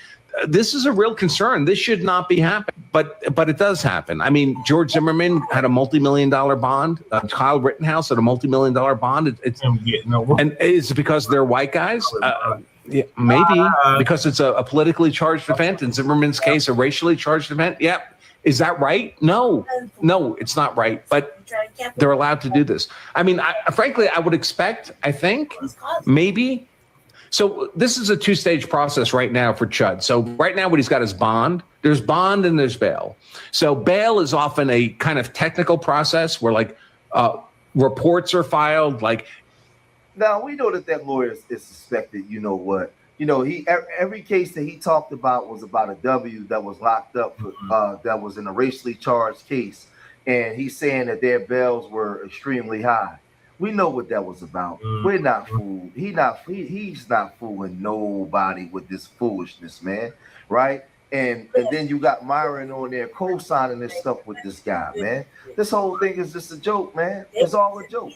This is a real concern. This should not be happening, but it does happen. I mean, George Zimmerman had a multi-million-dollar bond. Kyle Rittenhouse had a multi-million-dollar bond. And is it because they're white guys? Yeah, maybe because it's a politically charged event. In Zimmerman's case, a racially charged event. Yeah. Is that right? No, it's not right. But they're allowed to do this. I mean, frankly, I would expect, I think, maybe. So this is a two-stage process right now for Chud. So right now, when he's got his bond, There's bond and there's bail. So bail is often a kind of technical process where like reports are filed. Like, now we know that lawyer is suspected. You know what? You know, every case that he talked about was about a W that was locked up that was in a racially charged case, and he's saying that their bails were extremely high. We know what that was about. We're not fooled. He's not fooling nobody with this foolishness, man. Right? And then you got MYRON on there co-signing this stuff with this guy, man. This whole thing is just a joke, man. It's all a joke.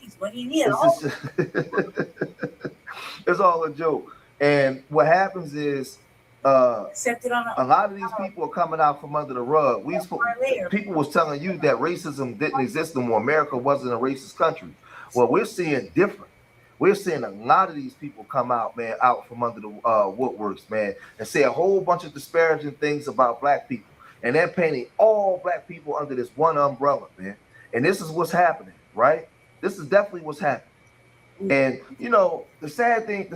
It's all a joke. And what happens is a lot of these people are coming out from under the rug. People was telling you that racism didn't exist no more. America wasn't a racist country. Well, we're seeing different. We're seeing a lot of these people come out, man, out from under the woodworks, man, and say a whole bunch of disparaging things about black people. And they're painting all black people under this one umbrella, man. And this is what's happening, right? This is definitely what's happening. And, you know, the sad thing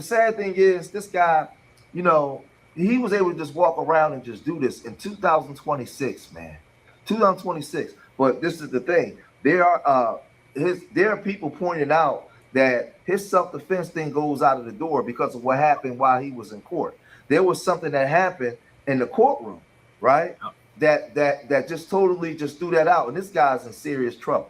is this guy, you know, he was able to just walk around and just do this in 2026, man. 2026. But this is the thing. There are people pointing out that his self-defense thing goes out of the door because of what happened while he was in court. There was something that happened in the courtroom, right? That just totally just threw that out. And this guy's in serious trouble.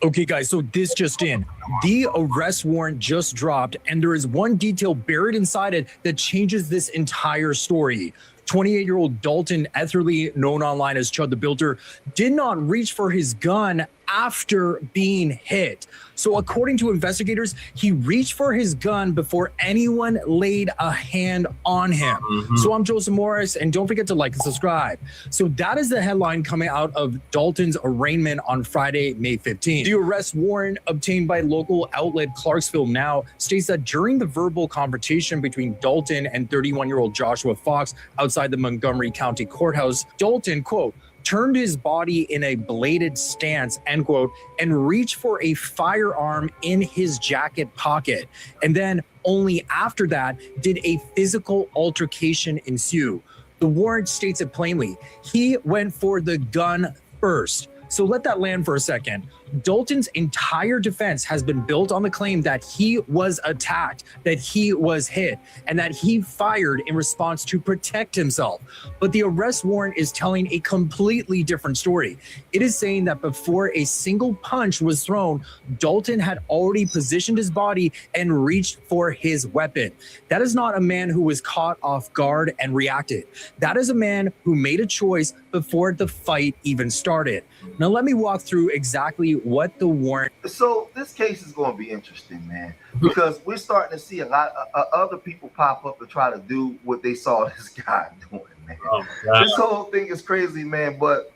Okay, guys, so this just in. The arrest warrant just dropped, and there is one detail buried inside it that changes this entire story. 28-year-old Dalton Etherly, known online as Chud the Builder, did not reach for his gun after being hit. So according to investigators, he reached for his gun before anyone laid a hand on him. So I'm Joseph Morris, and don't forget to like and subscribe. So that is the headline coming out of Dalton's arraignment on Friday, May 15th. The arrest warrant obtained by local outlet Clarksville Now states that during the verbal confrontation between Dalton and 31-year-old Joshua Fox outside the Montgomery County Courthouse, Dalton, quote, turned his body in a bladed stance, end quote, and reached for a firearm in his jacket pocket. And then only after that did a physical altercation ensue. The warrant states it plainly. He went for the gun first. So let that land for a second. Dalton's entire defense has been built on the claim that he was attacked, that he was hit, and that he fired in response to protect himself. But the arrest warrant is telling a completely different story. It is saying that before a single punch was thrown, Dalton had already positioned his body and reached for his weapon. That is not a man who was caught off guard and reacted. That is a man who made a choice before the fight even started. Now let me walk through exactly what the warrant. So this case is going to be interesting, man, because we're starting to see a lot of other people pop up and try to do what they saw this guy doing, man. This whole thing is crazy, man. But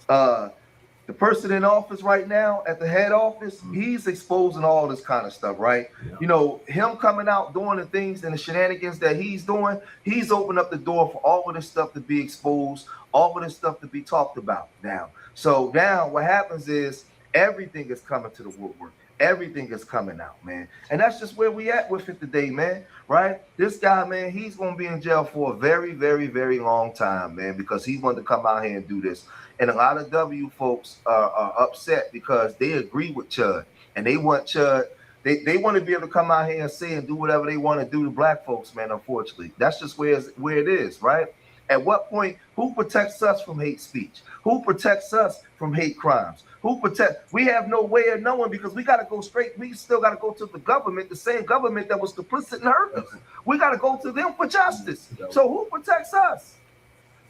the person in office right now at the head office, he's exposing all this kind of stuff, right? You know, him coming out doing the things and the shenanigans that he's doing, he's opened up the door for all of this stuff to be exposed, all of this stuff to be talked about now. So now what happens is everything is coming to the woodwork. Everything is coming out, man. And that's just where we at with it today, man, right? This guy, man, he's going to be in jail for a very, very, very long time, man, because he wanted to come out here and do this. And a lot of W folks are upset because they agree with Chud. And they want Chud, they want to be able to come out here and say and do whatever they want to do to black folks, man, unfortunately. That's just where it is, right? At what point, who protects us from hate speech? Who protects us from hate crimes? We have no way of knowing because we got to go straight. We still got to go to the government, the same government that was complicit and hurt us. We got to go to them for justice. So who protects us?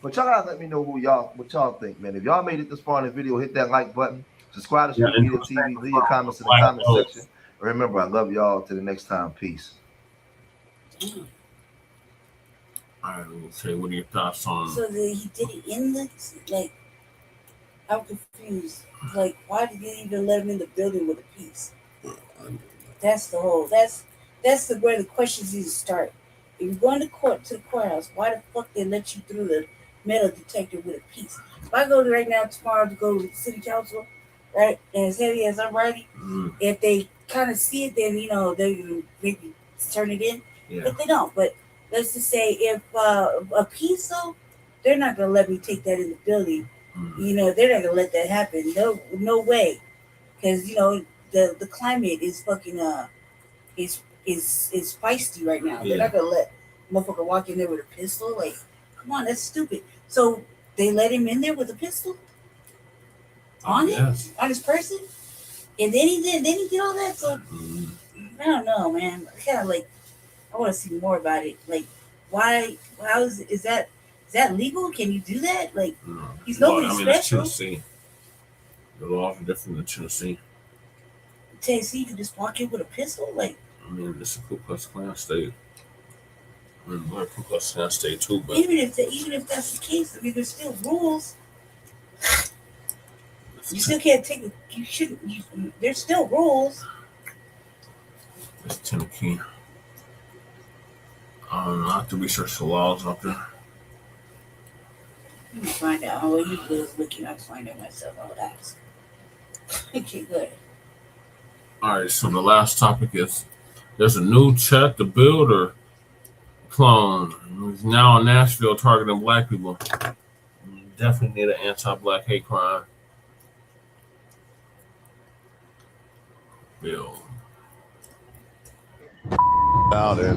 But y'all gotta let me know what y'all think, man. If y'all made it this far in the video, hit that like button, subscribe to Street Media TV, leave your comments in the comment section. And remember, I love y'all. Till the next time, peace. All right, let me say, what are your thoughts on? So he did it in the I'm confused. Like, why did they even let him in the building with a piece? That's the whole. That's where the questions need to start. If you're going to the courthouse, why the fuck they let you through the metal detector with a piece? If I go right now tomorrow to go to the city council, right, and as heavy as I'm riding, if they kind of see it, then they can maybe turn it in. Yeah. But they don't. But let's just say if a piece though, they're not gonna let me take that in the building. You know, they're not gonna let that happen. No way. Because you know the climate is fucking is feisty right now. They're not gonna let a motherfucker walk in there with a pistol. Like, come on, that's stupid. So they let him in there with a pistol on his person, and then he did all that. So I don't know, man. Kind of like I want to see more about it. Like, why? How is that legal? Can you do that? Like, he's nobody It's special. Tennessee. The laws are different than Tennessee. Tennessee, you can just walk in with a pistol, like. I mean, it's a Ku Klux Klan state. I mean, we're a Ku Klux Klan state too, but Even if that's the case, I mean, there's still rules. You still can't take it. You shouldn't. There's still rules. it's Tennessee. I don't know. I have to research the laws up there. Let me find out. Oh, you was looking. I'll find out myself. I'll ask. Okay, good. All right, so the last topic is there's a new Chud the Builder clone. He's now in Nashville targeting black people. You definitely need an anti-black hate crime bill. Out there.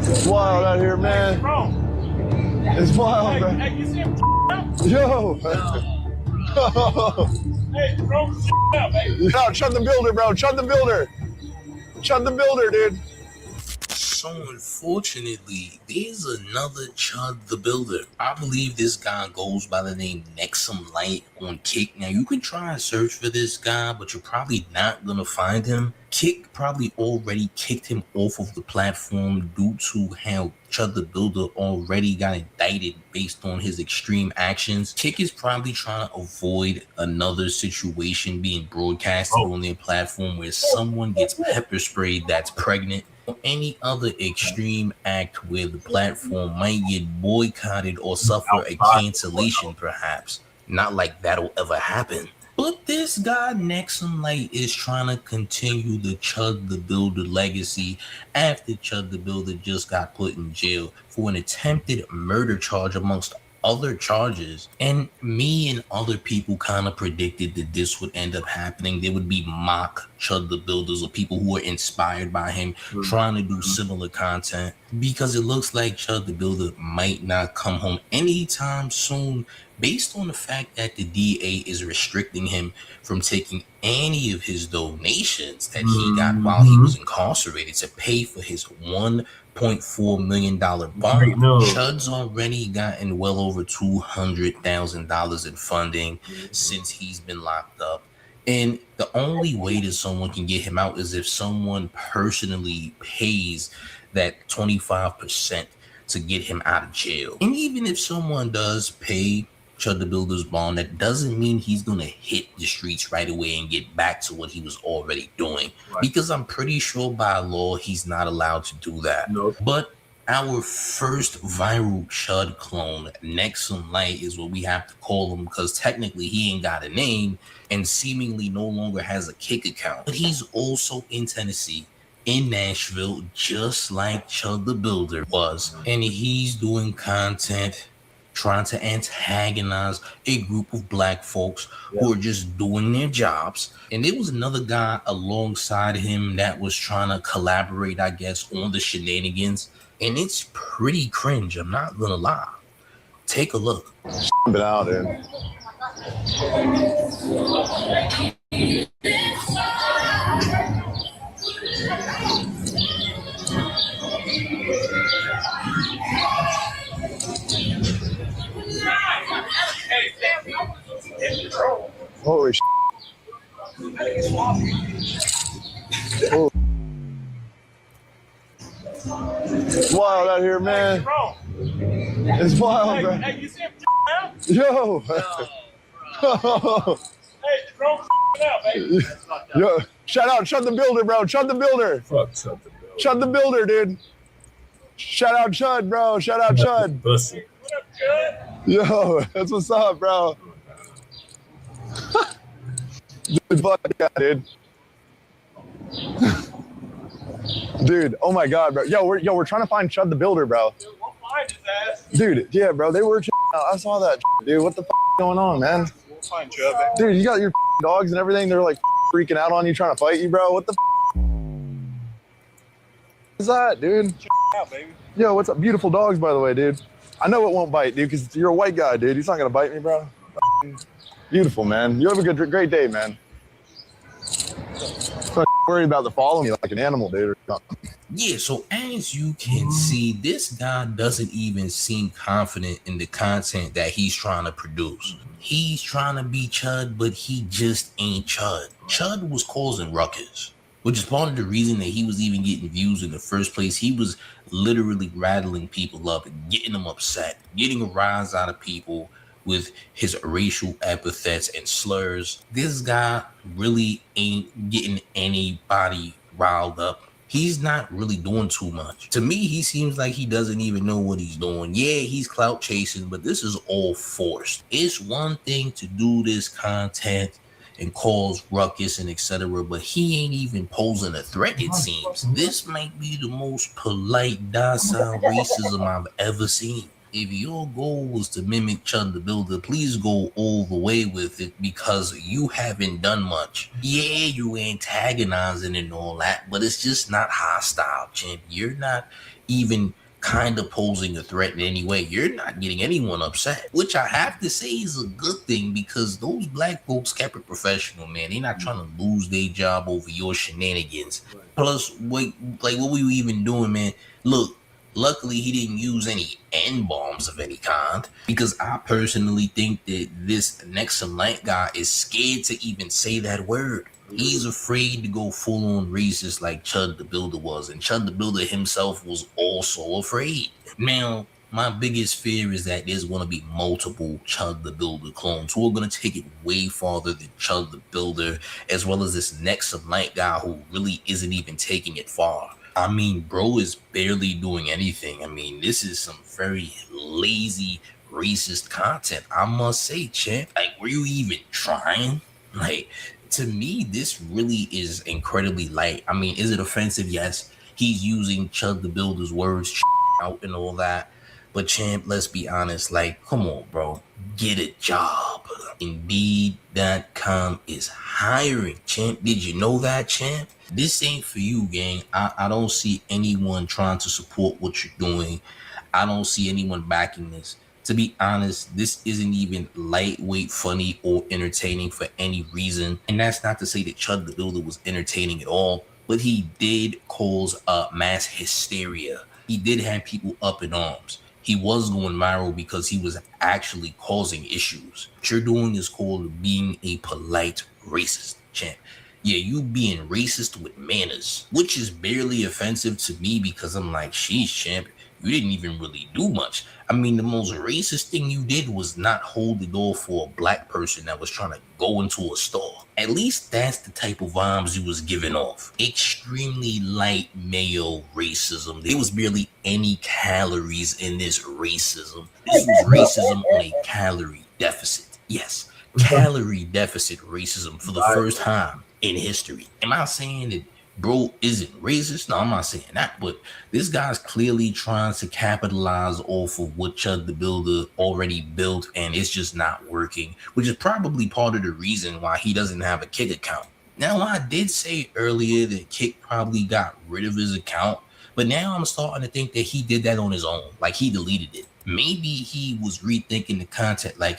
It's wild out here, man. It's wild, man. Hey, you see him Yo. Hey, bro, up, hey. No, Chud the Builder, bro. Chud the Builder. Chud the Builder, dude. So unfortunately, there's another Chud the Builder. I believe this guy goes by the name Nexum Light on Kick. Now you can try and search for this guy, but you're probably not gonna find him. Kick probably already kicked him off of the platform due to how Chud the Builder already got indicted based on his extreme actions. Kick is probably trying to avoid another situation being broadcasted on their platform where someone gets pepper sprayed that's pregnant, or any other extreme act where the platform might get boycotted or suffer a cancellation, perhaps. Not like that'll ever happen. But this guy, Nexum Light, is trying to continue the Chud the Builder legacy after Chud the Builder just got put in jail for an attempted murder charge amongst other charges. And me and other people kind of predicted that this would end up happening. There would be mock Chud the Builders or people who are inspired by him trying to do similar content, because it looks like Chud the Builder might not come home anytime soon, based on the fact that the DA is restricting him from taking any of his donations that he got while he was incarcerated to pay for his $1.4 million bond. Chud's already gotten well over $200,000 in funding since he's been locked up. And the only way that someone can get him out is if someone personally pays that 25% to get him out of jail. And even if someone does pay Chud the Builder's bond, that doesn't mean he's going to hit the streets right away and get back to what he was already doing. Because I'm pretty sure by law, he's not allowed to do that. But our first viral Chud clone, Nexum Light, is what we have to call him, because technically he ain't got a name and seemingly no longer has a Kick account. But he's also in Tennessee, in Nashville, just like Chud the Builder was. And he's doing content trying to antagonize a group of black folks who are just doing their jobs. And there was another guy alongside him that was trying to collaborate, I guess, on the shenanigans. And it's pretty cringe, I'm not gonna lie. Take a look. Been out there. Holy shit. Oh. It's wild out here, man. It's wild, bro. Hey, you see him Yo. Hey, bro, out, baby. Yo. Shout out Chud the Builder, bro. Chud the Builder. Fuck Chud the Builder. Chud the Builder, dude. Shout out Chud, bro. Shout out Chud. What up, Chud? Yo, that's what's up, bro. Dude, fuck yeah, dude. Dude, oh my God, bro. We're trying to find Chud the Builder, bro. We'll find his ass. Dude, yeah, bro, they were I saw that, dude. What the going on, man? We'll find Chud, baby. Dude, you got your dogs and everything. They're like freaking out on you, trying to fight you, bro. What the is that, dude? Out, baby. Yo, what's up? Beautiful dogs, by the way, dude. I know it won't bite, dude, because you're a white guy, dude. He's not gonna bite me, bro. Beautiful, man. You have a great day, man. I'm worried about the following me like an animal, dude. Yeah, so as you can see, this guy doesn't even seem confident in the content that he's trying to produce. He's trying to be Chud, but he just ain't Chud. Chud was causing ruckus, which is part of the reason that he was even getting views in the first place. He was literally rattling people up and getting them upset, getting a rise out of people with his racial epithets and slurs. This guy really ain't getting anybody riled up. He's not really doing too much. To me, he seems like he doesn't even know what he's doing. Yeah, he's clout chasing, but this is all forced. It's one thing to do this content and cause ruckus and etc., but he ain't even posing a threat, it seems. This might be the most polite, docile racism I've ever seen. If your goal was to mimic Chud the Builder, please go all the way with it, because you haven't done much. Yeah, you antagonizing and all that, but it's just not hostile, champ. You're not even kind of posing a threat in any way. You're not getting anyone upset, which I have to say is a good thing, because those black folks kept it professional, man. They're not trying to lose their job over your shenanigans. Plus, what were you even doing, man? Look, luckily he didn't use any N-bombs of any kind, because I personally think that this Nexum Light guy is scared to even say that word. He's afraid to go full-on racist like Chud the Builder was, and Chud the Builder himself was also afraid. Now, my biggest fear is that there's going to be multiple Chud the Builder clones who are going to take it way farther than Chud the Builder, as well as this Nexum Light guy who really isn't even taking it far. I mean, bro is barely doing anything. I mean, this is some very lazy, racist content, I must say, champ. Like, were you even trying? Like, to me, this really is incredibly light. I mean, is it offensive? Yes. He's using Chud the Builder's words out and all that. But champ, let's be honest. Like, come on, bro. Get a job. Indeed.com is hiring, champ. Did you know that, champ? This ain't for you, gang. I don't see anyone trying to support what you're doing. I don't see anyone backing this. To be honest, this isn't even lightweight, funny, or entertaining for any reason. And that's not to say that Chud the Builder was entertaining at all, but he did cause mass hysteria. He did have people up in arms. He was going viral because he was actually causing issues. What you're doing is called being a polite racist, champ. Yeah, you being racist with manners, which is barely offensive to me, because I'm like, sheesh, champ, you didn't even really do much. I mean, the most racist thing you did was not hold the door for a black person that was trying to go into a store. At least that's the type of vibes you was giving off. Extremely light male racism. There was barely any calories in this racism. This was racism on a calorie deficit. Yes, calorie deficit racism for the first time in history. Am I saying that bro isn't racist? No, I'm not saying that, but this guy's clearly trying to capitalize off of what Chud the Builder already built, and it's just not working, which is probably part of the reason why he doesn't have a Kick account. Now, I did say earlier that Kick probably got rid of his account, but now I'm starting to think that he did that on his own, like he deleted it. Maybe he was rethinking the content, like,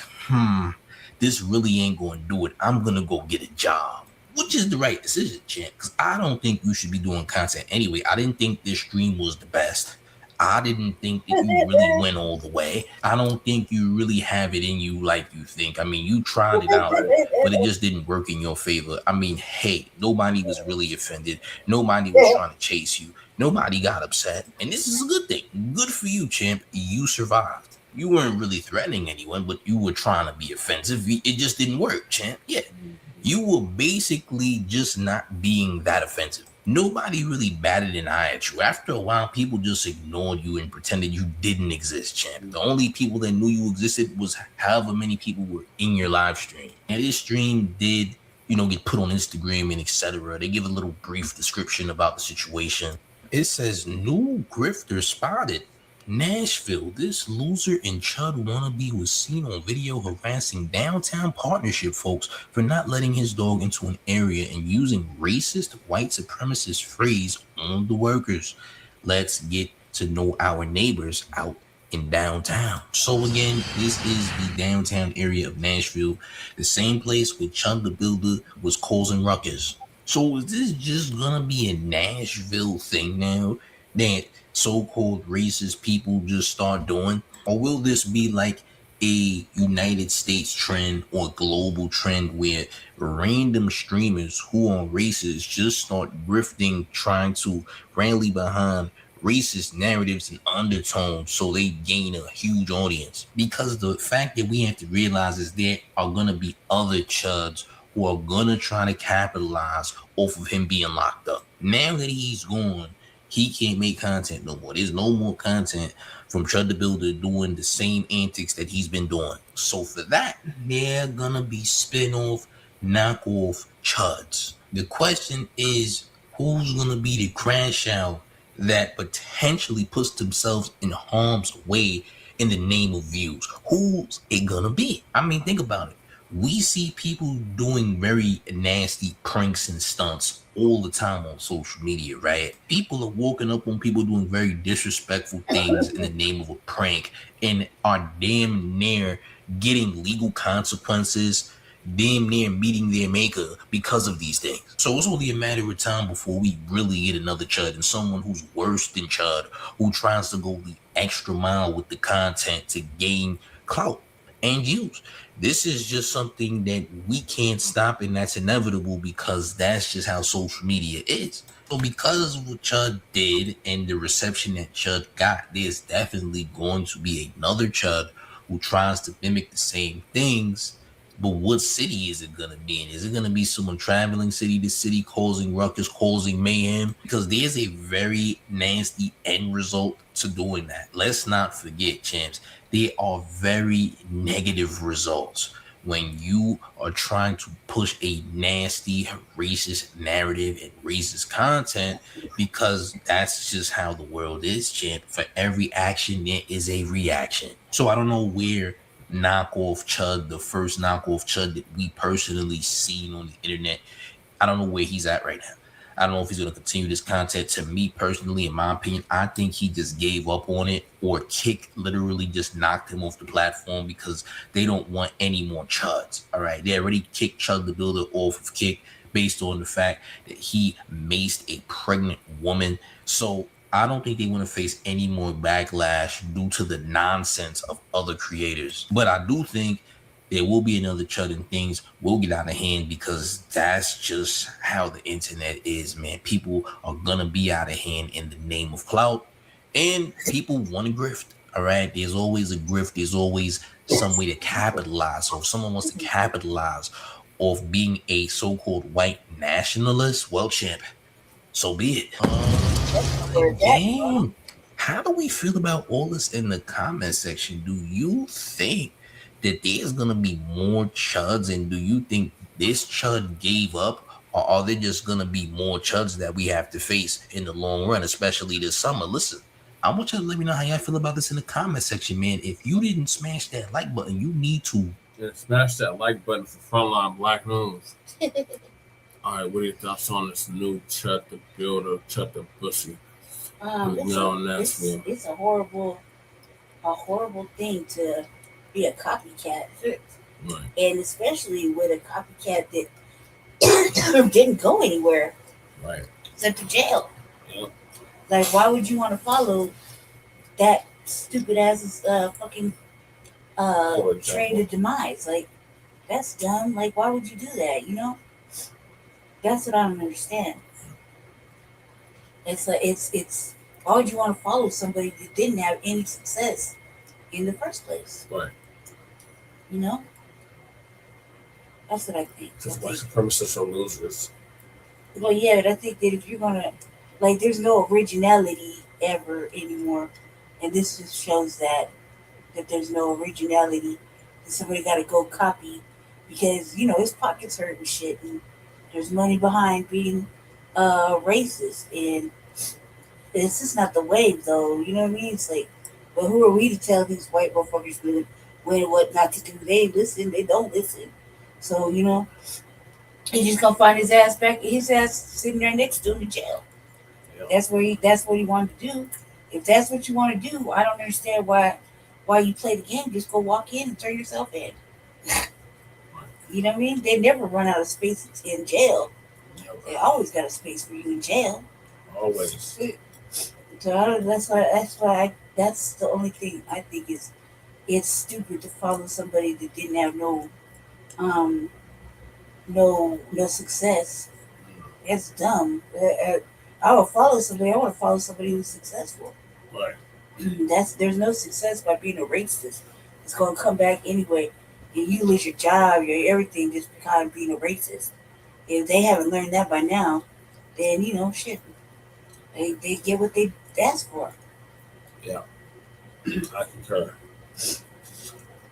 this really ain't going to do it. I'm going to go get a job. Which is the right decision, champ, because I don't think you should be doing content anyway. I didn't think this stream was the best. I didn't think that you really went all the way. I don't think you really have it in you like you think. I mean, you tried it out, but it just didn't work in your favor. I mean, hey, nobody was really offended. Nobody was trying to chase you. Nobody got upset. And this is a good thing. Good for you, champ. You survived. You weren't really threatening anyone, but you were trying to be offensive. It just didn't work, champ. Yeah. You were basically just not being that offensive. Nobody really batted an eye at you. After a while, people just ignored you and pretended you didn't exist, champ. The only people that knew you existed was however many people were in your live stream. And this stream did get put on Instagram and etc. They give a little brief description about the situation. It says, new grifter spotted. Nashville, this loser and Chud wannabe was seen on video harassing downtown Partnership folks for not letting his dog into an area and using racist white supremacist phrase on the workers. Let's get to know our neighbors out in downtown. So again, this is the downtown area of Nashville, the same place where Chud the Builder was causing ruckus. So is this just gonna be a Nashville thing now that so-called racist people just start doing? Or will this be like a United States trend or global trend where random streamers who are racist just start grifting, trying to rally behind racist narratives and undertones so they gain a huge audience? Because the fact that we have to realize is there are going to be other chuds who are going to try to capitalize off of him being locked up. Now that he's gone, he can't make content no more. There's no more content from Chud the Builder doing the same antics that he's been doing. So for that, they're going to be spin-off, knockoff chuds. The question is, who's going to be the crash out that potentially puts themselves in harm's way in the name of views? Who's it gonna be? I mean, think about it. We see people doing very nasty pranks and stunts all the time on social media, right? People are walking up on people doing very disrespectful things in the name of a prank and are damn near getting legal consequences, damn near meeting their maker because of these things. So it's only a matter of time before we really get another Chud, and someone who's worse than Chud, who tries to go the extra mile with the content to gain clout and views. This is just something that we can't stop, and that's inevitable because that's just how social media is. So because of what Chud did and the reception that Chud got, there's definitely going to be another Chud who tries to mimic the same things. But what city is it going to be in? Is it going to be someone traveling city to city, causing ruckus, causing mayhem? Because there's a very nasty end result to doing that. Let's not forget, champs, there are very negative results when you are trying to push a nasty, racist narrative and racist content, because that's just how the world is, champ. For every action, there is a reaction. So I don't know where knockoff Chud, the first knockoff Chud that we personally seen on the internet, I don't know where he's at right now. I don't know if he's going to continue this content. To me personally, in my opinion, I think he just gave up on it, or Kick literally just knocked him off the platform because they don't want any more Chuds. All right, they already kicked Chud the Builder off of Kick based on the fact that he maced a pregnant woman. So I don't think they want to face any more backlash due to the nonsense of other creators. But I do think there will be another Chud and things will get out of hand, because that's just how the internet is, man. People are going to be out of hand in the name of clout, and people want to grift. All right, there's always a grift. There's always some way to capitalize. So if someone wants to capitalize off being a so-called white nationalist, well, champ, so be it. Damn. How do we feel about all this in the comment section? Do you think that there's going to be more Chuds, and do you think this Chud gave up, or are there just going to be more Chuds that we have to face in the long run, especially this summer? Listen, I want you to let me know how y'all feel about this in the comment section, man. If you didn't smash that like button, you need to. Yeah, smash that like button for Frontline Black News. All right, what are your thoughts on this new Chud the Builder, Chud the Pussy? It's a horrible thing to be a copycat, right. And especially with a copycat that didn't go anywhere, right? Except to jail. Yep. Like, why would you want to follow that stupid ass fucking train to demise? Like, that's dumb. Like, why would you do that? You know, that's what I don't understand. It's like it's why would you want to follow somebody that didn't have any success in the first place? Right. You know? That's what I think. Just white supremacists are losers. Well, yeah, but I think that if you're gonna, like, there's no originality ever anymore, and this just shows that there's no originality. That somebody got to go copy because you know his pockets hurt and shit, and there's money behind being racist, and it's just not the wave though. You know what I mean? It's like, but who are we to tell these white motherfuckers when and what not to do? They listen, they don't listen. So you know, he just gonna find his ass sitting there next to him in jail. That's what he wanted to do. If that's what you want to do, I don't understand why you play the game. Just go walk in and turn yourself in. You know what I mean? They never run out of space in jail. They always got a space for you in jail. Always. So that's the only thing I think is it's stupid to follow somebody that didn't have no success. It's dumb. I would follow somebody. I want to follow somebody who's successful. Right. There's no success by being a racist. It's gonna come back anyway. And you lose your job, your everything just because of being a racist. If they haven't learned that by now, then you know shit. They get what they asked for. Yeah. I concur.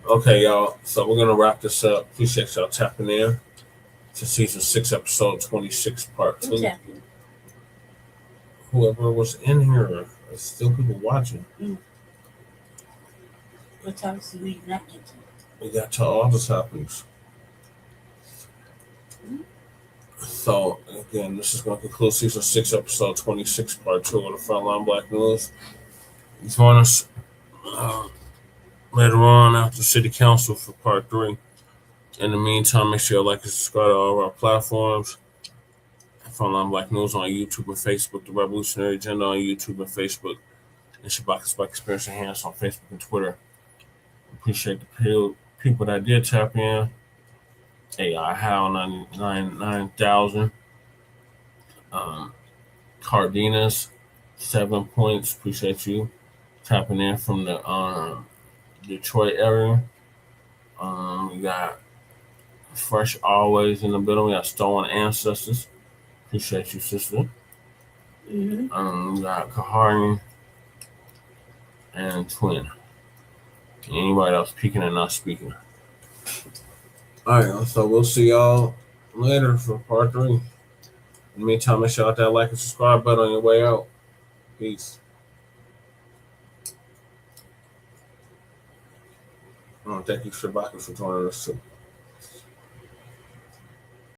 Okay, y'all. So we're gonna wrap this up. Appreciate y'all tapping in to season 6, episode 26, part 2. Whoever was in here, there's still people watching. What topics do we not get to? We got to all the topics. So again, this is going to conclude season 6, episode 26, part 2 of the Frontline Black News. Join us later on after City Council for part 3. In the meantime, make sure you like and subscribe to all of our platforms. Frontline Black News on YouTube and Facebook, The Revolutionary Agenda on YouTube and Facebook, and Shabaka's Black Experience Enhanced on Facebook and Twitter. Appreciate the people that did tap in. AI How 99,000. Cardenas, 7 points. Appreciate you tapping in from the Detroit area. We got Fresh Always in the building. We got Stolen Ancestors. Appreciate you, sister. We got Kahari and Twin. Anybody else peeking and not speaking? All right, so we'll see y'all later for part 3. In the meantime, make sure you hit that like and subscribe button on your way out. Peace. Thank you, Shabaka, for joining us too.